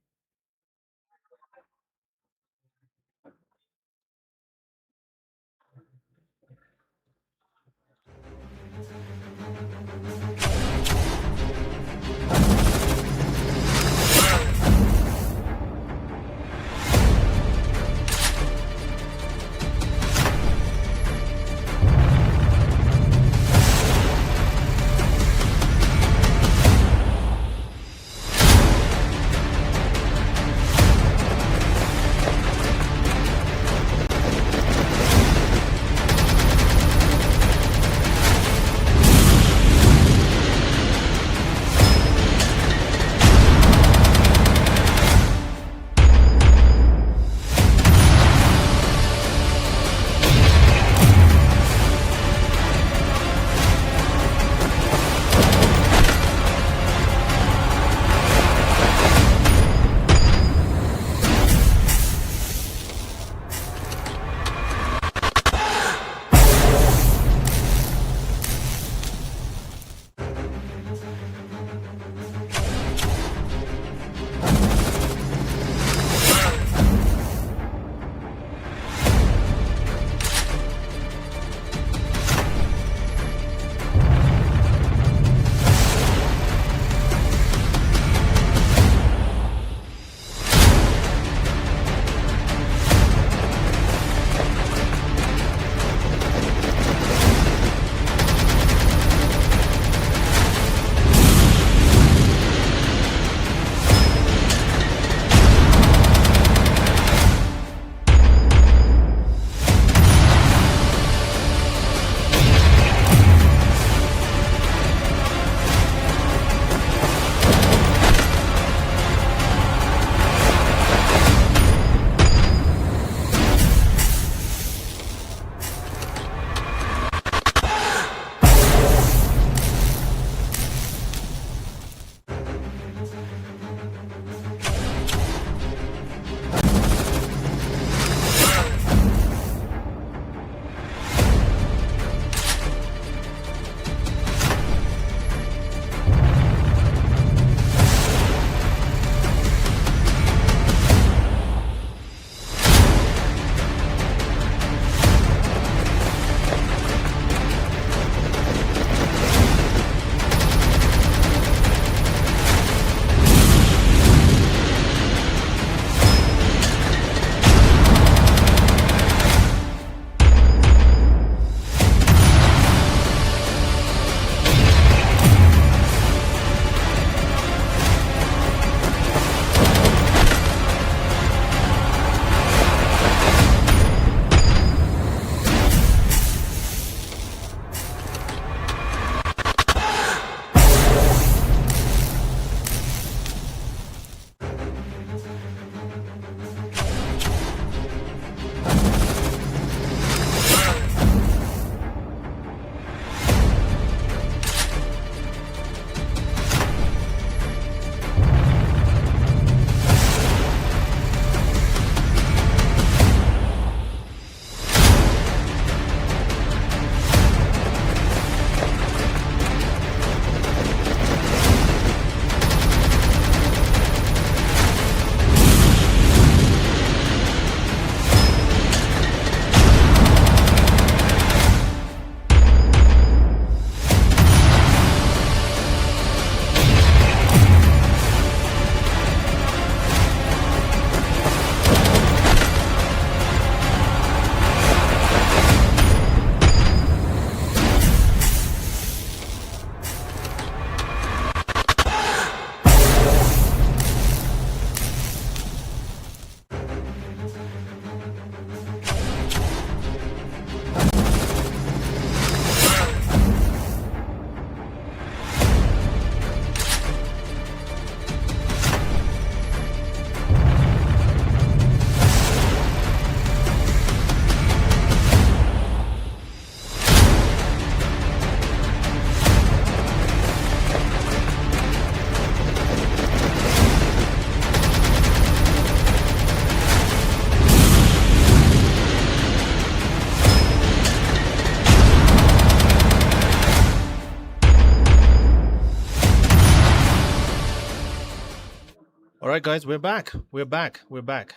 right, guys, we're back. We're back. We're back.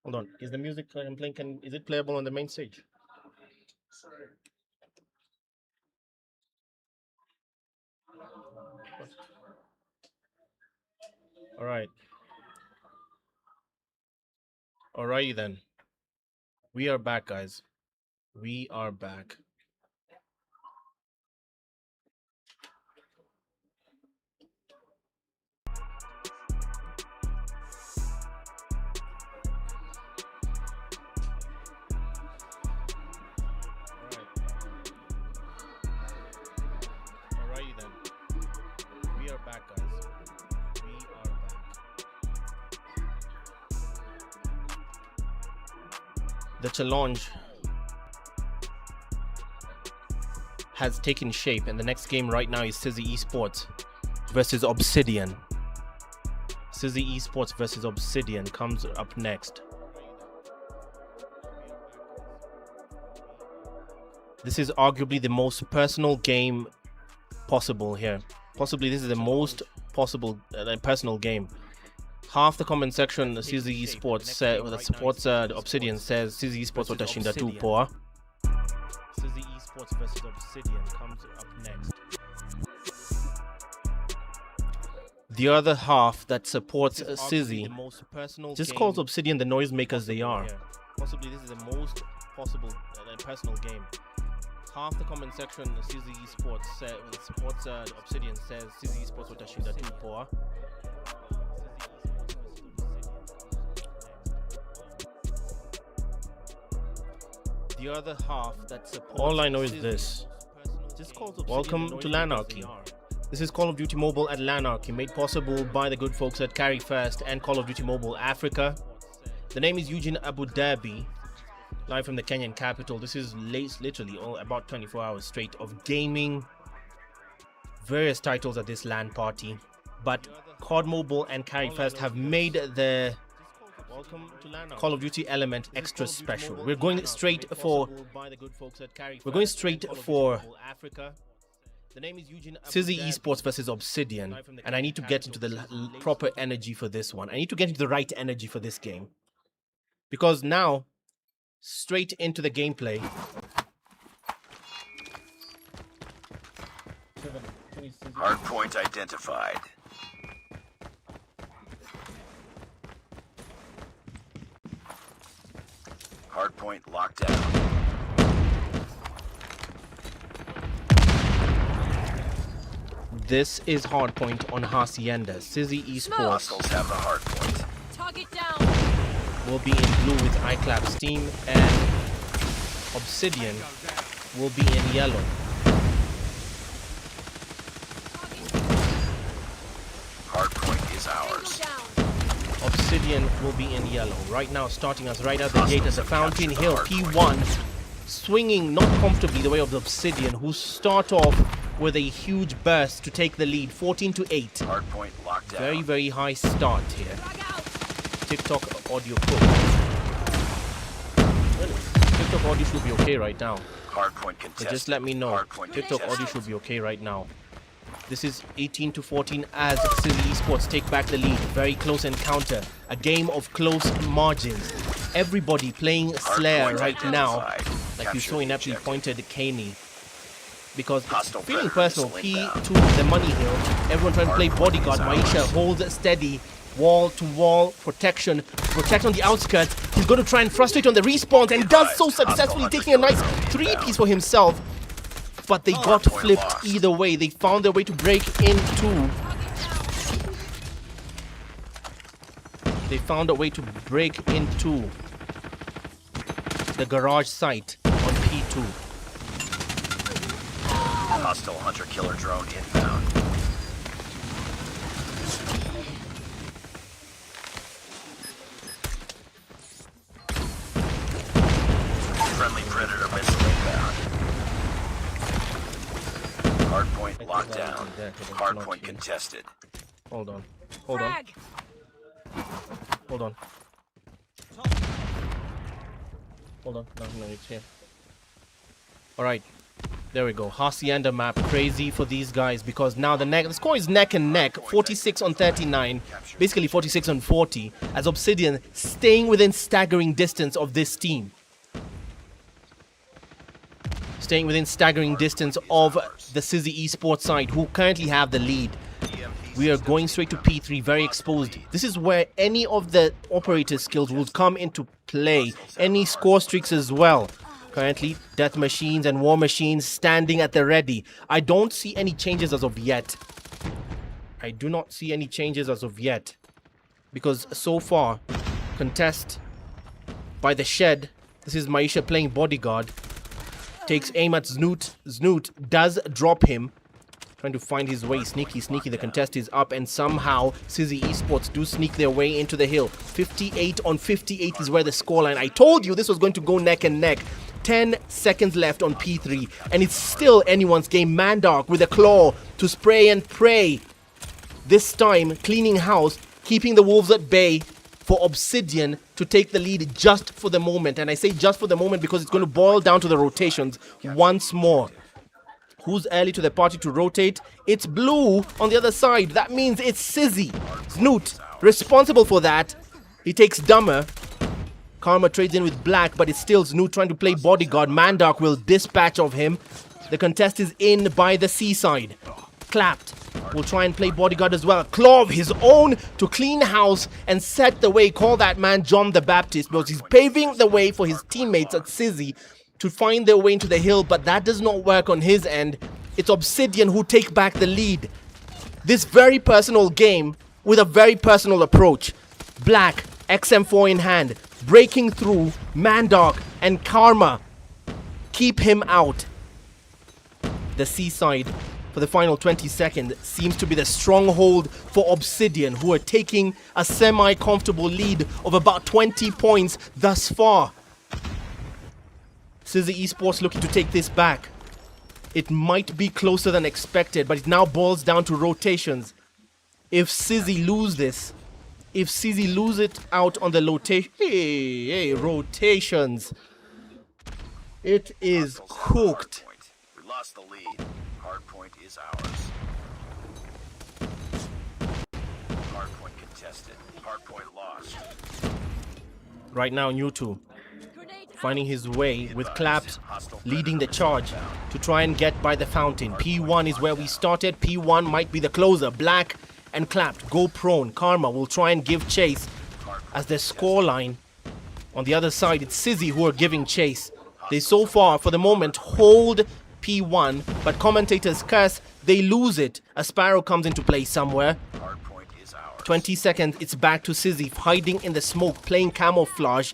Hold on. Is the music I'm playing? Is it playable on the main stage? All right. Alrighty then. We are back, guys. We are back. Alrighty then. We are back, guys. We are back. The challenge has taken shape, and the next game right now is Sizzy Esports versus Obsidian. Sizzy Esports versus Obsidian comes up next. This is arguably the most personal game possible here. Possibly this is the most possible personal game. Half the comment section, Sizzy Esports that supports Obsidian says Sizzy Esports watashinda tu poa. Sizzy Esports versus Obsidian comes up next. The other half that supports Sizzy just calls Obsidian the noisemakers they are. Possibly this is the most possible personal game. Half the comment section, Sizzy Esports that supports Obsidian says Sizzy Esports watashinda tu poa. The other half that supports all I know is this. Welcome to Lanarchy. This is Call of Duty Mobile at Lanarchy, made possible by the good folks at Carry First and Call of Duty Mobile Africa. The name is Eugene Abu Dhabi, live from the Kenyan capital. This is literally about 24 hours straight of gaming, various titles at this LAN party. But COD Mobile and Carry First have made the Call of Duty element extra special. We're going straight for Sizzy Esports versus Obsidian, and I need to get into the proper energy for this one. I need to get into the right energy for this game, because now straight into the gameplay. Hardpoint identified. Hardpoint locked down. This is Hardpoint on Hacienda. Sizzy Esports Hostiles have the hardpoint. Target down. will be in blue with iClap Steam, and Obsidian will be in yellow. Hardpoint is ours. Obsidian will be in yellow. Right now, starting us right at the gate at the Fountain Hill P1, swinging not comfortably the way of the Obsidian, who start off with a huge burst to take the lead, 14-8. Hardpoint locked down. Very, very high start here. TikTok audio cool. TikTok audio should be okay right now. Hardpoint contested. So just let me know. Hardpoint TikTok contested. audio should be okay right now. This is 18-14 as Sizzy Esports take back the lead. Very close encounter. A game of close margins. Everybody playing Slayer Hardpoint right now. identified. Like you Capture so the ineptly objective. pointed Kaney. Because Hostile feeling predator personal, missile inbound. P2 the money hill. Everyone trying to play Hardpoint bodyguard. is Maisha ours. holds steady. Wall to wall protection. Protect on the outskirts. He's going to try and frustrate on the respawns and does so successfully, taking a nice 3-piece for himself. But they got Hardpoint flipped lost. either way. They found their way to break into. They found a way to break into the garage site on P2. Hostile hunter-killer drone inbound. Friendly predator missile inbound. Hardpoint locked down. Hardpoint contested. Hold on. Hold on. Frag. Hold on. Hold on. No, it's here. Alright. There we go. Hacienda map, crazy for these guys because now the score is neck and neck, 46 on 39, basically 46 on 40, as Obsidian staying within staggering distance of this team. Staying within staggering distance of the Sizzy Esports side, who currently have the lead. We are going straight to P3, very exposed. This is where any of the operator skills will come into play, any score streaks as well. Currently, death machines and war machines standing at the ready. I don't see any changes as of yet. I do not see any changes as of yet. Because so far, contest by the shed. This is Maisha playing bodyguard. Takes aim at Znoot. Znoot does drop him. Trying to find his way. Sneaky, sneaky. The contest is up and somehow Sizzy Esports do sneak their way into the hill. 58 on 58 is where the scoreline. I told you this was going to go neck and neck. 10 seconds left on P3 and it's still anyone's game. Mandark with a claw to spray and pray. This time cleaning house, keeping the wolves at bay for Obsidian to take the lead just for the moment. And I say just for the moment because it's going to boil down to the rotations once more. Who's early to the party to rotate? It's Blue on the other side. That means it's Sizzy. Znoot responsible for that. He takes Dumber. Karma trades in with Black, but it's still Znoot trying to play bodyguard. Mandark will dispatch of him. The contest is in by the seaside. Clapped will try and play bodyguard as well. Claw of his own to clean house and set the way. Call that man John the Baptist because he's paving the way for his teammates at Sizzy to find their way into the hill, but that does not work on his end. It's Obsidian who take back the lead. This very personal game with a very personal approach. Black, XM4 in hand, breaking through. Mandark and Karma keep him out. The seaside for the final 20 seconds seems to be the stronghold for Obsidian, who are taking a semi-comfortable lead of about 20 points thus far. Sizzy Esports looking to take this back. It might be closer than expected, but it now boils down to rotations. If Sizzy lose this, if Sizzy lose it out on the rotations, it is cooked. We lost the lead. Hardpoint is ours. Hardpoint contested. Hardpoint lost. Right now, Newtu finding his way with Claps leading the charge to try and get by the fountain. P1 is where we started. P1 might be the closer. Black and Clapped go prone. Karma will try and give chase as the scoreline. On the other side, it's Sizzy who are giving chase. They so far, for the moment, hold P1, but commentators curse, they lose it. A Sparrow comes into play somewhere. 20 seconds, it's back to Sizzy, hiding in the smoke, playing camouflage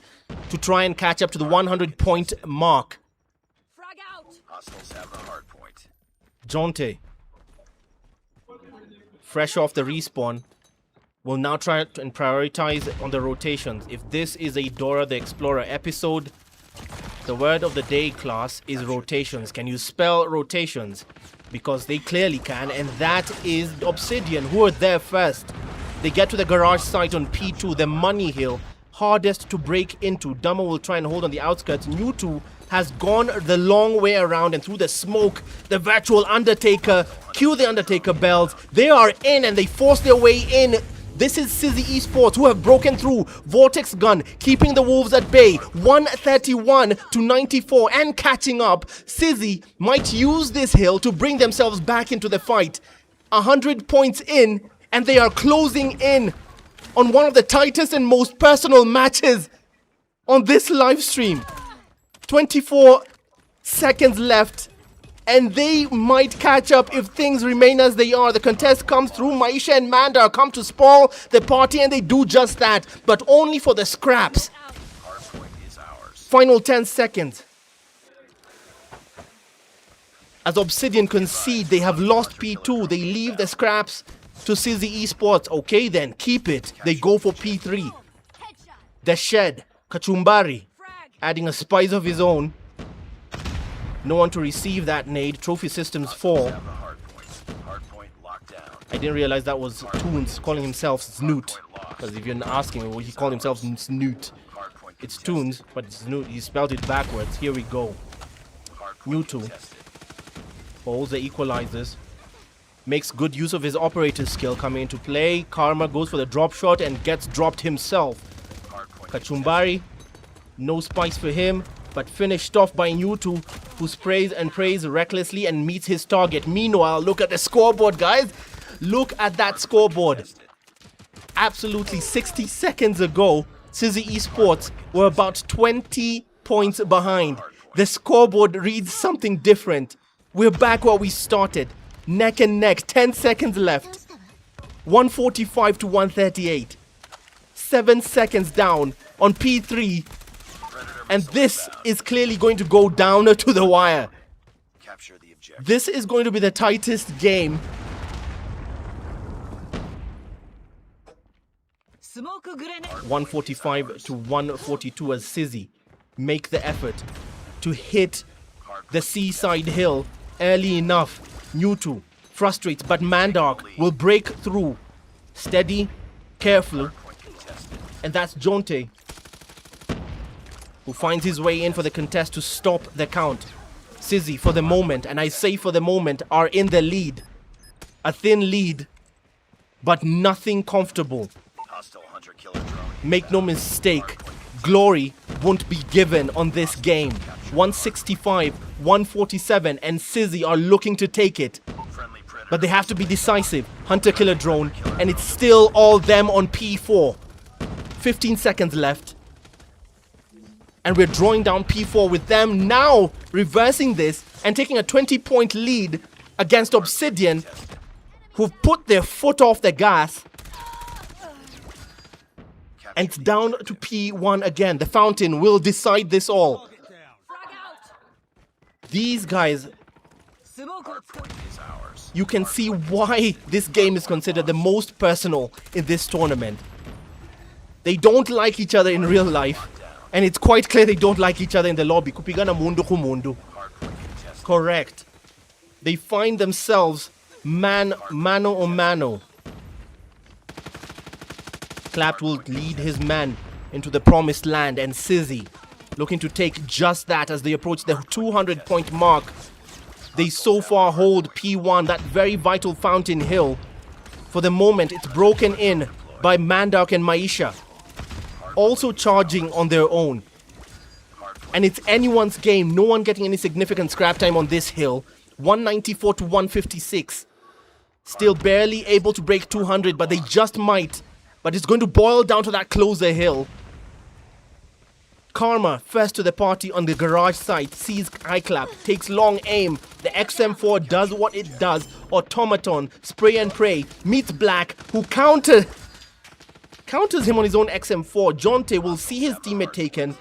to try and catch up to the 100-point mark. Frag out. Hostiles have the hard point. Jonte, fresh off the respawn, will now try and prioritize on the rotations. If this is a Dora the Explorer episode, the word of the day, class, is rotations. Can you spell rotations? Because they clearly can, and that is Obsidian, who are there first. They get to the garage site on P2, the money hill, hardest to break into. Dummer will try and hold on the outskirts. Newtu has gone the long way around and through the smoke. The virtual Undertaker, cue the Undertaker bells. They are in and they force their way in. This is Sizzy Esports who have broken through. Vortex gun keeping the wolves at bay. 131 to 94 and catching up. Sizzy might use this hill to bring themselves back into the fight. 100 points in and they are closing in on one of the tightest and most personal matches on this live stream. 24 seconds left. And they might catch up if things remain as they are. The contest comes through. Maisha and Manda come to spoil the party, and they do just that, but only for the scraps. Final 10 seconds. As Obsidian concede, they have lost P2. They leave the scraps to Sizzy Esports. Okay then, keep it. They go for P3. The Shed, Kachumbari, adding a spice of his own. No one to receive that nade. Trophy systems fall. I didn't realize that was Toons calling himself Snoot. Because if you're asking, well, he called himself Snoot. It's Toons, but it's Snoot. He spelled it backwards. Here we go. Mewtwo Holds the equalizers. Makes good use of his operator skill coming into play. Karma goes for the drop shot and gets dropped himself. Kachumbari, no spikes for him, but finished off by Newtu, who sprays and prays recklessly and meets his target. Meanwhile, look at the scoreboard, guys. Look at that scoreboard. Absolutely 60 seconds ago, Sizzy Esports were about 20 points behind. The scoreboard reads something different. We're back where we started. Neck and neck, 10 seconds left. 145 to 138. 7 seconds down on P3. And this is clearly going to go down to the wire. This is going to be the tightest game. Smoke grenade. 145 to 142 as Sizzy make the effort to hit the seaside hill early enough. Newtu frustrates, but Mandark will break through. Steady, careful. And that's Jonte, who finds his way in for the contest to stop the count. Sizzy, for the moment, and I say for the moment, are in the lead. A thin lead, but nothing comfortable. Make no mistake, glory won't be given on this game. 165, 147, and Sizzy are looking to take it. But they have to be decisive. Hunter Killer Drone, and it's still all them on P4. 15 seconds left. And we're drawing down P4 with them now reversing this and taking a 20-point lead against Obsidian, who've put their foot off the gas. And it's down to P1 again. The fountain will decide this all. These guys, you can see why this game is considered the most personal in this tournament. They don't like each other in real life. And it's quite clear they don't like each other in the lobby. Kupigana mundu kumundu. Correct. They find themselves mano a mano. Clapped will lead his man into the promised land, and Sizzy looking to take just that as they approach the 200-point mark. They so far hold P1, that very vital Fountain Hill. For the moment, it's broken in by Mandark and Maisha, also charging on their own. And it's anyone's game, no one getting any significant scrap time on this hill. 194 to 156. Still barely able to break 200, but they just might. But it's going to boil down to that closer hill. Karma, first to the party on the garage site, sees Iclap, takes long aim. The XM4 does what it does. Automaton, spray and pray, meets Black, who counters him on his own XM4. Jonte will see his teammate taken.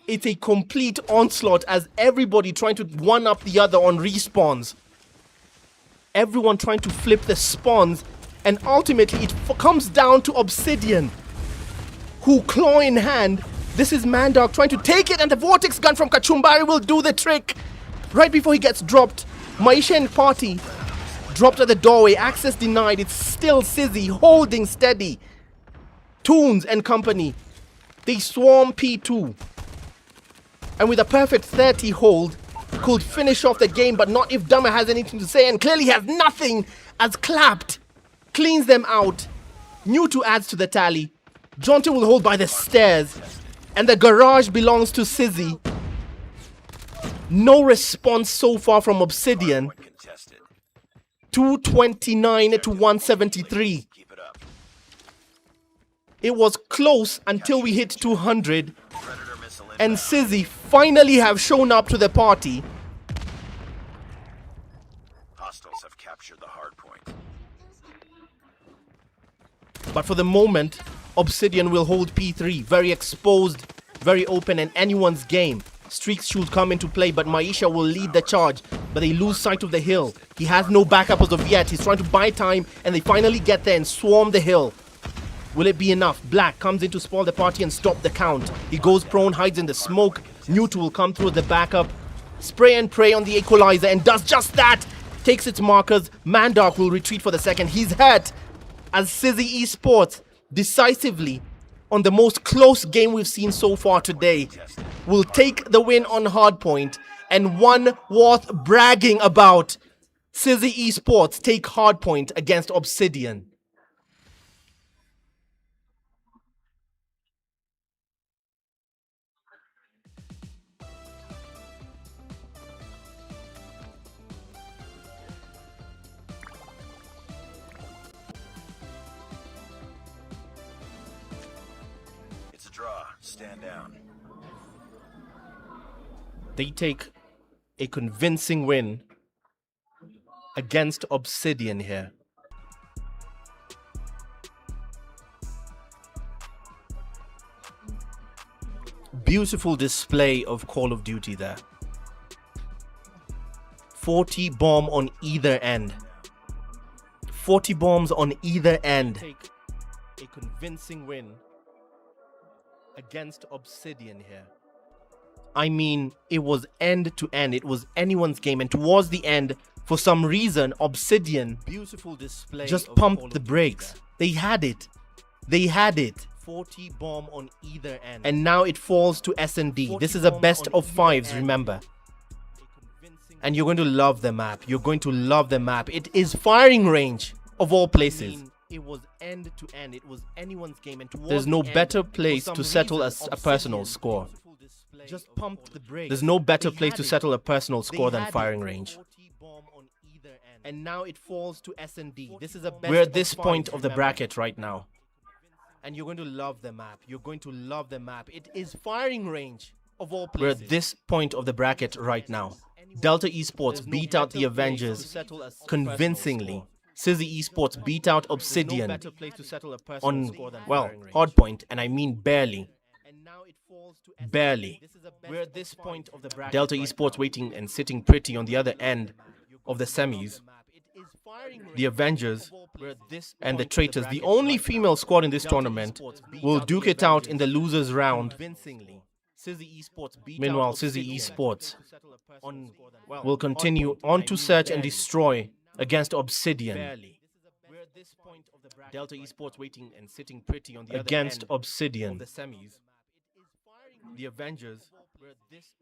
It's a complete onslaught as everybody trying to one-up the other on respawns. Everyone trying to flip the spawns. And ultimately, it comes down to Obsidian, who, claw in hand, this is Mandark trying to take it, and the Vortex gun from Kachumbari will do the trick. Right before he gets dropped, Maisha and party dropped at the doorway, access denied. It's still Sizzy holding steady. Toons and company, they swarm P2. And with a perfect 30 hold, could finish off the game, but not if Dama has anything to say, and clearly has nothing, as Clapped cleans them out. Newtu adds to the tally. Jonte will hold by the stairs. And the garage belongs to Sizzy. No response so far from Obsidian. 229 to 173. It was close until we hit 200. And Sizzy finally have shown up to the party. Hostiles have captured the hardpoint. But for the moment, Obsidian will hold P3. Very exposed, very open, and anyone's game. Streaks should come into play, but Maisha will lead the charge. But they lose sight of the hill. He has no backup as of yet. He's trying to buy time, and they finally get there and swarm the hill. Will it be enough? Black comes in to spoil the party and stop the count. He goes prone, hides in the smoke. Newt will come through the backup. Spray and pray on the equalizer and does just that. Takes its markers. Mandark will retreat for the second. He's hurt as Sizzy Esports decisively on the most close game we've seen so far today will take the win on Hardpoint and one worth bragging about. Sizzy Esports take Hardpoint against Obsidian. It's a draw. Stand down. They take a convincing win against Obsidian here. Beautiful display of Call of Duty there. 40 bomb on either end. 40 bombs on either end. Take a convincing win against Obsidian here. I mean, it was end to end. It was anyone's game. And towards the end, for some reason, Obsidian beautiful display just pumped the brakes. They had it. They had it. 40 bomb on either end. And now it falls to S&D. This is a best of fives, remember. And you're going to love the map. You're going to love the map. It is firing range of all places. I mean, it was end to end. It was anyone's game. And there's no better place to settle a personal score. Just pumped the brakes. There's no better place to settle a personal score than firing range. And now it falls to S&D. This is a best. We're at this point of the bracket right now. And you're going to love the map. You're going to love the map. It is firing range of all places. We're at this point of the bracket right now. Delta Esports beat out the Avengers convincingly. Sizzy Esports beat out Obsidian on, well, Hardpoint, and I mean barely. Barely. We're at this point of the bracket. Delta Esports waiting and sitting pretty on the other end of the semis. The Avengers and the Traitors, the only female squad in this tournament, will duke it out in the losers round. Meanwhile, Sizzy Esports will continue on to search and destroy against Obsidian. Delta Esports waiting and sitting pretty on the against Obsidian. The Avengers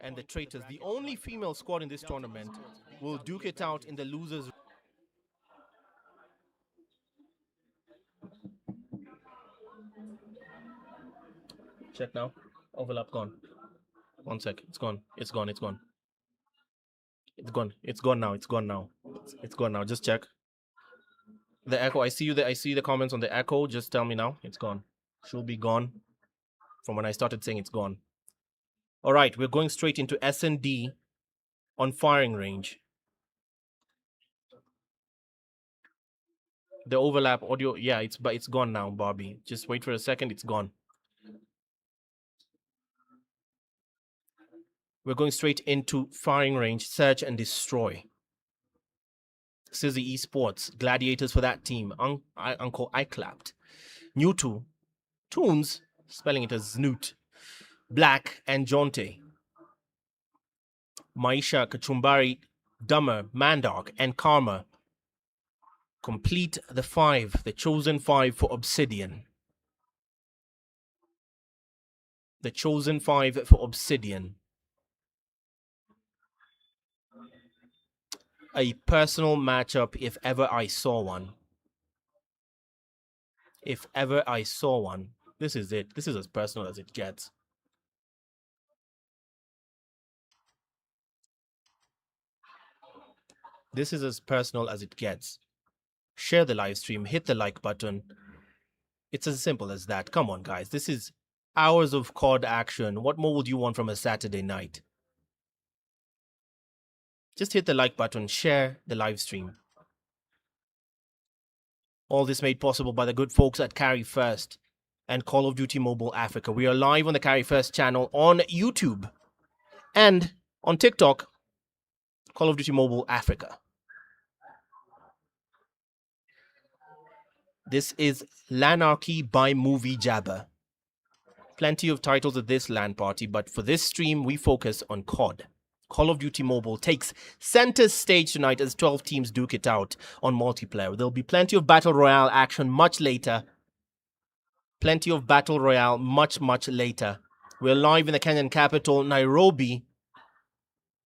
and the Traitors, the only female squad in this tournament, will duke it out in the losers. Check now. Overlap gone. 1 sec. It's gone. It's gone. It's gone. It's gone. It's gone now. It's gone now. It's gone now. Just check. The echo. I see you. I see the comments on the echo. Just tell me now. It's gone. Should be gone. From when I started saying it's gone. All right. We're going straight into S&D on firing range. The overlap audio. Yeah, it's gone now, Bobby. Just wait for a second. It's gone. We're going straight into firing range, search and destroy. Sizzy Esports, gladiators for that team. Uncle I clapped. New to Toons, spelling it as Snoot. Black and Jonte. Maisha, Kachumbari, Dummer, Mandark, and Karma. Complete the 5, the chosen 5 for Obsidian. The chosen 5 for Obsidian. A personal matchup if ever I saw one. If ever I saw one. This is it. This is as personal as it gets. This is as personal as it gets. Share the live stream. Hit the like button. It's as simple as that. Come on, guys. This is hours of COD action. What more would you want from a Saturday night? Just hit the like button, share the live stream. All this made possible by the good folks at Carry First and Call of Duty Mobile Africa. We are live on the Carry First channel on YouTube and on TikTok, Call of Duty Mobile Africa. This is Lanarchy by Movie Jabber. Plenty of titles at this LAN party, but for this stream, we focus on COD. Call of Duty Mobile takes center stage tonight as 12 teams duke it out on multiplayer. There'll be plenty of Battle Royale action much later. Plenty of Battle Royale much later. We're live in the Kenyan capital, Nairobi.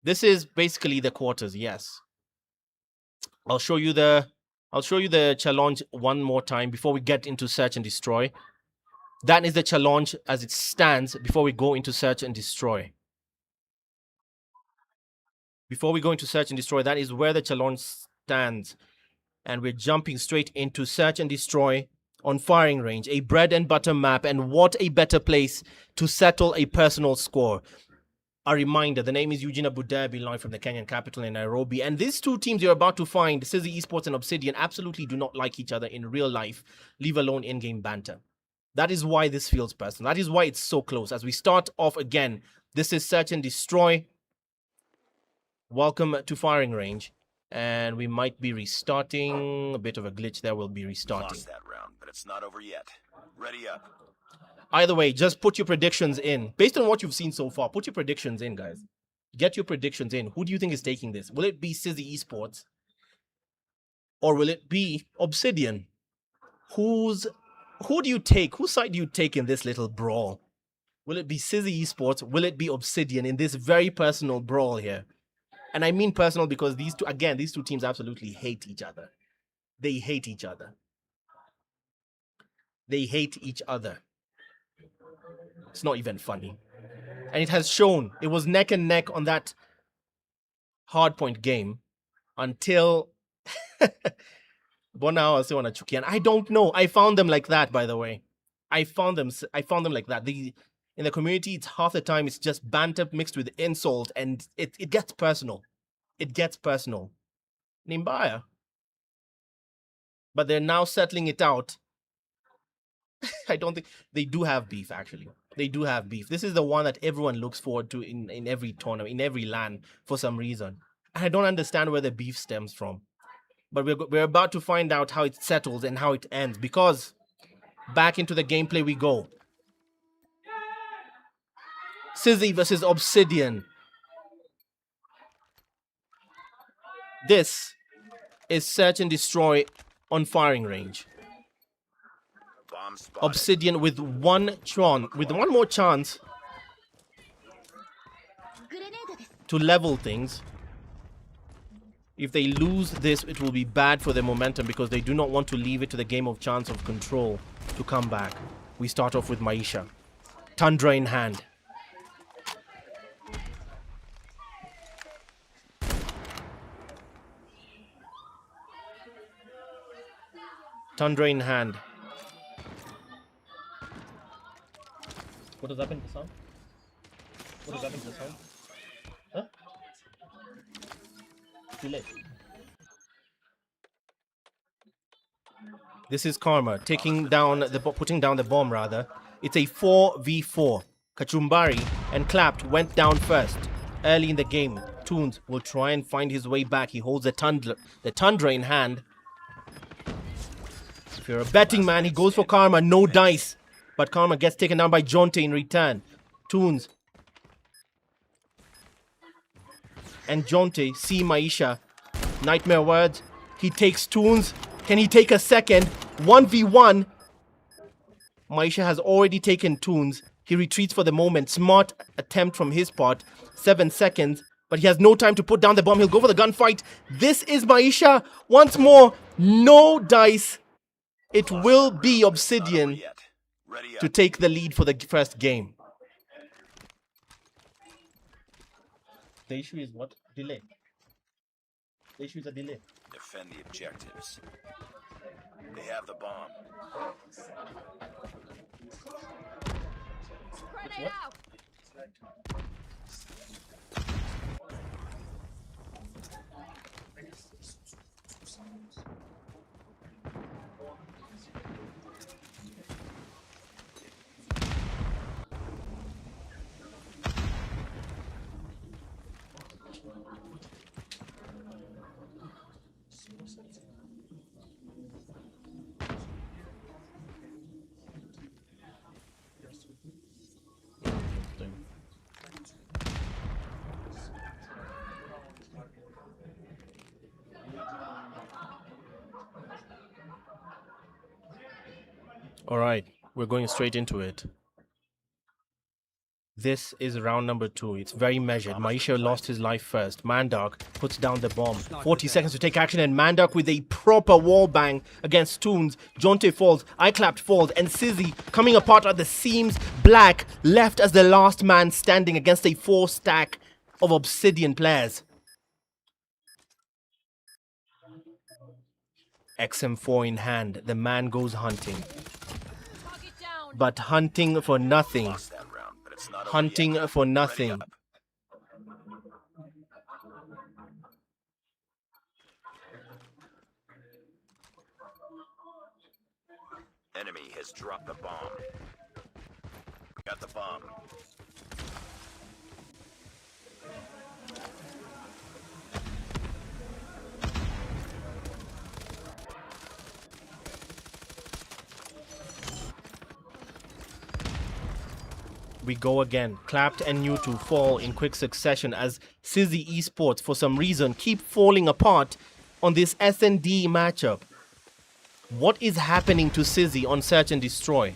This is basically the quarters. Yes. I'll show you the challenge one more time before we get into search and destroy. That is the challenge as it stands before we go into search and destroy. Before we go into search and destroy, that is where the challenge stands. And we're jumping straight into search and destroy on firing range, a bread and butter map, and what a better place to settle a personal score. A reminder, the name is Eugene Abudabi, live from the Kenyan capital in Nairobi. And these two teams you're about to find, Sizzy Esports and Obsidian, absolutely do not like each other in real life, leave alone in-game banter. That is why this feels personal. That is why it's so close. As we start off again, this is search and destroy. Welcome to firing range. And we might be restarting. A bit of a glitch there. We'll be restarting. Lost that round, but it's not over yet. Ready up. Either way, just put your predictions in. Based on what you've seen so far, put your predictions in, guys. Get your predictions in. Who do you think is taking this? Will it be Sizzy Esports? Or will it be Obsidian? Who do you take? Whose side do you take in this little brawl? Will it be Sizzy Esports? Will it be Obsidian in this very personal brawl here? And I mean personal because these two teams absolutely hate each other. They hate each other. They hate each other. It's not even funny. And it has shown. It was neck and neck on that Hardpoint game until Bona was on a Chuki. And I don't know. I found them like that, by the way. I found them like that. In the community, it's half the time it's just banter mixed with insult, and it gets personal. It gets personal. Nimbaya. But they're now settling it out. I don't think they do have beef, actually. They do have beef. This is the one that everyone looks forward to in every tournament, in every LAN for some reason. And I don't understand where the beef stems from. But we're about to find out how it settles and how it ends, because back into the gameplay we go. Sizzy versus Obsidian. This is search and destroy on firing range. Bomb spotted. Obsidian with one more chance to level things. If they lose this, it will be bad for their momentum because they do not want to leave it to the game of chance of control to come back. We start off with Maisha. Tundra in hand. Tundra in hand. What does happen to the sound? What does happen to the sound? Huh? Delay. This is Karma putting down the bomb rather. It's a 4v4. Kachumbari and Clapped went down first early in the game. Toons will try and find his way back. He holds the Tundra in hand. If you're a betting man, he goes for Karma, no dice. But Karma gets taken down by Jonte in return. Toons and Jonte see Maisha. Nightmare words. He takes Toons. Can he take a second? 1v1. Maisha has already taken Toons. He retreats for the moment. Smart attempt from his part. 7 seconds. But he has no time to put down the bomb. He'll go for the gunfight. This is Maisha. Once more. No dice. It will be Obsidian to take the lead for the first game. The issue is what? Delay. The issue is a delay. Defend the objectives. They have the bomb. Grenade out! All right, we're going straight into it. This is round number 2. It's very measured. Maisha lost his life first. Mandark puts down the bomb. 40 seconds to take action, and Mandark with a proper wall bang against Toons. Jonte falls. I clapped falls. And Sizzy coming apart at the seams. Black left as the last man standing against a 4-stack of Obsidian players. XM4 in hand. The man goes hunting. Target down. But hunting for nothing. Lost that round, but it's not over Hunting yet. for Ready nothing. up. Enemy has dropped the bomb. Got the bomb. We go again. Clapped and new to fall in quick succession as Sizzy Esports, for some reason, keep falling apart on this S&D matchup. What is happening to Sizzy on Search and Destroy?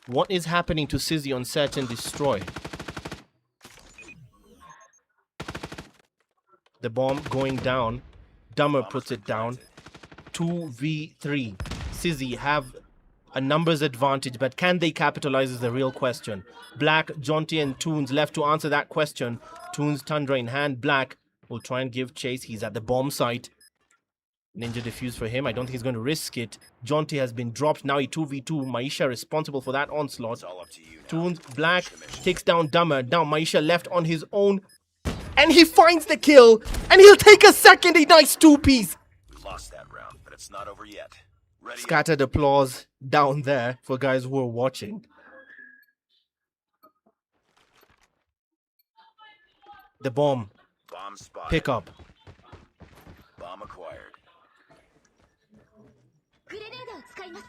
What is happening to Sizzy on Search and Destroy? The bomb going down. Dummer puts it down. 2v3. Sizzy have a numbers advantage, but can they capitalize is the real question. Black, Jonty and Toons left to answer that question. Toons, Tundra in hand. Black will try and give chase. He's at the bomb site. Ninja defuse for him. I don't think he's going to risk it. Jonty has been dropped. Now a 2v2. Maisha responsible for that onslaught. It's all up to you now. Toons, Black takes down Dummer. Now Maisha left on his own. And he finds the kill. And he'll take a second. A nice 2-piece. Lost that round, but it's not over yet. Ready up. Scattered applause down there for guys who are watching. The bomb. Bomb spotted. Pick up. Bomb acquired. グレネードを使います。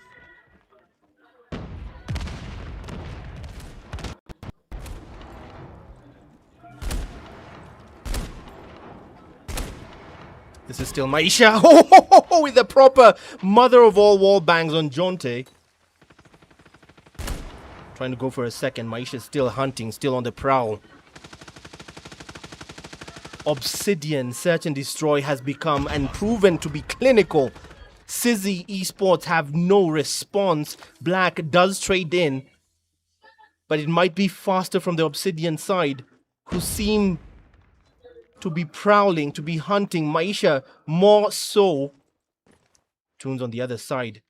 This is still Maisha. With the proper mother of all wall bangs on Jonte. Trying to go for a second. Maisha still hunting, still on the prowl. Obsidian Search and Destroy has become and proven to be clinical. Sizzy Esports have no response. Black does trade in, but it might be faster from the Obsidian side, who seem to be prowling, to be hunting. Maisha more so. Toons on the other side.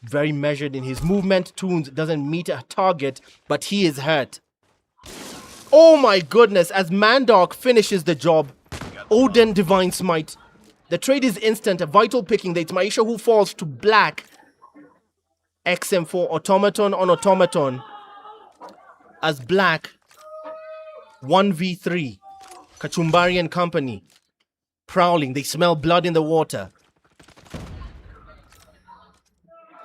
Very measured in his movement. Toons doesn't meet a target, but he is hurt. Oh my goodness, as Mandark finishes the job. Odin Divine Smite. The trade is instant, a vital picking. It's Maisha who falls to Black. XM4 automaton on automaton. As Black 1v3. Kachumbari and company. Prowling, they smell blood in the water.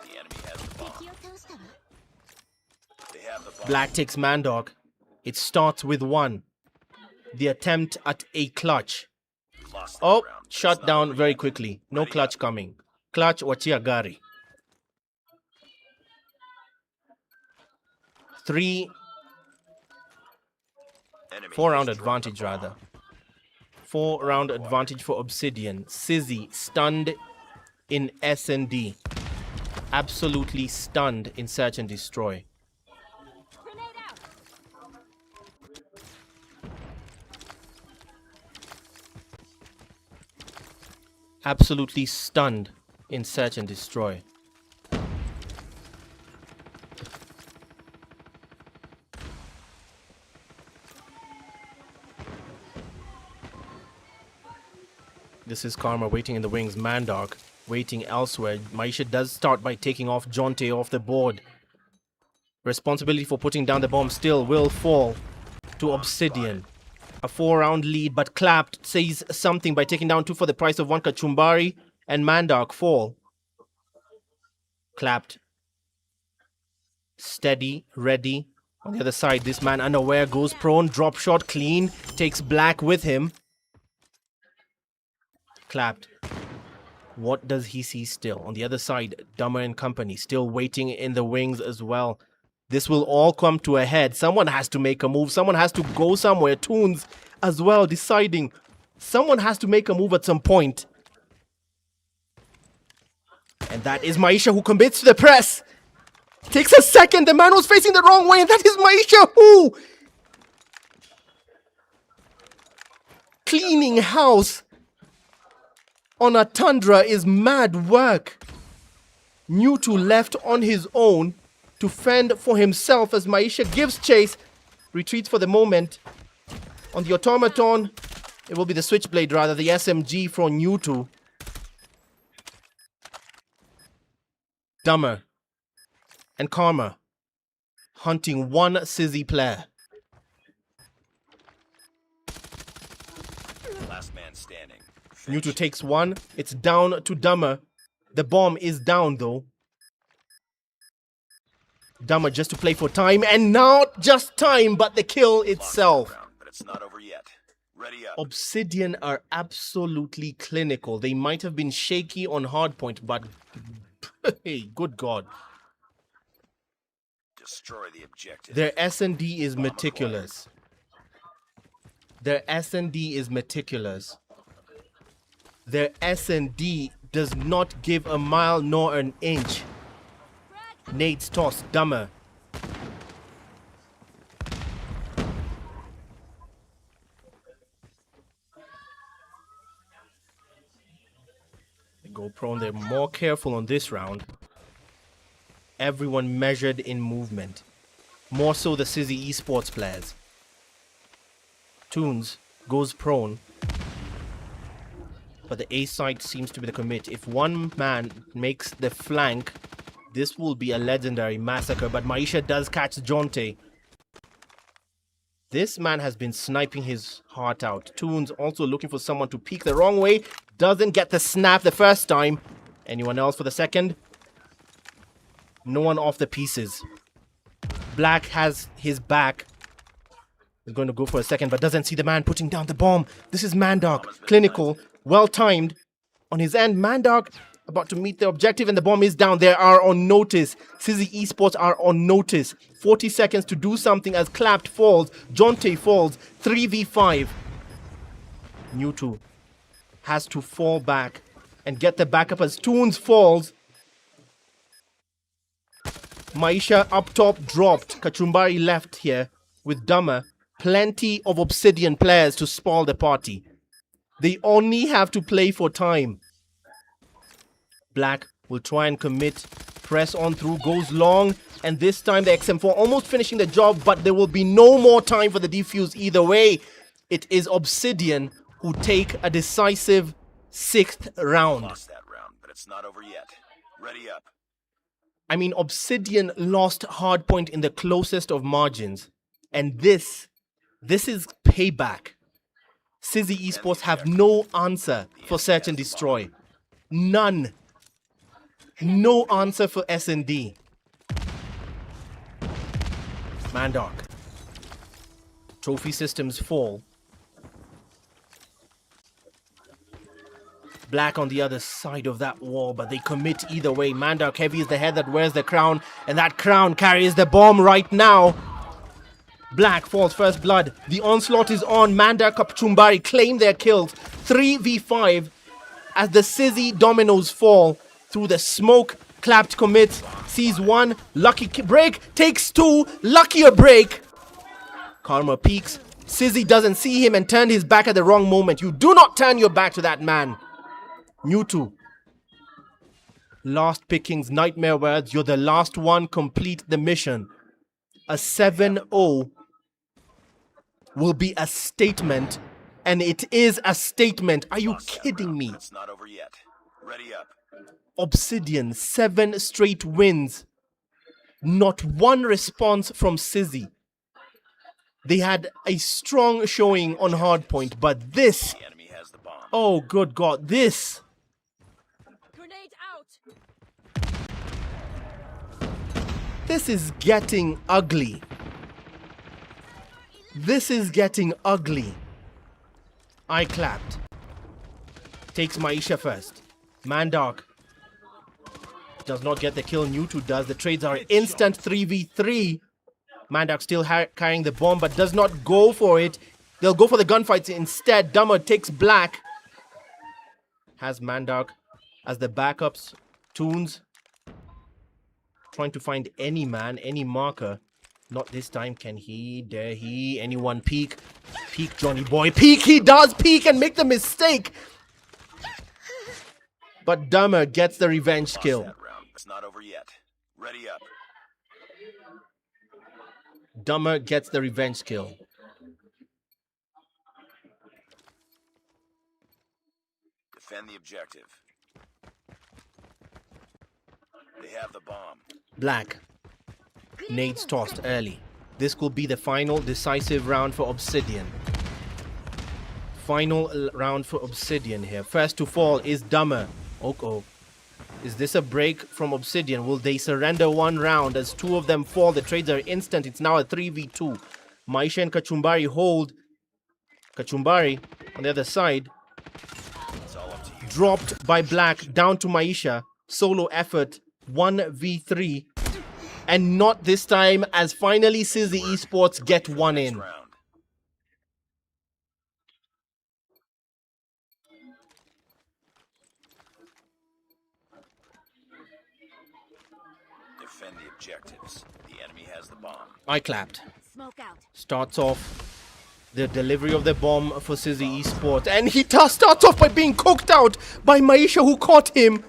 The enemy has the bomb. 敵を倒したわ。 They have the bomb. Black takes Mandog. It starts with 1. The attempt at a clutch. Lost that Oh, round, but shut it's not down over very yet. quickly. No Ready clutch up. coming. Clutch wachia gari. 3, Enemy 4-round has dropped the advantage bomb. rather. 4-round advantage for Obsidian. Sizzy stunned in S&D. Absolutely stunned in Search and Destroy. Grenade out. Absolutely stunned in Search and Destroy. This is Karma waiting in the wings. Mandark waiting elsewhere. Maisha does start by taking off Jonte off the board. Responsibility for putting down the bomb still will fall to Obsidian. A 4-round lead, but Clapped says something by taking down 2 for the price of 1. Kachumbari and Mandark fall. Clapped. Steady, ready. On the other side, this man unaware goes prone. Drop shot clean. Takes Black with him. Clapped. What does he see still? On the other side, Dummer and company still waiting in the wings as well. This will all come to a head. Someone has to make a move. Someone has to go somewhere. Toons as well deciding. Someone has to make a move at some point. And that is Maisha who commits to the press. Takes a second. The man was facing the wrong way. And that is Maisha who... Cleaning house on a tundra is mad work. Newtu left on his own to fend for himself as Maisha gives chase. Retreats for the moment. On the automaton, it will be the switchblade rather, the SMG from Newtu. Dummer and Karma hunting one Sizzy player. Last man standing. Newtu takes one. It's down to Dummer. The bomb is down though. Dummer just to play for time, and not just time, but the kill itself. But it's not over yet. Ready up. Obsidian are absolutely clinical. They might have been shaky on Hardpoint, but hey, good God. Destroy the objective. Their S&D is meticulous. Their S&D is meticulous. Their S&D does not give a mile nor an inch. Nate's toss, Dummer. They go prone. They're more careful on this round. Everyone measured in movement. More so the Sizzy esports players. Toons goes prone. But the A side seems to be the commit. If one man makes the flank, this will be a legendary massacre. But Maisha does catch Jonte. This man has been sniping his heart out. Toons also looking for someone to peek the wrong way. Doesn't get the snap the first time. Anyone else for the second? No one off the pieces. Black has his back. He's going to go for a second, but doesn't see the man putting down the bomb. This is Mandark. Clinical. Well timed. On his end, Mandark about to meet the objective, and the bomb is down. They are on notice. Sizzy esports are on notice. 40 seconds to do something as Clapped falls. Jonte falls. 3v5. Newtu has to fall back and get the backup as Toons falls. Maisha up top dropped. Kachumbari left here with Dummer. Plenty of Obsidian players to spoil the party. They only have to play for time. Black will try and commit. Press on through, goes long. And this time the XM4 almost finishing the job, but there will be no more time for the defuse either way. It is Obsidian who take a decisive 6th round. Lost that round, but it's not over yet. Ready up. I mean, Obsidian lost Hardpoint in the closest of margins. And this is payback. Sizzy esports have no answer for search and destroy. None. No answer for S&D. Mandark. Trophy systems fall. Black on the other side of that wall, but they commit either way. Mandark heavy is the head that wears the crown, and that crown carries the bomb right now. Black falls first blood. The onslaught is on. Mandark Kachumbari claim their kills. 3v5 as the Sizzy dominoes fall through the smoke. Clapped commits. Sees one. Lucky break. Takes two. Luckier break. Karma peeks. Sizzy doesn't see him and turned his back at the wrong moment. You do not turn your back to that man. Newtu. Last pickings, nightmare words. You're the last one. Complete the mission. A 7-0 will be a statement, and it is a statement. Are you kidding me? It's not over yet. Ready up. Obsidian, 7 straight wins. Not one response from Sizzy. They had a strong showing on Hardpoint, but this... The enemy has the bomb. Oh, good God, this... Grenade out. This is getting ugly. This is getting ugly. I clapped. Takes Maisha first. Mandark does not get the kill. Newt does. The trades are instant 3v3. Mandark still carrying the bomb, but does not go for it. They'll go for the gunfights instead. Dummer takes Black. Has Mandark as the backups. Toons trying to find any man, any marker. Not this time. Can he? Dare he? Anyone peek? Peek, Johnny boy. Peek! He does peek and make the mistake. But Dummer gets the revenge kill. That round. It's not over yet. Ready up. Dummer gets the revenge kill. Defend the objective. They have the bomb. Black. Nades tossed early. This will be the final decisive round for Obsidian. Final round for Obsidian here. First to fall is Dummer. Oh. Is this a break from Obsidian? Will they surrender one round as two of them fall? The trades are instant. It's now a 3v2. Maisha and Kachumbari hold. Kachumbari on the other side. Dropped by Black down to Maisha. Solo effort 1v3. And not this time, as finally Sizzy Esports get one in. Defend the objectives. The enemy has the bomb. I clapped. Smoke out. Starts off the delivery of the bomb for Sizzy Esports. And he starts off by being cooked out by Maisha, who caught him,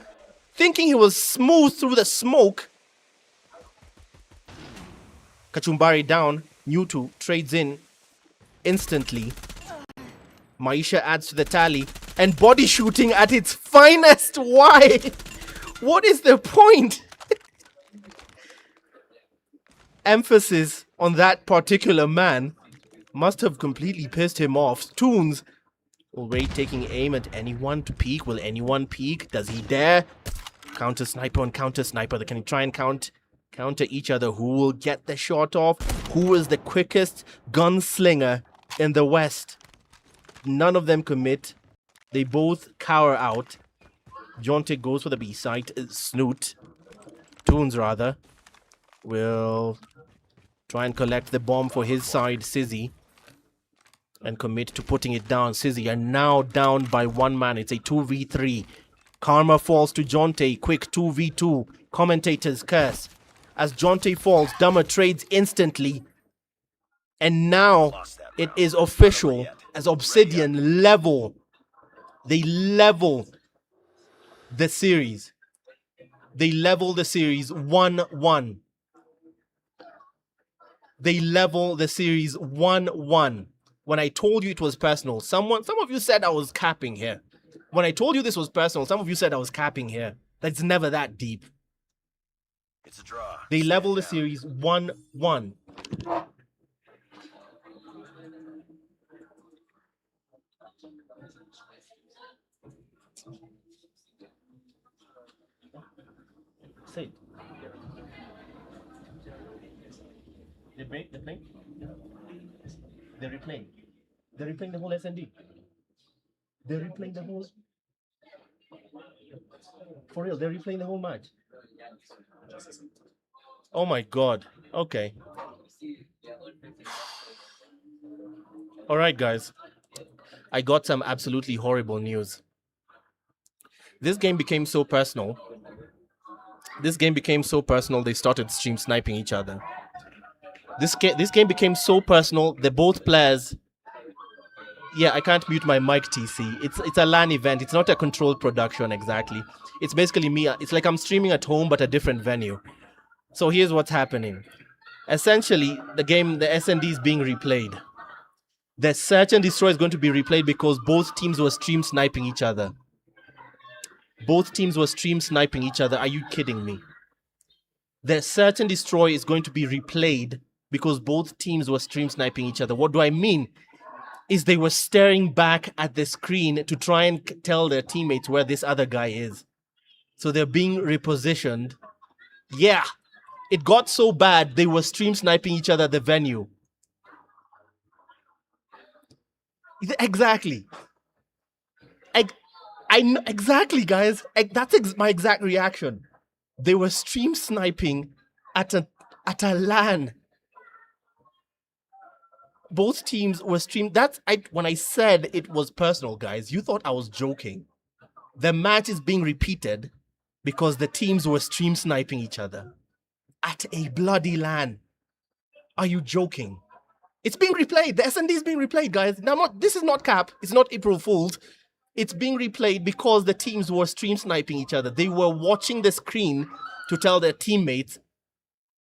thinking he was smooth through the smoke. Kachumbari down. Newt trades in instantly. Maisha adds to the tally. And body shooting at its finest. Why? What is the point? Emphasis on that particular man must have completely pissed him off. Toons already taking aim at anyone to peek. Will anyone peek? Does he dare? Counter sniper on counter sniper. They can try and counter each other. Who will get the shot off? Who is the quickest gunslinger in the West? None of them commit. They both cower out. Jonte goes for the B site. Snoot. Toons rather. Will try and collect the bomb for his side, Sizzy, and commit to putting it down. Sizzy are now down by one man. It's a 2v3. Karma falls to Jonte. Quick 2v2. Commentators curse. As Jonte falls, Dummer trades instantly. And now it is official as Obsidian level. They level the series. They level the series 1-1. They level the series 1-1. When I told you it was personal, some of you said I was capping here. When I told you this was personal, some of you said I was capping here. That's never that deep. It's a draw. They level the series 1-1. Say it. They're playing? They're replaying. They're replaying the whole SND. They're replaying the whole... For real, they're replaying the whole match. Oh my god. Okay. Alright guys. I got some absolutely horrible news. This game became so personal. They started stream sniping each other. This game became so personal. They're both players. Yeah, I can't mute my mic, TC. It's a LAN event. It's not a controlled production exactly. It's basically me. It's like I'm streaming at home but a different venue. So here's what's happening. Essentially, the SND is being replayed. The Search and Destroy is going to be replayed because both teams were stream sniping each other. Are you kidding me? The Search and Destroy is going to be replayed because both teams were stream sniping each other. What do I mean? Is they were staring back at the screen to try and tell their teammates where this other guy is. So they're being repositioned. Yeah, it got so bad they were stream sniping each other at the venue. Exactly. I know exactly, guys. That's my exact reaction. They were stream sniping at a LAN. Both teams were when I said it was personal, guys, you thought I was joking. The match is being repeated because the teams were stream sniping each other at a bloody LAN. Are you joking? It's being replayed. The S&D is being replayed, guys. Now, this is not cap. It's not April Fool's. It's being replayed because the teams were stream sniping each other. They were watching the screen to tell their teammates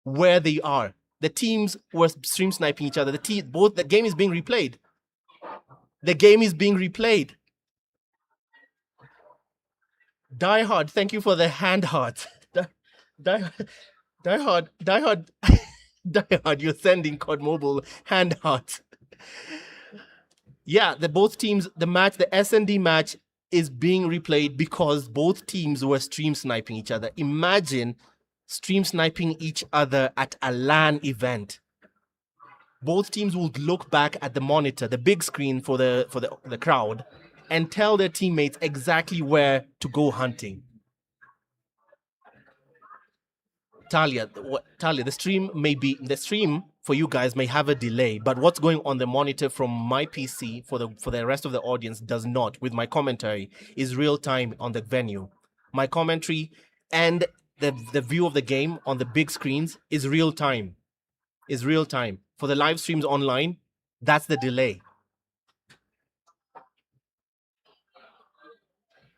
where they are. The teams were stream sniping each other. The game is being replayed. The game is being replayed. Die Hard, thank you for the hand heart. Die Hard, you're sending COD Mobile hand heart. Yeah, the S&D match is being replayed because both teams were stream sniping each other. Imagine stream sniping each other at a LAN event. Both teams would look back at the monitor, the big screen for the crowd, and tell their teammates exactly where to go hunting. Talia, the stream for you guys may have a delay, but what's going on the monitor from my PC for the rest of the audience does not. With my commentary is real time on the venue. My commentary and the view of the game on the big screens is real time. For the live streams online, that's the delay.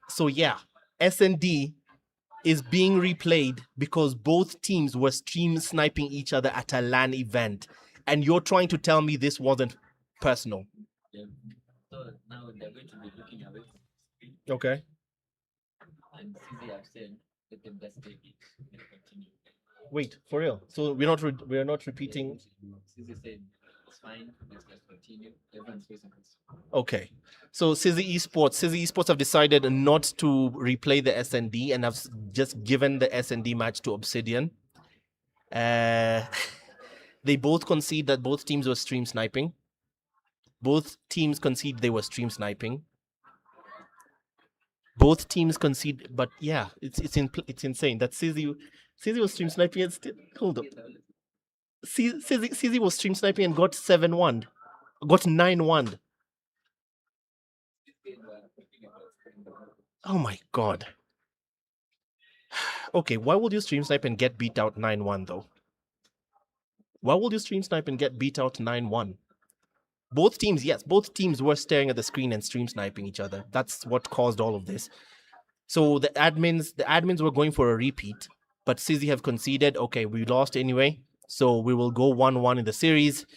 So yeah, S&D is being replayed because both teams were stream sniping each other at a LAN event. And you're trying to tell me this wasn't personal. Yeah. So now they're going to be looking at it. Okay. And Sizzy have said, let them just take it and continue. Wait, for real? So we're not repeating. Sizzy said it's fine. Let's just continue. Everyone's facing us. Okay. So Sizzy Esports have decided not to replay the S&D and have just given the S&D match to Obsidian. They both concede that both teams were stream sniping. Both teams concede they were stream sniping. Both teams concede, but yeah, it's insane that Sizzy was stream sniping and still hold up. Sizzy was stream sniping and got 7-1, got 9-1. Oh my god. Okay, why would you stream snipe and get beat out 9-1 though? Why would you stream snipe and get beat out 9-1? Both teams were staring at the screen and stream sniping each other. That's what caused all of this. So the admins were going for a repeat, but Sizzy have conceded, okay, we lost anyway, so we will go 1-1 in the series.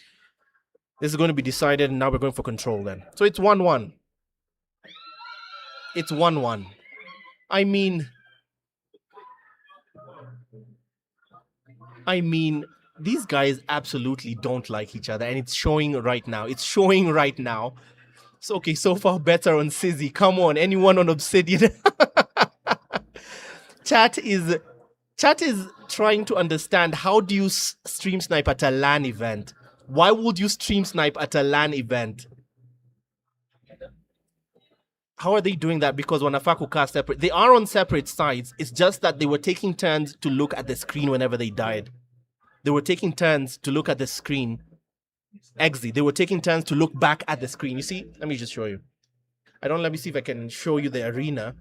This is going to be decided, and now we're going for control then. So it's 1-1. It's 1-1. I mean, these guys absolutely don't like each other, and it's showing right now. So, okay, so far better on Sizzy. Come on, anyone on Obsidian? Chat is trying to understand, how do you stream snipe at a LAN event? Why would you stream snipe at a LAN event? How are they doing that? Because Wanafaku are separate. They are on separate sides. It's just that they were taking turns to look at the screen whenever they died. They were taking turns to look at the screen. They were taking turns to look back at the screen. You see? Let me just show you. Let me see if I can show you the arena.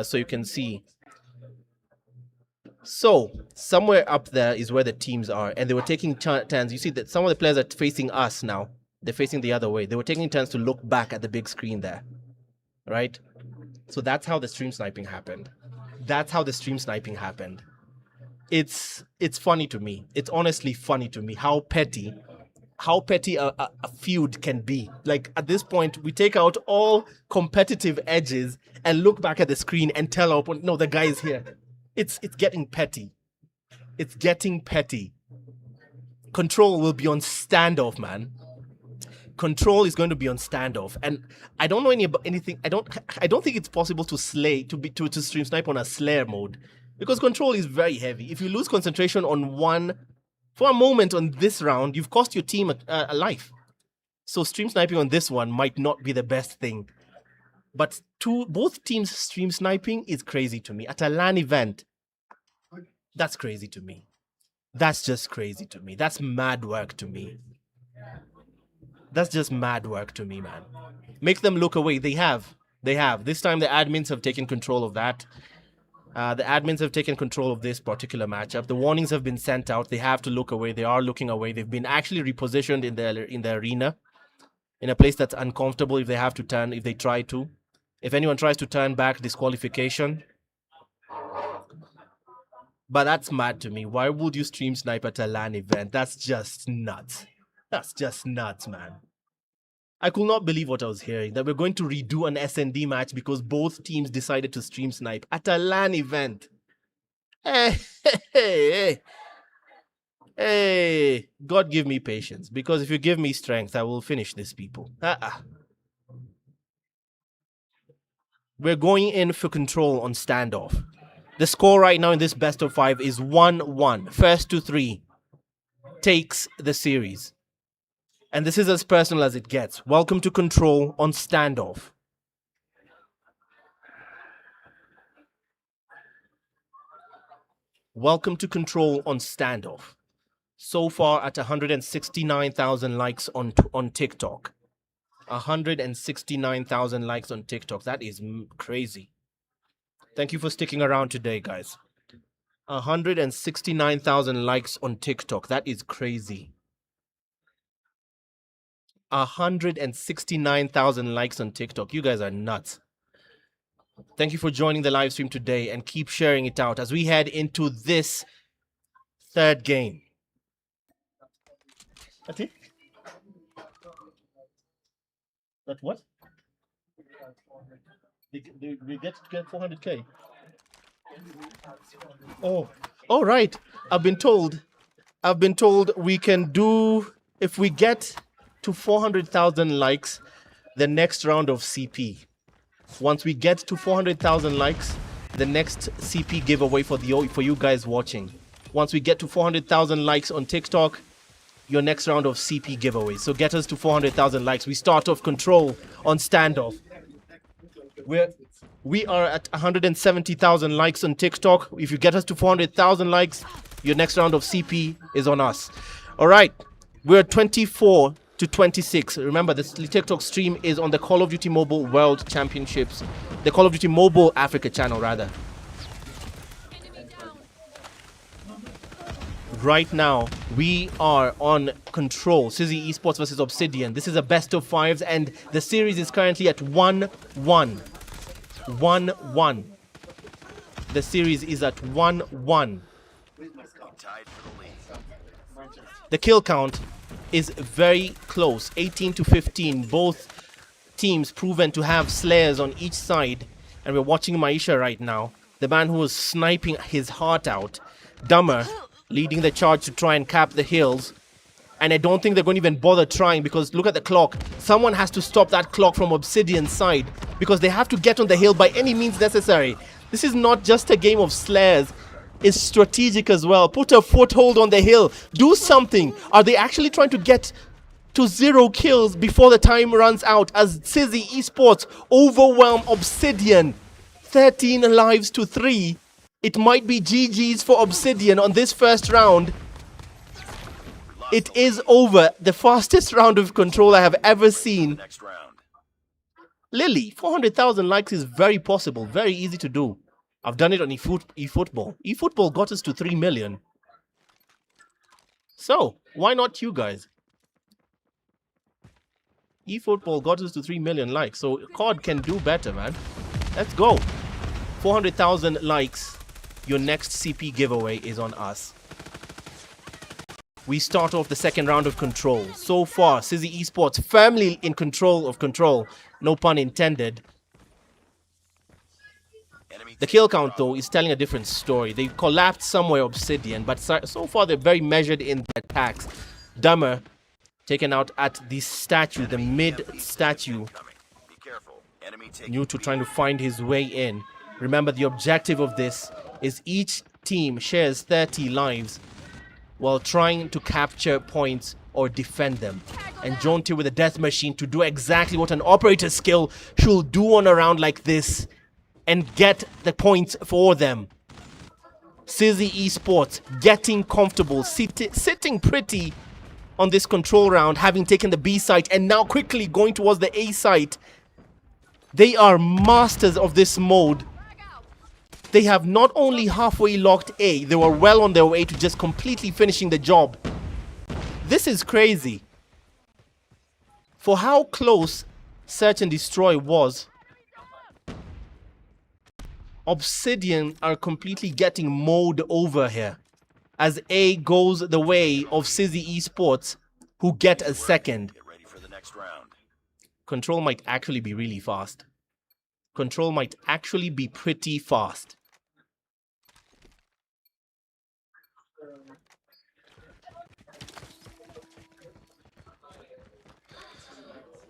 So you can see. So, somewhere up there is where the teams are. And they were taking turns. You see that some of the players are facing us now. They're facing the other way. They were taking turns to look back at the big screen there. Right? So that's how the stream sniping happened. It's funny to me. It's honestly funny to me how petty a feud can be. Like, at this point, we take out all competitive edges and look back at the screen and tell our opponent, no, the guy is here. It's getting petty. Control will be on standoff, man. Control is going to be on standoff, and I don't know anything. I don't think it's possible to stream snipe on a Slayer mode, because Control is very heavy. If you lose concentration on one for a moment on this round, you've cost your team a life. So stream sniping on this one might not be the best thing. But both teams stream sniping is crazy to me. At a LAN event, that's crazy to me. That's just crazy to me. That's mad work to me. That's just mad work to me, man. Make them look away. They have. They have. This time the admins have taken control of that. The admins have taken control of this particular matchup. The warnings have been sent out. They have to look away. They are looking away. They've been actually repositioned in the arena, in a place that's uncomfortable if they have to turn, if they try to. If anyone tries to turn back, disqualification. But that's mad to me. Why would you stream snipe at a LAN event? That's just nuts. That's just nuts, man. I could not believe what I was hearing, that we're going to redo an SND match because both teams decided to stream snipe at a LAN event. Hey, God give me patience, because if you give me strength, I will finish this, people. We're going in for control on standoff. The score right now in this best of 5 is 1-1. First to 3 takes the series. And this is as personal as it gets. Welcome to control on standoff. Welcome to control on standoff. So far at 169,000 likes on TikTok. 169,000 likes on TikTok. That is crazy. Thank you for sticking around today, guys. 169,000 likes on TikTok. That is crazy. 169,000 likes on TikTok. You guys are nuts. Thank you for joining the live stream today and keep sharing it out as we head into this third game. That what? We get 400k. Oh, all right. I've been told we can do, if we get to 400,000 likes, the next round of CP. Once we get to 400,000 likes, the next CP giveaway for you guys watching. Once we get to 400,000 likes on TikTok, your next round of CP giveaway. So get us to 400,000 likes. We start off control on standoff. We are at 170,000 likes on TikTok. If you get us to 400,000 likes, your next round of CP is on us. All right, we're 24 to 26. Remember, this TikTok stream is on the Call of Duty Mobile World Championships, the Call of Duty Mobile Africa channel, rather. Right now, we are on control. Sizzy Esports versus Obsidian. This is a best of 5s, and the series is currently at 1-1. 1-1. The series is at 1-1. The kill count is very close, 18 to 15. Both teams proven to have slayers on each side, and we're watching Maisha right now, the man who was sniping his heart out. Dumber leading the charge to try and cap the hills, and I don't think they're going to even bother trying, because look at the clock. Someone has to stop that clock from Obsidian's side, because they have to get on the hill by any means necessary. This is not just a game of slayers, it's strategic as well. Put a foothold on the hill, do something. Are they actually trying to get to 0 kills before the time runs out, as Sizzy Esports overwhelm Obsidian 13 lives to 3? It might be GG's for Obsidian on this first round. It is over. The fastest round of control I have ever seen. Lily, 400,000 likes is very possible, very easy to do. I've done it on eFootball. eFootball got us to 3 million. So, why not you guys? eFootball got us to 3 million likes, so COD can do better, man. Let's go. 400,000 likes. Your next CP giveaway is on us. We start off the second round of control. So far, Sizzy Esports firmly in control of control. No pun intended. The kill count, though, is telling a different story. They collapsed somewhere Obsidian, but so far they're very measured in their attacks. Dumber taken out at the statue, the mid statue. New to trying to find his way in. Remember, the objective of this is each team shares 30 lives while trying to capture points or defend them. And Jonte with a death machine to do exactly what an operator skill should do on a round like this and get the points for them. Sizzy Esports getting comfortable, sitting pretty on this control round, having taken the B site and now quickly going towards the A site. They are masters of this mode. They have not only halfway locked A, they were well on their way to just completely finishing the job. This is crazy. For how close Search and Destroy was, Obsidian are completely getting mowed over here as A goes the way of Sizzy Esports, who get a second. Get ready for the next round. Control might actually be really fast. Control might actually be pretty fast.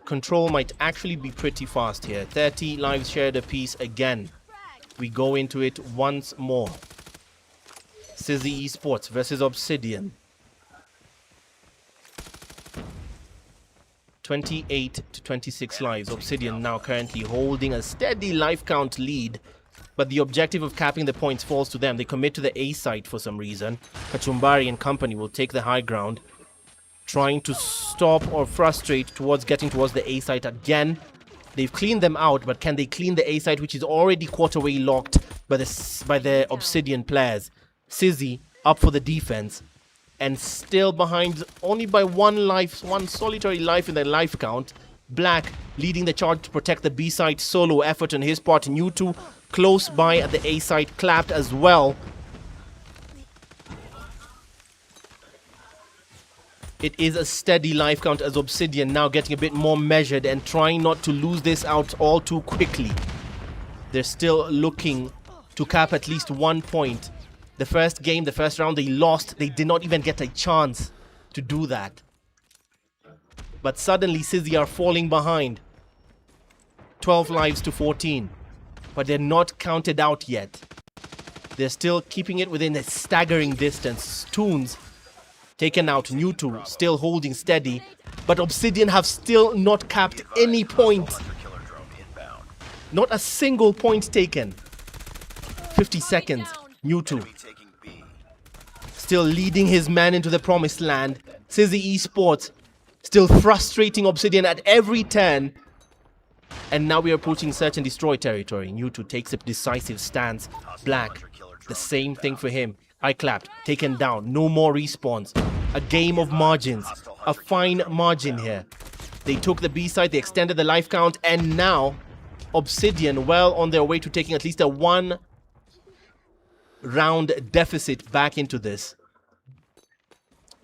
Control might actually be pretty fast here. 30 lives shared apiece again. We go into it once more. Sizzy Esports versus Obsidian. 28 to 26 lives. Obsidian now currently holding a steady life count lead, but the objective of capping the points falls to them. They commit to the A site for some reason. Kachumbari and company will take the high ground, trying to stop or frustrate towards getting towards the A site again. They've cleaned them out, but can they clean the A site, which is already quarterway locked by the Obsidian players? Sizzy up for the defense and still behind only by one solitary life in their life count. Black leading the charge to protect the B site. Solo effort on his part. New2 close by at the A site, clapped as well. It is a steady life count as Obsidian now getting a bit more measured and trying not to lose this out all too quickly. They're still looking to cap at least 1 point. The first game, the first round, they lost. They did not even get a chance to do that. But suddenly Sizzy are falling behind. 12 lives to 14. But they're not counted out yet. They're still keeping it within a staggering distance. Toons taken out. New2 still holding steady, but Obsidian have still not capped any point. Not a single point taken. 50 seconds. New2 still leading his man into the promised land. Sizzy Esports still frustrating Obsidian at every turn. And now we are approaching Search and Destroy territory. New2 takes a decisive stance. Black, the same thing for him. I clapped, taken down, no more respawns. A game of margins, a fine margin here. They took the B side, they extended the life count, and now Obsidian well on their way to taking at least a 1 round deficit back into this.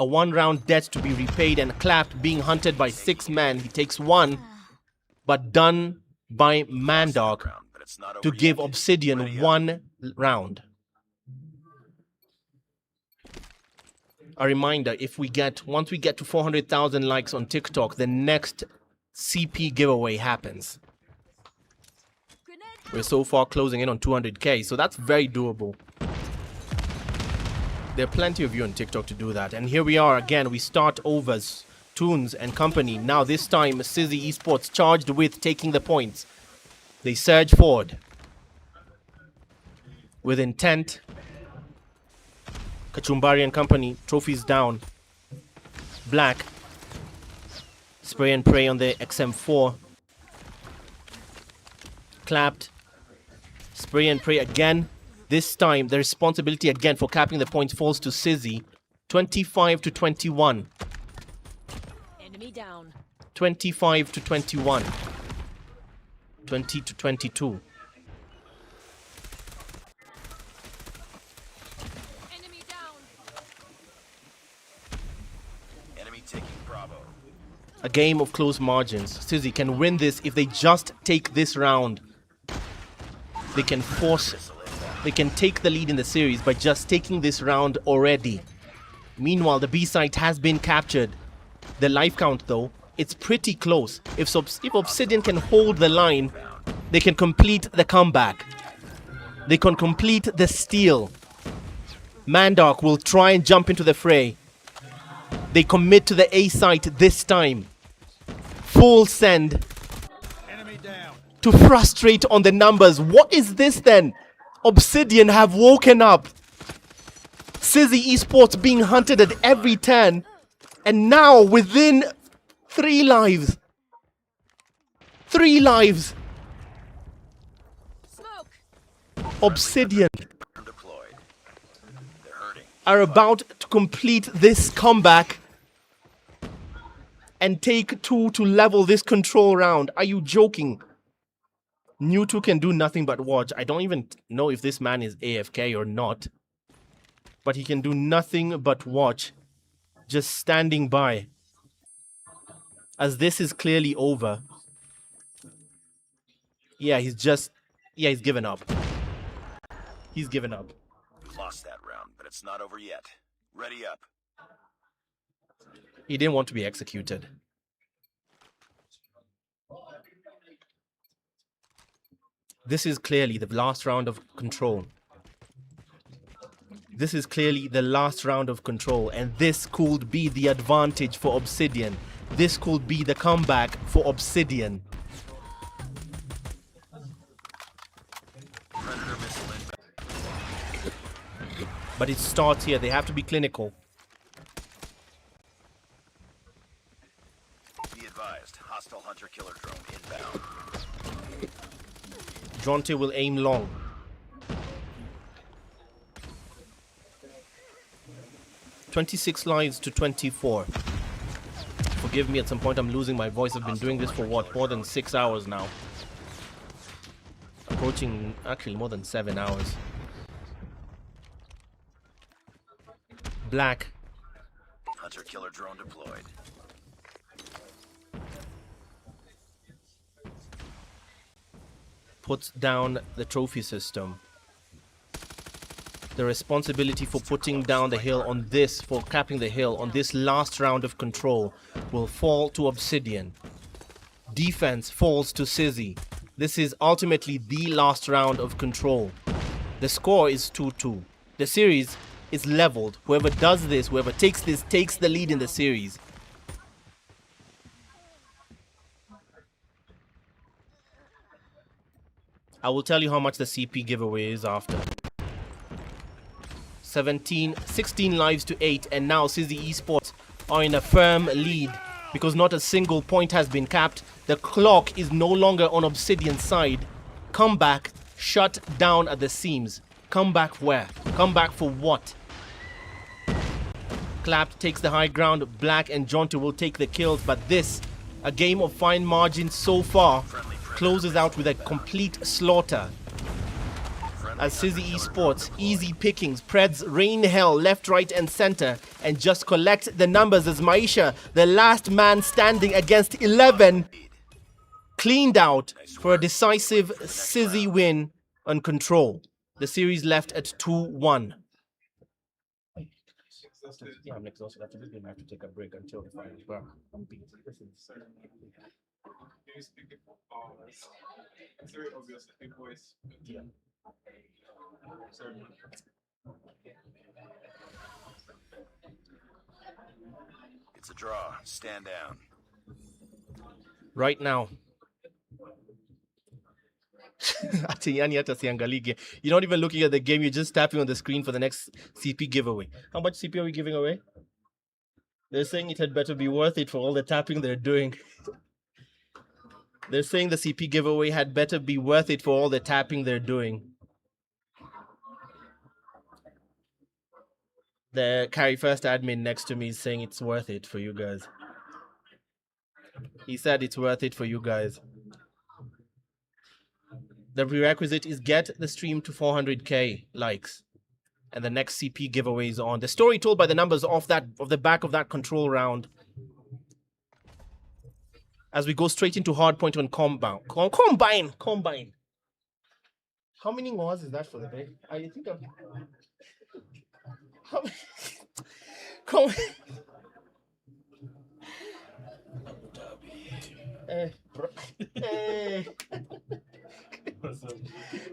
A 1 round debt to be repaid, and clapped being hunted by 6 men. He takes 1, but done by Mandark to give Obsidian 1 round. A reminder, once we get to 400,000 likes on TikTok, the next CP giveaway happens. We're so far closing in on 200k, so that's very doable. There are plenty of you on TikTok to do that. And here we are again, we start over. Toons and company. Now this time Sizzy Esports charged with taking the points. They surge forward with intent. Kachumbari and company, trophies down. Black, spray and pray on the XM4. Clapped, spray and pray again. This time the responsibility again for capping the points falls to Sizzy. 25 to 21. Enemy down. 25 to 21. 20 to 22. A game of close margins. Sizzy can win this if they just take this round. They can take the lead in the series by just taking this round already. Meanwhile, the B site has been captured. The life count though, it's pretty close. If Obsidian can hold the line, they can complete the comeback. They can complete the steal. Mandark will try and jump into the fray. They commit to the A site this time. Full send to frustrate on the numbers. What is this then? Obsidian have woken up. Sizzy Esports being hunted at every turn. And now within 3 lives. 3 lives. Obsidian Deployed. They're hurting. are about to complete this comeback and take 2 to level this control round. Are you joking? New2 can do nothing but watch. I don't even know if this man is AFK or not. But he can do nothing but watch. Just standing by. As this is clearly over. Yeah, he's given up. He's given up. Lost that round, but it's not over yet. Ready up. He didn't want to be executed. This is clearly the last round of control. This is clearly the last round of control, and this could be the advantage for Obsidian. This could be the comeback for Obsidian. Predator missile inbound. But it starts here. They have to be clinical. Be advised, hostile hunter-killer drone inbound. Dronte will aim long. "26 lives to 24. Forgive me, at some point I'm losing my voice. I've been doing this for what, more than 6 hours now. Approaching, actually more than 7 hours. Black. Hunter-killer drone deployed. Puts down the trophy system. The responsibility for putting down the hill on this, for capping the hill on this last round of control will fall to Obsidian. Defense falls to Sizzy. This is ultimately the last round of control. The score is 2-2. The series is leveled. Whoever does this, whoever takes this, takes the lead in the series. I will tell you how much the CP giveaway is after. 16 lives to 8, and now Sizzy Esports are in a firm lead because not a single point has been capped. The clock is no longer on Obsidian's side. Comeback shut down at the seams. Comeback where? Comeback for what? Clapped takes the high ground. Black and Jonte will take the kills, but this, a game of fine margin so far, closes out with a complete slaughter. As Sizzy Esports, easy pickings, Preds rain hell left, right and center, and just collect the numbers as Maisha, the last man standing against 11, cleaned out for a decisive Sizzy win on control. The series left at 2-1. Yeah, I'm exhausted. After this game, I have to take a break until the finals. Bro, I'm beat. This is It's very obvious, I think, voice. yeah. It's a draw. Stand down. Right now. Ati hata siangalige. You're not even looking at the game, you're just tapping on the screen for the next CP giveaway. How much CP are we giving away? They're saying it had better be worth it for all the tapping they're doing. They're saying the CP giveaway had better be worth it for all the tapping they're doing. The Carry First admin next to me is saying it's worth it for you guys. He said it's worth it for you guys. The prerequisite is get the stream to 400k likes. And the next CP giveaway is on. The story told by the numbers of the back of that control round. As we go straight into Hardpoint on Combine. How many wars is that for the day? I think I'm... How many...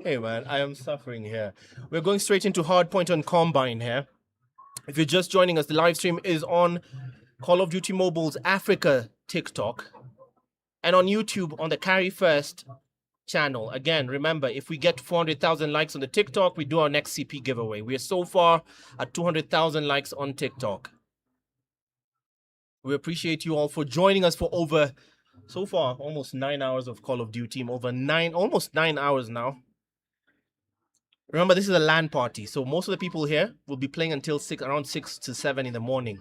Hey man, I am suffering here. We're going straight into Hardpoint on Combine here. If you're just joining us, the live stream is on Call of Duty Mobile's Africa TikTok, and on YouTube on the Carry First channel. Again, remember, if we get 400,000 likes on the TikTok, we do our next CP giveaway. We are so far at 200,000 likes on TikTok. We appreciate you all for joining us for over, so far, almost 9 hours of Call of Duty. Almost 9 hours now. Remember, this is a LAN party, so most of the people here will be playing until around 6 to 7 in the morning.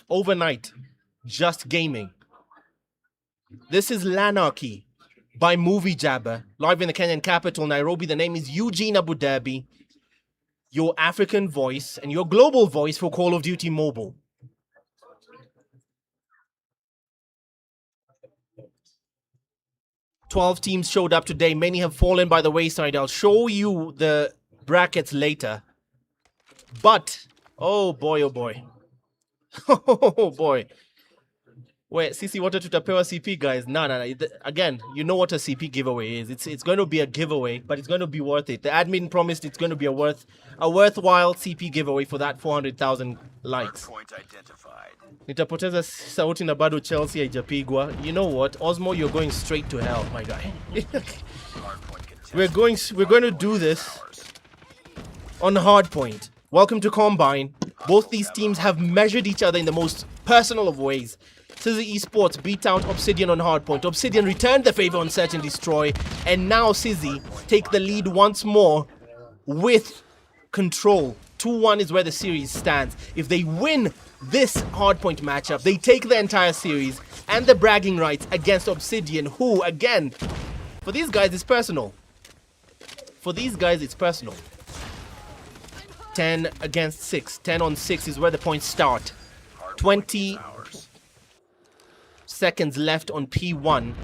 Overnight, just gaming. This is Lanarchy by Movie Jabber, live in the Kenyan capital, Nairobi. The name is Eugene Abu Dhabi, your African voice and your global voice for Call of Duty Mobile. "12 teams showed up today. Many have fallen by the wayside. I'll show you the brackets later. But, oh boy, oh boy. Oh boy. Wait, Sisi wanted to tutapewa CP, guys. No. Again, you know what a CP giveaway is. It's going to be a giveaway, but it's going to be worth it. The admin promised it's going to be a worthwhile CP giveaway for that 400,000 likes. Hardpoint identified. Nitapoteza sauti na bado Chelsea haijapigwa. You know what? Osmo, you're going straight to hell, my guy. We're going to do this on Hardpoint. Welcome to Combine. Both these teams have measured each other in the most personal of ways. Sizzy Esports beat out Obsidian on Hardpoint. Obsidian returned the favor on Search and Destroy, and now Sizzy take the lead once more with control. 2-1 is where the series stands. If they win this Hardpoint matchup, they take the entire series and the bragging rights against Obsidian, who, again, for these guys, it's personal. For these guys, it's personal. 10 against 6. 10 on 6 is where the points start. 20 seconds left on P1.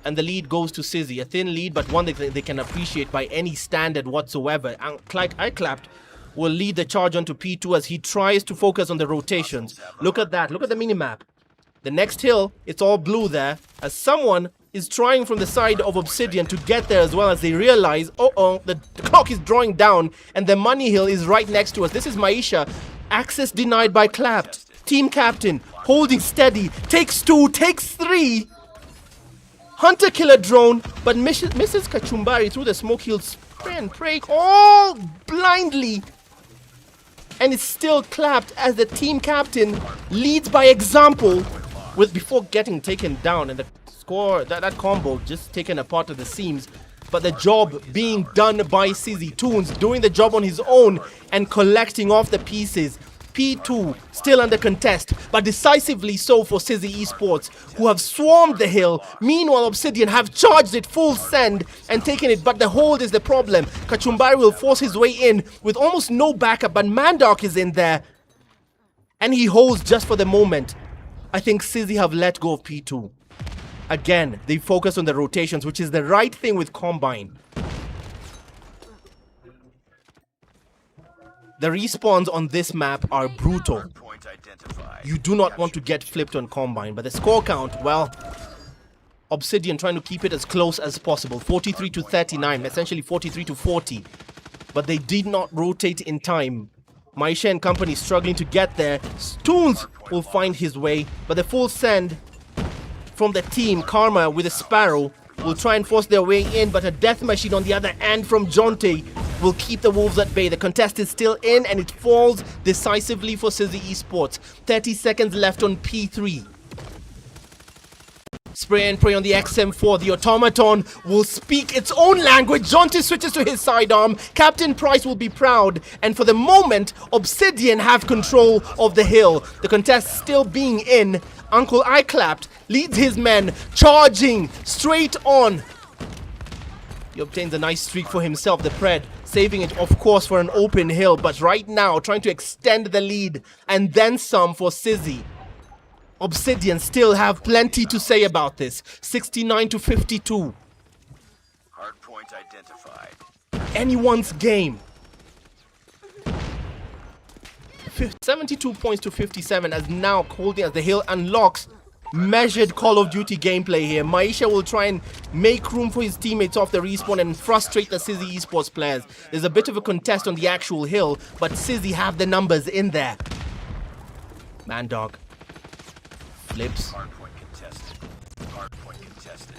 And the lead goes to Sizzy. A thin lead, but one that they can appreciate by any standard whatsoever. And I clapped will lead the charge onto P2 as he tries to focus on the rotations. Look at that. Look at the minimap. The next hill, it's all blue there, as someone is trying from the side of Obsidian to get there as well, as they realize, the clock is drawing down and the money hill is right next to us. This is Maisha. Access denied by Clapped. Team captain, holding steady, takes 2, takes 3. Hunter killer drone, but misses Kachumbari through the smoke. He'll spray and pray all blindly. And it's still Clapped as the team captain leads by example before getting taken down. And the score, that combo just taken apart at the seams. But the job being done by Sizzy. Toons doing the job on his own and collecting off the pieces. P2 still under contest, but decisively so for Sizzy Esports, who have swarmed the hill. Meanwhile, Obsidian have charged it full send and taken it, but the hold is the problem. Kachumbari will force his way in with almost no backup, but Mandark is in there. And he holds just for the moment. I think Sizzy have let go of P2. Again, they focus on the rotations, which is the right thing with Combine. The respawns on this map are brutal. You do not want to get flipped on Combine, but the score count, well, Obsidian trying to keep it as close as possible. 43 to 39, essentially 43 to 40. But they did not rotate in time. Maisha and company struggling to get there. Toons will find his way, but the full send from the team, Karma with a Sparrow, will try and force their way in, but a death machine on the other end from Jonte will keep the Wolves at bay. The contest is still in, and it falls decisively for Sizzy Esports. 30 seconds left on P3. Spray and pray on the XM4. The automaton will speak its own language. Jonte switches to his sidearm. Captain Price will be proud. And for the moment, Obsidian have control of the hill. The contest still being in. Uncle I Clapped leads his men, charging straight on. He obtains a nice streak for himself, the Pred, saving it, of course, for an open hill. But right now, trying to extend the lead and then some for Sizzy. Obsidian still have plenty to say about this. 69 to 52. Hardpoint identified. Anyone's game. 72 points to 57 as now holding as the hill unlocks measured Call of Duty gameplay here. Maisha will try and make room for his teammates off the respawn and frustrate the Sizzy Esports players. There's a bit of a contest on the actual hill, but Sizzy have the numbers in there. Mandog flips Hardpoint contested. Hardpoint contested.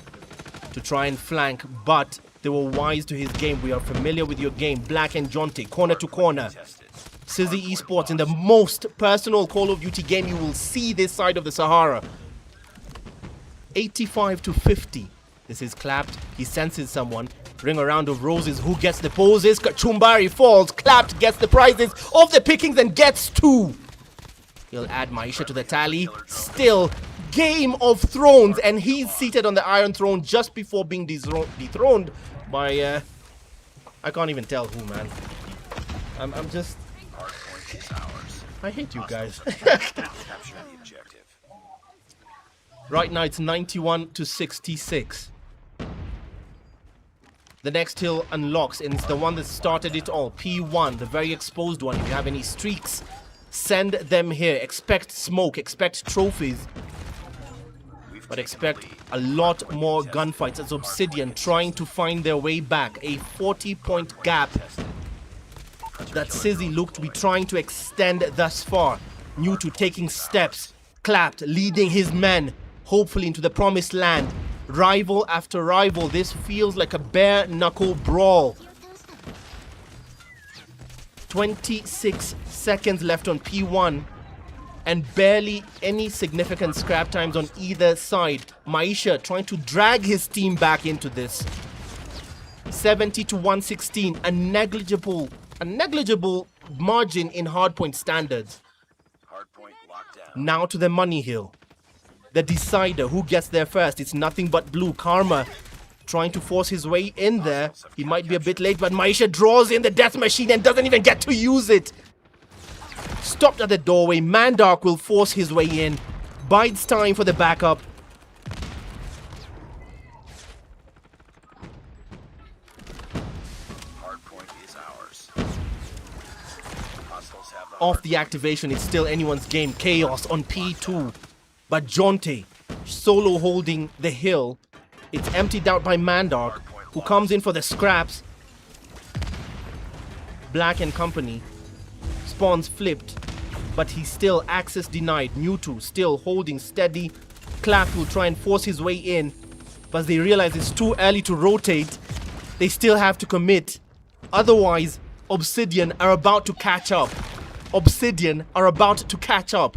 to try and flank, but they were wise to his game. We are familiar with your game. Black and Jonte, corner to corner. Contested. Sizzy Esports in the most personal Call of Duty game you will see this side of the Sahara. 85 to 50. This is clapped. He senses someone. Ring a round of roses. Who gets the poses? Kachumbari falls. Clapped gets the prizes of the pickings and gets 2. He'll add Maisha to the tally. Still, Game of Thrones. And he's seated on the Iron Throne just before being dethroned by... I can't even tell who, man. I'm just... Hardpoint is ours. I hate you guys. Capture the objective. Right now it's 91 to 66. The next hill unlocks, and it's the one that started it all. P1, the very exposed one. If you have any streaks, send them here. Expect smoke, expect trophies, but expect a lot more gunfights as Obsidian trying to find their way back. A 40-point gap that Sizzy looked to be trying to extend thus far. New to taking steps, clapped, leading his men, hopefully into the promised land. Rival after rival, this feels like a bare knuckle brawl. 26 seconds left on P1 and barely any significant scrap times on either side. Maisha trying to drag his team back into this. 70 to 116, a negligible margin in hardpoint standards. Hardpoint locked down. Now to the money hill. The decider, who gets there first? It's nothing but blue. Karma trying to force his way in there. He might be a bit late, but Maisha draws in the death machine and doesn't even get to use it. Stopped at the doorway. Mandark will force his way in. Bides time for the backup. Hardpoint is ours. Hostiles have the Off the activation, it's still anyone's game. Chaos on P2. But Jonte, solo holding the hill. It's emptied out by Mandark, who comes in for the scraps. Black and company. Spawns flipped, but he's still access denied. Mewtwo still holding steady. Clap will try and force his way in, but they realize it's too early to rotate. They still have to commit. Otherwise, Obsidian are about to catch up. Obsidian are about to catch up.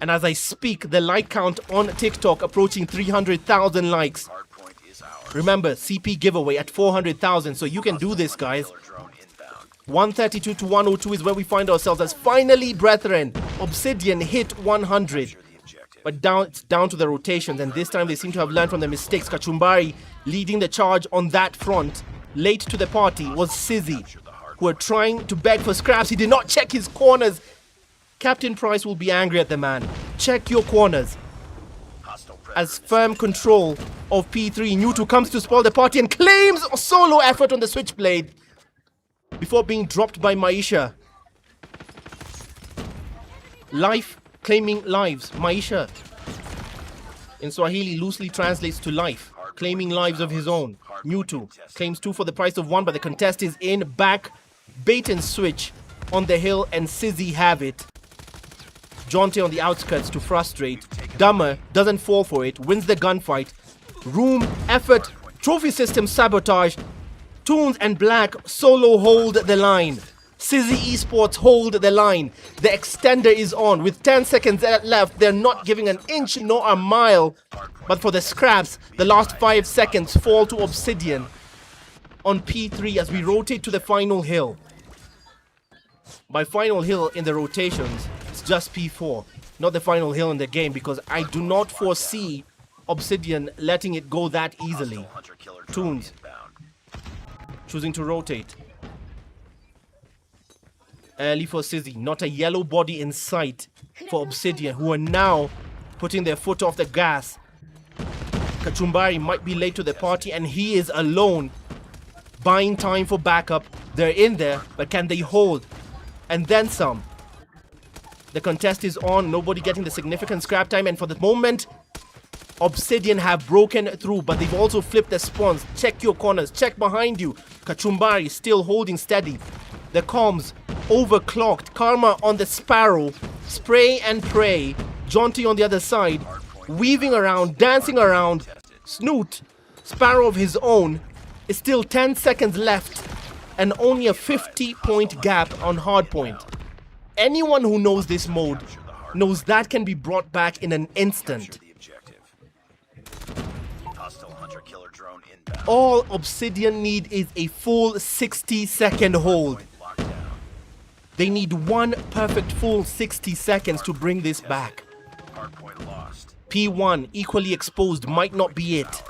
And as I speak, the like count on TikTok approaching 300,000 likes. Hardpoint is ours. Remember, CP giveaway at 400,000, so you can do this, guys. Killer drone inbound. 132 to 102 is where we find ourselves as finally, brethren, Obsidian hit 100. Capture the objective. But it's down to the rotations, and this time they seem to have learned from their mistakes. Kachumbari leading the charge on that front. Late to the party was Sizzy, who were trying to beg for scraps. He did not check his corners. Captain Price will be angry at the man. Check your corners. Hostile As predator. firm control of P3, Newton comes to spoil the party and claims a solo effort on the Switchblade before being dropped by Maisha. Life claiming lives. Maisha in Swahili loosely translates to life, claiming lives of his own. Mewtwo claims 2 for the price of 1, but the contest is in. Back, bait and switch on the hill, and Sizzy have it. Jonte on the outskirts to frustrate. Dummer doesn't fall for it, wins the gunfight. Room, effort, trophy system sabotage. Toons and Black solo hold the line. Sizzy Esports hold the line. The extender is on. With 10 seconds left, they're not giving an inch nor a mile. But for the scraps, the last 5 seconds fall to Obsidian on P3 as we rotate to the final hill. By final hill in the rotations, it's just P4, not the final hill in the game, because I do not foresee Obsidian letting it go that easily. Hunter killer drone Toons inbound. choosing to rotate. Early for Sizzy, not a yellow body in sight for Obsidian, who are now putting their foot off the gas. Kachumbari might be late to the party, and he is alone, buying time for backup. They're in there, but can they hold? And then some. The contest is on, nobody getting the significant scrap time, and for the moment, Obsidian have broken through, but they've also flipped their spawns. Check your corners, check behind you. Kachumbari still holding steady. The comms overclocked. Karma on the Sparrow. Spray and pray. Jaunty on the other side. Weaving around, dancing around. Snoot, Sparrow of his own. Is still 10 seconds left. And only a 50-point gap on Hardpoint. Anyone who knows this mode knows that can be brought back in an instant. All Obsidian need is a full 60-second hold. They need one perfect full 60 seconds to bring this back. P1, equally exposed, might not be it.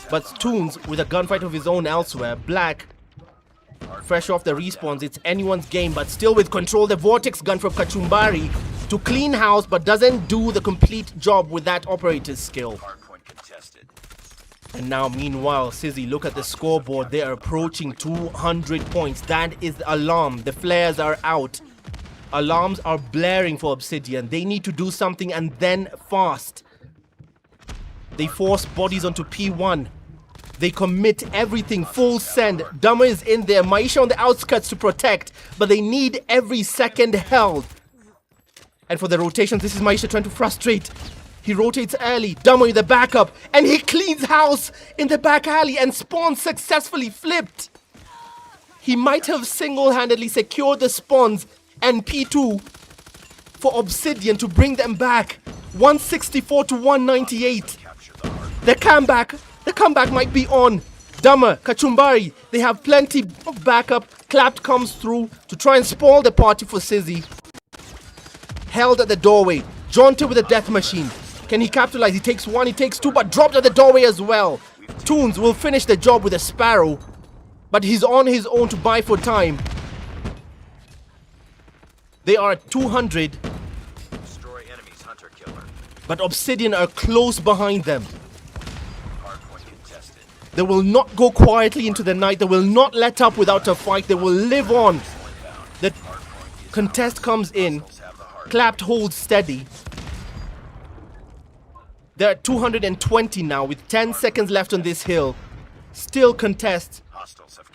But Toons, with a gunfight of his own elsewhere. Black, fresh off the respawns, it's anyone's game, but still with control. The Vortex gun from Kachumbari to clean house, but doesn't do the complete job with that operator's skill. And now, meanwhile, Sizzy, look at the scoreboard. They are approaching 200 points. That is the alarm. The flares are out. Alarms are blaring for Obsidian. They need to do something, and then fast. They force bodies onto P1. They commit everything. Full send. Dummer is in there. Maisha on the outskirts to protect. But they need every second held. And for the rotations, this is Maisha trying to frustrate. He rotates early, Dummer with the backup, and he cleans house in the back alley, and Spawn successfully flipped. He might have single-handedly secured the spawns and P2 for Obsidian to bring them back. 164 to 198. The comeback might be on. Dummer, Kachumbari, they have plenty of backup. Clapped comes through to try and spoil the party for Sizzy. Held at the doorway. Jaunty with a death machine. Can he capitalize? He takes one, he takes two, but dropped at the doorway as well. Toons will finish the job with a Sparrow, but he's on his own to buy for time. They are at 200. Destroy enemies, hunter killer. But Obsidian are close behind them. They will not go quietly into the night. They will not let up without a fight. They will live on. The contest comes in. Clapped holds steady. They're at 220 now with 10 seconds left on this hill. Still contest.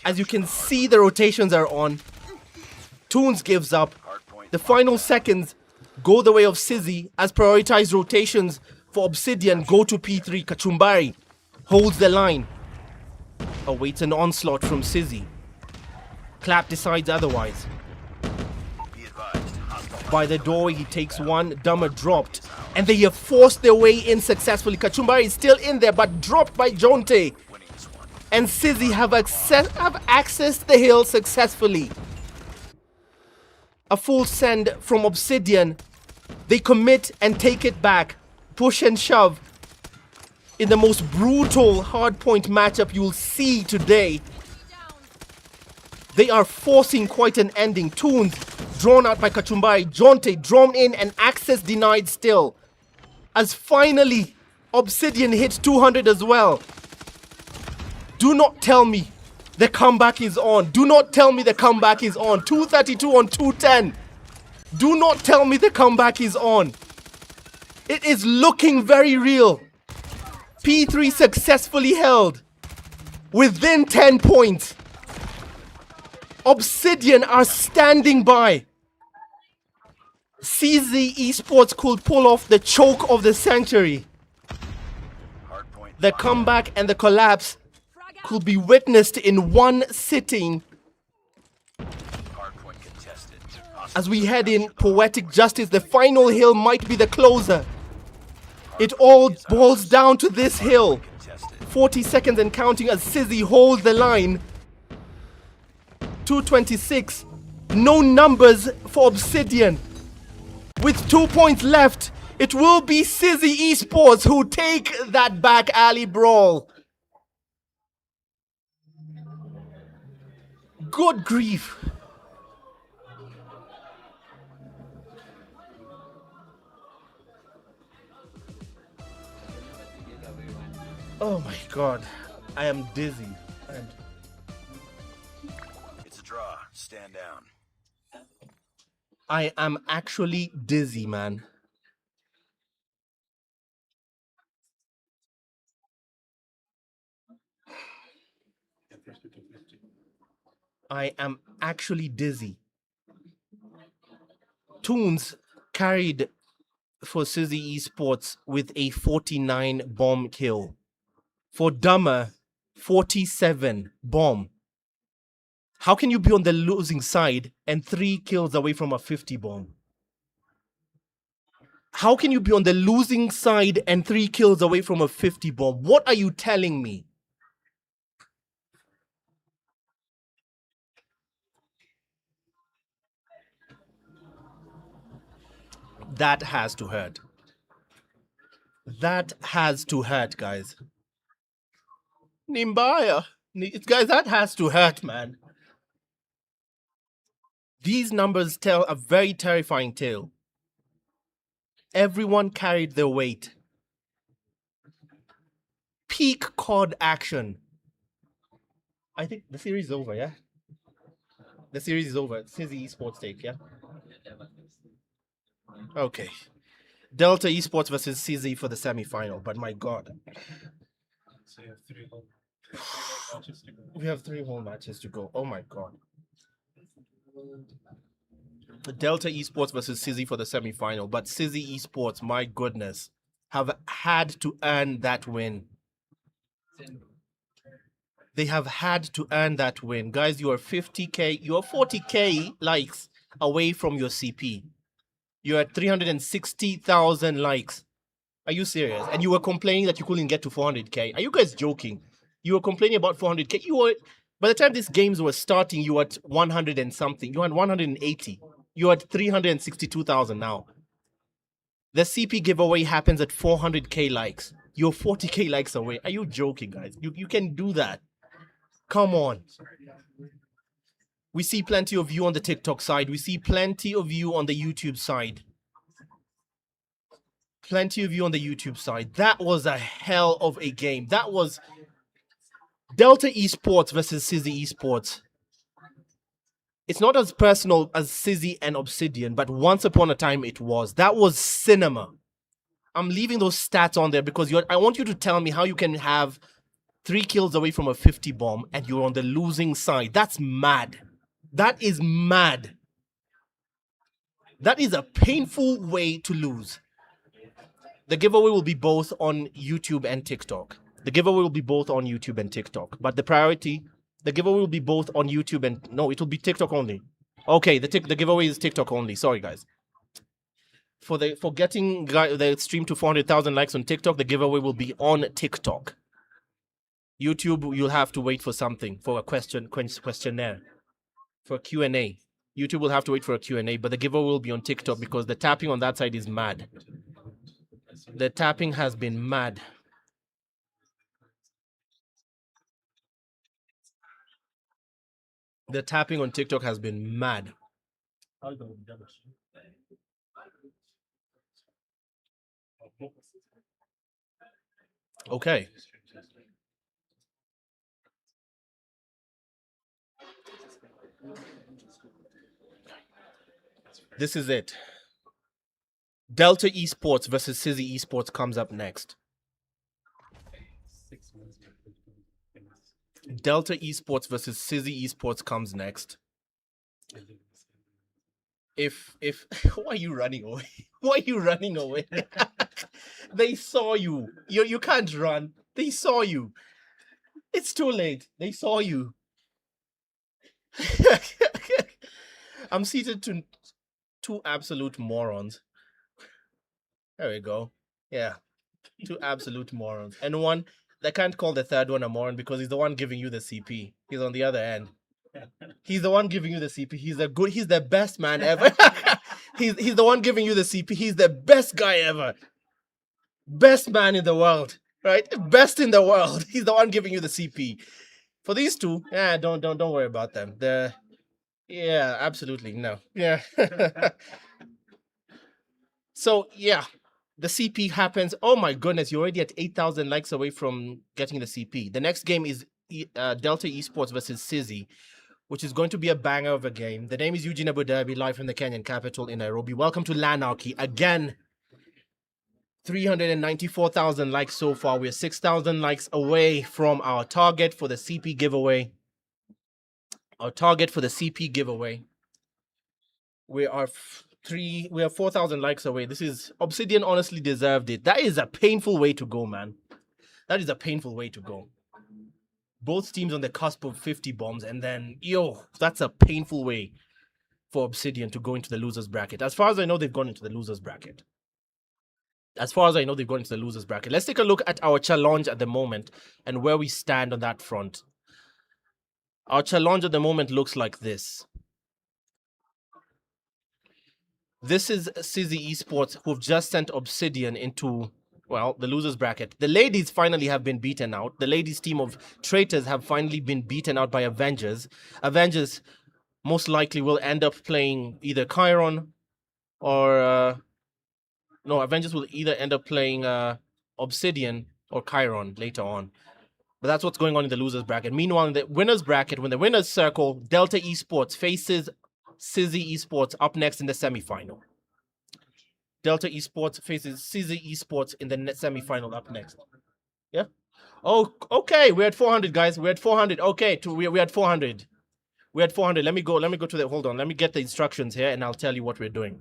As you can see, the rotations are on. Toons gives up. The final seconds go the way of Sizzy as prioritized rotations for Obsidian go to P3. Kachumbari holds the line. Awaits an onslaught from Sizzy. Clap decides otherwise. By the doorway, he takes one. Dummer dropped. And they have forced their way in successfully. Kachumbari is still in there, but dropped by Jonte. And Sizzy have accessed the hill successfully. A full send from Obsidian. They commit and take it back. Push and shove. In the most brutal hardpoint matchup you'll see today. They are forcing quite an ending. Toons drawn out by Kachumbari. Jonte drawn in and access denied still. As finally Obsidian hits 200 as well. Do not tell me the comeback is on. Do not tell me the comeback is on. 232 on 210. Do not tell me the comeback is on. It is looking very real. P3 successfully held within 10 points. Obsidian are standing by. Sizzy Esports could pull off the choke of the century. The comeback and the collapse could be witnessed in one sitting. As we head in poetic justice, the final hill might be the closer. It all boils down to this hill. 40 seconds and counting as Sizzy holds the line. 226. No numbers for Obsidian. With 2 points left, it will be Sizzy Esports who take that back alley brawl. Good grief. Oh my god, I am dizzy. It's a draw. Stand down. I am actually dizzy, man. I am actually dizzy. Toons carried for Sizzy Esports with a 49 bomb kill. For Dummer, 47 bomb. How can you be on the losing side and 3 kills away from a 50 bomb? How can you be on the losing side and 3 kills away from a 50 bomb? What are you telling me? That has to hurt. That has to hurt, guys. Nimbaya. Guys, that has to hurt, man. These numbers tell a very terrifying tale. Everyone carried their weight. Peak COD action. I think the series is over, yeah? The series is over. Sizzy Esports take, yeah? Okay. Delta Esports versus Sizzy for the semi-final, but my god. So you have 3 whole matches to go. We have 3 whole matches to go. Oh my god. Delta Esports versus Sizzy for the semi-final, but Sizzy Esports, my goodness, have had to earn that win. They have had to earn that win. Guys, you are 50k, you are 40k likes away from your CP. You're at 360,000 likes. Are you serious? And you were complaining that you couldn't get to 400k. Are you guys joking? You were complaining about 400k. You were, by the time these games were starting, you were at 100 and something. You had 180. You're at 362,000 now. The CP giveaway happens at 400k likes. You're 40k likes away. Are you joking, guys? You can do that. Come on. We see plenty of you on the TikTok side. We see plenty of you on the YouTube side. Plenty of you on the YouTube side. That was a hell of a game. That was Delta Esports versus Sizzy Esports. It's not as personal as Sizzy and Obsidian, but once upon a time it was. That was cinema. I'm leaving those stats on there because I want you to tell me how you can have 3 kills away from a 50 bomb and you're on the losing side. That's mad. That is mad. That is a painful way to lose. The giveaway will be both on YouTube and TikTok. The giveaway will be both on YouTube and TikTok. But the priority, the giveaway will be both on YouTube and... No, it will be TikTok only. Okay, the giveaway is TikTok only. Sorry, guys. For getting the stream to 400,000 likes on TikTok, the giveaway will be on TikTok. YouTube, you'll have to wait for something, for a questionnaire, for a Q&A. YouTube will have to wait for a Q&A, but the giveaway will be on TikTok because the tapping on that side is mad. The tapping has been mad. The tapping on TikTok has been mad. Okay. This is it. Delta Esports versus Sizzy Esports comes up next. Delta Esports versus Sizzy Esports comes next. Why are you running away? Why are you running away? They saw you. You can't run. They saw you. It's too late. They saw you. I'm seated to 2 absolute morons. There we go. Yeah. 2 absolute morons. And one, they can't call the third one a moron because he's the one giving you the CP. He's on the other end. He's the one giving you the CP. He's the best man ever. he's the one giving you the CP. He's the best guy ever. Best man in the world. Right? Best in the world. He's the one giving you the CP. For these 2, yeah, don't worry about them. Yeah, absolutely no. Yeah. So yeah, the CP happens. Oh my goodness, you're already at 8,000 likes away from getting the CP. The next game is Delta Esports versus Sizzy, which is going to be a banger of a game. The name is Eugene Abu Dhabi, live from the Kenyan capital in Nairobi. Welcome to Lanarchy. Again, 394,000 likes so far. We're 6,000 likes away from our target for the CP giveaway. Our target for the CP giveaway. We are We are 4,000 likes away. This is Obsidian honestly deserved it. That is a painful way to go, man. That is a painful way to go. Both teams on the cusp of 50 bombs, and then, that's a painful way for Obsidian to go into the losers bracket. As far as I know, they've gone into the losers bracket. Let's take a look at our challenge at the moment and where we stand on that front. Our challenge at the moment looks like this. This is Sizzy Esports, who've just sent Obsidian into, well, the losers bracket. The ladies finally have been beaten out. The ladies team of Traitors have finally been beaten out by Avengers. Avengers most likely will end up playing either Chiron or... no, Avengers will either end up playing Obsidian or Chiron later on. But that's what's going on in the losers bracket. Meanwhile, in the winners bracket, when the winners circle, Delta Esports faces Sizzy Esports up next in the semi-final. Delta Esports faces Sizzy Esports in the semi-final up next. Yeah? Oh, okay. We're at 400, guys. We're at 400. Okay, we're at 400. We're at 400. Let me go to the... Hold on. Let me get the instructions here, and I'll tell you what we're doing.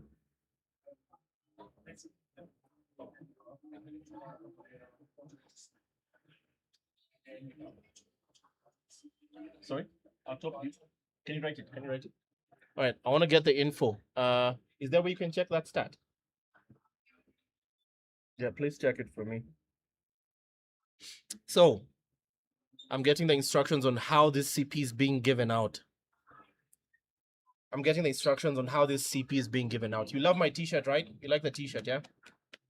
Sorry? I'll top you. Can you write it? All right. I want to get the info. Is there a way you can check that stat? Yeah, please check it for me. So, I'm getting the instructions on how this CP is being given out. You love my t-shirt, right? You like the t-shirt, yeah?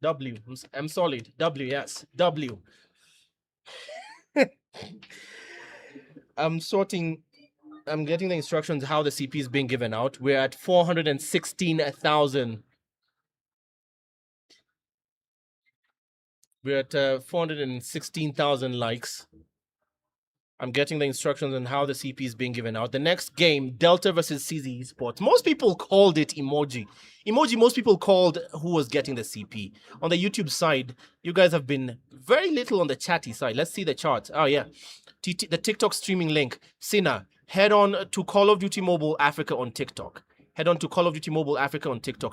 W. I'm solid. W, yes. W. I'm getting the instructions how the CP is being given out. We're at 416,000. We're at 416,000 likes. I'm getting the instructions on how the CP is being given out. The next game, Delta versus Sizzy Esports. Most people called it Emoji. Most people called who was getting the CP. On the YouTube side, you guys have been very little on the chatty side. Let's see the charts. Oh, yeah. The TikTok streaming link. Sina, head on to Call of Duty Mobile Africa on TikTok.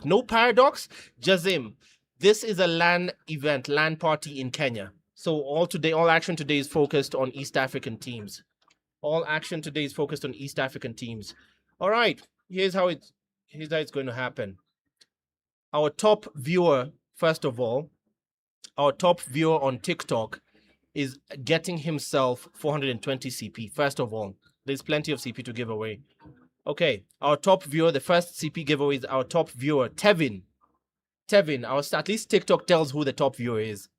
No paradox. Jazim, this is a LAN event, LAN party in Kenya. So all action today is focused on East African teams. All right, here's how it's going to happen. Our top viewer, first of all, on TikTok is getting himself 420 CP. First of all, there's plenty of CP to give away. Okay, our top viewer, the first CP giveaway is our top viewer, Tevin. At least TikTok tells who the top viewer is.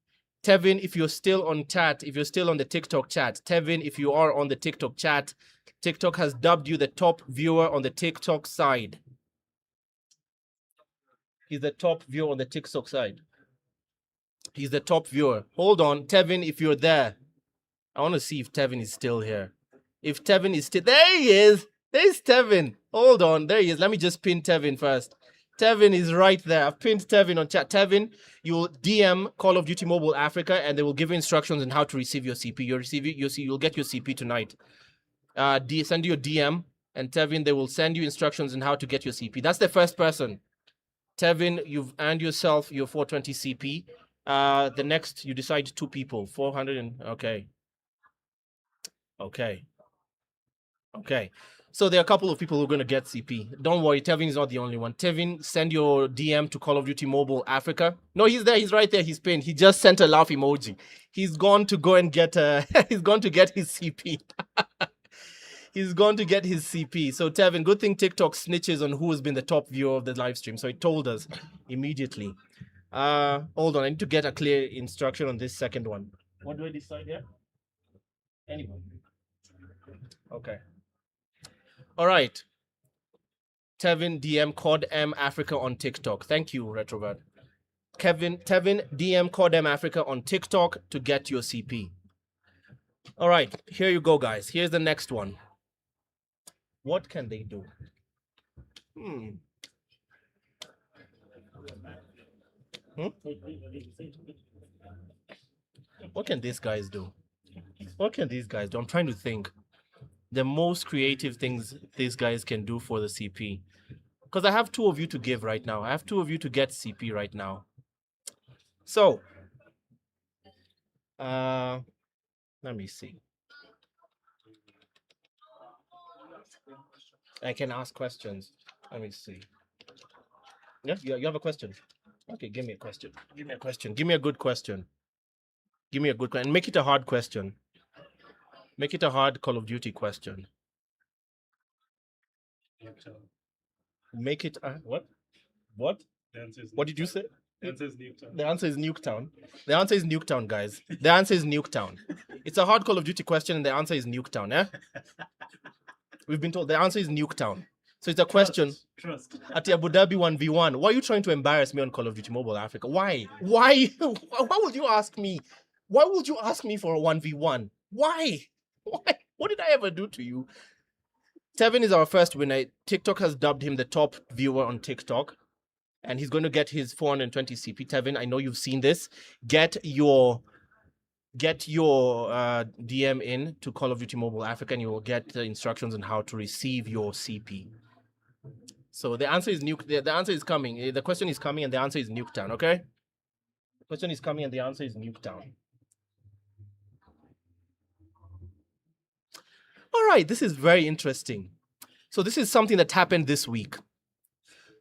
Tevin, if you're still on the TikTok chat, Tevin, if you are on the TikTok chat, TikTok has dubbed you the top viewer on the TikTok side. He's the top viewer on the TikTok side. He's the top viewer. Hold on, Tevin, if you're there. I want to see if Tevin is still here. If Tevin is still... There he is! There's Tevin. Hold on, there he is. Let me just pin Tevin first. Tevin is right there. I've pinned Tevin on chat. Tevin, you'll DM Call of Duty Mobile Africa and they will give you instructions on how to receive your CP. You'll get your CP tonight. Send you a DM and Tevin, they will send you instructions on how to get your CP. That's the first person. Tevin, you've earned yourself your 420 CP. The next, you decide 2 people. 400 and... Okay. So there are a couple of people who are going to get CP. Don't worry, Tevin is not the only one. Tevin, send your DM to Call of Duty Mobile Africa. No, he's there. He's right there. He's pinned. He just sent a laugh emoji. He's gone to go and get he's gone to get his CP. He's gone to get his CP. So Tevin, good thing TikTok snitches on who has been the top viewer of the live stream. So it told us immediately. Hold on. I need to get a clear instruction on this second one. What do I decide here? Anyone. Okay. All right. Tevin, DM COD M Africa on TikTok. Thank you, Retrobird. Tevin, DM COD M Africa on TikTok to get your CP. All right. Here you go, guys. Here's the next one. What can they do? What can these guys do? I'm trying to think. The most creative things these guys can do for the CP. Because I have two of you to give right now. I have two of you to get CP right now. So, let me see. I can ask questions. Let me see. Yeah, you have a question. Okay, give me a question. Give me a question. Give me a good question. Give me a good question. Make it a hard question. Make it a hard Call of Duty question. Make it what? What? What did you say? The answer is Nuketown. The answer is Nuketown. The answer is Nuketown, guys. The answer is Nuketown. It's a hard Call of Duty question, and the answer is Nuketown. Eh? We've been told the answer is Nuketown. So it's a question. Trust. At the Abu Dhabi 1v1, why are you trying to embarrass me on Call of Duty Mobile Africa? Why? Why? Why would you ask me? Why would you ask me for a 1v1? Why? Why? What did I ever do to you? Tevin is our first winner. TikTok has dubbed him the top viewer on TikTok. And he's going to get his 420 CP. Tevin, I know you've seen this. Get your DM in to Call of Duty Mobile Africa, and you will get the instructions on how to receive your CP. So the answer is the answer is coming. The question is coming, and the answer is Nuketown. Okay. The question is coming, and the answer is Nuketown. All right, this is very interesting. So this is something that happened this week.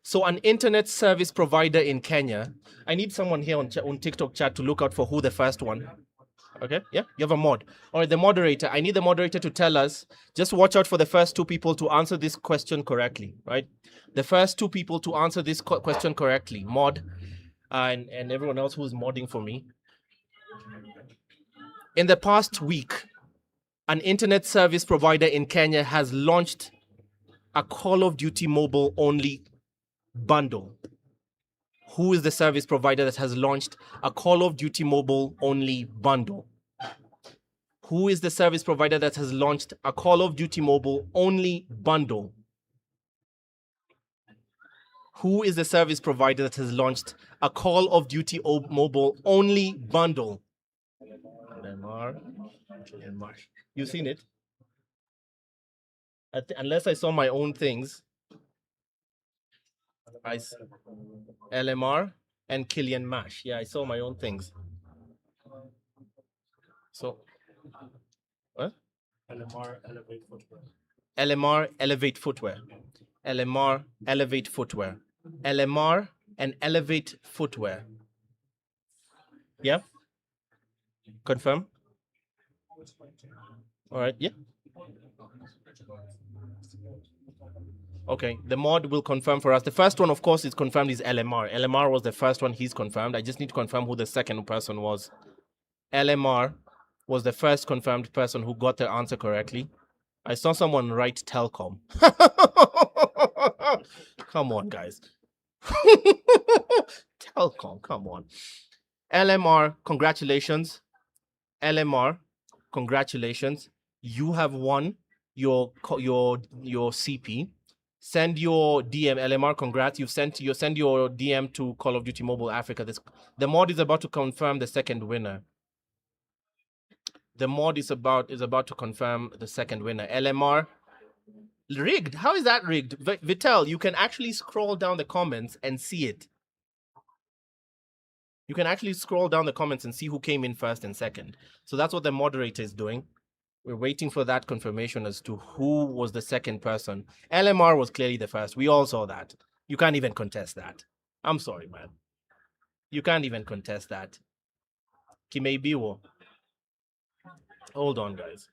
So an internet service provider in Kenya. I need someone here on TikTok chat to look out for who the first one. Okay, yeah, you have a mod. All right, the moderator. I need the moderator to tell us. Just watch out for the first two people to answer this question correctly, right? The first two people to answer this question correctly. Mod, and everyone else who's modding for me. In the past week, an internet service provider in Kenya has launched a Call of Duty Mobile only bundle. Who is the service provider that has launched a Call of Duty Mobile only bundle? Who is the service provider that has launched a Call of Duty Mobile only bundle? Who is the service provider that has launched a Call of Duty Mobile only bundle? LMR. You've seen it? Unless I saw my own things. LMR and Killian Mash. Yeah, I saw my own things. So, what? LMR Elevate Footwear. LMR Elevate Footwear. LMR Elevate Footwear. LMR and Elevate Footwear. Yeah? Confirm? All right, yeah. Okay, the mod will confirm for us. The first one, of course, is confirmed is LMR. LMR was the first one he's confirmed. I just need to confirm who the second person was. LMR was the first confirmed person who got the answer correctly. I saw someone write Telcom. Come on, guys. Telcom, come on. LMR, congratulations. LMR, congratulations. You have won your CP. Send your DM, LMR, congrats. You send your DM to Call of Duty Mobile Africa. The mod is about to confirm the second winner. The mod is about to confirm the second winner. LMR, rigged. How is that rigged? Vitel, you can actually scroll down the comments and see it. You can actually scroll down the comments and see who came in first and second. So that's what the moderator is doing. We're waiting for that confirmation as to who was the second person. LMR was clearly the first. We all saw that. You can't even contest that. I'm sorry, man. You can't even contest that. Kimeibiwo. Hold on, guys.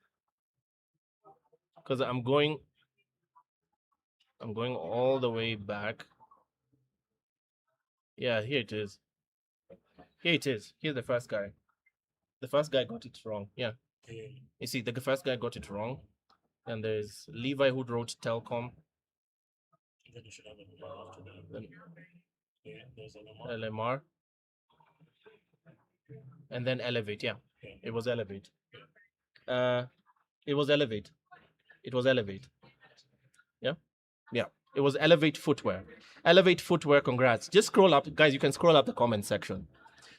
Because I'm going all the way back. Yeah, here it is. Here it is. Here's the first guy. The first guy got it wrong. Yeah. You see, the first guy got it wrong. And there's Levi who wrote Telcom. Then you should have LMR after that. Then There's LMR. LMR. And then Elevate. Yeah. It was Elevate. It was Elevate. It was Elevate. Yeah? Yeah. It was Elevate Footwear. Elevate Footwear, congrats. Just scroll up. Guys, you can scroll up the comment section.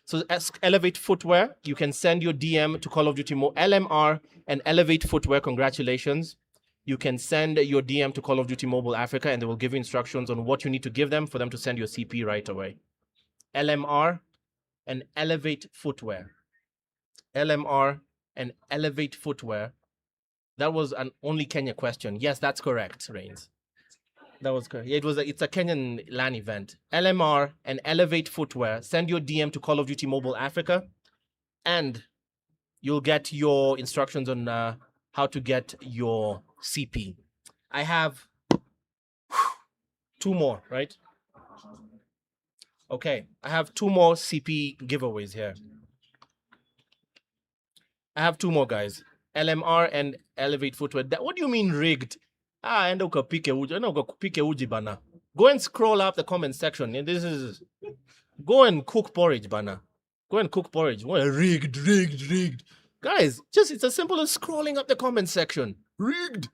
So Elevate Footwear, you can send your DM to Call of Duty LMR and Elevate Footwear, congratulations. you can send your DM to Call of Duty Mobile Africa and they will give you instructions on what you need to give them for them to send your CP right away. LMR and Elevate Footwear. LMR and Elevate Footwear. That was an only Kenya question. Yes, that's correct, Reigns. That was correct. Yeah, it's a Kenyan LAN event. LMR and Elevate Footwear. Send your DM to Call of Duty Mobile Africa and you'll get your instructions on how to get your CP. I have 2 more, right? Okay, I have 2 more CP giveaways here. I have 2 more, guys. LMR and Elevate Footwear. What do you mean rigged? Enda ukapike uji. Enda ukapike uji bana. Go and scroll up the comment section. And this is... Go and cook porridge, bana. Go and cook porridge. What rigged. Guys, it's as simple as scrolling up the comment section. Rigged.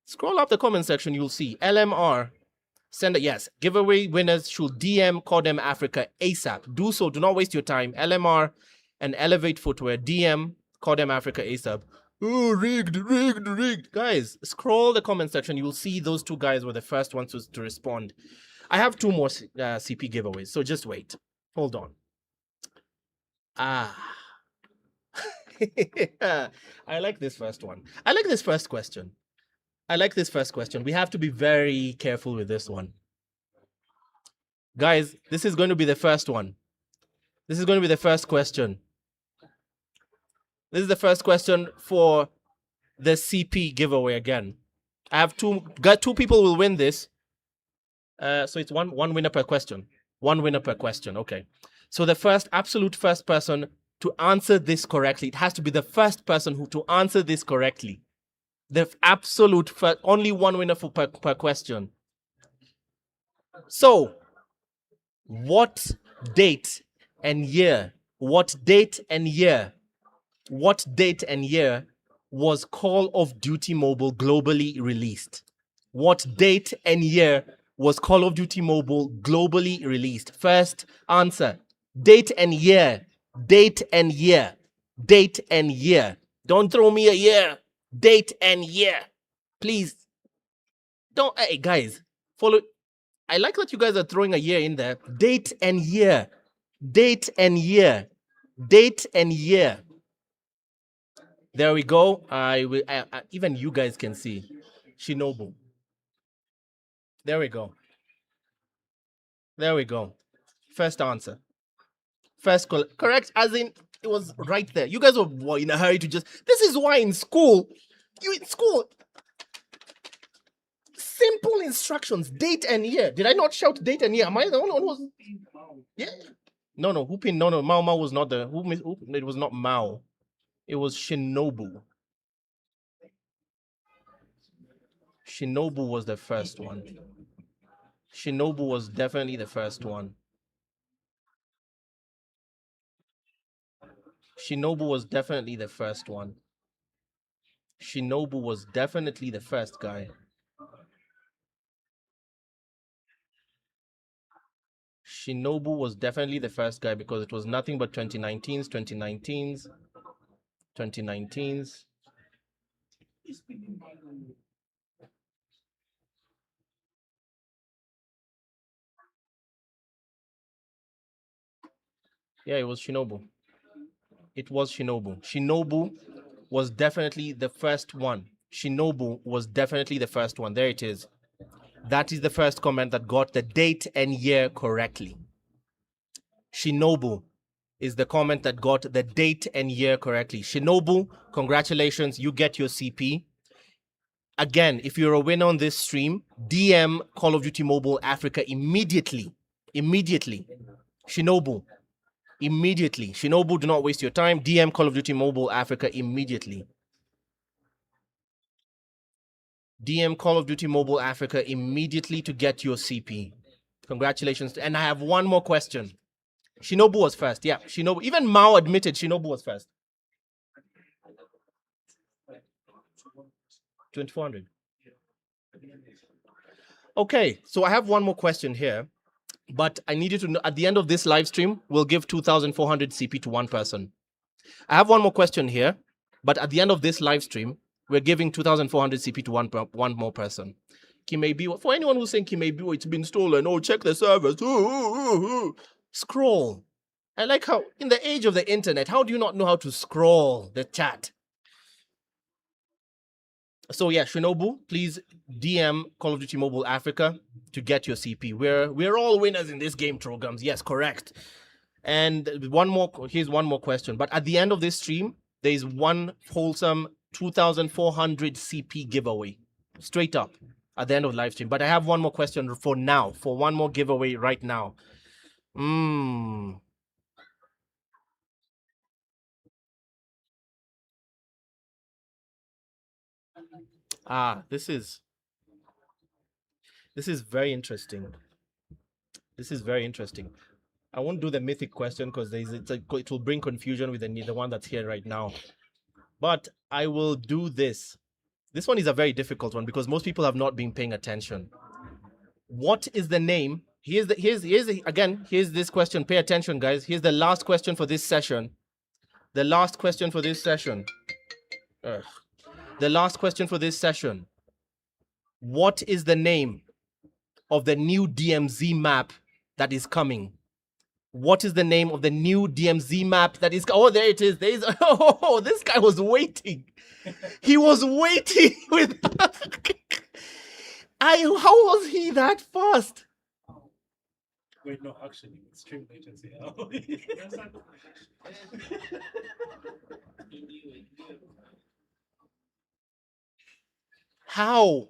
Scroll up the comment section, you'll see. LMR. Send it. Yes. Giveaway winners should DM CODEM Africa ASAP. Do so. Do not waste your time. LMR and Elevate Footwear. DM CODEM Africa ASAP. Oh, rigged. Guys, scroll the comment section. You will see those 2 guys were the first ones to respond. I have 2 more CP giveaways, so just wait. Hold on. I like this first one. I like this first question. We have to be very careful with this one. Guys, this is going to be the first one. This is going to be the first question. This is the first question for the CP giveaway again. I have 2 people will win this. So it's one winner per question. 1 winner per question. Okay. So the absolute first person to answer this correctly. It has to be the first person to answer this correctly. The absolute first, only 1 winner per question. So, what date and year was Call of Duty Mobile globally released? What date and year was Call of Duty Mobile globally released? First answer. Date and year. Don't throw me a year. Date and year. Please. Don't. Hey, guys. Follow. I like that you guys are throwing a year in there. Date and year. There we go. Even you guys can see. Shinobu. There we go. First answer. First correct, as in it was right there. You guys were in a hurry to just... This is why in school, simple instructions, date and year. Did I not shout date and year? Am I the only one who was... Yeah. No, who pinned? No, Mao was not the... It was not Mao. It was Shinobu. Shinobu was the first one. Shinobu was definitely the first one. Shinobu was definitely the first one. Shinobu was definitely the first guy. Shinobu was definitely the first guy because it was nothing but 2019s. Yeah, it was Shinobu. It was Shinobu. Shinobu was definitely the first one. Shinobu was definitely the first one. There it is. That is the first comment that got the date and year correctly. Shinobu is the comment that got the date and year correctly. Shinobu, congratulations. You get your CP. Again, if you're a winner on this stream, DM Call of Duty Mobile Africa immediately. Shinobu. Immediately. Shinobu, do not waste your time. DM Call of Duty Mobile Africa immediately. DM Call of Duty Mobile Africa immediately to get your CP. Congratulations. And I have 1 more question. Shinobu was first. Yeah, Shinobu. Even Mao admitted Shinobu was first. 2400. Okay, so I have 1 more question here. But I need you to know, at the end of this live stream, we'll give 2,400 CP to 1 person. I have 1 more question here, but at the end of this live stream, We're giving 2,400 CP to one more person. Kimebiwo, for anyone who's saying Kimebiwo, it's been stolen. Oh, check the servers. Scroll. I like how, in the age of the internet, how do you not know how to scroll the chat? So yeah, Shinobu, please DM Call of Duty Mobile Africa to get your CP. We're all winners in this game, Trogams. Yes, correct. And here's one more question. But at the end of this stream, there is one wholesome 2,400 CP giveaway. Straight up at the end of the live stream. But I have one more question for now, for one more giveaway right now. This is very interesting. This is very interesting. I won't do the mythic question because it will bring confusion with the one that's here right now. But I will do this. This one is a very difficult one because most people have not been paying attention. What is the name? Here's this question. Pay attention, guys. Here's the last question for this session. The last question for this session. The last question for this session. What is the name of the new DMZ map that is coming? What is the name of the new DMZ map that is... Oh, there it is. Oh, this guy was waiting. He was waiting with... How was he that fast? Wait, no, actually, it's stream latency. How?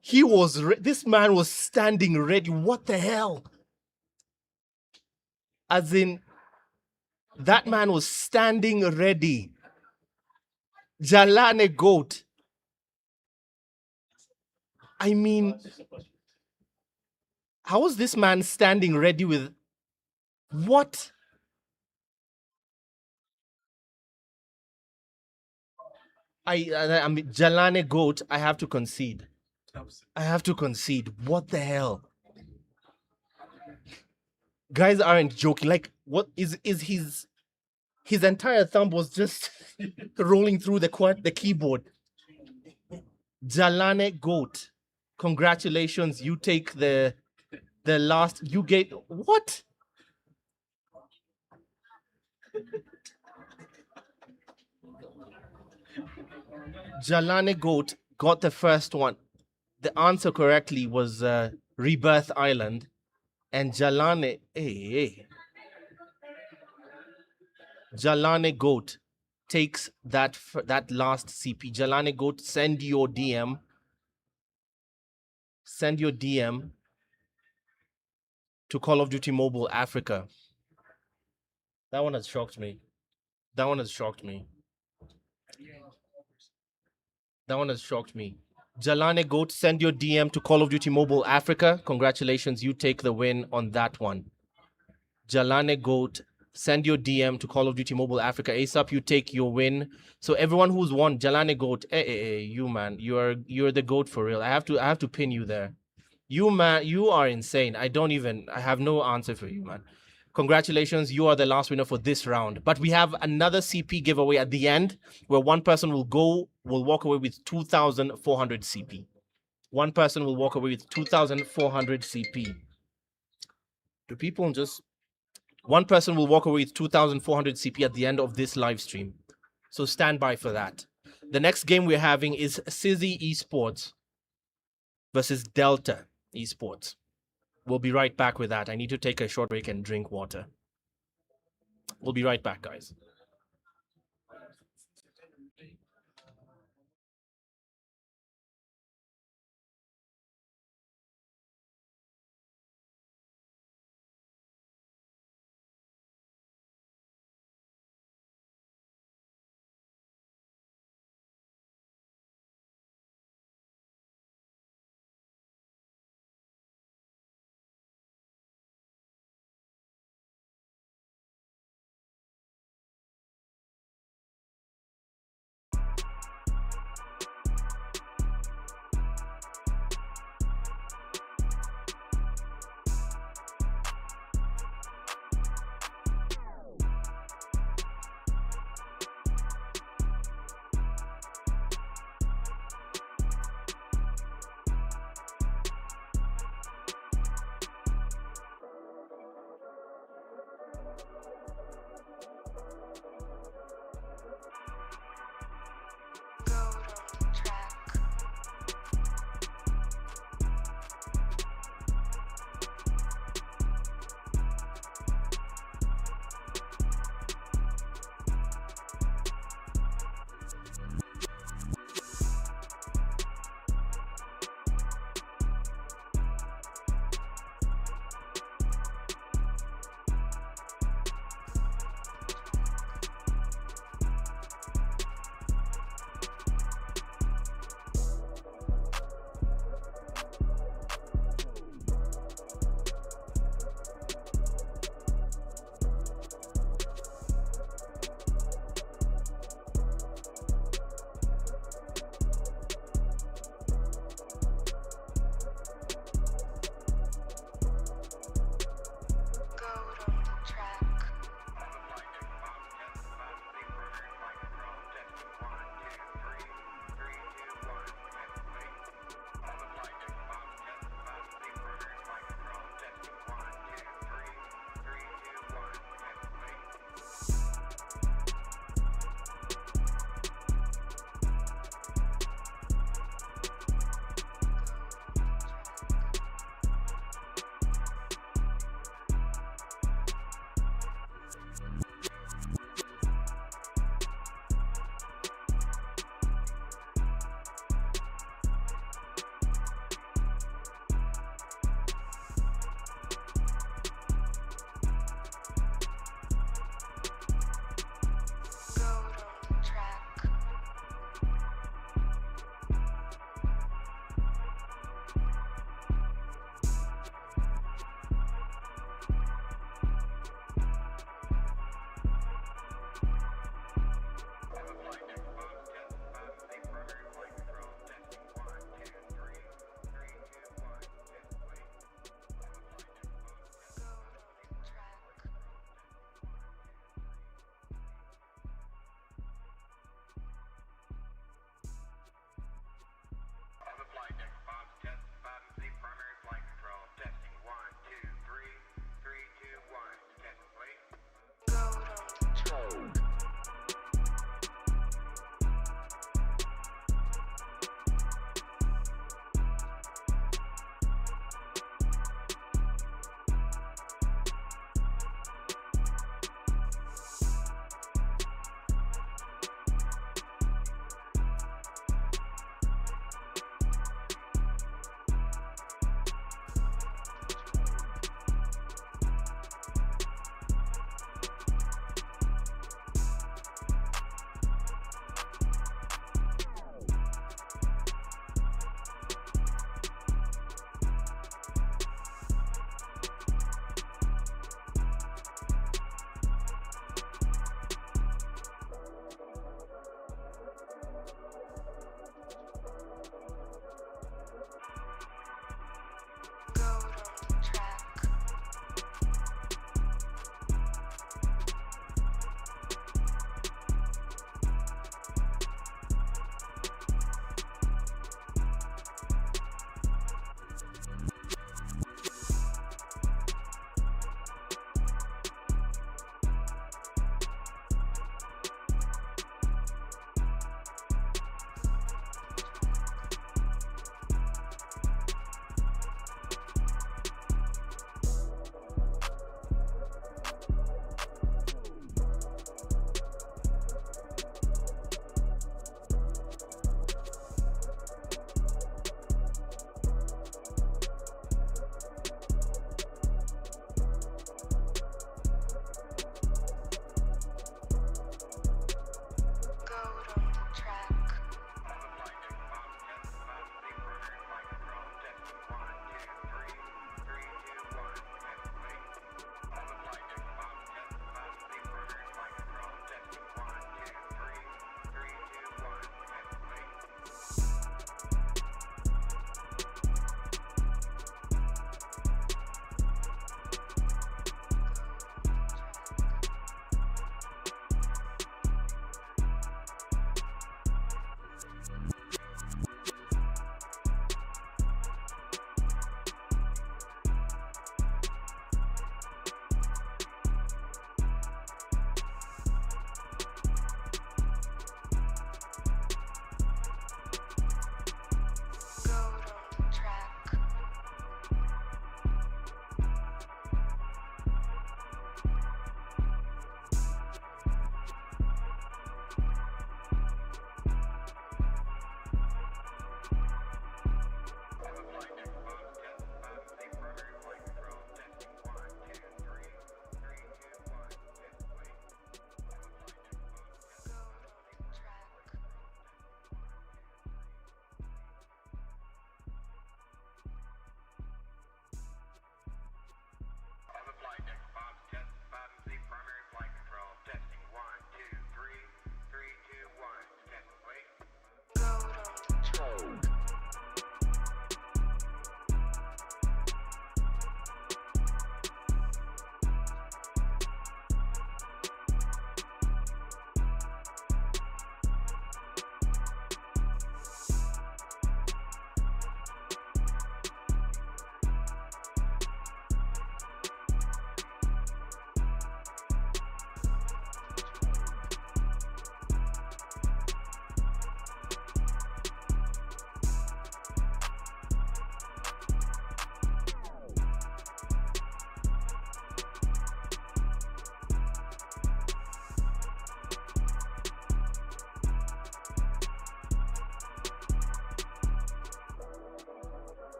He was... This man was standing ready. What the hell? As in, that man was standing ready. Jalane Goat. I mean, how was this man standing ready with what? I mean, Jalane Goat, I have to concede. I have to concede. What the hell? Guys aren't joking. Like, what is his entire thumb was just rolling through the keyboard. Jalane Goat. Congratulations, you take the last, you get, what? Jalane Goat got the first one. The answer correctly was Rebirth Island. And Jalane, Jalane Goat takes that last CP. Jalane Goat, send your DM. Send your DM to Call of Duty Mobile Africa. That one has shocked me. That one has shocked me. That one has shocked me. Jalane Goat, send your DM to Call of Duty Mobile Africa. Congratulations, you take the win on that one. Jalane Goat, send your DM to Call of Duty Mobile Africa. ASAP, you take your win. So everyone who's won, Jalane Goat, you man, you're the goat for real. I have to pin you there. You man, you are insane. I have no answer for you, man. Congratulations, you are the last winner for this round. But we have another CP giveaway at the end where one person will walk away with 2,400 CP. One person will walk away with 2,400 CP. Do people just... One person will walk away with 2,400 CP at the end of this live stream. So stand by for that. The next game we're having is Sizzy Esports versus Delta Esports. We'll be right back with that. I need to take a short break and drink water. We'll be right back, guys.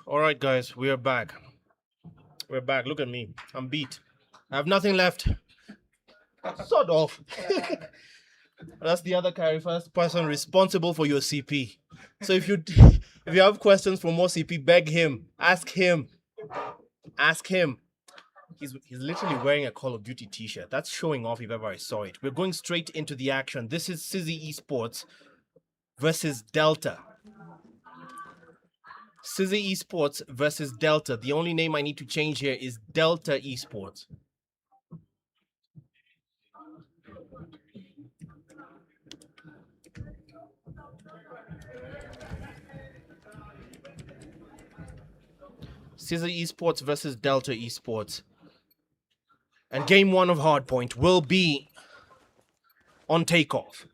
All right, guys, we are back. We're back. Look at me. I'm beat. I have nothing left. Sort of. That's the other first person responsible for your CP. So if you have questions for more CP, beg him. Ask him. Ask him. He's literally wearing a Call of Duty t-shirt. That's showing off if ever I saw it. We're going straight into the action. This is Sizzy Esports versus Delta. Sizzy Esports versus Delta. The only name I need to change here is Delta Esports. Sizzy Esports versus Delta Esports. And game 1 of Hardpoint will be on takeoff.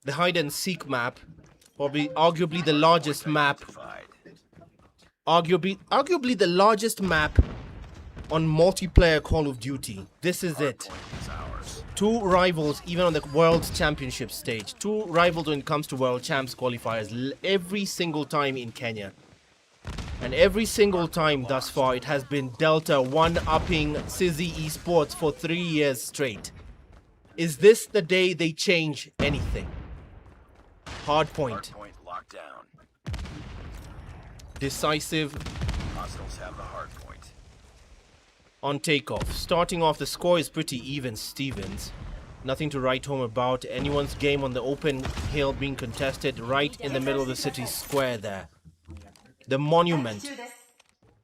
The hide and seek map, arguably the largest map. Arguably the largest map on multiplayer Call of Duty. This is it. Two rivals even on the World Championship stage. Two rivals when it comes to World Champs qualifiers every single time in Kenya. And every single time thus far it has been Delta one-upping Sizzy Esports for 3 years straight. Is this the day they change anything? Hardpoint. Hardpoint locked down. Decisive. Hostiles have the hardpoint. On takeoff. Starting off, the score is pretty even, Stevens. Nothing to write home about. Anyone's game on the open hill being contested right in the middle of the city square there. The Monument.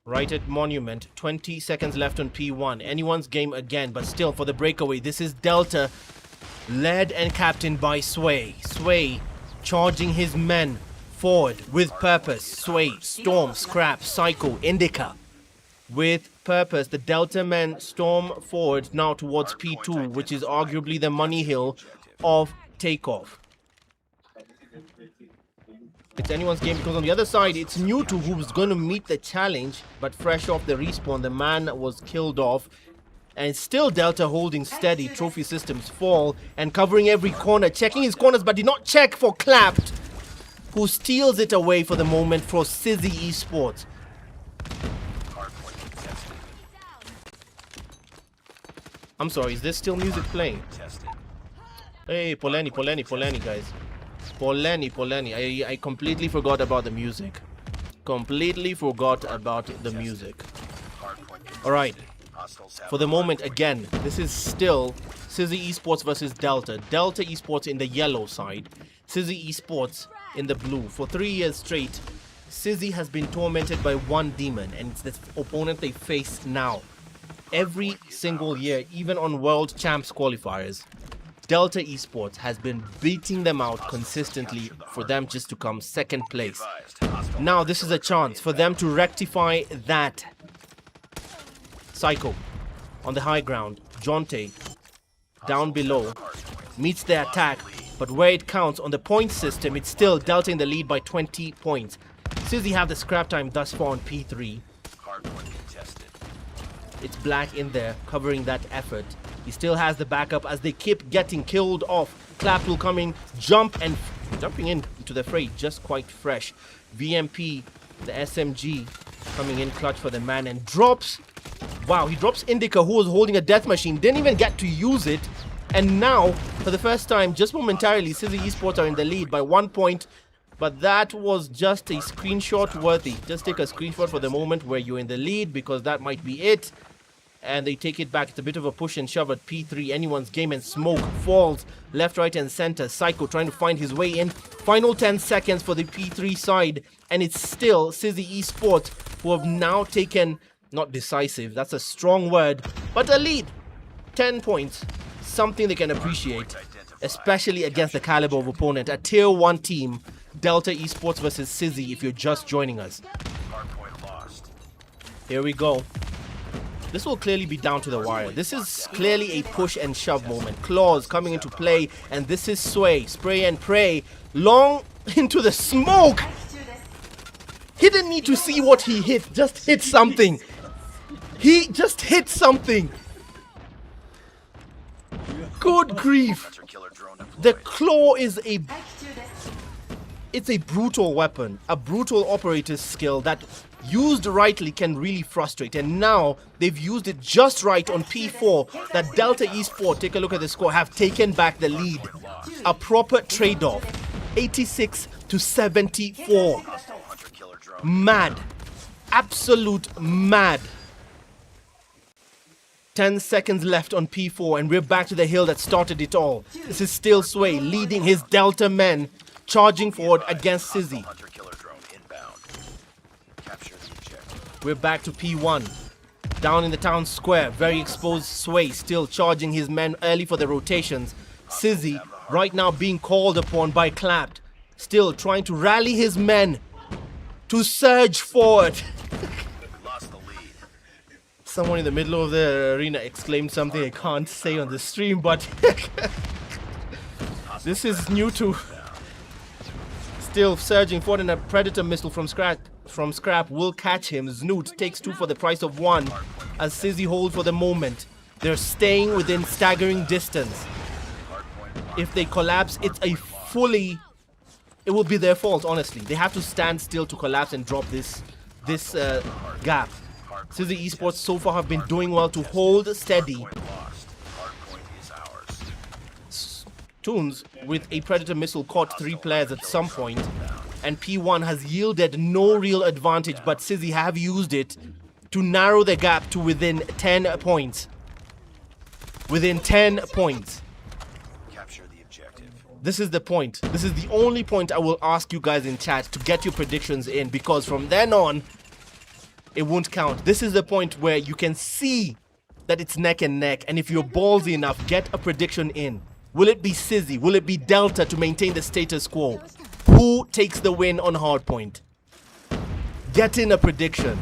Right at Monument. 20 seconds left on P1. Anyone's game again, but still for the breakaway. This is Delta, led and captained by Sway. Sway charging his men forward with purpose. Sway, Storm, Scrap, Psycho, Indica. With purpose, the Delta men storm forward now towards P2, which is arguably the money hill of takeoff. It's anyone's game because on the other side, it's Newtu who's going to meet the challenge, but fresh off the respawn, the man was killed off. And still Delta holding steady, trophy systems fall and covering every corner, checking his corners but did not check for Clapped, who steals it away for the moment for Sizzy Esports. I'm sorry, is there still music playing? Hey, Poleni, guys. Poleni. I completely forgot about the music. Completely forgot about the music. Alright. For the moment, again, this is still Sizzy Esports versus Delta. Delta Esports in the yellow side. Sizzy Esports in the blue. For 3 years straight, Sizzy has been tormented by one demon, and it's the opponent they face now. Every single year, even on World Champs qualifiers, Delta Esports has been beating them out consistently for them just to come second place. Now this is a chance for them to rectify that. Psycho on the high ground. Jonte down below meets the attack, but where it counts on the point system, it's still Delta in the lead by 20 points. Sizzy have the scrap time thus far on P3. It's Black in there covering that effort. He still has the backup as they keep getting killed off. Clap will come in, jumping into the fray just quite fresh. VMP, the SMG, coming in clutch for the man and drops. Wow, he drops Indica, who was holding a death machine, didn't even get to use it. And now, for the first time, just momentarily, Sizzy Esports are in the lead by 1 point. But that was just a screenshot worthy. Just take a screenshot for the moment where you're in the lead, because that might be it. And they take it back. It's a bit of a push and shove at P3. Anyone's game, and smoke falls left, right, and center. Psycho trying to find his way in. Final 10 seconds for the P3 side. And it's still Sizzy Esports who have now taken, not decisive, that's a strong word, but a lead. 10 points. Something they can appreciate, especially against the caliber of opponent. A tier 1 team. Delta Esports versus Sizzy if you're just joining us. Here we go. This will clearly be down to the wire. This is clearly a push and shove moment. Claws coming into play, and this is Sway. Spray and pray. Long into the smoke. He didn't need to see what he hit. Just hit something. He just hit something. Good grief. The claw is a... It's a brutal weapon, a brutal operator's skill that used rightly can really frustrate. And now they've used it just right on P4 that Delta Esport, take a look at the score, have taken back the lead. A proper trade-off. 86 to 74. Mad. Absolute mad. 10 seconds left on P4 and we're back to the hill that started it all. This is still Sway leading his Delta men, charging forward against Sizzy. We're back to P1. Down in the town square, very exposed Sway still charging his men early for the rotations. Sizzy right now being called upon by Clapped, still trying to rally his men to surge forward. Someone in the middle of the arena exclaimed something I can't say on the stream, but this is new to... Still surging forward, and a Predator missile from Scrap will catch him. Snoot takes 2 for the price of 1 as Sizzy holds for the moment. They're staying within staggering distance. If they collapse, it's a fully... It will be their fault, honestly. They have to stand still to collapse and drop this gap. Sizzy Esports so far have been doing well to hold steady. Toons with a Predator missile caught 3 players at some point, and P1 has yielded no real advantage, but Sizzy have used it to narrow the gap to within 10 points. Within 10 points. This is the point. This is the only point I will ask you guys in chat to get your predictions in, because from then on, it won't count. This is the point where you can see that it's neck and neck, and if you're ballsy enough, get a prediction in. Will it be Sizzy? Will it be Delta to maintain the status quo? Who takes the win on Hardpoint? Get in a prediction.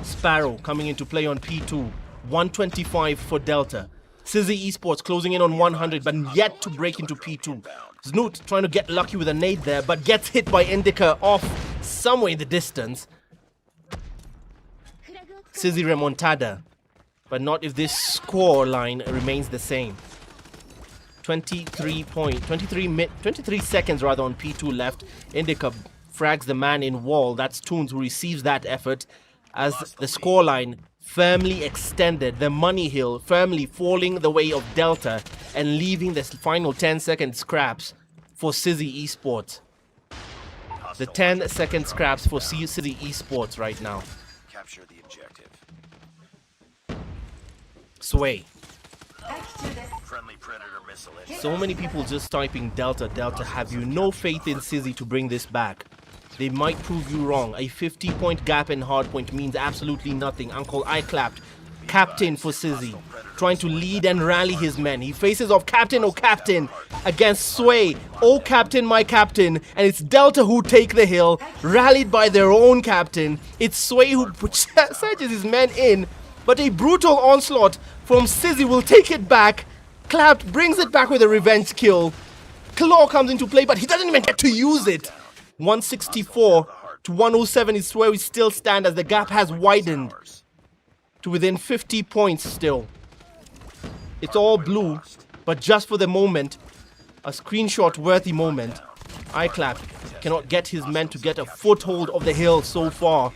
Sparrow coming into play on P2. 125 for Delta. Sizzy Esports closing in on 100, but yet to break into P2. Snoot trying to get lucky with a nade there, but gets hit by Indica off somewhere in the distance. Sizzy remontada, but not if this score line remains the same. 23 seconds rather on P2 left. Indica frags the man in wall. That's Toons who receives that effort as the scoreline firmly extended. The money hill firmly falling the way of Delta and leaving the final 10-second scraps for Sizzy Esports. The 10-second scraps for Sizzy Esports right now. Capture the objective. Sway. Friendly Predator missile in. So many people just typing Delta, Delta. Have you no faith in Sizzy to bring this back? They might prove you wrong. A 50-point gap in Hardpoint means absolutely nothing. Uncle I clapped. Captain for Sizzy, trying to lead and rally his men. He faces off Captain, oh Captain, against Sway. Oh Captain, my Captain. And it's Delta who take the hill, rallied by their own Captain. It's Sway who surges his men in, but a brutal onslaught from Sizzy will take it back. Clapped brings it back with a revenge kill. Claw comes into play, but he doesn't even get to use it. 164 to 107 is where we still stand as the gap has widened to within 50 points still. It's all blue, but just for the moment, a screenshot worthy moment. iClap cannot get his men to get a foothold of the hill so far.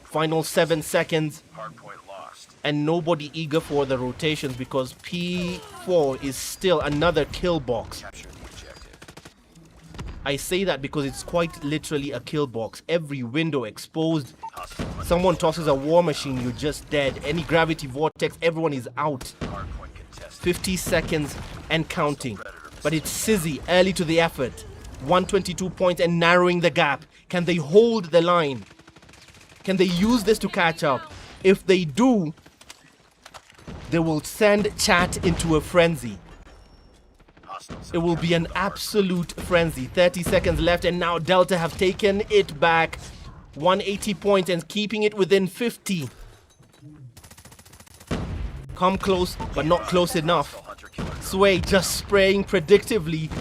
Final 7 seconds. And nobody eager for the rotations because P4 is still another kill box. I say that because it's quite literally a kill box. Every window exposed. Someone tosses a war machine, you're just dead. Any gravity vortex, everyone is out. 50 seconds and counting. But it's Sizzy early to the effort. 122 points and narrowing the gap. Can they hold the line? Can they use this to catch up? If they do, they will send chat into a frenzy. It will be an absolute frenzy. 30 seconds left and now Delta have taken it back. 180 points and keeping it within 50. Come close, but not close enough. Sway just spraying predictively,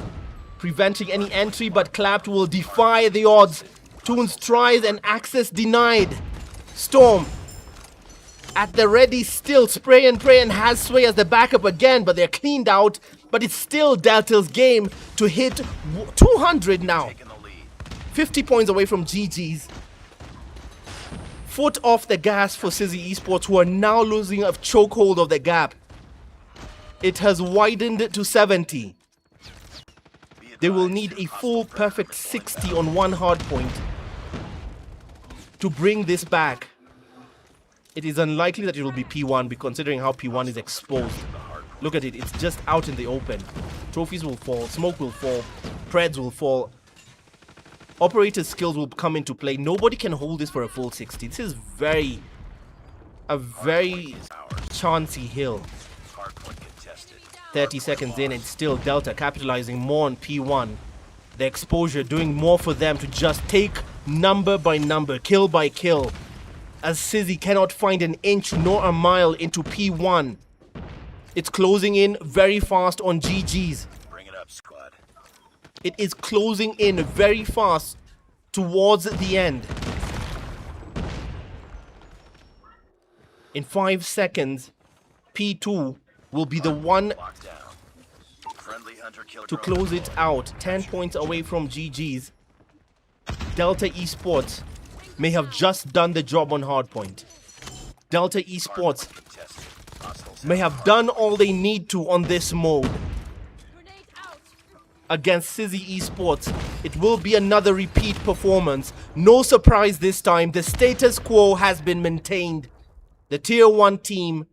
preventing any entry, but Clapped will defy the odds. Toons tries and access denied. Storm at the ready, still spray and pray, and has Sway as the backup again, but they're cleaned out. But it's still Delta's game to hit 200 now. Taking the lead. 50 points away from GG's. Foot off the gas for Sizzy Esports, who are now losing a chokehold of the gap. It has widened to 70. They will need a full perfect 60 on one hard point to bring this back. It is unlikely that it will be P1, considering how P1 is exposed. Look at it, it's just out in the open. Trophies will fall, smoke will fall, Preds will fall. Operator's skills will come into play. Nobody can hold this for a full 60. This is a very chancy hill. Hardpoint contested. 30 seconds in and still Delta capitalizing more on P1. The exposure doing more for them to just take number by number, kill by kill. As Sizzy cannot find an inch nor a mile into P1. It's closing in very fast on GG's. Bring it up, squad. It is closing in very fast towards the end. In 5 seconds, P2 will be the one Lockdown. Friendly hunter killer to drone. close it out. 10 points away from GG's. Delta Esports may have just done the job on Hardpoint. Delta Esports Contested. Hostiles may have done all they need to on this mode. Grenade out. Against Sizzy Esports, it will be another repeat performance. No surprise this time, the status quo has been maintained. The tier 1 team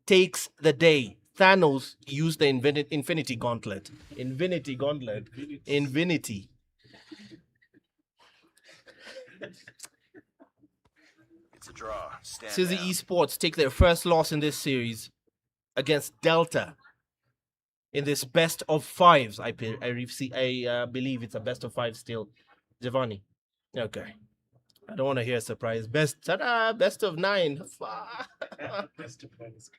takes the day. Thanos used the Infinity Gauntlet. Infinity Gauntlet. Infinity. It's a draw. Stand Sizzy down. Esports take their first loss in this series against Delta in this best of 5s. I believe it's a best of 5 still. Giovanni. Okay. I don't want to hear a surprise. Best of 9. Best of friends.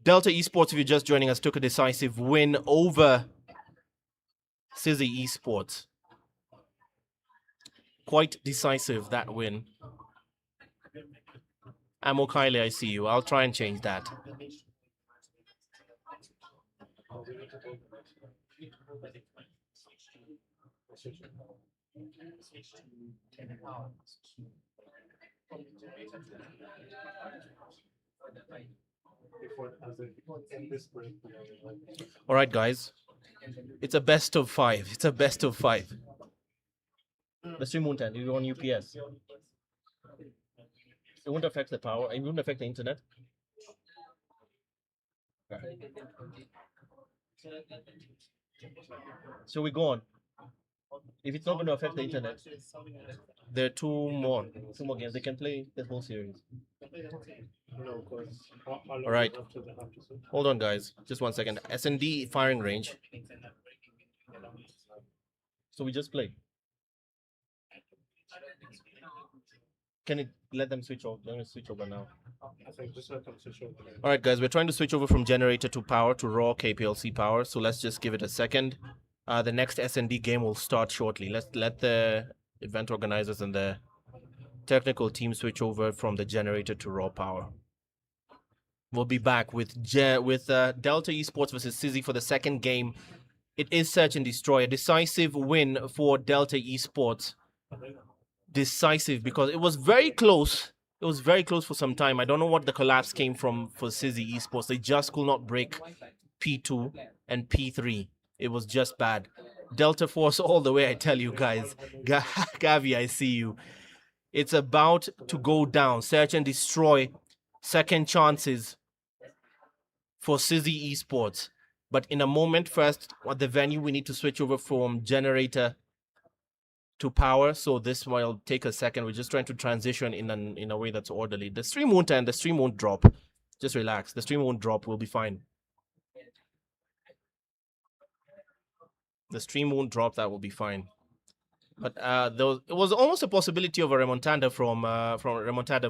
Delta Esports, if you're just joining us, took a decisive win over Sizzy Esports. Quite decisive, that win. Amo Kylie, I see you. I'll try and change that. All right, guys. It's a best of 5. It's a best of 5. The stream won't end. You're on UPS. It won't affect the power. It won't affect the internet. Okay. So we go on. If it's not going to affect the internet, there are two more games. They can play the whole series. All right. Hold on, guys. Just 1 second. S&D firing range. So we just play. Can it let them switch over? Let me switch over now. All right, guys. We're trying to switch over from generator to power to raw KPLC power. So let's just give it a second. The next S&D game will start shortly. Let's let the event organizers and the technical team switch over from the generator to raw power. We'll be back with Delta Esports versus Sizzy for the second game. It is Search and Destroy. A decisive win for Delta Esports. Decisive because it was very close. It was very close for some time. I don't know what the collapse came from for Sizzy Esports. They just could not break P2 and P3. It was just bad. Delta Force all the way, I tell you guys. Gavi, I see you. It's about to go down. Search and Destroy. Second chances for Sizzy Esports. But in a moment, first, at the venue, we need to switch over from generator to power. So this will take a second. We're just trying to transition in a way that's orderly. The stream won't end. The stream won't drop. Just relax. The stream won't drop. We'll be fine. The stream won't drop. That will be fine. But it was almost a possibility of a remontada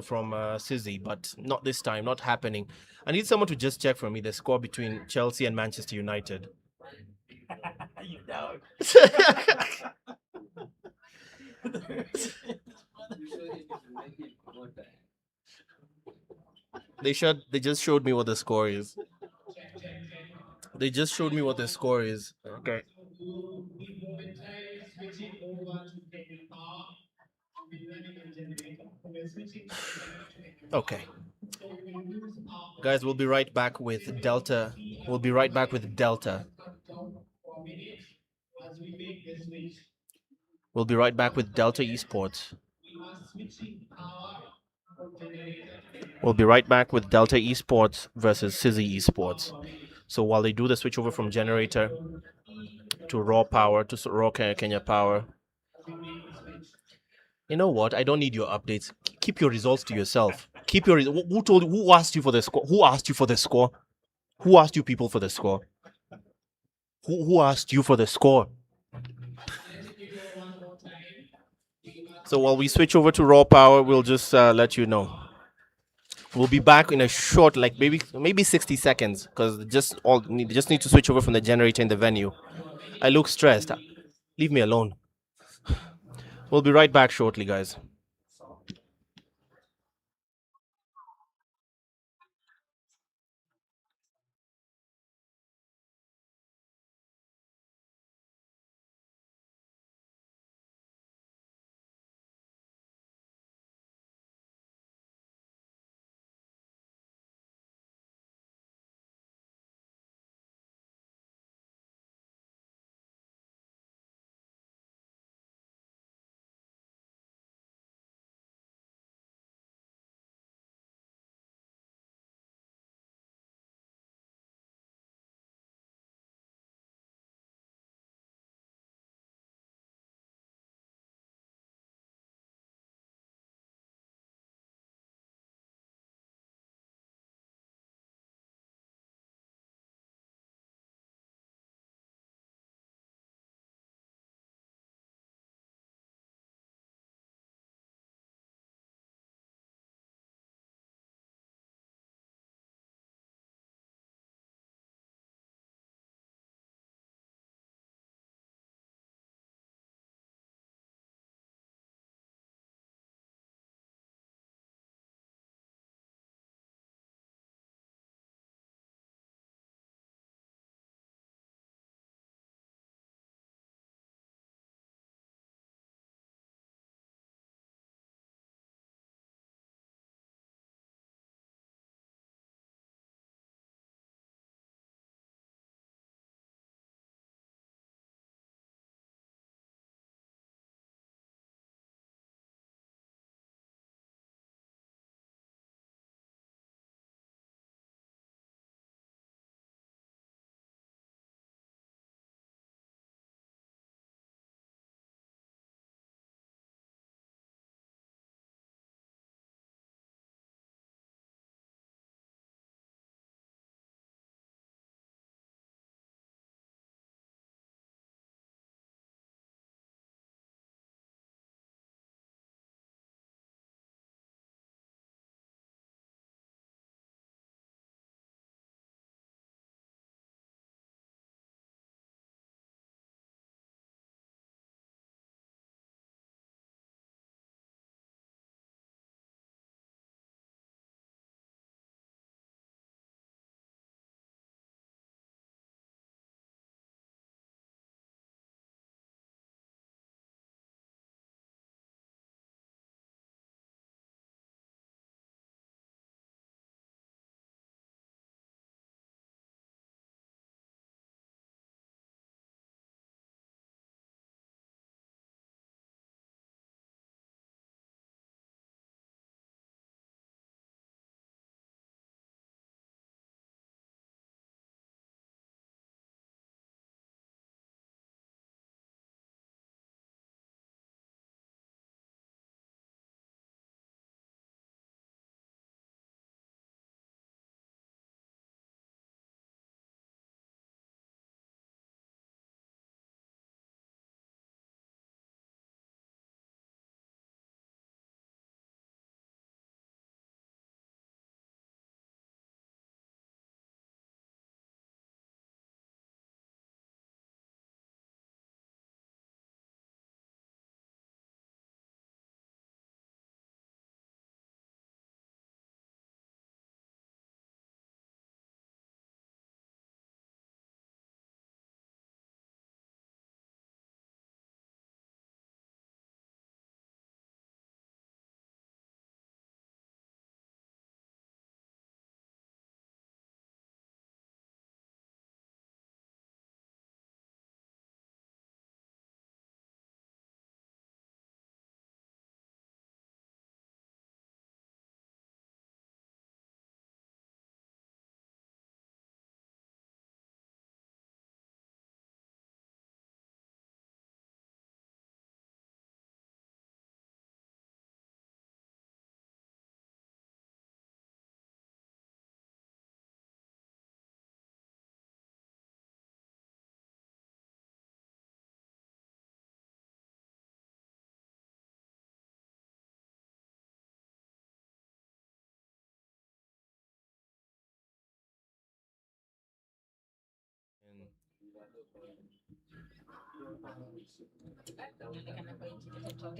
from Sizzy, but not this time. Not happening. I need someone to just check for me the score between Chelsea and Manchester United. You know. They just showed me what the score is. They just showed me what the score is. Okay. Okay. Guys, we'll be right back with Delta. We'll be right back with Delta. We'll be right back with Delta Esports. We'll be right back with Delta Esports versus Sizzy Esports. So while they do the switch over from generator to raw power to raw Kenya power, you know what? I don't need your updates. Keep your results to yourself. Keep your who told you? Who asked you for the score? Who asked you for the score? Who asked you people for the score? Who asked you for the score? So while we switch over to raw power, we'll just let you know. We'll be back in a short, like maybe 60 seconds, because just need to switch over from the generator in the venue. I look stressed. Leave me alone. We'll be right back shortly, guys.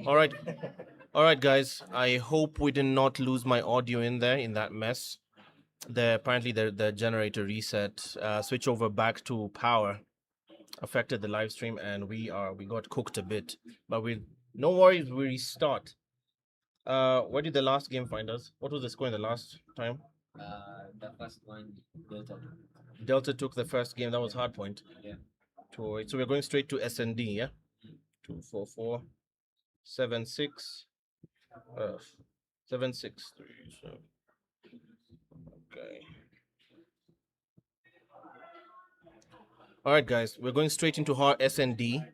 All right, guys. I hope we did not lose my audio in there in that mess. Apparently the generator reset, switch over back to power, affected the live stream, and we got cooked a bit. But no worries, we restart. Where did the last game find us? What was the score in the last time? The first one, Delta. Delta took the first game. That was Hardpoint. Yeah. 208. So we're going straight to SND, yeah? 244 76 763. So okay. All right, guys. We're going straight into SND.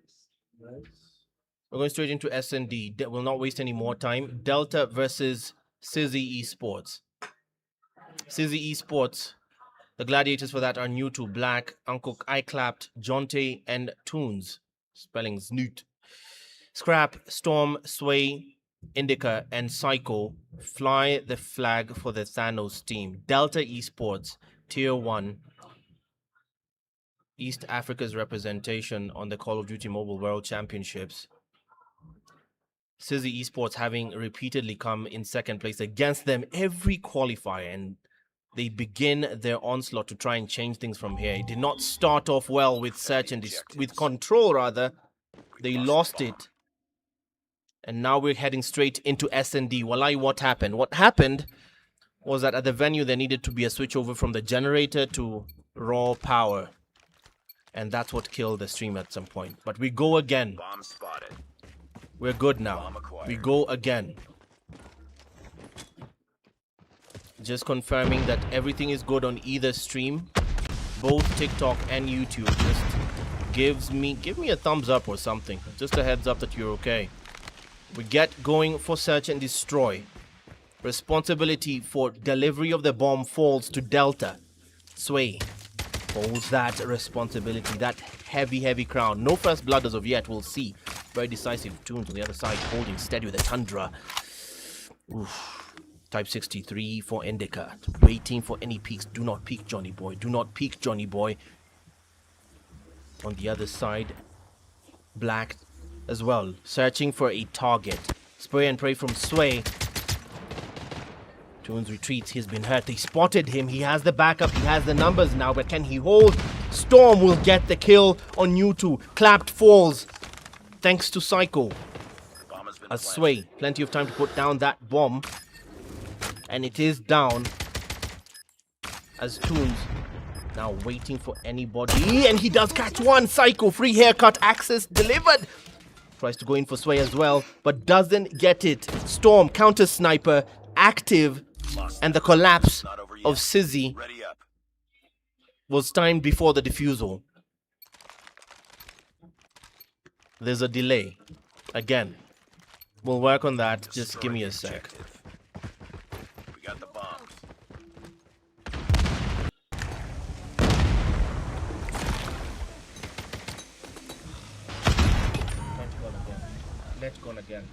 We're going straight into SND. We'll not waste any more time. Delta versus Sizzy Esports. Sizzy Esports. The gladiators for that are New to Black, Uncle I Clapped, Jonte, and Toons. Spelling Snoot. Scrap, Storm, Sway, Indica, and Psycho fly the flag for the Thanos team. Delta Esports, Tier 1. East Africa's representation on the Call of Duty Mobile World Championships. Sizzy Esports having repeatedly come in second place against them every qualifier, and they begin their onslaught to try and change things from here. It did not start off well with Search and with Control, rather. They lost it. And now we're heading straight into S&D. Walai, what happened? What happened was that at the venue there needed to be a switch over from the generator to raw power. And that's what killed the stream at some point. But we go again. Bomb spotted. We're good now. We go again. Just confirming that everything is good on either stream. Both TikTok and YouTube. Just give me a thumbs up or something. Just a heads up that you're okay. We get going for search and destroy. Responsibility for delivery of the bomb falls to Delta. Sway holds that responsibility, that heavy crown. No first blood as of yet, we'll see. Very decisive. Toons on the other side, holding steady with the Tundra. Oof. Type 63 for Indica. Waiting for any peeks. Do not peek, Johnny boy. Do not peek, Johnny boy. On the other side, Black as well. Searching for a target. Spray and pray from Sway. Toons retreats. He's been hurt. They spotted him. He has the backup. He has the numbers now. But can he hold? Storm will get the kill on U2. Clapped falls. Thanks to Psycho. A Sway. Plenty of time to put down that bomb. And it is down. As Toons now waiting for anybody. And he does catch one. Psycho. Free haircut. Access delivered. Tries to go in for Sway as well. But doesn't get it. Storm. Counter sniper. Active. And the collapse of Sizzy was timed before the defusal. There's a delay. Again. We'll work on that. Just give me a sec. We got the bombs. Let's go again.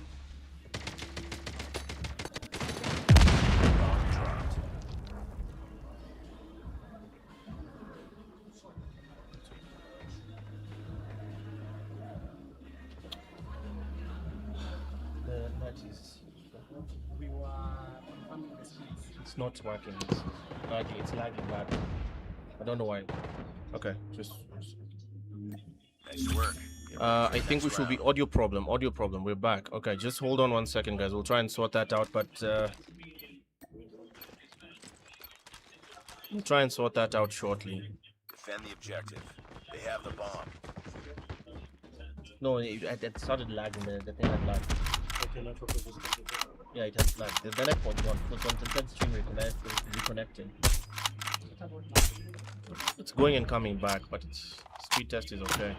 It's not working. It's lagging bad. I don't know why. Okay, just. Nice work. I think we should be audio problem. We're back. Okay, just hold on 1 second, guys. We'll try and sort that out, but we'll try and sort that out shortly. Defend the objective. They have the bomb. No, it started lagging. The thing had lagged. Yeah, it has lagged. The net was gone. It was on the stream reconnecting. It's going and coming back, but its speed test is okay.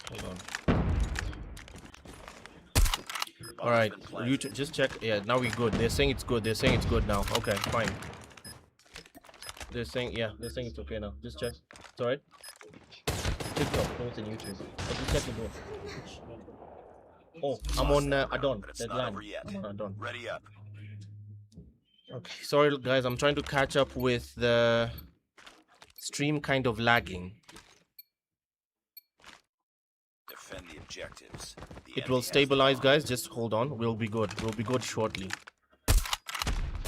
Hold on. Alright, you just check. Yeah, now we're good. They're saying it's good. They're saying it's good now. Okay, fine. They're saying it's okay now. Just check. It's alright. TikTok, no, it's in YouTube. But just check the door. Oh, I'm on Adon. It's not over yet. I'm on Adon. Ready up. Okay, sorry guys, I'm trying to catch up with the Stream kind of lagging. Defend the objectives. The It will enemy has the stabilize, bomb. guys. Just hold on. We'll be good. We'll be good shortly.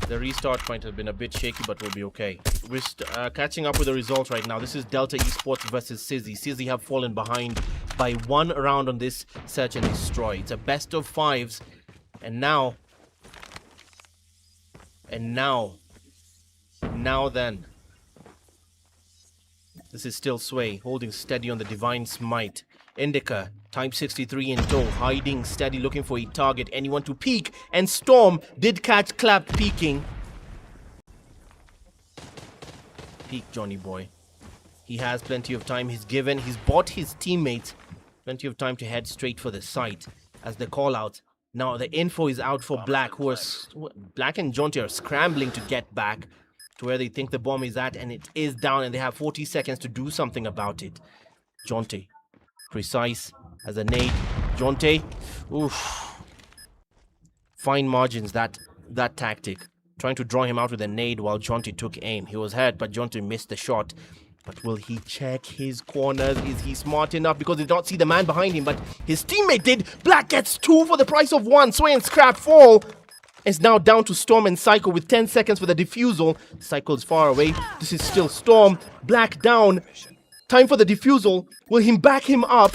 The restart might have been a bit shaky, but we'll be okay. We're catching up with the results right now. This is Delta Esports versus Sizzy. Sizzy have fallen behind by 1 round on this search and destroy. It's a best of 5s. And now then. This is still Sway, holding steady on the Divine Smite. Indica, Type 63 in tow, hiding steady, looking for a target, anyone to peek. And Storm did catch Clapped peeking. Peek, Johnny boy. He has plenty of time. He's bought his teammates plenty of time to head straight for the site. As the call out, now the info is out for Black, Black and Jonty are scrambling to get back to where they think the bomb is at, and it is down, and they have 40 seconds to do something about it. Jonty, precise as a nade. Jonty, oof. Fine margins, that tactic. Trying to draw him out with a nade while Jonty took aim. He was hurt, but Jonty missed the shot. But will he check his corners? Is he smart enough? Because he did not see the man behind him, but his teammate did. Black gets 2 for the price of 1. Sway and Scrap fall. It's now down to Storm and Psycho with 10 seconds for the defusal. Psycho is far away. This is still Storm. Black down. Time for the defusal. Will he back him up?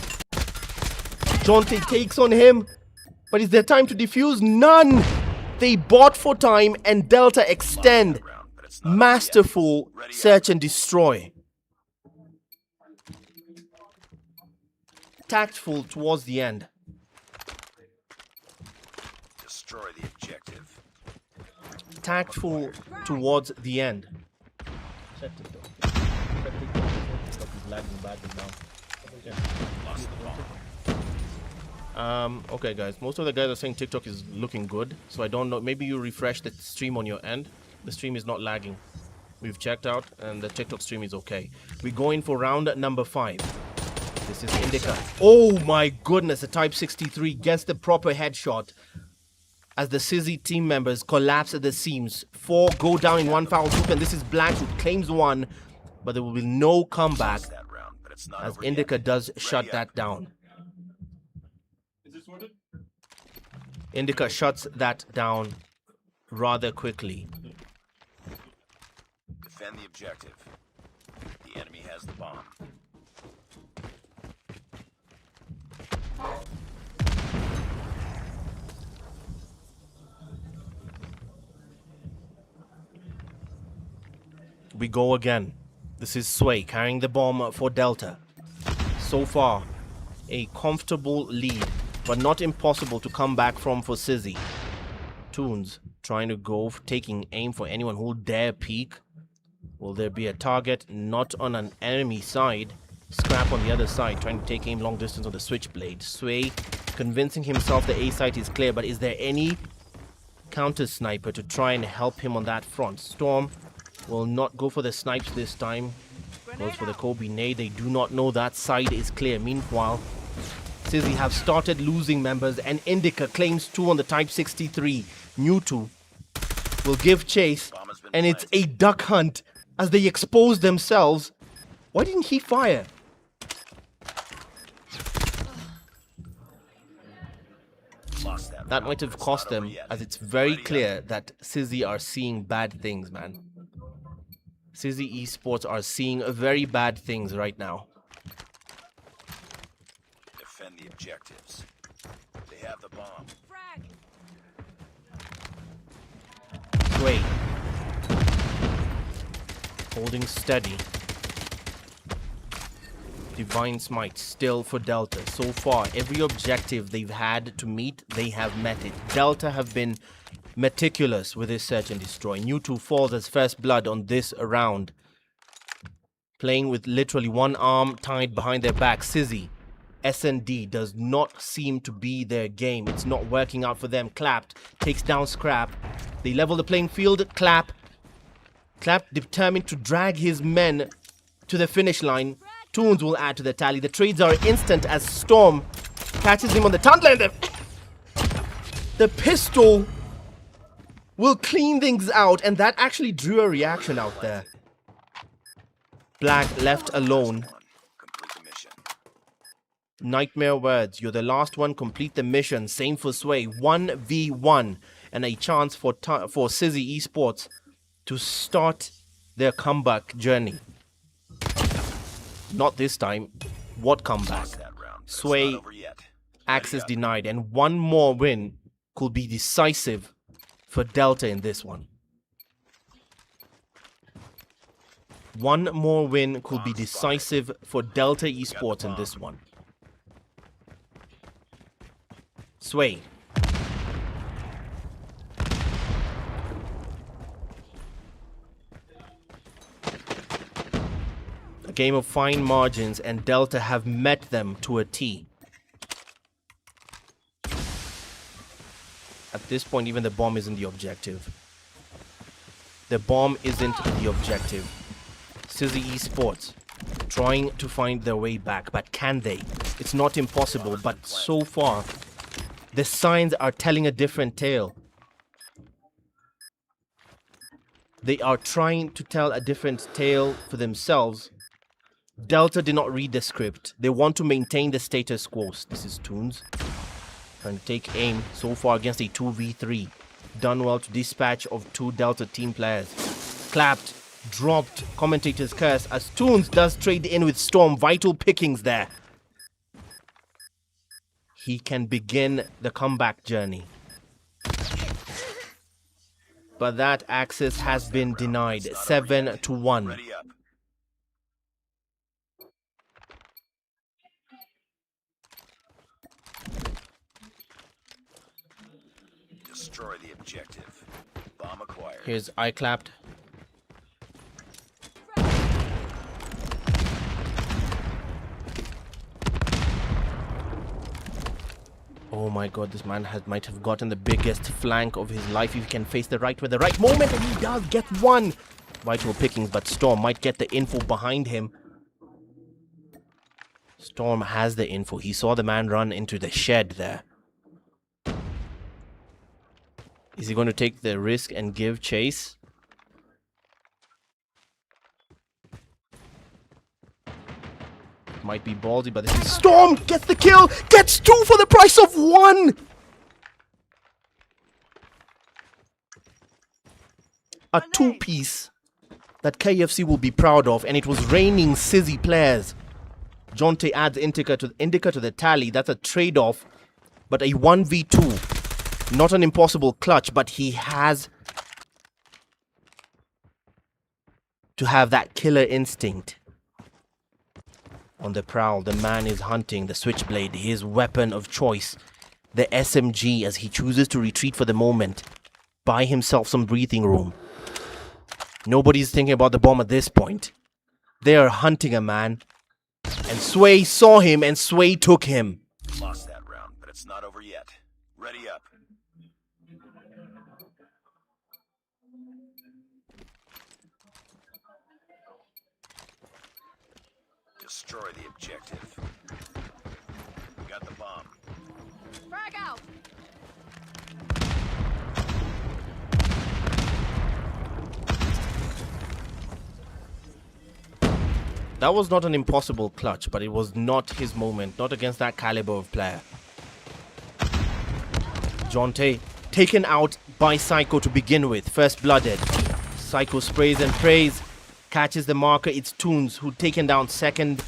Jonte takes on him. But is there time to defuse? None. They bought for time and Delta extend. Masterful search and destroy. Tactful towards the end. Destroy the objective. Tactful towards the end. Check TikTok. TikTok is lagging badly now. Lost the bomb. Okay guys, most of the guys are saying TikTok is looking good, so I don't know, maybe you refresh the stream on your end. The stream is not lagging. We've checked out and the TikTok stream is okay. We go in for round number 5. This is Indica. Oh my goodness, the Type 63 gets the proper headshot as the Sizzy team members collapse at the seams. 4 go down in one foul swoop, and this is Black who claims 1, but there will be no comeback That round, but it's not as over Indica yet. does shut Ready that up. down. Is it sorted? Indica shuts that down rather quickly. Defend the objective. The enemy has the bomb. We go again. This is Sway carrying the bomb for Delta. So far, a comfortable lead, but not impossible to come back from for Sizzy. Toons trying to go, taking aim for anyone who will dare peek. Will there be a target? Not on an enemy side. Scrap on the other side, trying to take aim long distance on the switchblade. Sway convincing himself the A site is clear, but is there any counter sniper to try and help him on that front? Storm will not go for the snipes this time. Goes for the Kobe nade. They do not know that side is clear. Meanwhile, Sizzy have started losing members, and Indica claims 2 on the Type 63. New 2 will give chase, and it's a duck hunt as they expose themselves. Why didn't he fire? Lost that That round, might but have it's cost not over them, yet. as it's very Ready up. clear that Sizzy are seeing bad things, man. Sizzy Esports are seeing very bad things right now. Defend the objectives. They have the bomb. Frag. Sway holding steady. Divine Smite still for Delta. So far, every objective they've had to meet, they have met it. Delta have been meticulous with this search and destroy. New 2 falls as first blood on this round. Playing with literally one arm tied behind their back. Sizzy, S&D does not seem to be their game. It's not working out for them. Clapped takes down Scrap. They level the playing field. Clap determined to drag his men to the finish line. Toons will add to the tally. The trades are instant as Storm catches him on the tunnel. The pistol will clean things out, and that actually drew a reaction out there. Black left alone. Complete the mission. Nightmare words. You're the last one. Complete the mission. Same for Sway. 1v1 and a chance for Sizzy Esports to start their comeback journey. Not this time. What comeback? Lost that round, but it's Sway, not over yet. access denied, and one more win could be decisive for Delta in this one. One more win could be decisive for Delta Esports in this one. Sway. A game of fine margins, and Delta have met them to a T. At this point, even the bomb isn't the objective. The bomb isn't the objective. Sizzy Esports trying to find their way back, but can they? It's not impossible, but so far, the signs are telling a different tale. They are trying to tell a different tale for themselves. Delta did not read the script. They want to maintain the status quo. This is Toons. Trying to take aim so far against a 2v3. Done well to dispatch of 2 Delta team players. Clapped, dropped, commentator's curse as Toons does trade in with Storm. Vital pickings there. He can begin the comeback journey. But that access has been denied. 7-1. Ready up. Destroy the objective. Bomb acquired. Here's I clapped. Oh my god, this man might have gotten the biggest flank of his life if he can face the right with the right moment, and he does get one. Vital pickings, but Storm might get the info behind him. Storm has the info. He saw the man run into the shed there. Is he going to take the risk and give chase? Might be ballsy, but this is Storm gets the kill, gets 2 for the price of 1. A 2-piece that KFC will be proud of, and it was raining Sizzy players. Jonte adds Indica to the tally. That's a trade-off, but a 1v2. Not an impossible clutch, but he has to have that killer instinct. On the prowl, the man is hunting the switchblade, his weapon of choice, the SMG, as he chooses to retreat for the moment. Buy himself some breathing room. Nobody's thinking about the bomb at this point. They are hunting a man. And Sway saw him, and Sway took him. Lost that round, but it's not over yet. Ready up. Destroy the objective. Got the bomb. Frag out. That was not an impossible clutch, but it was not his moment. Not against that caliber of player. Jonte taken out by Psycho to begin with. First blooded. Psycho sprays and prays. Catches the marker. It's Toons who taken down second.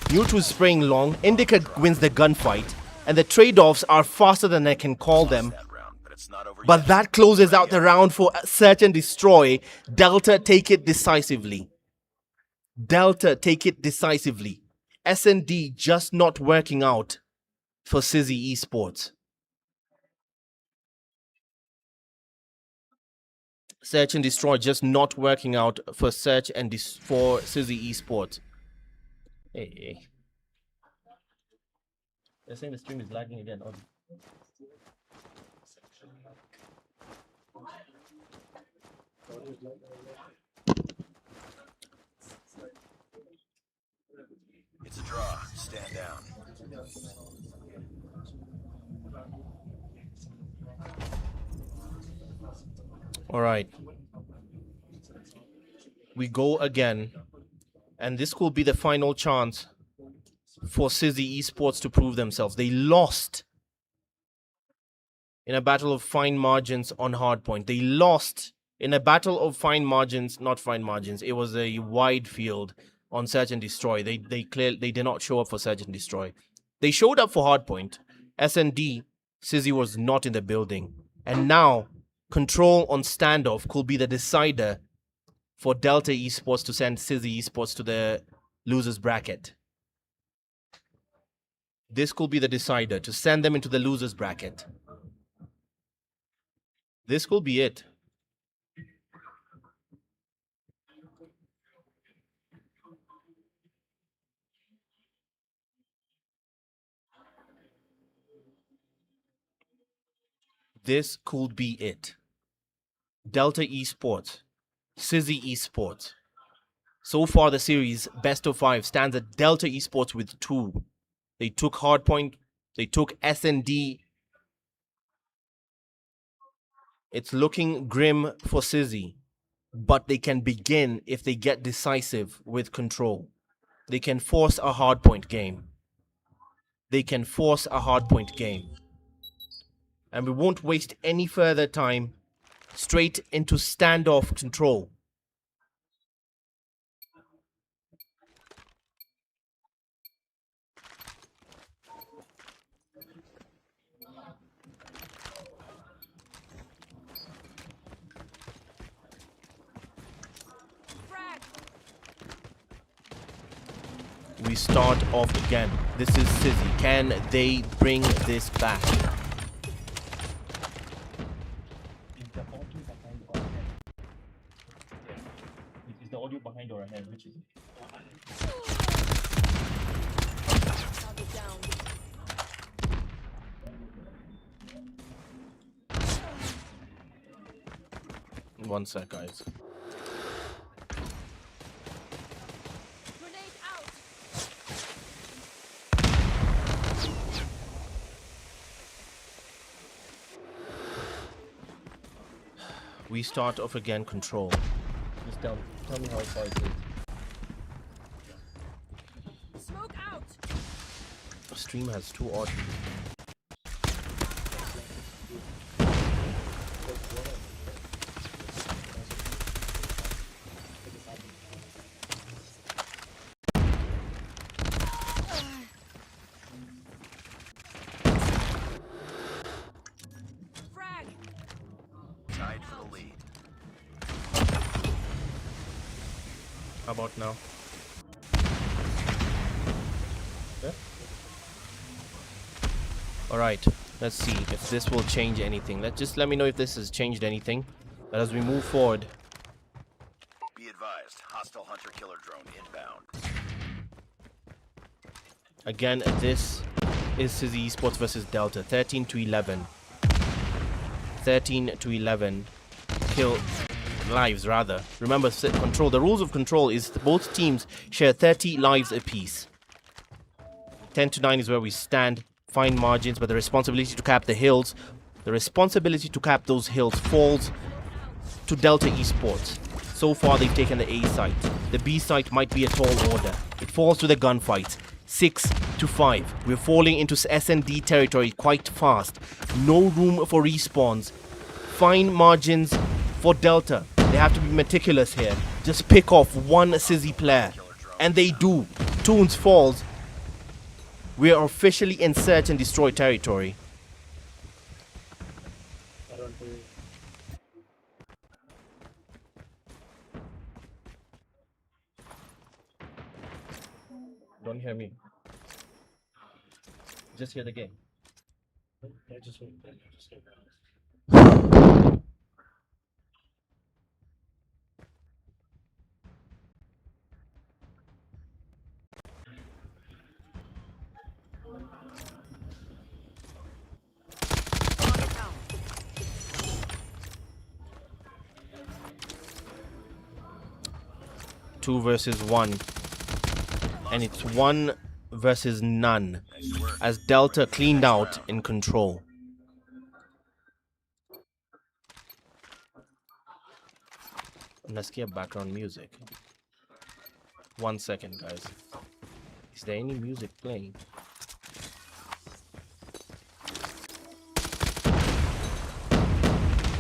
Mewtwo is spraying long. Indica wins the gunfight. And the trade-offs are faster than I can call them. But that closes out the round for Search and Destroy. Delta take it decisively. Delta take it decisively. S&D just not working out for Sizzy Esports. Search and Destroy just not working out for for Sizzy Esports. Hey. They're saying the stream is lagging again. It's a draw. Stand down. All right. We go again And this could be the final chance for Sizzy Esports to prove themselves. They lost in a battle of fine margins on Hardpoint. They lost in a battle of fine margins, not fine margins. It was a wide field on Search and Destroy. They did not show up for Search and Destroy. They showed up for Hardpoint. S&D, Sizzy was not in the building. And now, Control on standoff could be the decider for Delta Esports to send Sizzy Esports to the losers bracket. This could be the decider to send them into the losers bracket. This could be it. This could be it. Delta Esports, Sizzy Esports. So far the series, best of 5, stands at Delta Esports with 2. They took Hardpoint, they took S&D. It's looking grim for Sizzy, but they can begin if they get decisive with Control. They can force a Hardpoint game. They can force a Hardpoint game. And we won't waste any further time. Straight into standoff Control. We start off again. This is Sizzy. Can they bring this back? Is the audio behind or ahead? Which is it? Target down. 1 sec, guys. Grenade out. We start off again, Control. Just tell me how far it is. Smoke out. Stream has 2 audio. Frag. Tied for the lead. How about now? Yeah. Alright, let's see if this will change anything. Let me know if this has changed anything. But as we move forward, Be advised, hostile hunter-killer drone inbound. again, this is Sizzy Esports versus Delta. 13 to 11. 13 to 11. Kill lives, rather. Remember, Control. The rules of Control is both teams share 30 lives apiece. 10 to 9 is where we stand. Fine margins, but the responsibility to cap the hills, the responsibility to cap those hills falls to Delta Esports. So far, they've taken the A site. The B site might be a tall order. It falls to the gunfights. 6 to 5. We're falling into S&D territory quite fast. No room for respawns. Fine margins for Delta. They have to be meticulous here. Just pick off one Sizzy player. And they do. Toons falls. We are officially in Search and Destroy territory. I don't do it. Don't hear me. Just hear the game. I just wait. Just wait. Target down. 2 versus 1. And it's 1 versus none. As Delta cleaned out in Control. Let's get background music. 1 second, guys. Is there any music playing?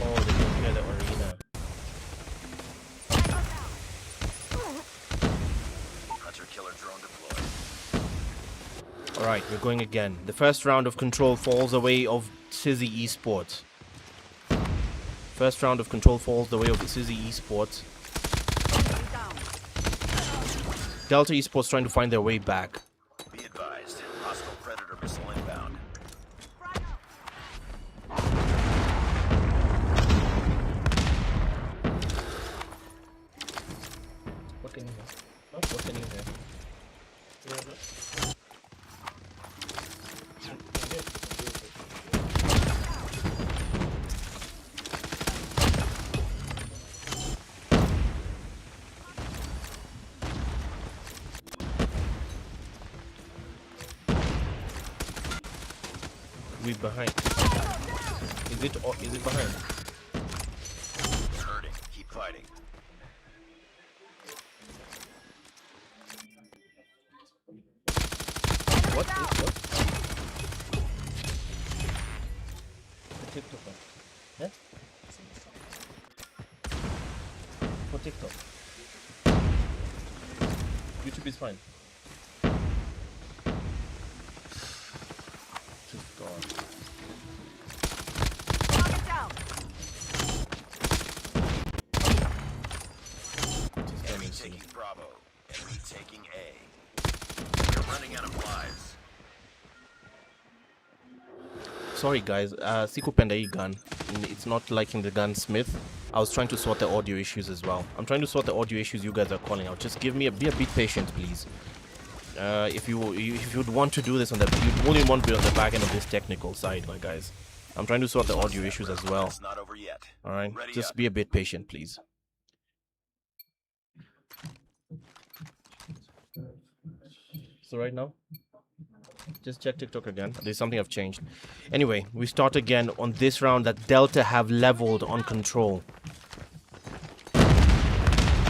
Oh, they can hear the arena. Hunter killer drone deployed. Alright, we're going again. The first round of control falls the way of Sizzy Esports. First round of control falls the way of Sizzy Esports. Delta Esports trying to find their way back. Be advised, hostile predator missile inbound. What can you hear? What can you hear? We behind. Is it behind? It's hurting. Keep fighting. What is what? The TikToker. Yeah? For TikTok. YouTube is fine. Just God. Just Enemy let me see. taking Bravo. Enemy taking A. You're running out of lives. Sorry guys, Sikupenda hii gun. It's not liking the gunsmith. I was trying to sort the audio issues as well. I'm trying to sort the audio issues you guys are calling out. Just be a bit patient, please. If you'd want to do this you'd only want to be on the back end of this technical side, my guys. I'm trying to sort the audio issues as well. It's not over yet. All right, Ready just up. be a bit patient, please. So right now, just check TikTok again. There's something I've changed. Anyway, we start again on this round that Delta have leveled on control.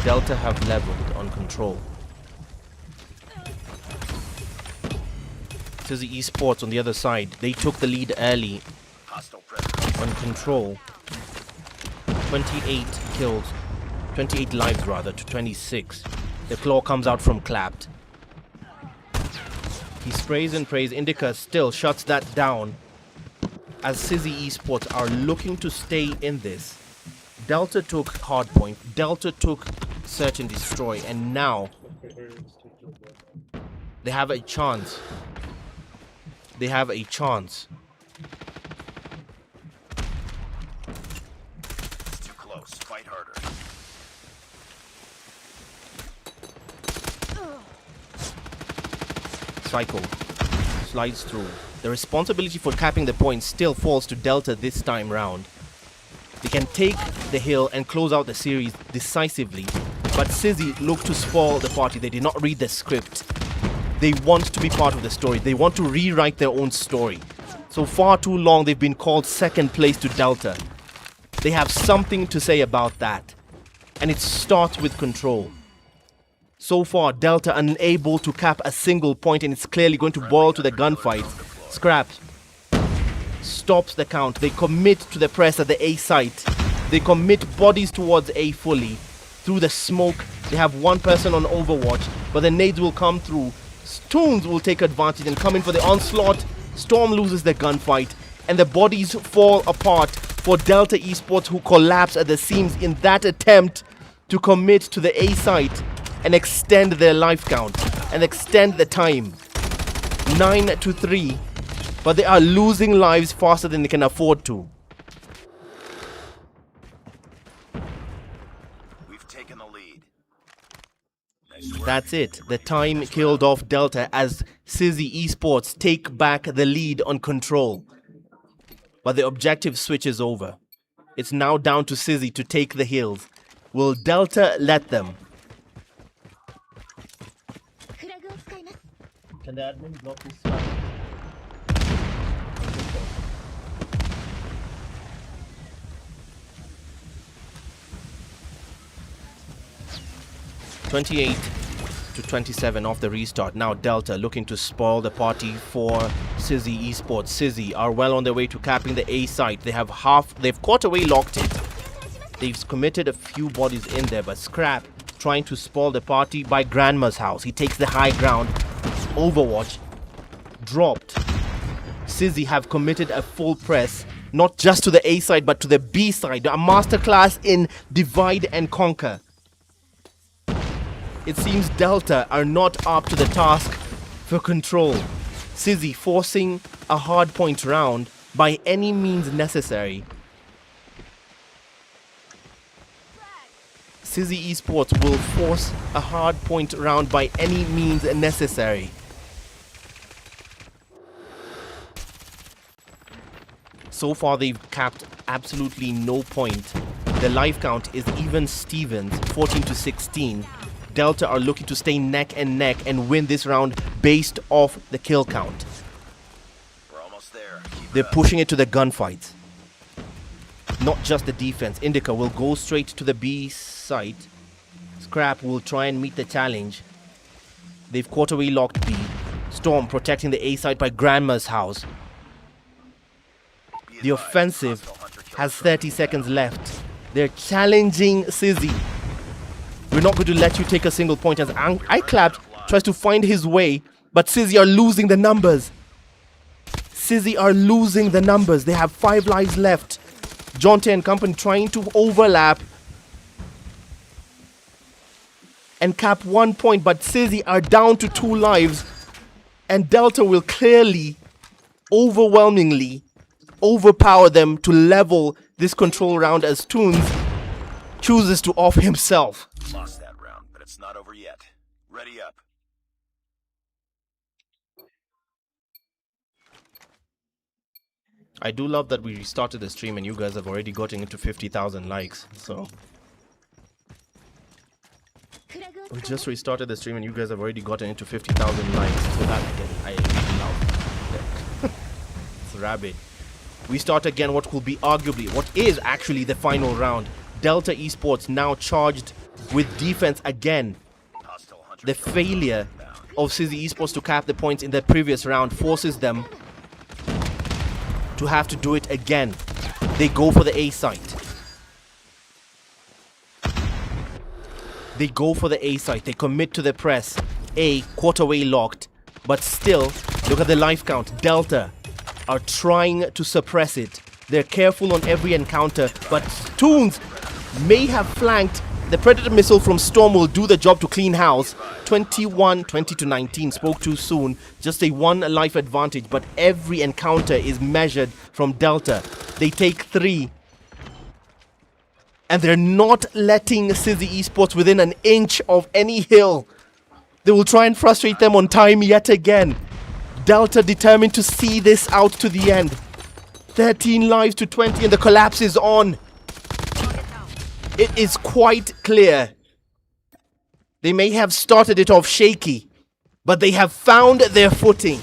Delta have leveled on control. Sizzy Esports on the other side. They took the lead early Hostile predator. on control. 28 kills. 28 lives rather to 26. The claw comes out from clapped. He sprays and prays. Indica still shuts that down as Sizzy Esports are looking to stay in this. Delta took Hardpoint. Delta took Search and Destroy. And now they have a chance. They have a chance. It's too close. Fight harder. Cycle slides through. The responsibility for capping the point still falls to Delta this time round. They can take the hill and close out the series decisively, but Sizzy look to spoil the party. They did not read the script. They want to be part of the story. They want to rewrite their own story. So far too long they've been called second place to Delta. They have something to say about that. And it starts with control. So far, Delta unable to cap a single point, and it's clearly going to boil to the gunfight. Scraps. Stops the count. They commit to the press at the A site. They commit bodies towards A fully. Through the smoke, they have one person on Overwatch, but the nades will come through. Stones will take advantage and come in for the onslaught. Storm loses the gunfight, and the bodies fall apart for Delta Esports, who collapse at the seams in that attempt to commit to the A site and extend their life count and extend the time. 9-3, but they are losing lives faster than they can afford to. We've taken the lead. Nice work. That's it. The time killed off Delta as Sizzy Esports take back the lead on control. But the objective switches over. It's now down to Sizzy to take the hills. Will Delta let them? フラグを使います。 Can the admin block this? 28. to 27 off the restart. Now Delta looking to spoil the party for Sizzy Esports. Sizzy are well on their way to capping the A site. They've caught away locked it. They've committed a few bodies in there, but Scrap trying to spoil the party by Grandma's house. He takes the high ground. Overwatch dropped. Sizzy have committed a full press, not just to the A side, but to the B side. A masterclass in divide and conquer. It seems Delta are not up to the task for control. Sizzy forcing a hardpoint round by any means necessary. Sizzy Esports will force a hardpoint round by any means necessary. So far they've capped absolutely no point. The life count is even Stevens, 14 to 16. Delta are looking to stay neck and neck and win this round based off the kill count. We're almost there. They're pushing it to the gunfights. Not just the defense. Indica will go straight to the B site. Scrap will try and meet the challenge. They've caught away locked B. Storm protecting the A site by Grandma's house. The offensive has 30 seconds left. They're challenging Sizzy. We're not going to let you take a single point. As iClapped tries to find his way, but Sizzy are losing the numbers. Sizzy are losing the numbers. They have 5 lives left. Jonte and company trying to overlap and cap 1 point, but Sizzy are down to 2 lives, and Delta will clearly, overwhelmingly overpower them to level this control round as Toons chooses to off himself. Lost that round, but it's not over yet. Ready up. I do love that we restarted the stream and you guys have already gotten into 50,000 likes. So we just restarted the stream and you guys have already gotten into 50,000 likes. So that I love. It's rabid. We start again what will be arguably, what is actually the final round. Delta Esports now charged with defense again. The failure of Sizzy Esports to cap the points in the previous round forces them to have to do it again. They go for the A site. They go for the A site. They commit to the press. A quarterway locked, but still, look at the life count. Delta are trying to suppress it. They're careful on every encounter, but Toons may have flanked. The Predator missile from Storm will do the job to clean house. 20 to 19, spoke too soon. Just a 1 life advantage, but every encounter is measured from Delta. They take 3. And they're not letting Sizzy Esports within an inch of any hill. They will try and frustrate them on time yet again. Delta determined to see this out to the end. 13 lives to 20 and the collapse is on. It is quite clear. They may have started it off shaky, but they have found their footing.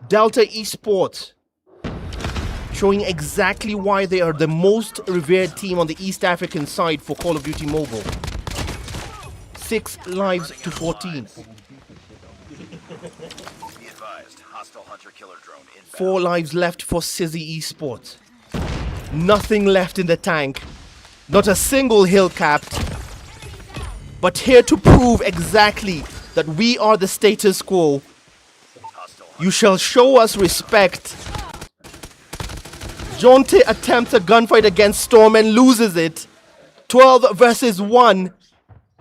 Delta Esports showing exactly why they are the most revered team on the East African side for Call of Duty Mobile. 6 lives to 14. 4 lives left for Sizzy Esports. Nothing left in the tank. Not a single hill capped. But here to prove exactly that we are the status quo. You shall show us respect. Jonte attempts a gunfight against Storm and loses it. 12 versus 1.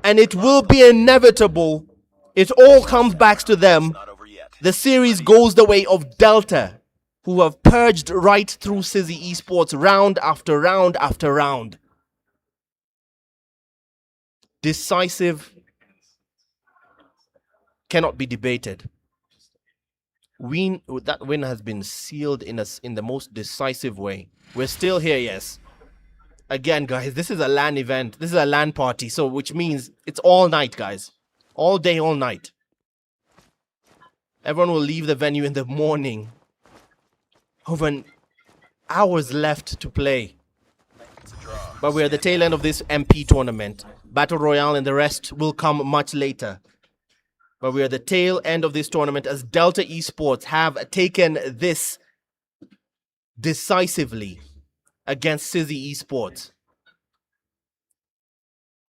And it will be inevitable. It all comes back to them. The series goes the way of Delta, who have purged right through Sizzy Esports round after round after round. Decisive, cannot be debated. That win has been sealed in the most decisive way. We're still here, yes. Again, guys, this is a LAN event. This is a LAN party, so which means it's all night, guys. All day, all night. Everyone will leave the venue in the morning. Over hours left to play. But we're at the tail end of this MP tournament. Battle Royale and the rest will come much later. But we are at the tail end of this tournament as Delta Esports have taken this decisively against Sizzy Esports.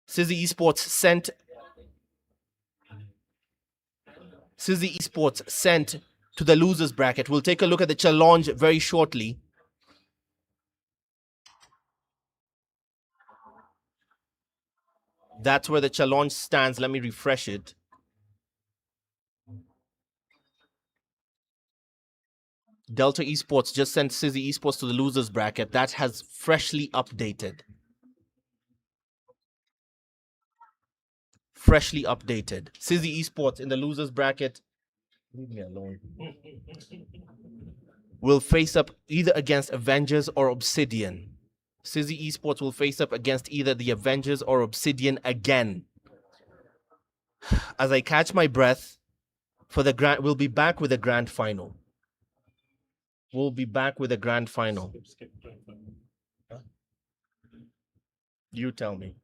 Sizzy Esports sent to the losers bracket. We'll take a look at the challenge very shortly. That's where the challenge stands. Let me refresh it. Delta Esports just sent Sizzy Esports to the losers bracket. That has freshly updated. Freshly updated. Sizzy Esports in the losers bracket. Leave me alone. Will face up either against Avengers or Obsidian. Sizzy Esports will face up against either the Avengers or Obsidian again. As I catch my breath for the grand, we'll be back with the grand final. We'll be back with the grand final. Huh? You tell me.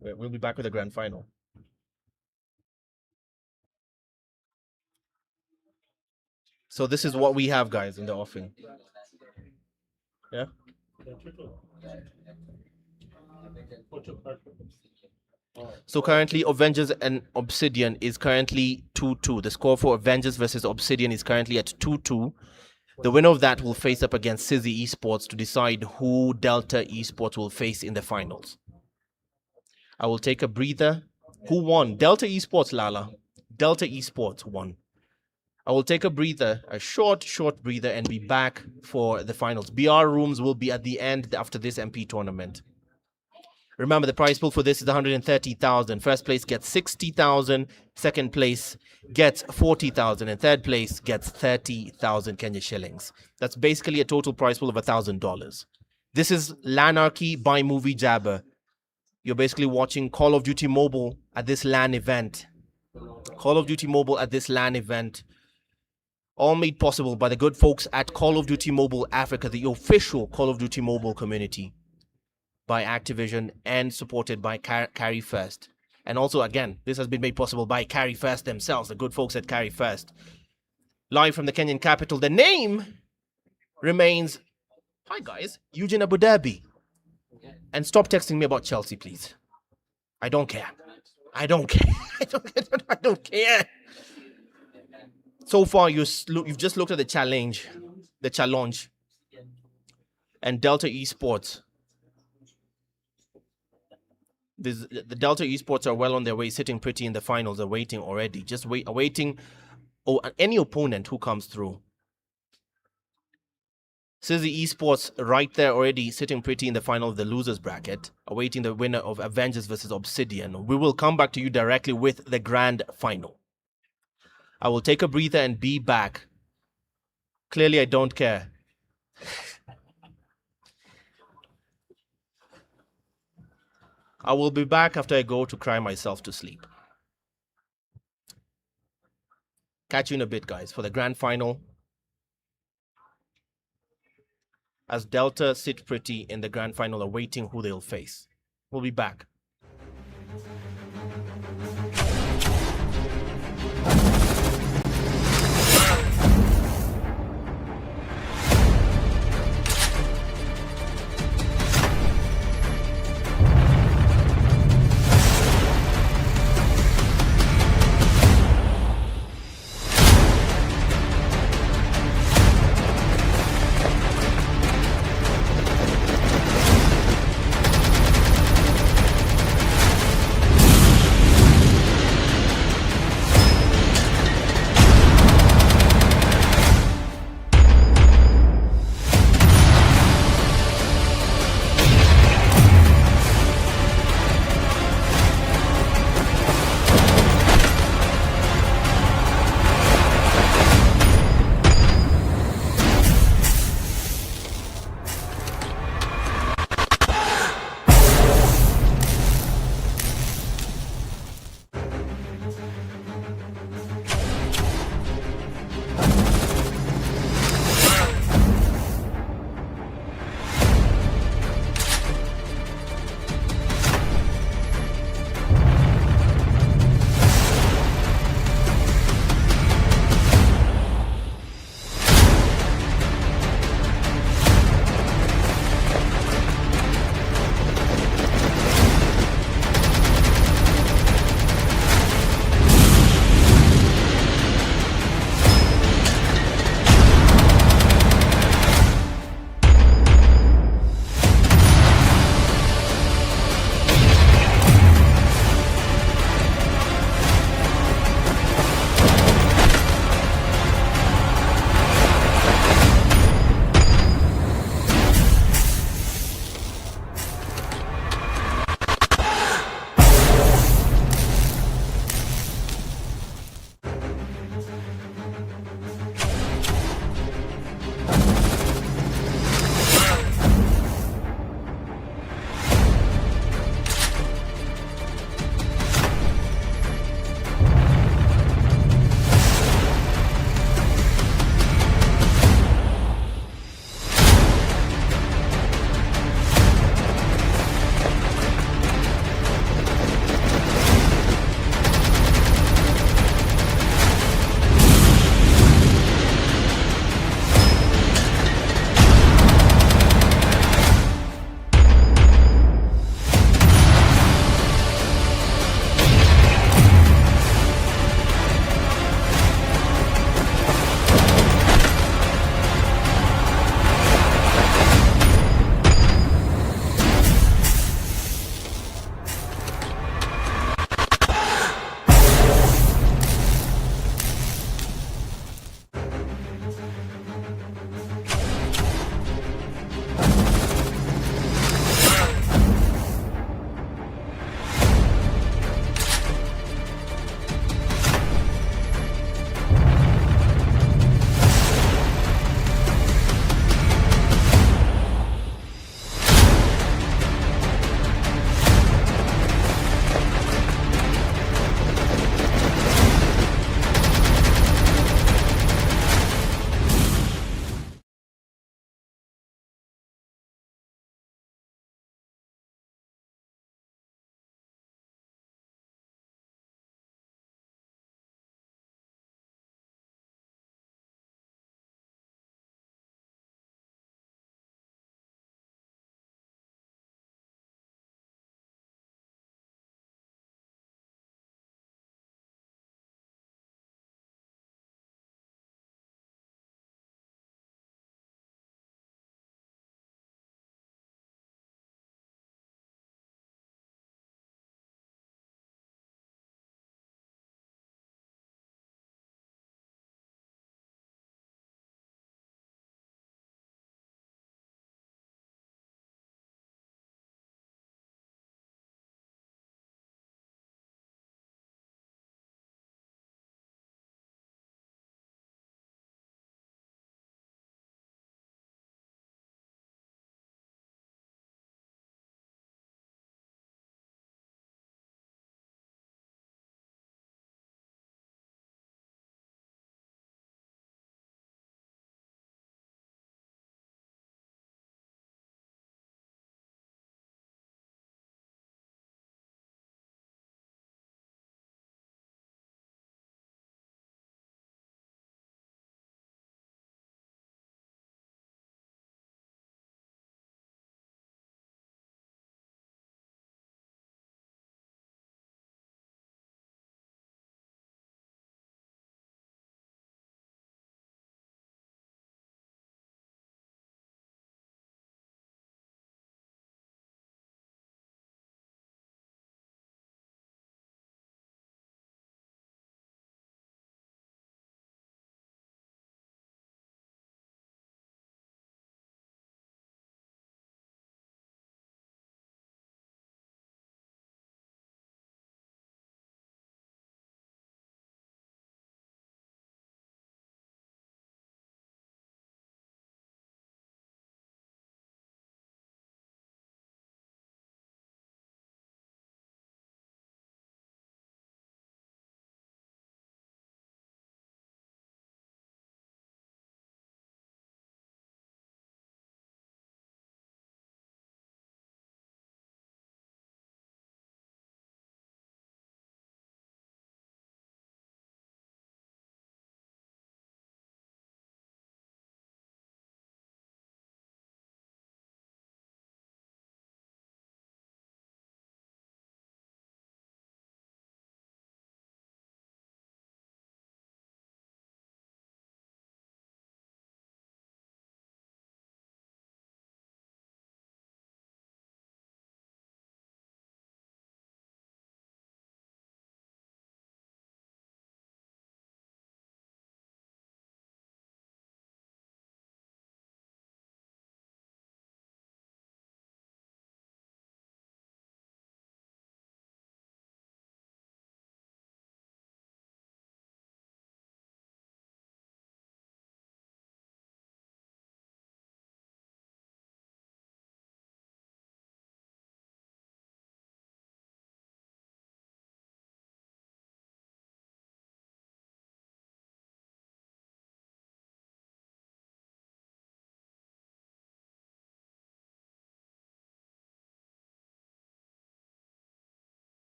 We'll be back with the grand final. So this is what we have, guys, in the offing. Yeah? So currently, Avengers and Obsidian is currently 2-2. The score for Avengers versus Obsidian is currently at 2-2. The winner of that will face up against Sizzy Esports to decide who Delta Esports will face in the finals. I will take a breather. Who won? Delta Esports, Lala. Delta Esports won. I will take a breather, a short breather, and be back for the finals. BR rooms will be at the end after this MP tournament. Remember, the prize pool for this is 130,000. First place gets 60,000. Second place gets 40,000. And third place gets 30,000 Kenya shillings. That's basically a total prize pool of $1,000. This is Lanarchy by Movie Jabber. You're basically watching Call of Duty Mobile at this LAN event. Call of Duty Mobile at this LAN event. All made possible by the good folks at Call of Duty Mobile Africa, the official Call of Duty Mobile community, by Activision and supported by Carry First. And also, again, this has been made possible by Carry First themselves, the good folks at Carry First. Live from the Kenyan capital, the name remains, hi guys, Eugene Abu Dhabi. And stop texting me about Chelsea, please. I don't care. I don't care. I don't care. So far, you've just looked at the challenge. And Delta Esports. The Delta Esports are well on their way, sitting pretty in the finals, awaiting already. Just awaiting any opponent who comes through. Sizzy Esports right there already, sitting pretty in the final of the losers bracket, awaiting the winner of Avengers versus Obsidian. We will come back to you directly with the grand final. I will take a breather and be back. Clearly, I don't care. I will be back after I go to cry myself to sleep. Catch you in a bit, guys, for the grand final. As Delta sit pretty in the grand final, awaiting who they'll face. We'll be back.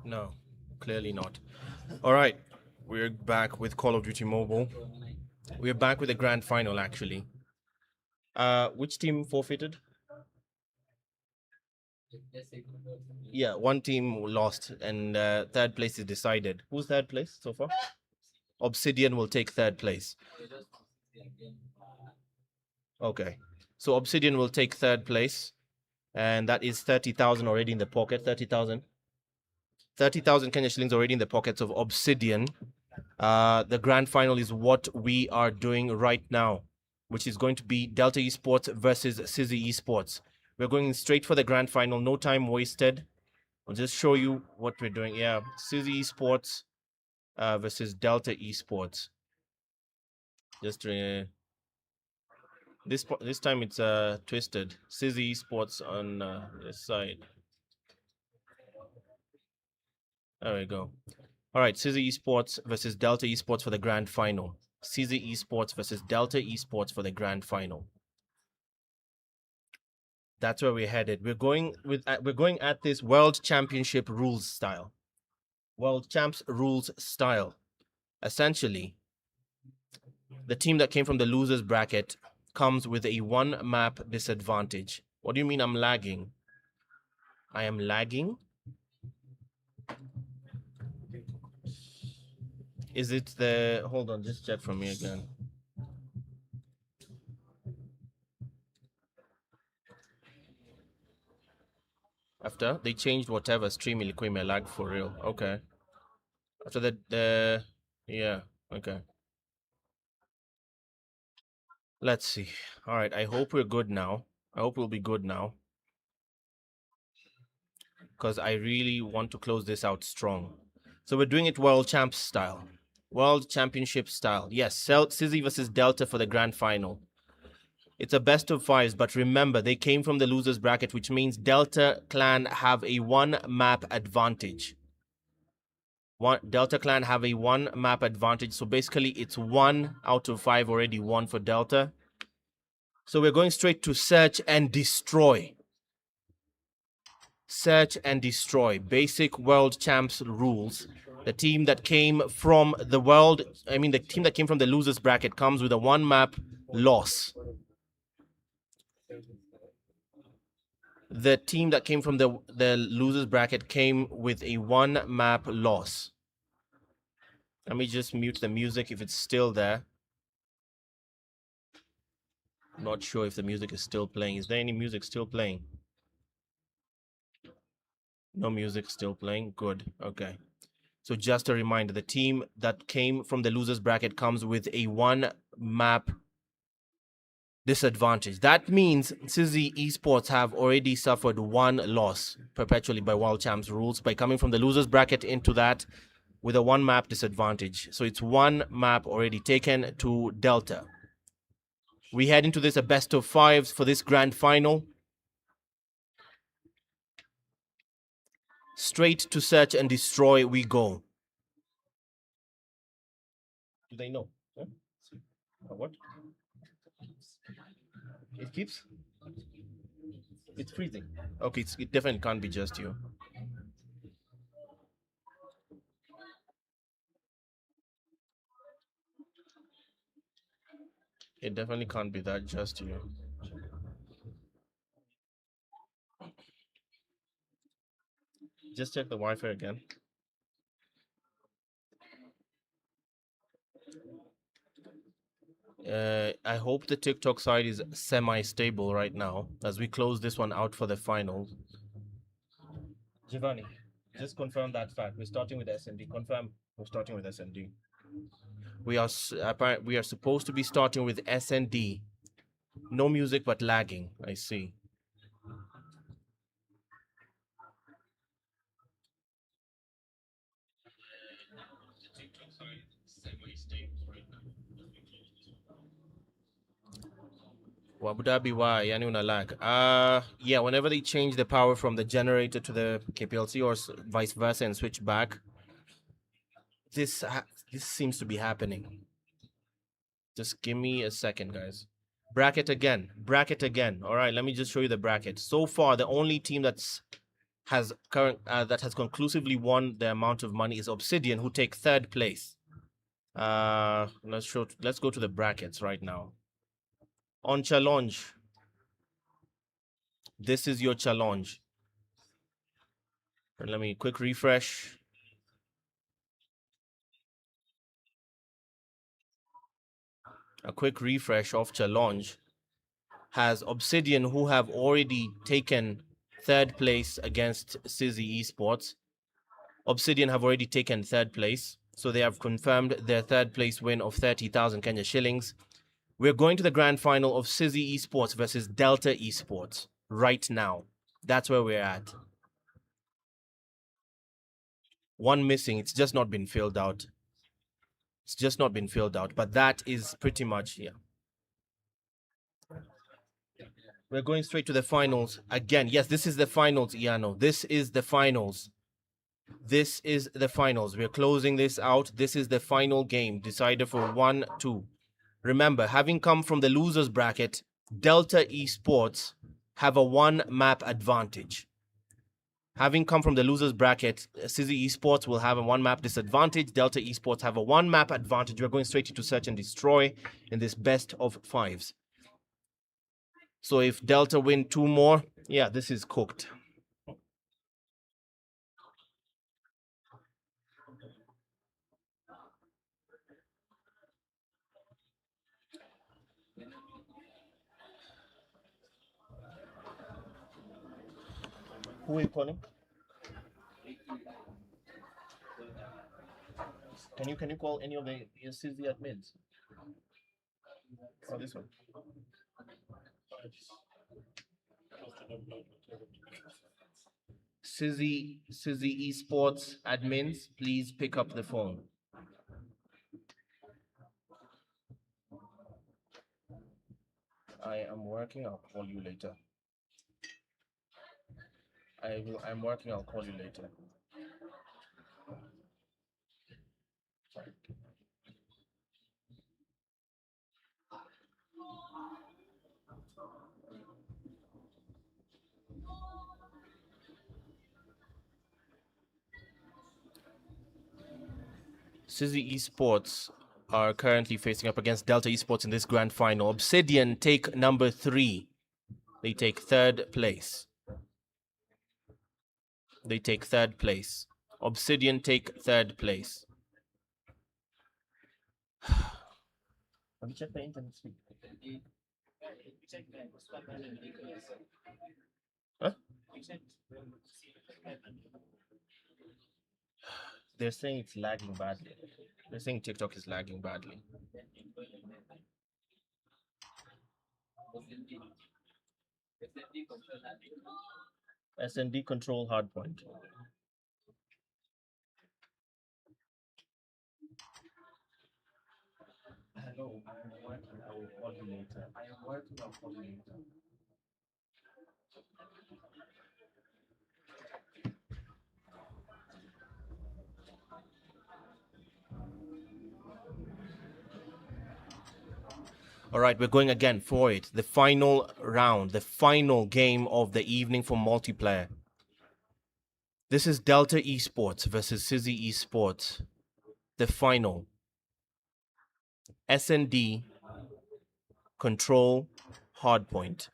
No, clearly not. All right, we're back with Call of Duty Mobile. We're back with the grand final, actually. Which team forfeited? Yeah, one team lost, and third place is decided. Who's third place so far? Obsidian will take third place. Okay, so Obsidian will take third place, and that is 30,000 already in the pocket. 30,000. 30,000 Kenya shillings already in the pockets of Obsidian. The grand final is what we are doing right now, which is going to be Delta Esports versus Sizzy Esports. We're going straight for the grand final. No time wasted. I'll just show you what we're doing. Yeah, Sizzy Esports versus Delta Esports. Just this time it's twisted. Sizzy Esports on this side. There we go. All right, Sizzy Esports versus Delta Esports for the grand final. Sizzy Esports versus Delta Esports for the grand final. That's where we're headed. We're going at this World Championship rules style. World Champs rules style. Essentially, the team that came from the losers bracket comes with a one map disadvantage. What do you mean I'm lagging? I am lagging? Is it the... Hold on, just check for me again. After they changed whatever stream ilikuwa lag for real. Okay. After the yeah, okay. Let's see. All right, I hope we're good now. I hope we'll be good now, because I really want to close this out strong. So we're doing it World Champs style. World Championship style. Yes, Sizzy versus Delta for the grand final. It's a best of fives, but remember, they came from the losers bracket, which means Delta Clan have a one map advantage. Delta Clan have a one map advantage, so basically it's 1 out of 5 already won for Delta. So we're going straight to search and destroy. Search and destroy. Basic World Champs rules. The team that came from the team that came from the losers bracket comes with a one map loss. The team that came from the losers bracket came with a one map loss. Let me just mute the music if it's still there. Not sure if the music is still playing. Is there any music still playing? No music still playing. Good. Okay. So just a reminder, the team that came from the losers bracket comes with a one map disadvantage. That means Sizzy Esports have already suffered one loss perpetually by World Champs rules by coming from the losers bracket into that with a one map disadvantage. So it's one map already taken to Delta. We head into this a best of fives for this grand final. Straight to search and destroy we go. Do they know? Huh? What? It keeps? It's freezing. Okay, it definitely can't be just you. It definitely can't be that just you. Just check the Wi-Fi again. I hope the TikTok side is semi-stable right now as we close this one out for the finals. Giovanni, just confirm that fact. We're starting with SND. Confirm we're starting with SND. We are supposed to be starting with SND. No music but lagging. I see. Abu Dhabi, why? Yani una lag. Yeah, whenever they change the power from the generator to the KPLC or vice versa and switch back, this seems to be happening. Just give me a second, guys. Bracket again. Bracket again. All right, let me just show you the bracket. So far, the only team that's that has conclusively won the amount of money is Obsidian, who take third place. Let's go to the brackets right now. On challenge, this is your challenge. Let me quick refresh. A quick refresh of challenge has Obsidian, who have already taken third place against Sizzy Esports. Obsidian have already taken third place, so they have confirmed their third place win of 30,000 Kenya shillings. We're going to the grand final of Sizzy Esports versus Delta Esports right now. That's where we're at. One missing. It's just not been filled out. It's just not been filled out, but that is pretty much here. We're going straight to the finals again. Yes, this is the finals, Iano. This is the finals. This is the finals. We're closing this out. This is the final game, decided for 1-2. Remember, having come from the losers bracket, Delta Esports have a one-map advantage. Having come from the losers bracket, Sizzy Esports will have a one-map disadvantage. Delta Esports have a one-map advantage. We're going straight into search and destroy in this best of fives. So if Delta win 2 more, yeah, this is cooked. Who are you calling? Can you call any of the Sizzy admins? Oh, this one. Sizzy Esports admins, please pick up the phone. I am working. I'll call you later. I'm working. I'll call you later. Sorry. Sizzy Esports are currently facing up against Delta Esports in this grand final. Obsidian take number 3. They take third place. They take third place. Obsidian take third place. Have you checked the internet speed? Huh? They're saying it's lagging badly. They're saying TikTok is lagging badly. SND control hardpoint. Hello, I am working. I will call you later. I am working. I'll call you later. All right, we're going again for it. The final round, the final game of the evening for multiplayer. This is Delta Esports versus Sizzy Esports. The final. SND, control, hardpoint.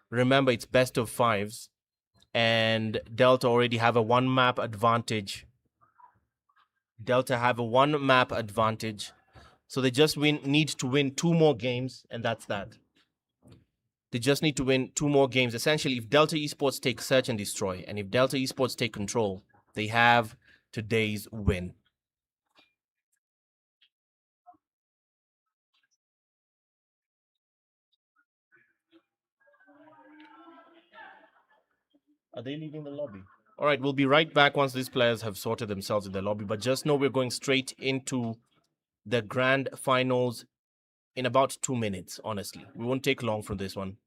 Remember, it's best of 5s. And Delta already have a one-map advantage. Delta have a one-map advantage. So they just need to win 2 more games, and that's that. They just need to win 2 more games. Essentially, if Delta Esports take search and destroy, and if Delta Esports take control, they have today's win. Are they leaving the lobby? All right, we'll be right back once these players have sorted themselves in the lobby. But just know we're going straight into the grand finals in about 2 minutes, honestly. We won't take long from this one.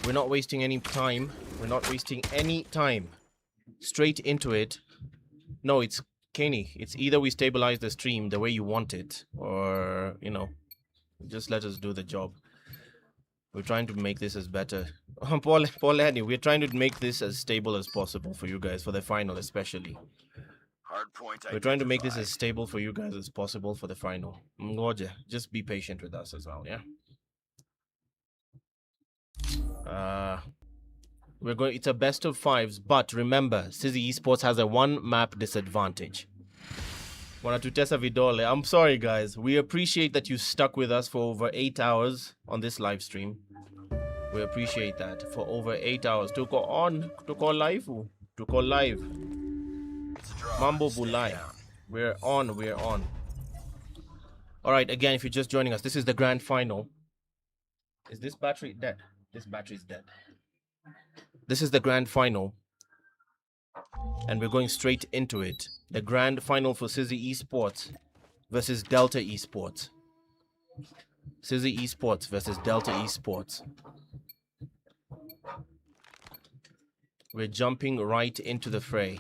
We're not wasting any time. We're not wasting any time. Straight into it. No, it's Kenny. It's either we stabilize the stream the way you want it, or, you know, just let us do the job. We're trying to make this as better. Paul Henny, we're trying to make this as stable as possible for you guys, for the final especially. Hardpoint We're trying to make this as stable for you guys as possible for the final. Ngoja, just be patient with us as well, yeah? It's a best of 5s, but remember, Sizzy Esports has a 1-map disadvantage. Wanatutesa vidole. I'm sorry, guys. We appreciate that you stuck with us for over 8 hours on this live stream. We appreciate that for over 8 hours. Tuko live. Mambo Bulai. We're on. Alright, again, if you're just joining us, this is the grand final. Is this battery dead? This battery's dead. This is the grand final. And we're going straight into it. The grand final for Sizzy Esports versus Delta Esports. Sizzy Esports versus Delta Esports. We're jumping right into the fray.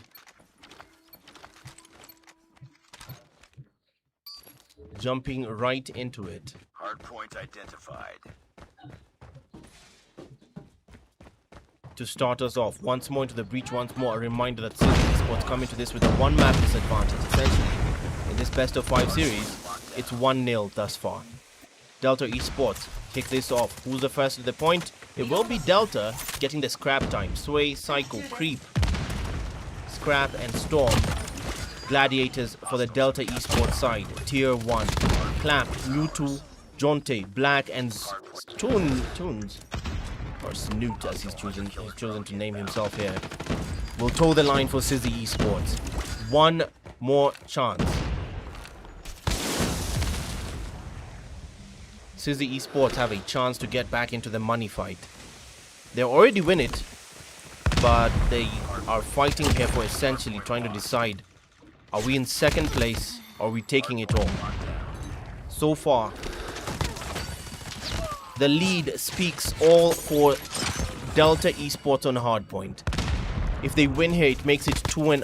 Jumping right into it. Hardpoint identified. To start us off, once more into the breach, once more a reminder that Sizzy Esports come into this with a 1-map disadvantage. Essentially, in this best of 5 series, it's 1-0 thus far. Delta Esports kick this off. Who's the first at the point? It will be Delta getting the scrap time. Sway, Psycho, Creep, Scrap, and Storm. Gladiators for the Delta Esports side. Tier 1. Clap, Mewtwo, Jonte, Black, and Toons. Or Snoot, as he's chosen to name himself here, will toe the line for Sizzy Esports. One more chance. Sizzy Esports have a chance to get back into the money fight. They already win it, but they are fighting here for essentially trying to decide, are we in second place or are we taking it all? So far, the lead speaks all for Delta Esports on Hardpoint. If they win here, it makes it 2-0.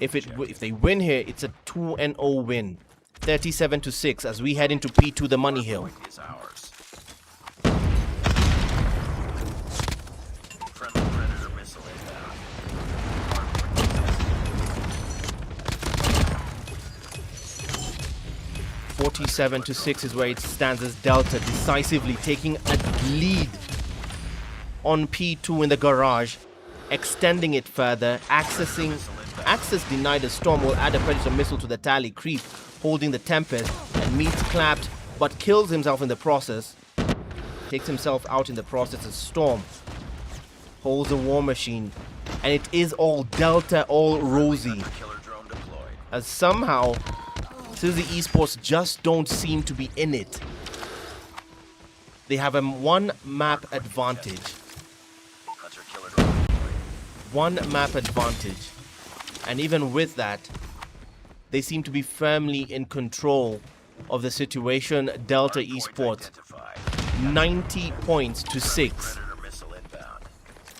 If they win here, it's a 2-0 win. 37-6 as we head into P2, the money hill. Is ours. Friendly Predator missile inbound. 47-6 is where it stands as Delta decisively taking a lead on P2 in the garage, extending it further, access denied as Storm will add a Predator missile to the tally. Creep holding the Tempest and meets Clapped but kills himself in the process, takes himself out in the process as Storm holds a War Machine, and it is all Delta, all rosy, as somehow Sizzy Esports just don't seem to be in it. They have a 1-map advantage. 1-map advantage. And even with that, they seem to be firmly in control of the situation. Delta Esports, 90 points to 6.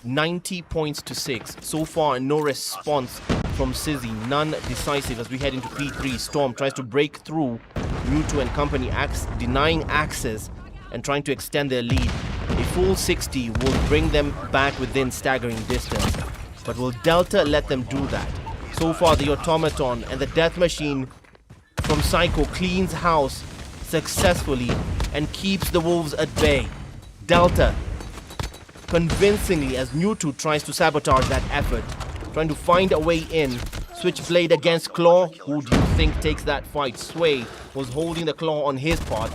90 points to 6. So far, no response from Sizzy, none decisive as we head into P3. Storm tries to break through. Mewtwo and company denying access and trying to extend their lead. A full 60 will bring them back within staggering distance. But will Delta let them do that? So far, the Automaton and the Death Machine from Psycho cleans house successfully and keeps the Wolves at bay. Delta convincingly as Mewtwo tries to sabotage that effort, trying to find a way in. Switchblade against Claw. Who do you think takes that fight? Sway was holding the Claw on his part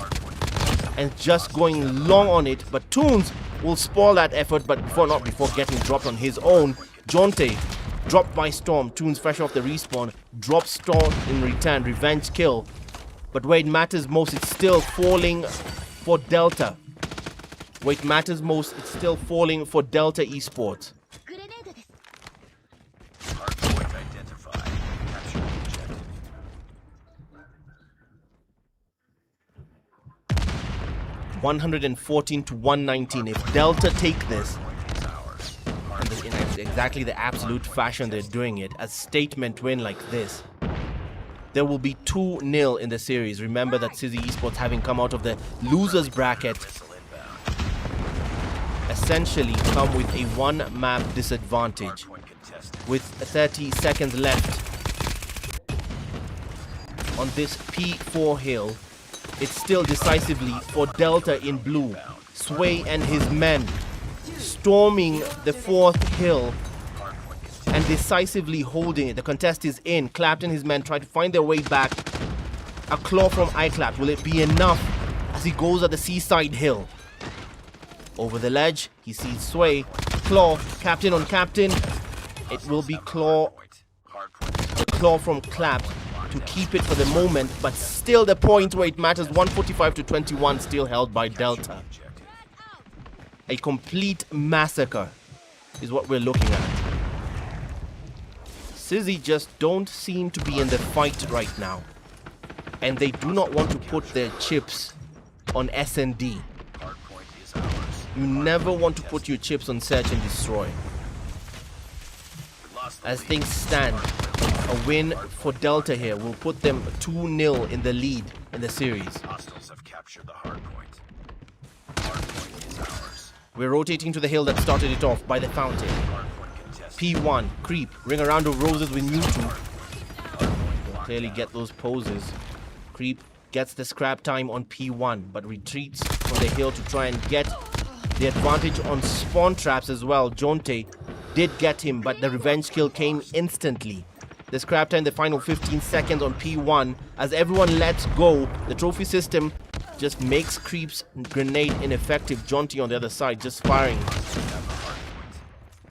and just going long on it, but Toons will spoil that effort, but before getting dropped on his own. Jonte dropped by Storm. Toons fresh off the respawn drops Storm in return. Revenge kill, but where it matters most, it's still falling for Delta. Where it matters most, it's still falling for Delta Esports. Hardpoint identified. Capture objective. 114 to 119. If Delta take this, and in exactly the absolute fashion they're doing it, a statement win like this, there will be 2-0 in the series. Remember that Sizzy Esports, having come out of the losers bracket, essentially come with a 1-map disadvantage. With 30 seconds left on this P4 hill, it's still decisively for Delta in blue. Sway and his men storming the 4th hill and decisively holding it. The contest is in. Clapped and his men try to find their way back. A claw from iClap. Will it be enough as he goes at the seaside hill? Over the ledge, he sees Sway. Claw, captain on captain. It will be Claw. The claw from Clap to keep it for the moment, but still the point where it matters. 145 to 21 still held by Delta. A complete massacre is what we're looking at. Sizzy just don't seem to be in the fight right now, and they do not want to put their chips on S&D. You never want to put your chips on search and destroy. As things stand, a win for Delta here will put them 2-0 in the lead in the series. Hostiles have captured the hardpoint. Hardpoint is ours. We're rotating to the hill that started it off by the fountain. P1, creep, ring around of roses with Mewtwo. Will clearly get those poses. Creep gets the scrap time on P1, but retreats from the hill to try and get the advantage on spawn traps as well. Jonte did get him, but the revenge kill came instantly. The scrap time, the final 15 seconds on P1. As everyone lets go, the trophy system just makes Creep's grenade ineffective. Jonte on the other side just firing.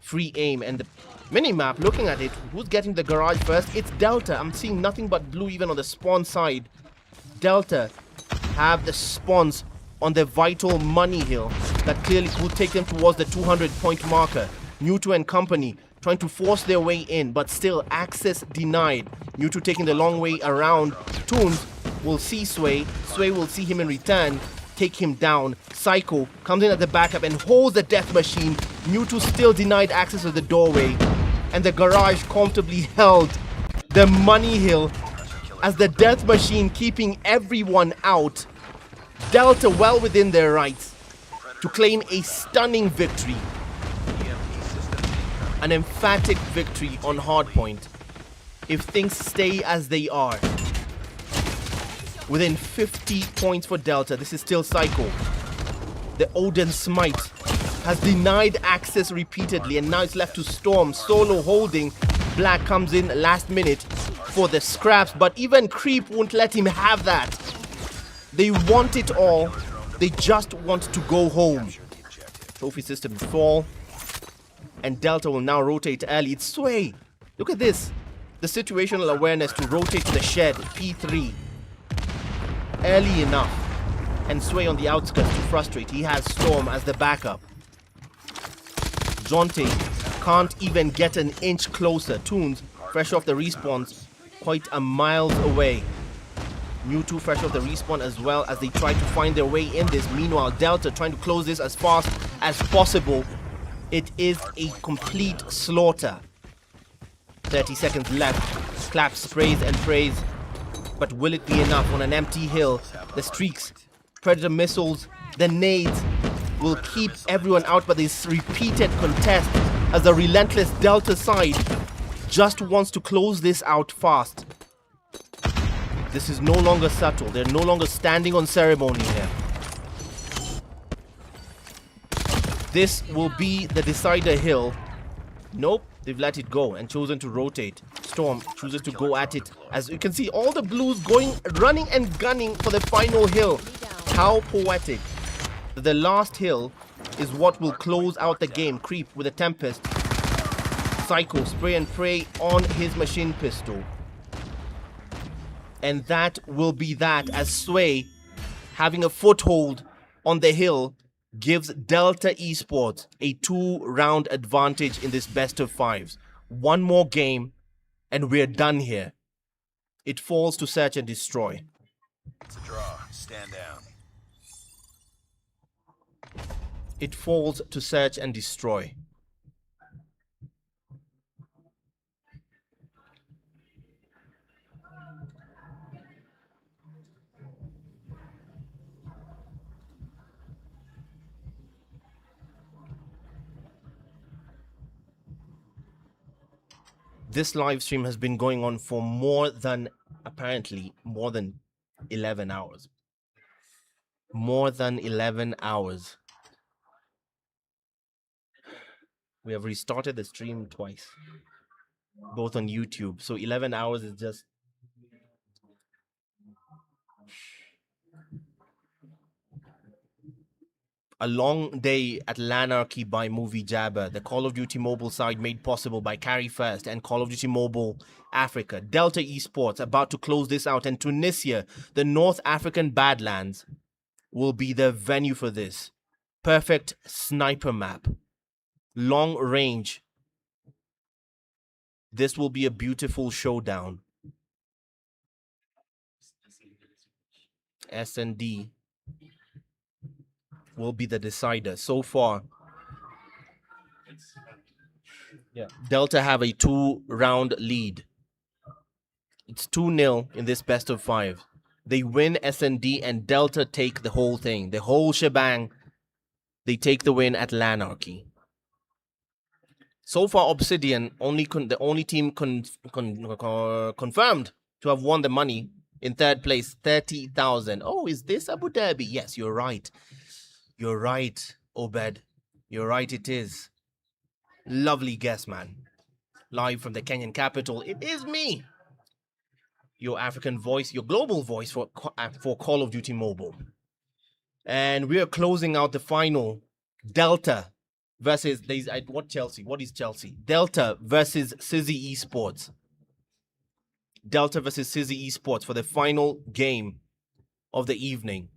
Free aim, and the minimap, looking at it, who's getting the garage first? It's Delta. I'm seeing nothing but blue even on the spawn side. Delta have the spawns on the vital money hill that clearly will take them towards the 200-point marker. Mewtwo and company trying to force their way in, but still access denied. Mewtwo taking the long way around. Toons will see Sway. Sway will see him in return, take him down. Psycho comes in at the backup and holds the death machine. Mewtwo still denied access to the doorway, and the garage comfortably held the money hill as the death machine keeping everyone out. Delta well within their rights to claim a stunning victory. An emphatic victory on Hardpoint. If things stay as they are, within 50 points for Delta. This is still Psycho. The Odin Smite has denied access repeatedly, and now it's left to Storm. Solo holding. Black comes in last minute for the scraps, but even Creep won't let him have that. They want it all. They just want to go home. Trophy system fall. And Delta will now rotate early. It's Sway. Look at this. The situational awareness to rotate to the shed. P3. Early enough. And Sway on the outskirts to frustrate. He has Storm as the backup. Jonte can't even get an inch closer. Toons, fresh off the respawns, quite a mile away. Mewtwo fresh off the respawn as well as they try to find their way in this. Meanwhile, Delta trying to close this as fast as possible. It is a complete slaughter. 30 seconds left. Clap sprays and prays. But will it be enough on an empty hill? The streaks, Predator missiles, the nades will keep everyone out, but this repeated contest as the relentless Delta side just wants to close this out fast. This is no longer subtle. They're no longer standing on ceremony here. This will be the decider hill. Nope, they've let it go and chosen to rotate. Storm chooses to go at it. As you can see, all the blues running and gunning for the final hill. How poetic. The last hill is what will close out the game. Creep with a Tempest. Psycho spray and pray on his machine pistol. And that will be that, as Sway, having a foothold on the hill, gives Delta Esports a 2-round advantage in this best of 5s. One more game and we're done here. It falls to search and destroy. It's a draw. Stand down. it falls to search and destroy. This live stream has been going on for apparently more than 11 hours. More than 11 hours. We have restarted the stream twice, both on YouTube. So 11 hours is just a long day at Lanarchy by Movie Jabber. The Call of Duty Mobile side made possible by Carry First and Call of Duty Mobile Africa. Delta Esports about to close this out, and Tunisia, the North African Badlands, will be the venue for this. Perfect sniper map. Long range. This will be a beautiful showdown. S&D will be the decider. So far, Delta have a 2-round lead. It's 2-0 in this best of 5. They win S&D and Delta take the whole thing, the whole shebang. They take the win at Lanarchy. So far, Obsidian, the only team confirmed to have won the money. In third place, 30,000. Oh, is this Abu Dhabi? Yes, you're right. You're right, Obed. You're right, it is. Lovely guess, man. Live from the Kenyan capital, it is me. Your African voice, your global voice for Call of Duty Mobile. And we are closing out the final. Delta versus... What Chelsea? What is Chelsea? Delta versus Sizzy Esports. Delta versus Sizzy Esports for the final game of the evening.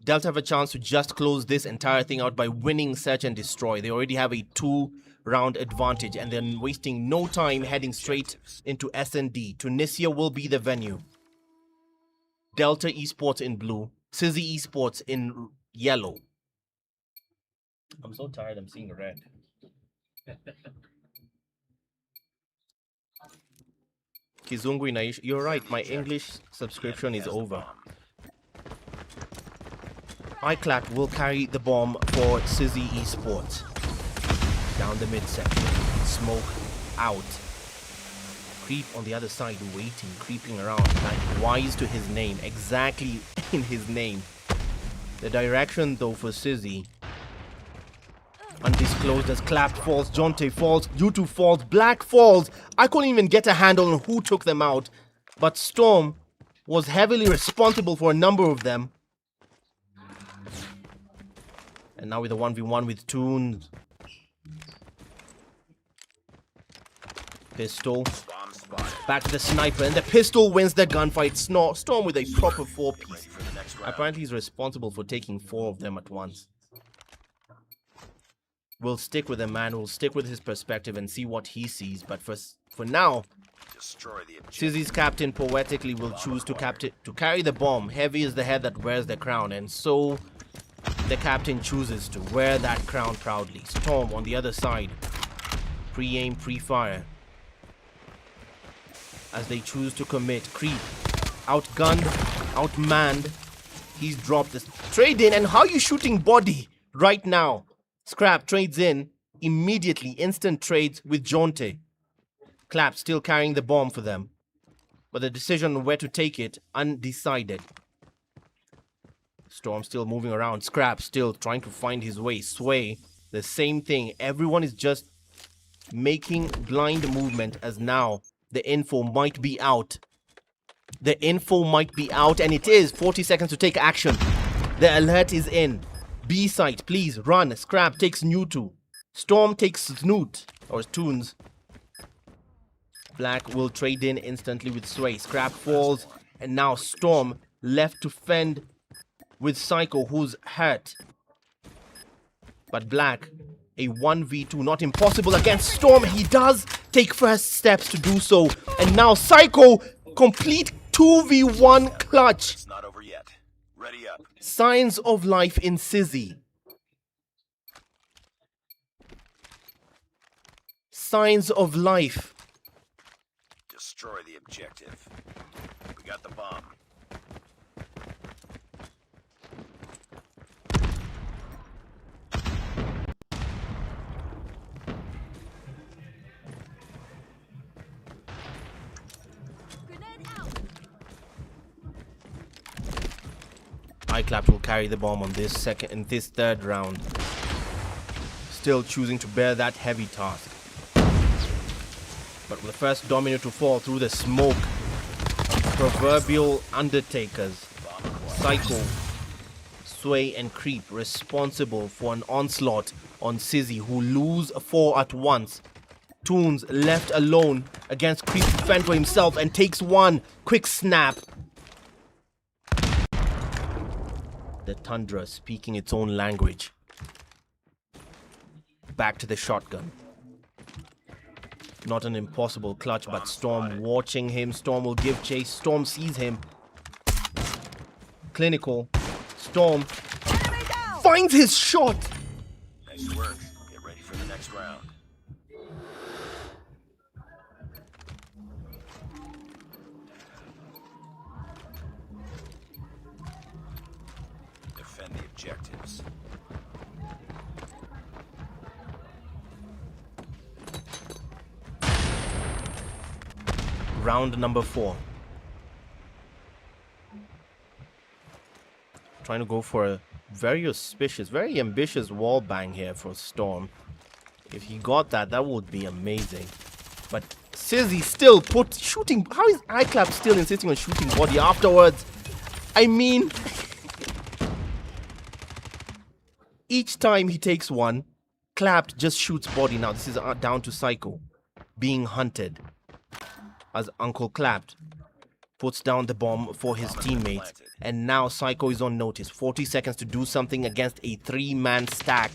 Delta have a chance to just close this entire thing out by winning Search and Destroy. They already have a 2-round advantage and they're wasting no time heading straight into S&D. Tunisia will be the venue. Delta Esports in blue. Sizzy Esports in yellow. I'm so tired, I'm seeing red. Kizungu inaishi. You're right, my English subscription is over. iClack will carry the bomb for Sizzy Esports. Down the midsection. Smoke out. Creep on the other side, waiting, creeping around, like wise to his name. Exactly in his name. The direction, though, for Sizzy. Undisclosed as Clapped falls, Jonte falls, U2 falls, Black falls. I couldn't even get a handle on who took them out. But Storm was heavily responsible for a number of them. And now with a 1v1 with Toons. Pistol. Back to the sniper, and the pistol wins the gunfight. Storm with a proper 4-piece. Apparently he's responsible for taking 4 of them at once. We'll stick with him, man. We'll stick with his perspective and see what he sees. But for now, Sizzy's captain poetically will choose to carry the bomb. Heavy is the head that wears the crown, and so the captain chooses to wear that crown proudly. Storm on the other side. Pre-aim, pre-fire. As they choose to commit. Creep. Outgunned. Outmanned. He's dropped this. Trade in, and how are you shooting body right now? Scrap trades in. Immediately. Instant trades with Jonte. Clap still carrying the bomb for them. But the decision on where to take it, undecided. Storm still moving around. Scrap still trying to find his way. Sway, the same thing. Everyone is just making blind movement as now the info might be out. The info might be out, and it is 40 seconds to take action. The alert is in. B site, please run. Scrap takes Newtu. Storm takes Snoot or Toons. Black will trade in instantly with Sway. Scrap falls, and now Storm left to fend with Psycho, who's hurt. But Black, a 1v2, not impossible against Storm. He does take first steps to do so. And now Psycho, complete 2v1 clutch. It's not over yet. Ready up. Signs of life in Sizzy. signs of life. Destroy the objective. We got the bomb. Grenade out. iClapped will carry the bomb on this third round. Still choosing to bear that heavy task. But the first domino to fall through the smoke. Proverbial undertakers. Psycho, Sway and Creep responsible for an onslaught on Sizzy, who lose 4 at once. Toons left alone against Creep to fend for himself and takes 1. Quick snap. The Tundra speaking its own language. Back to the shotgun. Not an impossible clutch, but Storm watching him. Storm will give chase. Storm sees him. Clinical. Storm finds his shot. Nice work. Get ready for the next round. Defend the objectives. Round number 4. Trying to go for a very auspicious, very ambitious wall bang here for Storm. If he got that, that would be amazing. But Sizzy still shooting. How is iClap still insisting on shooting body afterwards? I mean, each time he takes one, Clapped just shoots body. Now this is down to Psycho being hunted. As Uncle Clapped puts down the bomb for his teammates. And now Psycho is on notice. 40 seconds to do something against a 3-man stack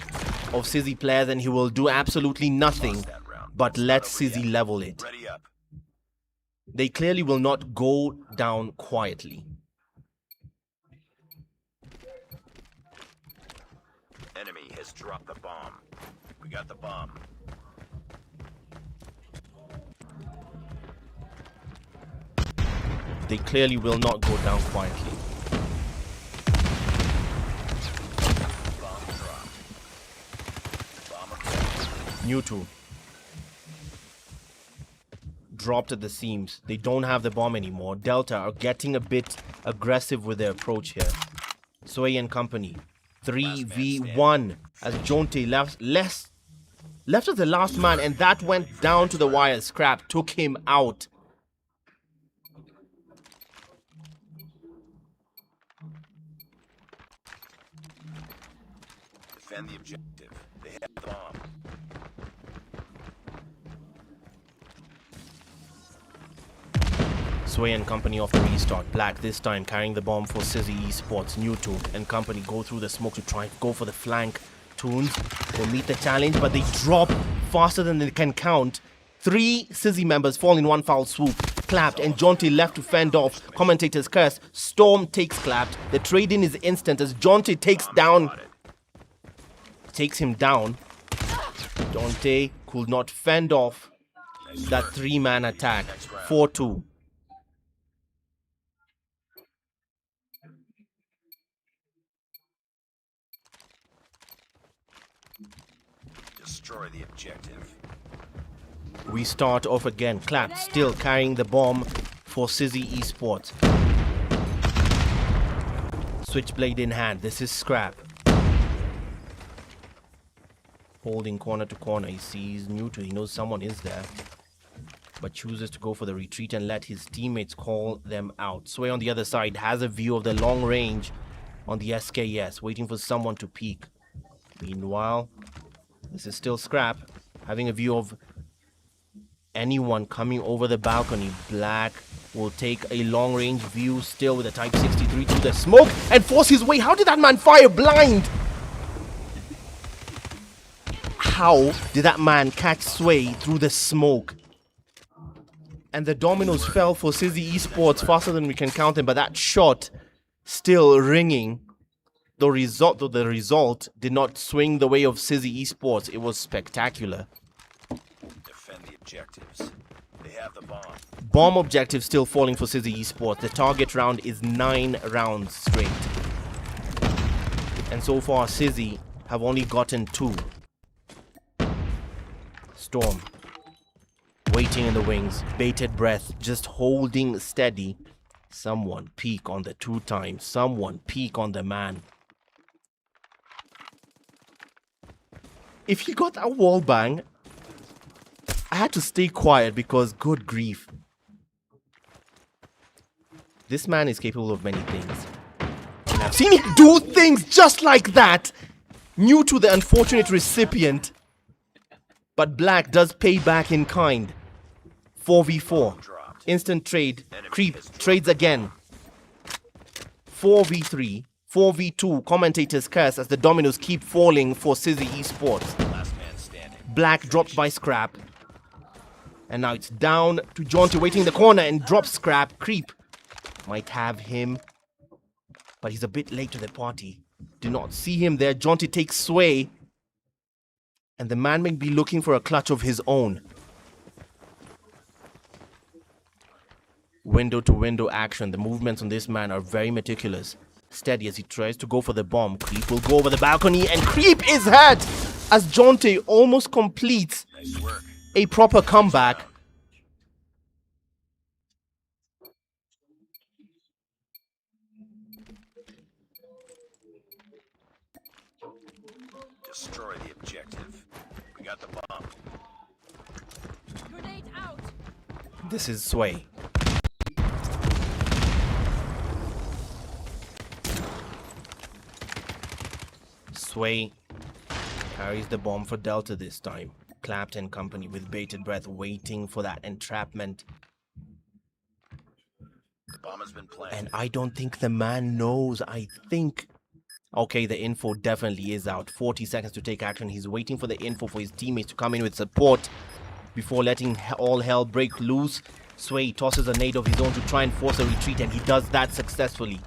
of Sizzy players, and he will do absolutely nothing but let Sizzy level it. Ready up. They clearly will not go down quietly. Enemy has dropped the bomb. We got the bomb. They clearly will not go down quietly. Bomb dropped. Bomb acquired. Mewtwo dropped at the seams. They don't have the bomb anymore. Delta are getting a bit aggressive with their approach here. Sway and company 3v1 as Jonte left as the last man, and that went down to the wire. Scrap took him out. Defend the objective. They have the bomb. Sway and company off the restart. Black this time carrying the bomb for Sizzy Esports. Mewtwo and company go through the smoke to try and go for the flank. Toons will meet the challenge, but they drop faster than they can count. 3 Sizzy members fall in one foul swoop. Clapped and Jonte left to fend off. Commentators curse. Storm takes Clapped. The trade-in is instant as Jonte takes him down. Jonte could not fend off that 3-man attack. 4-2. Destroy the objective. We start off again. Clapped still carrying the bomb for Sizzy Esports. Switchblade in hand. This is Scrap. Holding corner to corner. He sees Mewtwo. He knows someone is there, but chooses to go for the retreat and let his teammates call them out. Sway on the other side has a view of the long range on the SKS, waiting for someone to peek. Meanwhile, this is still Scrap having a view of anyone coming over the balcony. Black will take a long range view still with a Type 63 through the smoke and force his way. How did that man fire blind? How did that man catch Sway through the smoke? And the dominoes fell for Sizzy Esports faster than we can count them, but that shot still ringing. Though the result did not swing the way of Sizzy Esports, it was spectacular. objectives. They have the bomb. Bomb objective still falling for Sizzy Esports. The target round is 9 rounds straight. And so far, Sizzy have only gotten 2. Storm. Waiting in the wings. Bated breath. Just holding steady. Someone peek on the 2 times. Someone peek on the man. If he got that wall bang, I had to stay quiet because good grief. This man is capable of many things. And I've seen him do things just like that. New to the unfortunate recipient. But Black does pay back in kind. 4v4. Instant trade. Creep. Trades again. 4v3. 4v2. Commentators curse as the dominoes keep falling for Sizzy Esports. Black dropped by Scrap. And now it's down to Jaunty waiting in the corner and drops Scrap. Creep might have him. But he's a bit late to the party. Do not see him there. Jaunty takes Sway. And the man may be looking for a clutch of his own. Window to window action. The movements on this man are very meticulous. Steady as he tries to go for the bomb. Creep will go over the balcony and Creep is hurt as Jaunty almost completes a proper comeback. Destroy the objective. We got the bomb. Grenade out. This is Sway. Sway carries the bomb for Delta this time. Clapped and company with bated breath waiting for that entrapment. The bomb has been planted. And I don't think the man knows. I think... Okay, the info definitely is out. 40 seconds to take action. He's waiting for the info for his teammates to come in with support before letting all hell break loose. Sway tosses a nade of his own to try and force a retreat, and he does that successfully.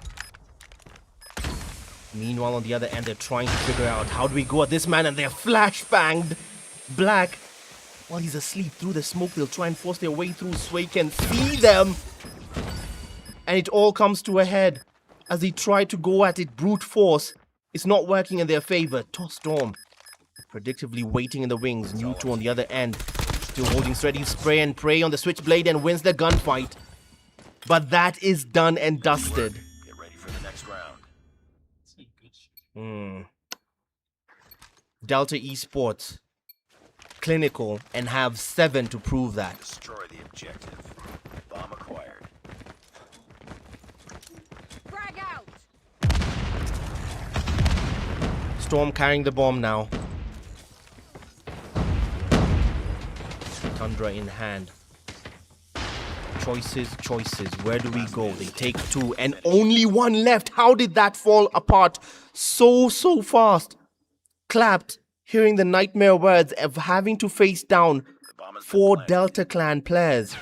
Meanwhile, on the other end, they're trying to figure out how do we go at this man, and they're flashbanged. Black, while he's asleep through the smoke, they'll try and force their way through. Sway can see them. And it all comes to a head as they try to go at it brute force. It's not working in their favor. Toss Storm, predictably waiting in the wings. New2 on the other end, still holding steady. Spray and pray on the switchblade and wins the gunfight. But that is done and dusted. Get ready for the next round. Delta Esports, clinical, and have 7 to prove that. Destroy the objective. Bomb acquired. Frag out. Storm carrying the bomb now. Tundra in hand. Choices, choices. Where do we go? They take 2 and only 1 left. How did that fall apart so fast? Clapped, hearing the nightmare words of having to face down 4 Delta Clan players.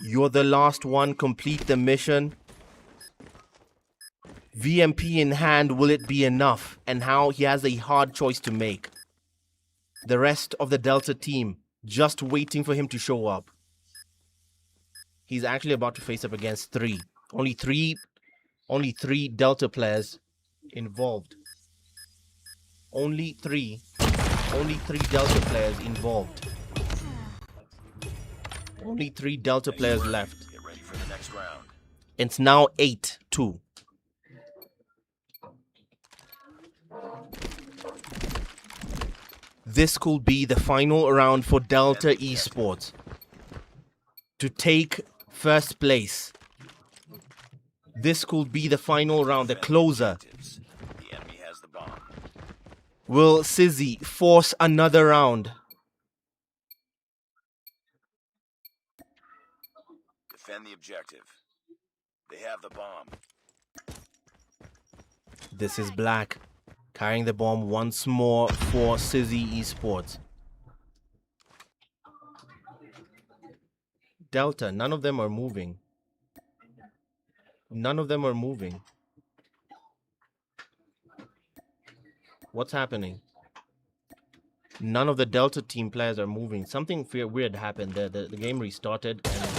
You're the last one. Complete the mission. VMP in hand, will it be enough? And how he has a hard choice to make. The rest of the Delta team just waiting for him to show up. He's actually about to face up against 3. Only three Delta players involved. Only three Delta players involved. Only 3 Delta players left. Get ready for the next round. It's now 8-2. This could be the final round for Delta Esports to take first place. This could be the final round, the closer. The enemy has the bomb. Will Sizzy force another round? Defend the objective. They have the bomb. This is Black carrying the bomb once more for Sizzy Esports. Delta, none of them are moving. None of them are moving. What's happening? None of the Delta team players are moving. Something weird happened there. The game restarted and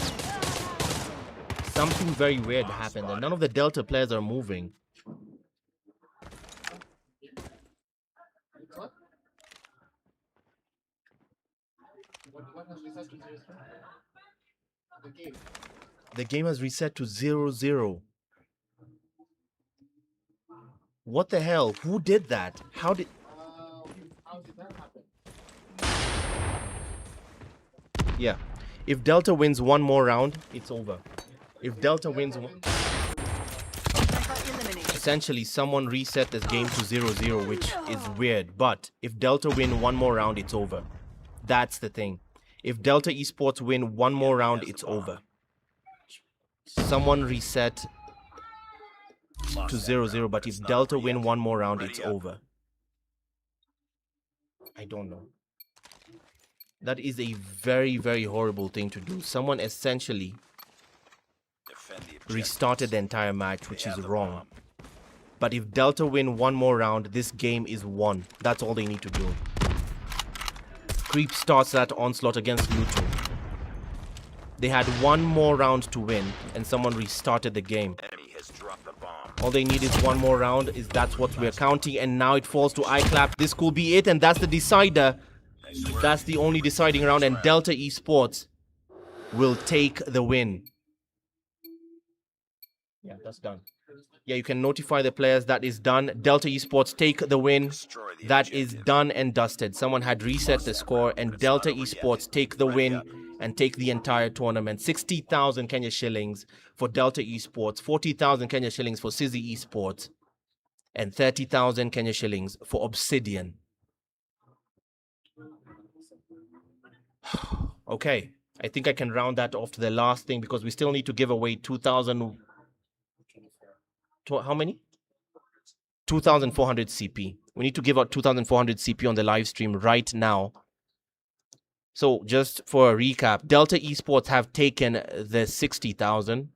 something very weird happened there. None of the Delta players are moving. What has reset to 0-0? The game. The game has reset to 0-0. What the hell? Who did that? How did that happen? Yeah. If Delta wins one more round, it's over. If Delta wins one... Essentially, someone reset this game to 0-0, which is weird. But if Delta win one more round, it's over. That's the thing. If Delta Esports win one more round, it's over. Someone reset to 0-0, but if Delta win one more round, it's over. I don't know. That is a very, very horrible thing to do. Someone essentially restarted the entire match, which is wrong. But if Delta win one more round, this game is won. That's all they need to do. Creep starts that onslaught against Luto. They had one more round to win, and someone restarted the game. All they need is one more round. That's what we're counting, and now it falls to iClap. This could be it, and that's the decider. That's the only deciding round, and Delta Esports will take the win. Yeah, that's done. Yeah, you can notify the players that is done. Delta Esports take the win. That is done and dusted. Someone had reset the score, and Delta Esports take the win and take the entire tournament. 60,000 Kenya shillings for Delta Esports, 40,000 Kenya shillings for Sizzy Esports, and 30,000 Kenya shillings for Obsidian. Okay, I think I can round that off to the last thing because we still need to give away 2,000... How many? 2,400 CP. We need to give out 2,400 CP on the live stream right now. So just for a recap, Delta Esports have taken the 60,000.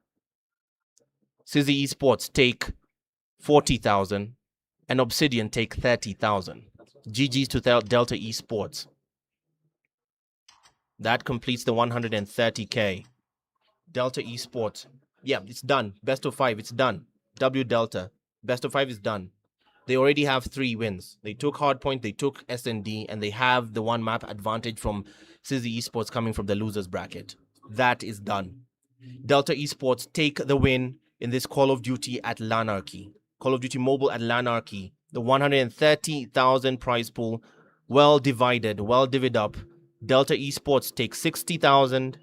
Sizzy Esports take 40,000. And Obsidian take 30,000. GG's to Delta Esports. That completes the 130k. Delta Esports. Yeah, it's done. Best of 5, it's done. W Delta. Best of 5 is done. They already have 3 wins. They took Hardpoint, they took SND, and they have the one map advantage from Sizzy Esports coming from the losers bracket. That is done. Delta Esports take the win in this Call of Duty at Lanarchy. Call of Duty Mobile at Lanarchy. The 130,000 prize pool, well divided, well divvied up. Delta Esports take 60,000.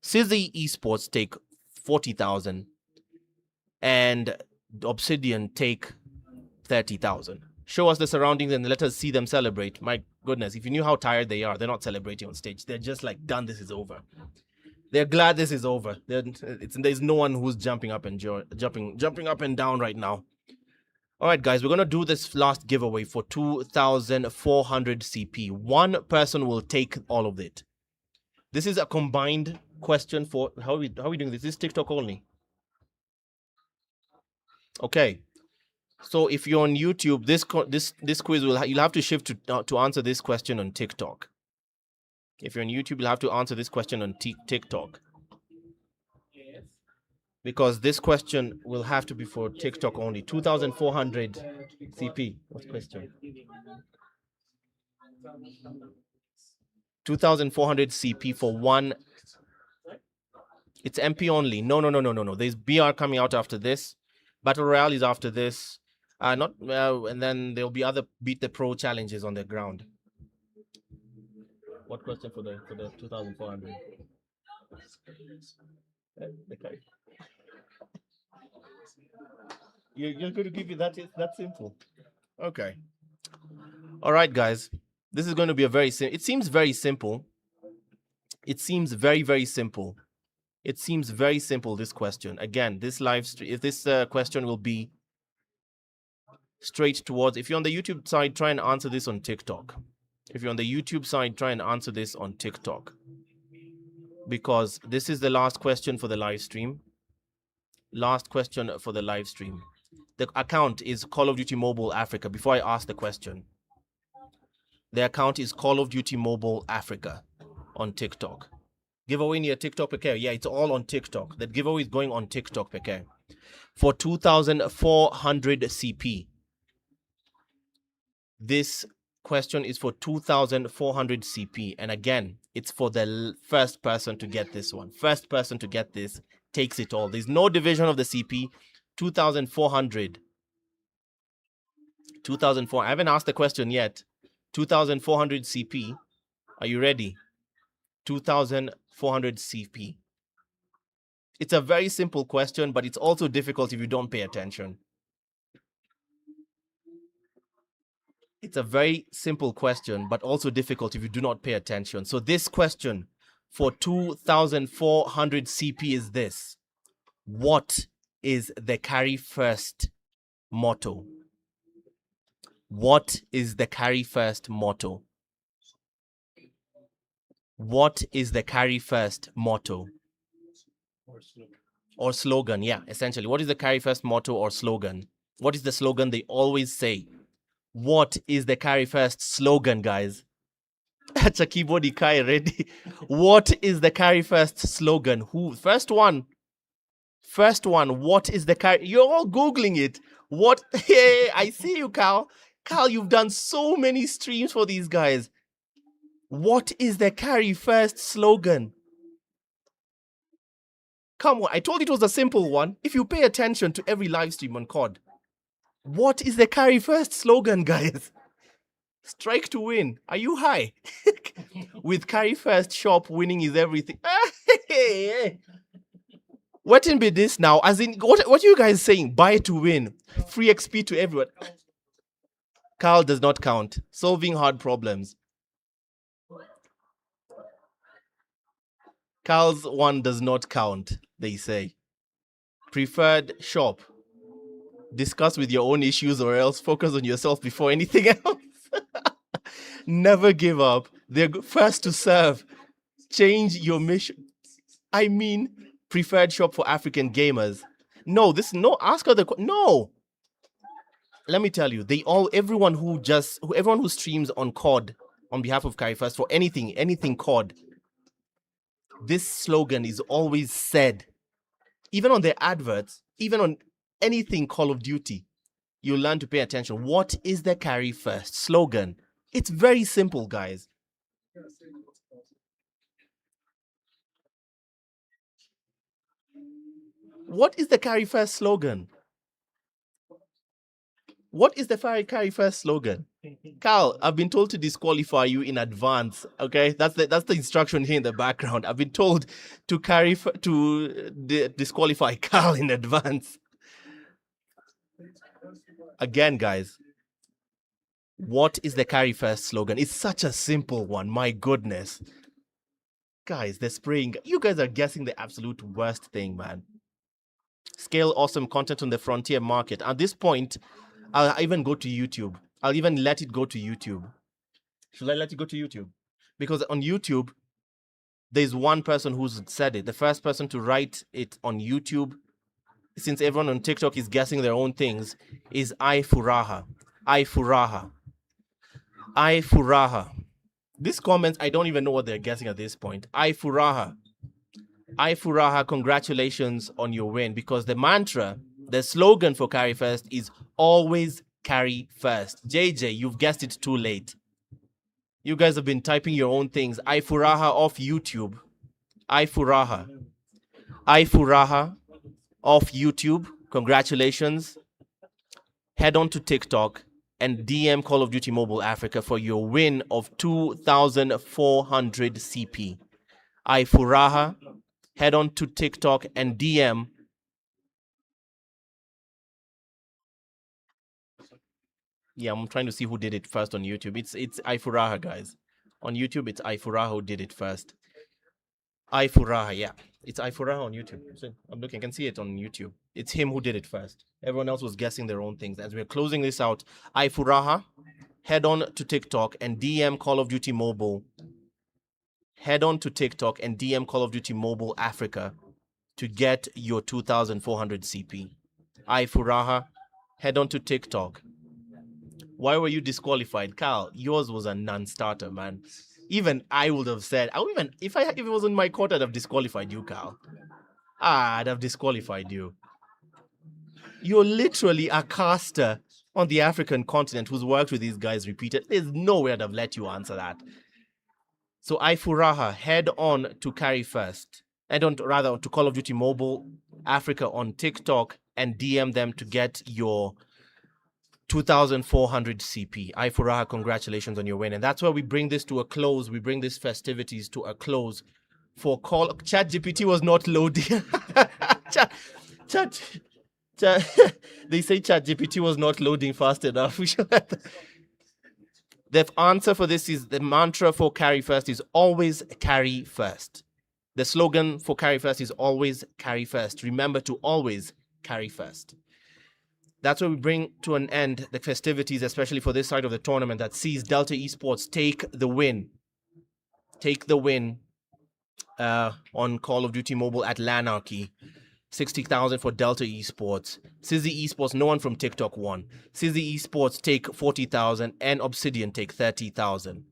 Sizzy Esports take 40,000. And Obsidian take 30,000. Show us the surroundings and let us see them celebrate. My goodness, if you knew how tired they are, they're not celebrating on stage. They're just like, done, this is over. They're glad this is over. There's no one who's jumping up and jumping up and down right now. All right, guys, we're going to do this last giveaway for 2,400 CP. One person will take all of it. This is a combined question for... How are we doing this? This is TikTok only. Okay. So if you're on YouTube, this quiz you'll have to shift to answer this question on TikTok. If you're on YouTube, you'll have to answer this question on TikTok. Because this question will have to be for TikTok only. 2,400 CP. What question? 2,400 CP for one. It's MP only. No. There's BR coming out after this. Battle Royale is after this. And then there'll be other Beat the Pro challenges on the ground. What question for the 2,400? Okay. You're going to give me that? It's that simple. Okay. All right, guys. This is going to be a very simple. It seems very simple. It seems very, very simple. It seems very simple, this question. Again, this live stream, if this question will be straight towards, if you're on the YouTube side, try and answer this on TikTok. If you're on the YouTube side, try and answer this on TikTok. Because this is the last question for the live stream. Last question for the live stream. The account is Call of Duty Mobile Africa. Before I ask the question, The account is Call of Duty Mobile Africa on TikTok. Giveaway near TikTok, okay? Yeah, it's all on TikTok. That giveaway is going on TikTok, okay? For 2,400 CP. This question is for 2,400 CP. And again, it's for the first person to get this one. First person to get this takes it all. There's no division of the CP. 2,400. 2,400. I haven't asked the question yet. 2,400 CP. Are you ready? 2,400 CP. It's a very simple question, but it's also difficult if you don't pay attention. It's a very simple question, but also difficult if you do not pay attention. So this question for 2,400 CP is this. What is the carry first motto? What is the carry first motto? What is the carry first motto? Or slogan, yeah, essentially. What is the carry first motto or slogan? What is the slogan they always say? What is the carry first slogan, guys? That's a keyboard Ikai ready. What is the carry first slogan? Who? First one. First one. What is the carry? You're all Googling it. What? Hey, I see you, Cal. Cal, you've done so many streams for these guys. What is the carry first slogan? Come on, I told you it was a simple one. If you pay attention to every live stream on COD. What is the carry first slogan, guys? Strike to win. Are you high? With carry first shop, winning is everything. What in be this now? As in, what are you guys saying? Buy to win. Free XP to everyone. Carl does not count. Solving hard problems. Carl's one does not count, they say. Preferred shop. Discuss with your own issues or else focus on yourself before anything else. Never give up. They're first to serve. Change your mission. I mean, preferred shop for African gamers. No, this no. Ask her the no. Let me tell you, everyone who streams on COD on behalf of Carry First for anything COD. This slogan is always said, even on their adverts, even on anything Call of Duty. You learn to pay attention. What is the carry first slogan? It's very simple, guys. What is the carry first slogan? What is the carry first slogan? Carl, I've been told to disqualify you in advance. Okay, that's the instruction here in the background. I've been told to disqualify Carl in advance. Again, guys, what is the carry first slogan? It's such a simple one. My goodness, guys, they're spraying. You guys are guessing the absolute worst thing, man. Scale awesome content on the frontier market. At this point, I'll even go to YouTube. I'll even let it go to YouTube. Should I let it go to YouTube? Because on YouTube, there's one person who's said it. The first person to write it on YouTube, since everyone on TikTok is guessing their own things, is Furaha. Furaha. These comments, I don't even know what they're guessing at this point. Furaha, congratulations on your win. Because the mantra, the slogan for Carry First is always carry first. JJ, you've guessed it too late. You guys have been typing your own things. Furaha off YouTube. Furaha off YouTube. Congratulations. Head on to TikTok and DM Call of Duty Mobile Africa for your win of 2,400 CP. Furaha. Head on to TikTok and DM. Yeah, I'm trying to see who did it first on YouTube. It's Furaha, guys. On YouTube, it's Furaha who did it first. Furaha, yeah. It's Furaha on YouTube. So I'm looking, I can see it on YouTube. It's him who did it first. Everyone else was guessing their own things. As we're closing this out, Furaha, head on to TikTok and DM Call of Duty Mobile. Head on to TikTok and DM Call of Duty Mobile Africa to get your 2,400 CP. Furaha, head on to TikTok. Why were you disqualified? Carl, yours was a non-starter, man. Even I would have said, if it was in my court, I'd have disqualified you, Carl. I'd have disqualified you. You're literally a caster on the African continent who's worked with these guys repeated. There's no way I'd have let you answer that. So Ifuraha, head on to Carry First. Head on to Call of Duty Mobile Africa on TikTok and DM them to get your 2,400 CP. Ifuraha, congratulations on your win. And that's where we bring this to a close. We bring these festivities to a close for call. ChatGPT was not loading. They say ChatGPT was not loading fast enough. The answer for this is the mantra for Carry First is always carry first. The slogan for Carry First is always carry first. Remember to always carry first. That's where we bring to an end the festivities, especially for this side of the tournament, that sees Delta Esports take the win. Take the win on Call of Duty Mobile at Lanarchy. 60,000 for Delta Esports. Sizzy Esports, no one from TikTok won. Sizzy Esports take 40,000 and Obsidian take 30,000.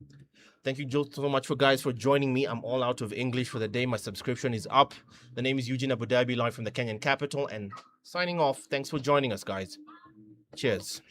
Thank you so much for joining me. I'm all out of English for the day. My subscription is up. The name is Eugene Abu Dhabi, live from the Kenyan capital, and signing off. Thanks for joining us, guys. Cheers.